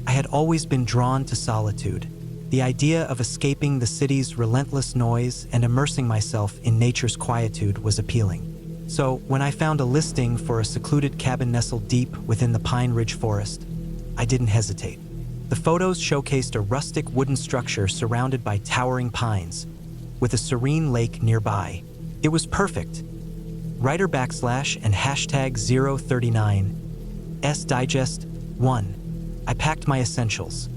I had always been drawn to solitude. The idea of escaping the city's relentless noise and immersing myself in nature's quietude was appealing. So, when I found a listing for a secluded cabin nestled deep within the Pine Ridge Forest, I didn't hesitate. The photos showcased a rustic wooden structure surrounded by towering pines, with a serene lake nearby. It was perfect. Writer / and hashtag 039 S Digest 1. I packed my essentials: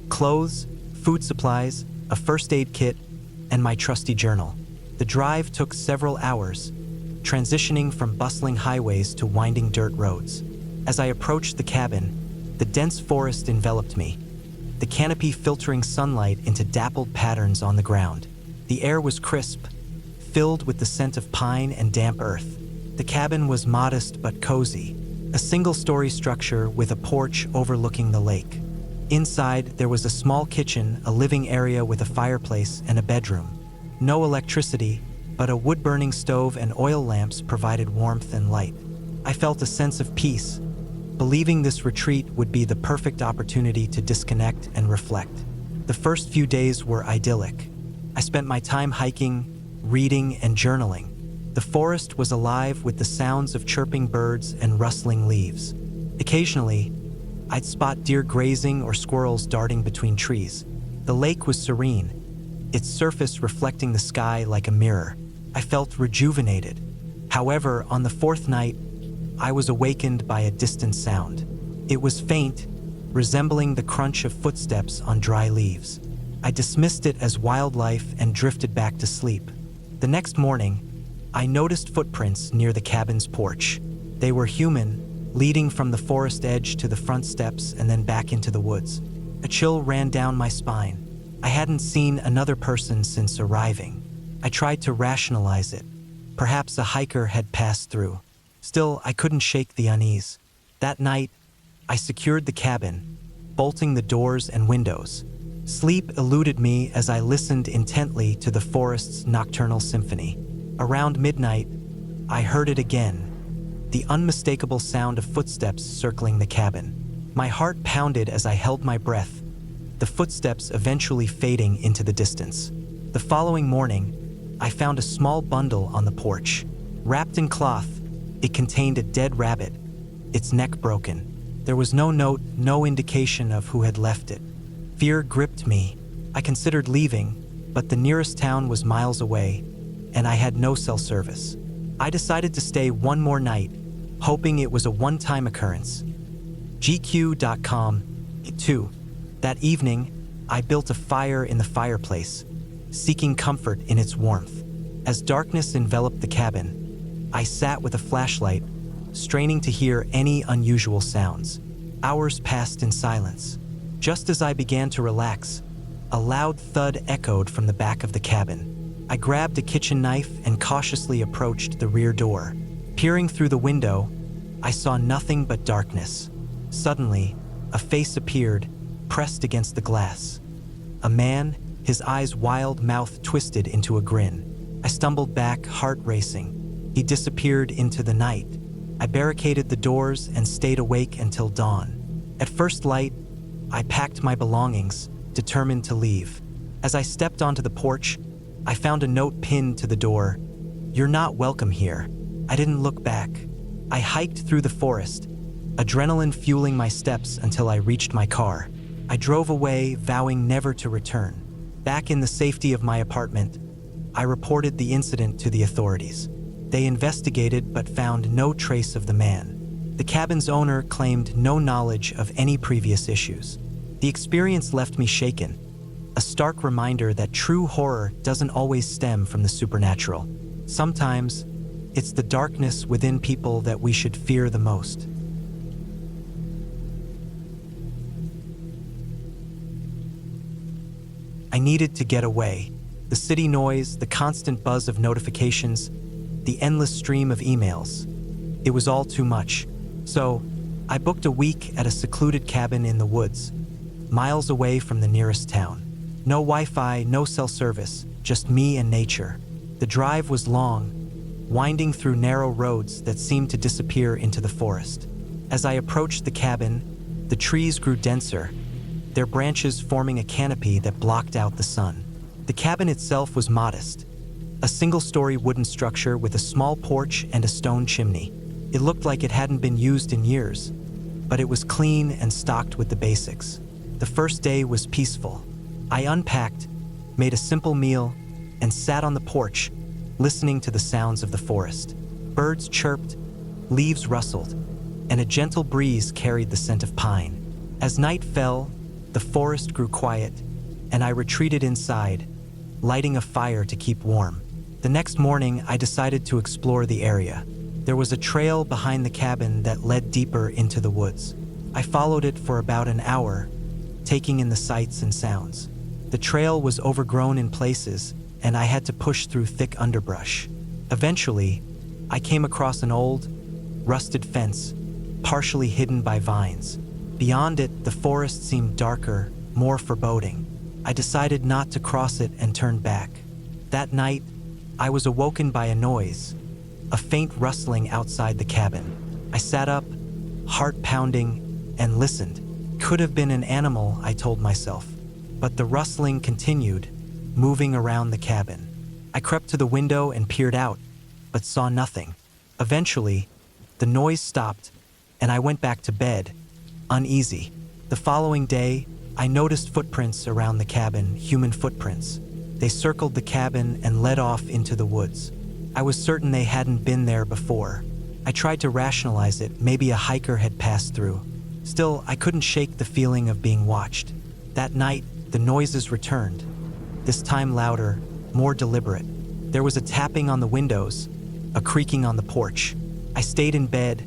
clothes, food supplies, a first aid kit, and my trusty journal. The drive took several hours, transitioning from bustling highways to winding dirt roads. As I approached the cabin, the dense forest enveloped me, the canopy filtering sunlight into dappled patterns on the ground. The air was crisp, filled with the scent of pine and damp earth. The cabin was modest but cozy, a single-story structure with a porch overlooking the lake. Inside, there was a small kitchen, a living area with a fireplace, and a bedroom. No electricity, but a wood-burning stove and oil lamps provided warmth and light. I felt a sense of peace, believing this retreat would be the perfect opportunity to disconnect and reflect. The first few days were idyllic. I spent my time hiking, reading, and journaling. The forest was alive with the sounds of chirping birds and rustling leaves. Occasionally, I'd spot deer grazing or squirrels darting between trees. The lake was serene, its surface reflecting the sky like a mirror. I felt rejuvenated. However, on the fourth night, I was awakened by a distant sound. It was faint, resembling the crunch of footsteps on dry leaves. I dismissed it as wildlife and drifted back to sleep. The next morning, I noticed footprints near the cabin's porch. They were human, leading from the forest edge to the front steps and then back into the woods. A chill ran down my spine. I hadn't seen another person since arriving. I tried to rationalize it. Perhaps a hiker had passed through. Still, I couldn't shake the unease. That night, I secured the cabin, bolting the doors and windows. Sleep eluded me as I listened intently to the forest's nocturnal symphony. Around midnight, I heard it again, the unmistakable sound of footsteps circling the cabin. My heart pounded as I held my breath, the footsteps eventually fading into the distance. The following morning, I found a small bundle on the porch. Wrapped in cloth, it contained a dead rabbit, its neck broken. There was no note, no indication of who had left it. Fear gripped me. I considered leaving, but the nearest town was miles away, and I had no cell service. I decided to stay one more night, hoping it was a one-time occurrence. GQ.com. 2. That evening, I built a fire in the fireplace, seeking comfort in its warmth. As darkness enveloped the cabin, I sat with a flashlight, straining to hear any unusual sounds. Hours passed in silence. Just as I began to relax, a loud thud echoed from the back of the cabin. I grabbed a kitchen knife and cautiously approached the rear door. Peering through the window, I saw nothing but darkness. Suddenly, a face appeared, pressed against the glass. A man, his eyes wild, mouth twisted into a grin. I stumbled back, heart racing. He disappeared into the night. I barricaded the doors and stayed awake until dawn. At first light, I packed my belongings, determined to leave. As I stepped onto the porch, I found a note pinned to the door. "You're not welcome here." I didn't look back. I hiked through the forest, adrenaline fueling my steps until I reached my car. I drove away, vowing never to return. Back in the safety of my apartment, I reported the incident to the authorities. They investigated but found no trace of the man. The cabin's owner claimed no knowledge of any previous issues. The experience left me shaken, a stark reminder that true horror doesn't always stem from the supernatural. Sometimes, it's the darkness within people that we should fear the most. I needed to get away. The city noise, the constant buzz of notifications, the endless stream of emails. It was all too much. So, I booked a week at a secluded cabin in the woods, miles away from the nearest town. No Wi-Fi, no cell service, just me and nature. The drive was long, winding through narrow roads that seemed to disappear into the forest. As I approached the cabin, the trees grew denser, their branches forming a canopy that blocked out the sun. The cabin itself was modest, a single-story wooden structure with a small porch and a stone chimney. It looked like it hadn't been used in years, but it was clean and stocked with the basics. The first day was peaceful. I unpacked, made a simple meal, and sat on the porch, listening to the sounds of the forest. Birds chirped, leaves rustled, and a gentle breeze carried the scent of pine. As night fell, the forest grew quiet, and I retreated inside, lighting a fire to keep warm. The next morning, I decided to explore the area. There was a trail behind the cabin that led deeper into the woods. I followed it for about an hour, taking in the sights and sounds. The trail was overgrown in places, and I had to push through thick underbrush. Eventually, I came across an old, rusted fence, partially hidden by vines. Beyond it, the forest seemed darker, more foreboding. I decided not to cross it and turned back. That night, I was awoken by a noise, a faint rustling outside the cabin. I sat up, heart pounding, and listened. Could have been an animal, I told myself. But the rustling continued, moving around the cabin. I crept to the window and peered out, but saw nothing. Eventually, the noise stopped, and I went back to bed, uneasy. The following day, I noticed footprints around the cabin, human footprints. They circled the cabin and led off into the woods. I was certain they hadn't been there before. I tried to rationalize it, maybe a hiker had passed through. Still, I couldn't shake the feeling of being watched. That night, the noises returned, this time louder, more deliberate. There was a tapping on the windows, a creaking on the porch. I stayed in bed,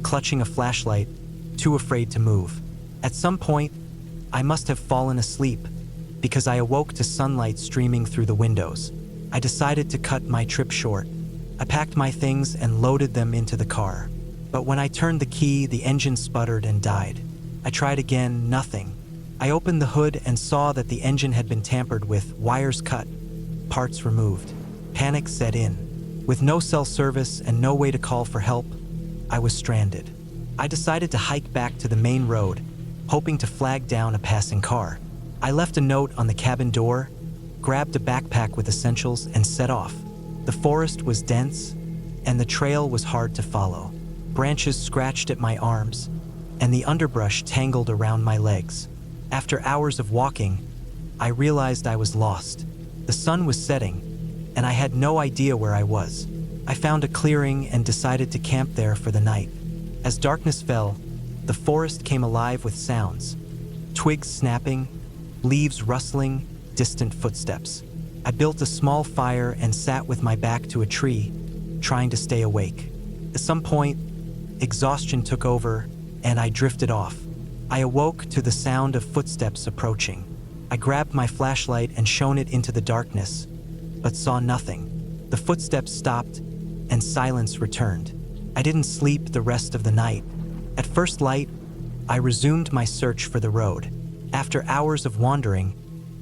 clutching a flashlight, too afraid to move. At some point, I must have fallen asleep because I awoke to sunlight streaming through the windows. I decided to cut my trip short. I packed my things and loaded them into the car. But when I turned the key, the engine sputtered and died. I tried again, nothing. I opened the hood and saw that the engine had been tampered with, wires cut, parts removed. Panic set in. With no cell service and no way to call for help, I was stranded. I decided to hike back to the main road, hoping to flag down a passing car. I left a note on the cabin door, grabbed a backpack with essentials, and set off. The forest was dense, and the trail was hard to follow. Branches scratched at my arms, and the underbrush tangled around my legs. After hours of walking, I realized I was lost. The sun was setting, and I had no idea where I was. I found a clearing and decided to camp there for the night. As darkness fell, the forest came alive with sounds. Twigs snapping, leaves rustling, distant footsteps. I built a small fire and sat with my back to a tree, trying to stay awake. At some point, exhaustion took over, and I drifted off. I awoke to the sound of footsteps approaching. I grabbed my flashlight and shone it into the darkness, but saw nothing. The footsteps stopped, and silence returned. I didn't sleep the rest of the night. At first light, I resumed my search for the road. After hours of wandering,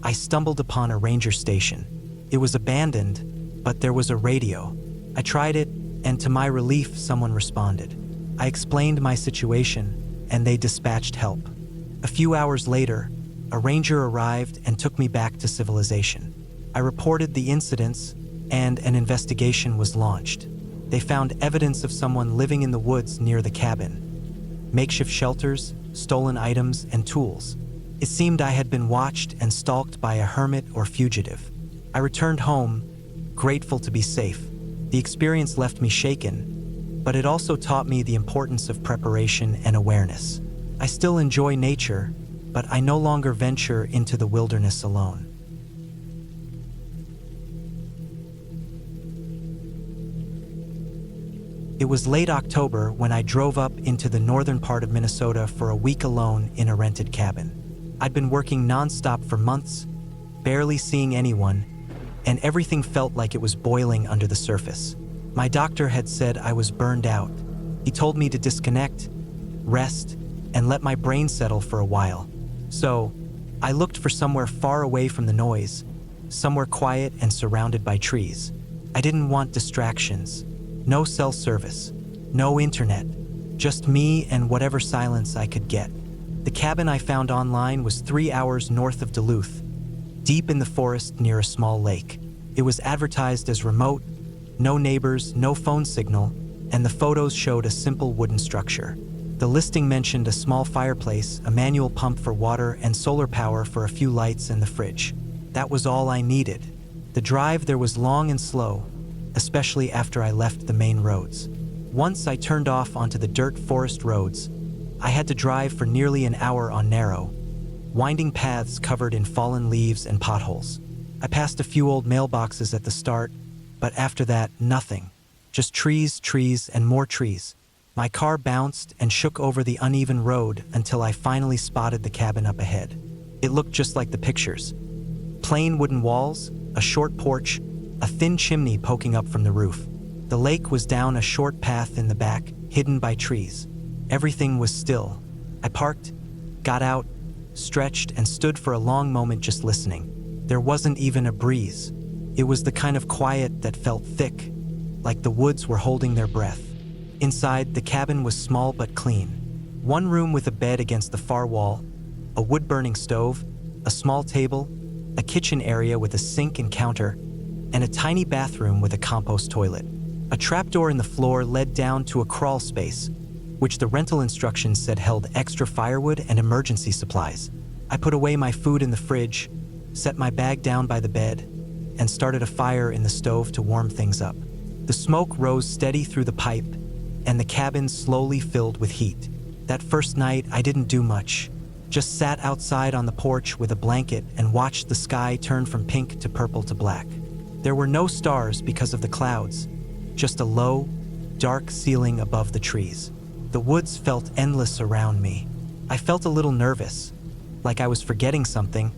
I stumbled upon a ranger station. It was abandoned, but there was a radio. I tried it, and to my relief, someone responded. I explained my situation, and they dispatched help. A few hours later, a ranger arrived and took me back to civilization. I reported the incidents, and an investigation was launched. They found evidence of someone living in the woods near the cabin. Makeshift shelters, stolen items, and tools. It seemed I had been watched and stalked by a hermit or fugitive. I returned home, grateful to be safe. The experience left me shaken, but it also taught me the importance of preparation and awareness. I still enjoy nature, but I no longer venture into the wilderness alone. It was late October when I drove up into the northern part of Minnesota for a week alone in a rented cabin. I'd been working nonstop for months, barely seeing anyone, and everything felt like it was boiling under the surface. My doctor had said I was burned out. He told me to disconnect, rest, and let my brain settle for a while. So, I looked for somewhere far away from the noise, somewhere quiet and surrounded by trees. I didn't want distractions. No cell service, no internet, just me and whatever silence I could get. The cabin I found online was 3 hours north of Duluth, deep in the forest near a small lake. It was advertised as remote, no neighbors, no phone signal, and the photos showed a simple wooden structure. The listing mentioned a small fireplace, a manual pump for water, and solar power for a few lights and the fridge. That was all I needed. The drive there was long and slow, especially after I left the main roads. Once I turned off onto the dirt forest roads, I had to drive for nearly an hour on narrow, winding paths covered in fallen leaves and potholes. I passed a few old mailboxes at the start, but after that, nothing. Just trees, and more trees. My car bounced and shook over the uneven road until I finally spotted the cabin up ahead. It looked just like the pictures. Plain wooden walls, a short porch, a thin chimney poking up from the roof. The lake was down a short path in the back, hidden by trees. Everything was still. I parked, got out, stretched, and stood for a long moment just listening. There wasn't even a breeze. It was the kind of quiet that felt thick, like the woods were holding their breath. Inside, the cabin was small but clean. One room with a bed against the far wall, a wood-burning stove, a small table, a kitchen area with a sink and counter, and a tiny bathroom with a compost toilet. A trapdoor in the floor led down to a crawl space, which the rental instructions said held extra firewood and emergency supplies. I put away my food in the fridge, set my bag down by the bed, and started a fire in the stove to warm things up. The smoke rose steady through the pipe, and the cabin slowly filled with heat. That first night, I didn't do much. Just sat outside on the porch with a blanket and watched the sky turn from pink to purple to black. There were no stars because of the clouds, just a low, dark ceiling above the trees. The woods felt endless around me. I felt a little nervous, like I was forgetting something,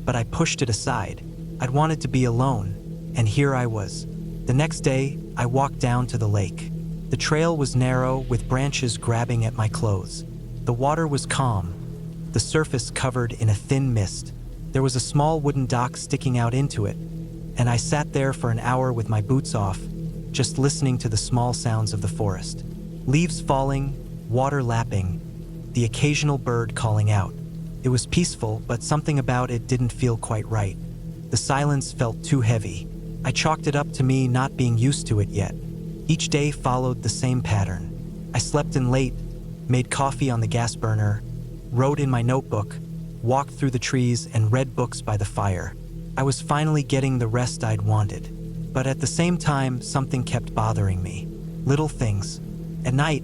but I pushed it aside. I'd wanted to be alone, and here I was. The next day, I walked down to the lake. The trail was narrow, with branches grabbing at my clothes. The water was calm, the surface covered in a thin mist. There was a small wooden dock sticking out into it, and I sat there for an hour with my boots off, just listening to the small sounds of the forest. Leaves falling, water lapping, the occasional bird calling out. It was peaceful, but something about it didn't feel quite right. The silence felt too heavy. I chalked it up to me not being used to it yet. Each day followed the same pattern. I slept in late, made coffee on the gas burner, wrote in my notebook, walked through the trees, and read books by the fire. I was finally getting the rest I'd wanted. But at the same time, something kept bothering me. Little things. At night,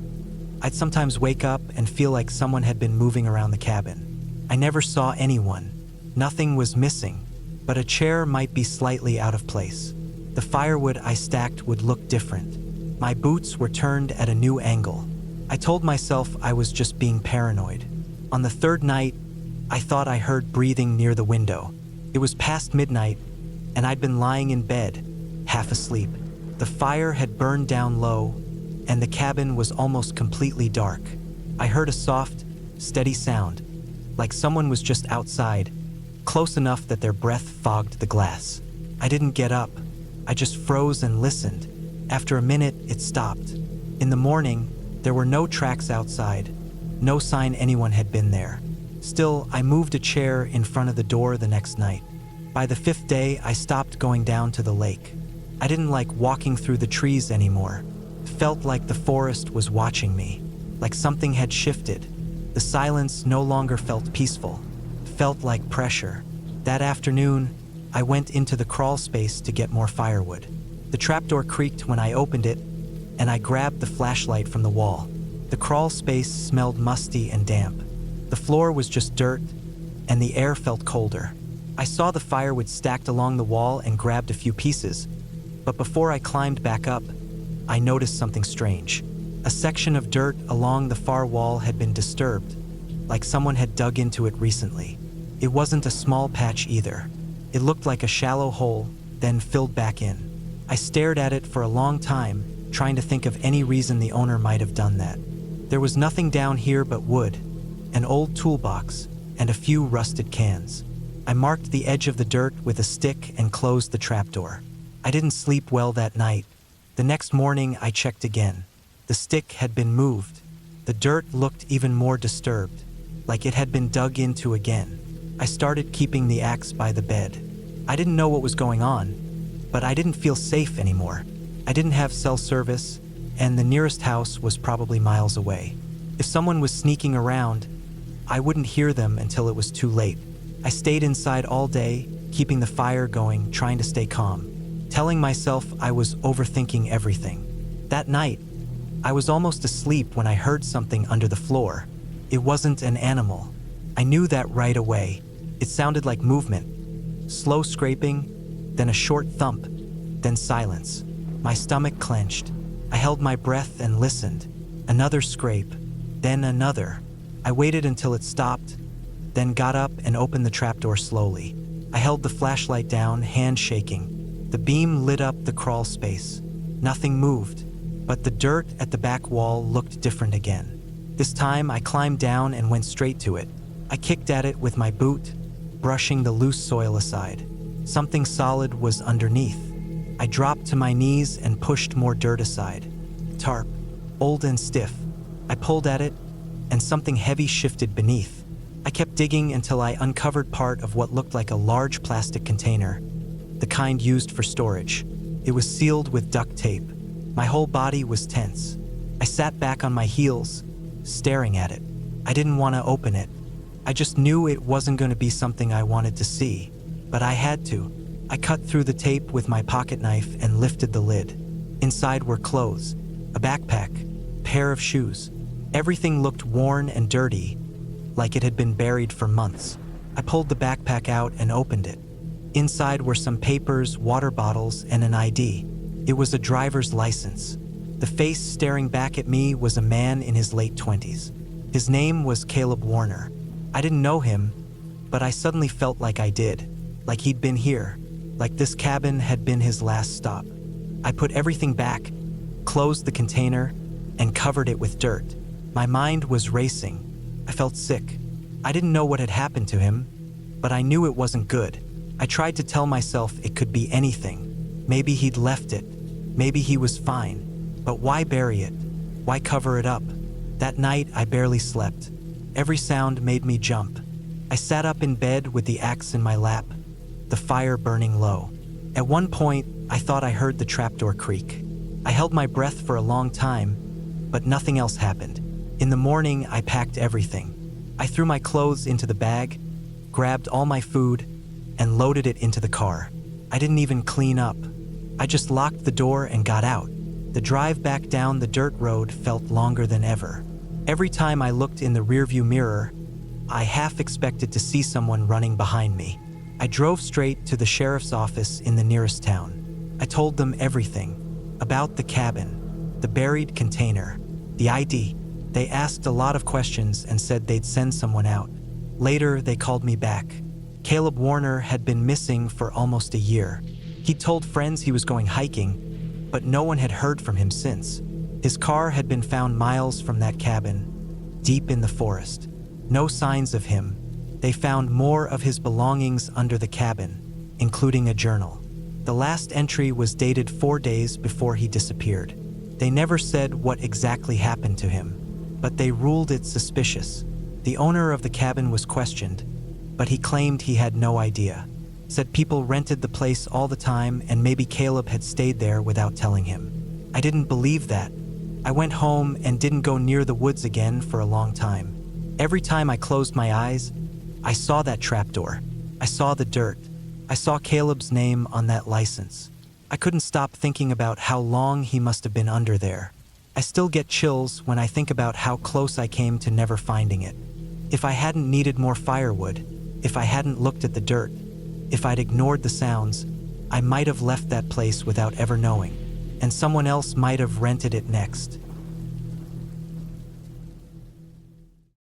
I'd sometimes wake up and feel like someone had been moving around the cabin. I never saw anyone. Nothing was missing, but a chair might be slightly out of place. The firewood I stacked would look different. My boots were turned at a new angle. I told myself I was just being paranoid. On the third night, I thought I heard breathing near the window. It was past midnight, and I'd been lying in bed, half asleep. The fire had burned down low, and the cabin was almost completely dark. I heard a soft, steady sound, like someone was just outside, close enough that their breath fogged the glass. I didn't get up. I just froze and listened. After a minute, it stopped. In the morning, there were no tracks outside, no sign anyone had been there. Still, I moved a chair in front of the door the next night. By the fifth day, I stopped going down to the lake. I didn't like walking through the trees anymore. It felt like the forest was watching me, like something had shifted. The silence no longer felt peaceful. It felt like pressure. That afternoon, I went into the crawl space to get more firewood. The trapdoor creaked when I opened it, and I grabbed the flashlight from the wall. The crawl space smelled musty and damp. The floor was just dirt, and the air felt colder. I saw the firewood stacked along the wall and grabbed a few pieces, but before I climbed back up, I noticed something strange. A section of dirt along the far wall had been disturbed, like someone had dug into it recently. It wasn't a small patch either. It looked like a shallow hole, then filled back in. I stared at it for a long time, trying to think of any reason the owner might have done that. There was nothing down here but wood, an old toolbox, and a few rusted cans. I marked the edge of the dirt with a stick and closed the trapdoor. I didn't sleep well that night. The next morning, I checked again. The stick had been moved. The dirt looked even more disturbed, like it had been dug into again. I started keeping the axe by the bed. I didn't know what was going on, but I didn't feel safe anymore. I didn't have cell service, and the nearest house was probably miles away. If someone was sneaking around, I wouldn't hear them until it was too late. I stayed inside all day, keeping the fire going, trying to stay calm, telling myself I was overthinking everything. That night, I was almost asleep when I heard something under the floor. It wasn't an animal. I knew that right away. It sounded like movement. Slow scraping, then a short thump, then silence. My stomach clenched. I held my breath and listened. Another scrape, then another. I waited until it stopped, then got up and opened the trapdoor slowly. I held the flashlight down, hand shaking. The beam lit up the crawl space. Nothing moved, but the dirt at the back wall looked different again. This time I climbed down and went straight to it. I kicked at it with my boot, brushing the loose soil aside. Something solid was underneath. I dropped to my knees and pushed more dirt aside. Tarp, old and stiff. I pulled at it, and something heavy shifted beneath. I kept digging until I uncovered part of what looked like a large plastic container, the kind used for storage. It was sealed with duct tape. My whole body was tense. I sat back on my heels, staring at it. I didn't want to open it. I just knew it wasn't going to be something I wanted to see, but I had to. I cut through the tape with my pocket knife and lifted the lid. Inside were clothes, a backpack, a pair of shoes. Everything looked worn and dirty, like it had been buried for months. I pulled the backpack out and opened it. Inside were some papers, water bottles, and an ID. It was a driver's license. The face staring back at me was a man in his late 20s. His name was Caleb Warner. I didn't know him, but I suddenly felt like I did, like he'd been here, like this cabin had been his last stop. I put everything back, closed the container, and covered it with dirt. My mind was racing. I felt sick. I didn't know what had happened to him, but I knew it wasn't good. I tried to tell myself it could be anything. Maybe he'd left it. Maybe he was fine. But why bury it? Why cover it up? That night, I barely slept. Every sound made me jump. I sat up in bed with the axe in my lap, the fire burning low. At one point, I thought I heard the trapdoor creak. I held my breath for a long time, but nothing else happened. In the morning, I packed everything. I threw my clothes into the bag, grabbed all my food, and loaded it into the car. I didn't even clean up. I just locked the door and got out. The drive back down the dirt road felt longer than ever. Every time I looked in the rearview mirror, I half expected to see someone running behind me. I drove straight to the sheriff's office in the nearest town. I told them everything about the cabin, the buried container, the ID. They asked a lot of questions and said they'd send someone out. Later, they called me back. Caleb Warner had been missing for almost a year. He told friends he was going hiking, but no one had heard from him since. His car had been found miles from that cabin, deep in the forest. No signs of him. They found more of his belongings under the cabin, including a journal. The last entry was dated 4 days before he disappeared. They never said what exactly happened to him, but they ruled it suspicious. The owner of the cabin was questioned, but he claimed he had no idea. Said people rented the place all the time and maybe Caleb had stayed there without telling him. I didn't believe that. I went home and didn't go near the woods again for a long time. Every time I closed my eyes, I saw that trapdoor. I saw the dirt. I saw Caleb's name on that license. I couldn't stop thinking about how long he must have been under there. I still get chills when I think about how close I came to never finding it. If I hadn't needed more firewood, if I hadn't looked at the dirt, if I'd ignored the sounds, I might have left that place without ever knowing, and someone else might have rented it next.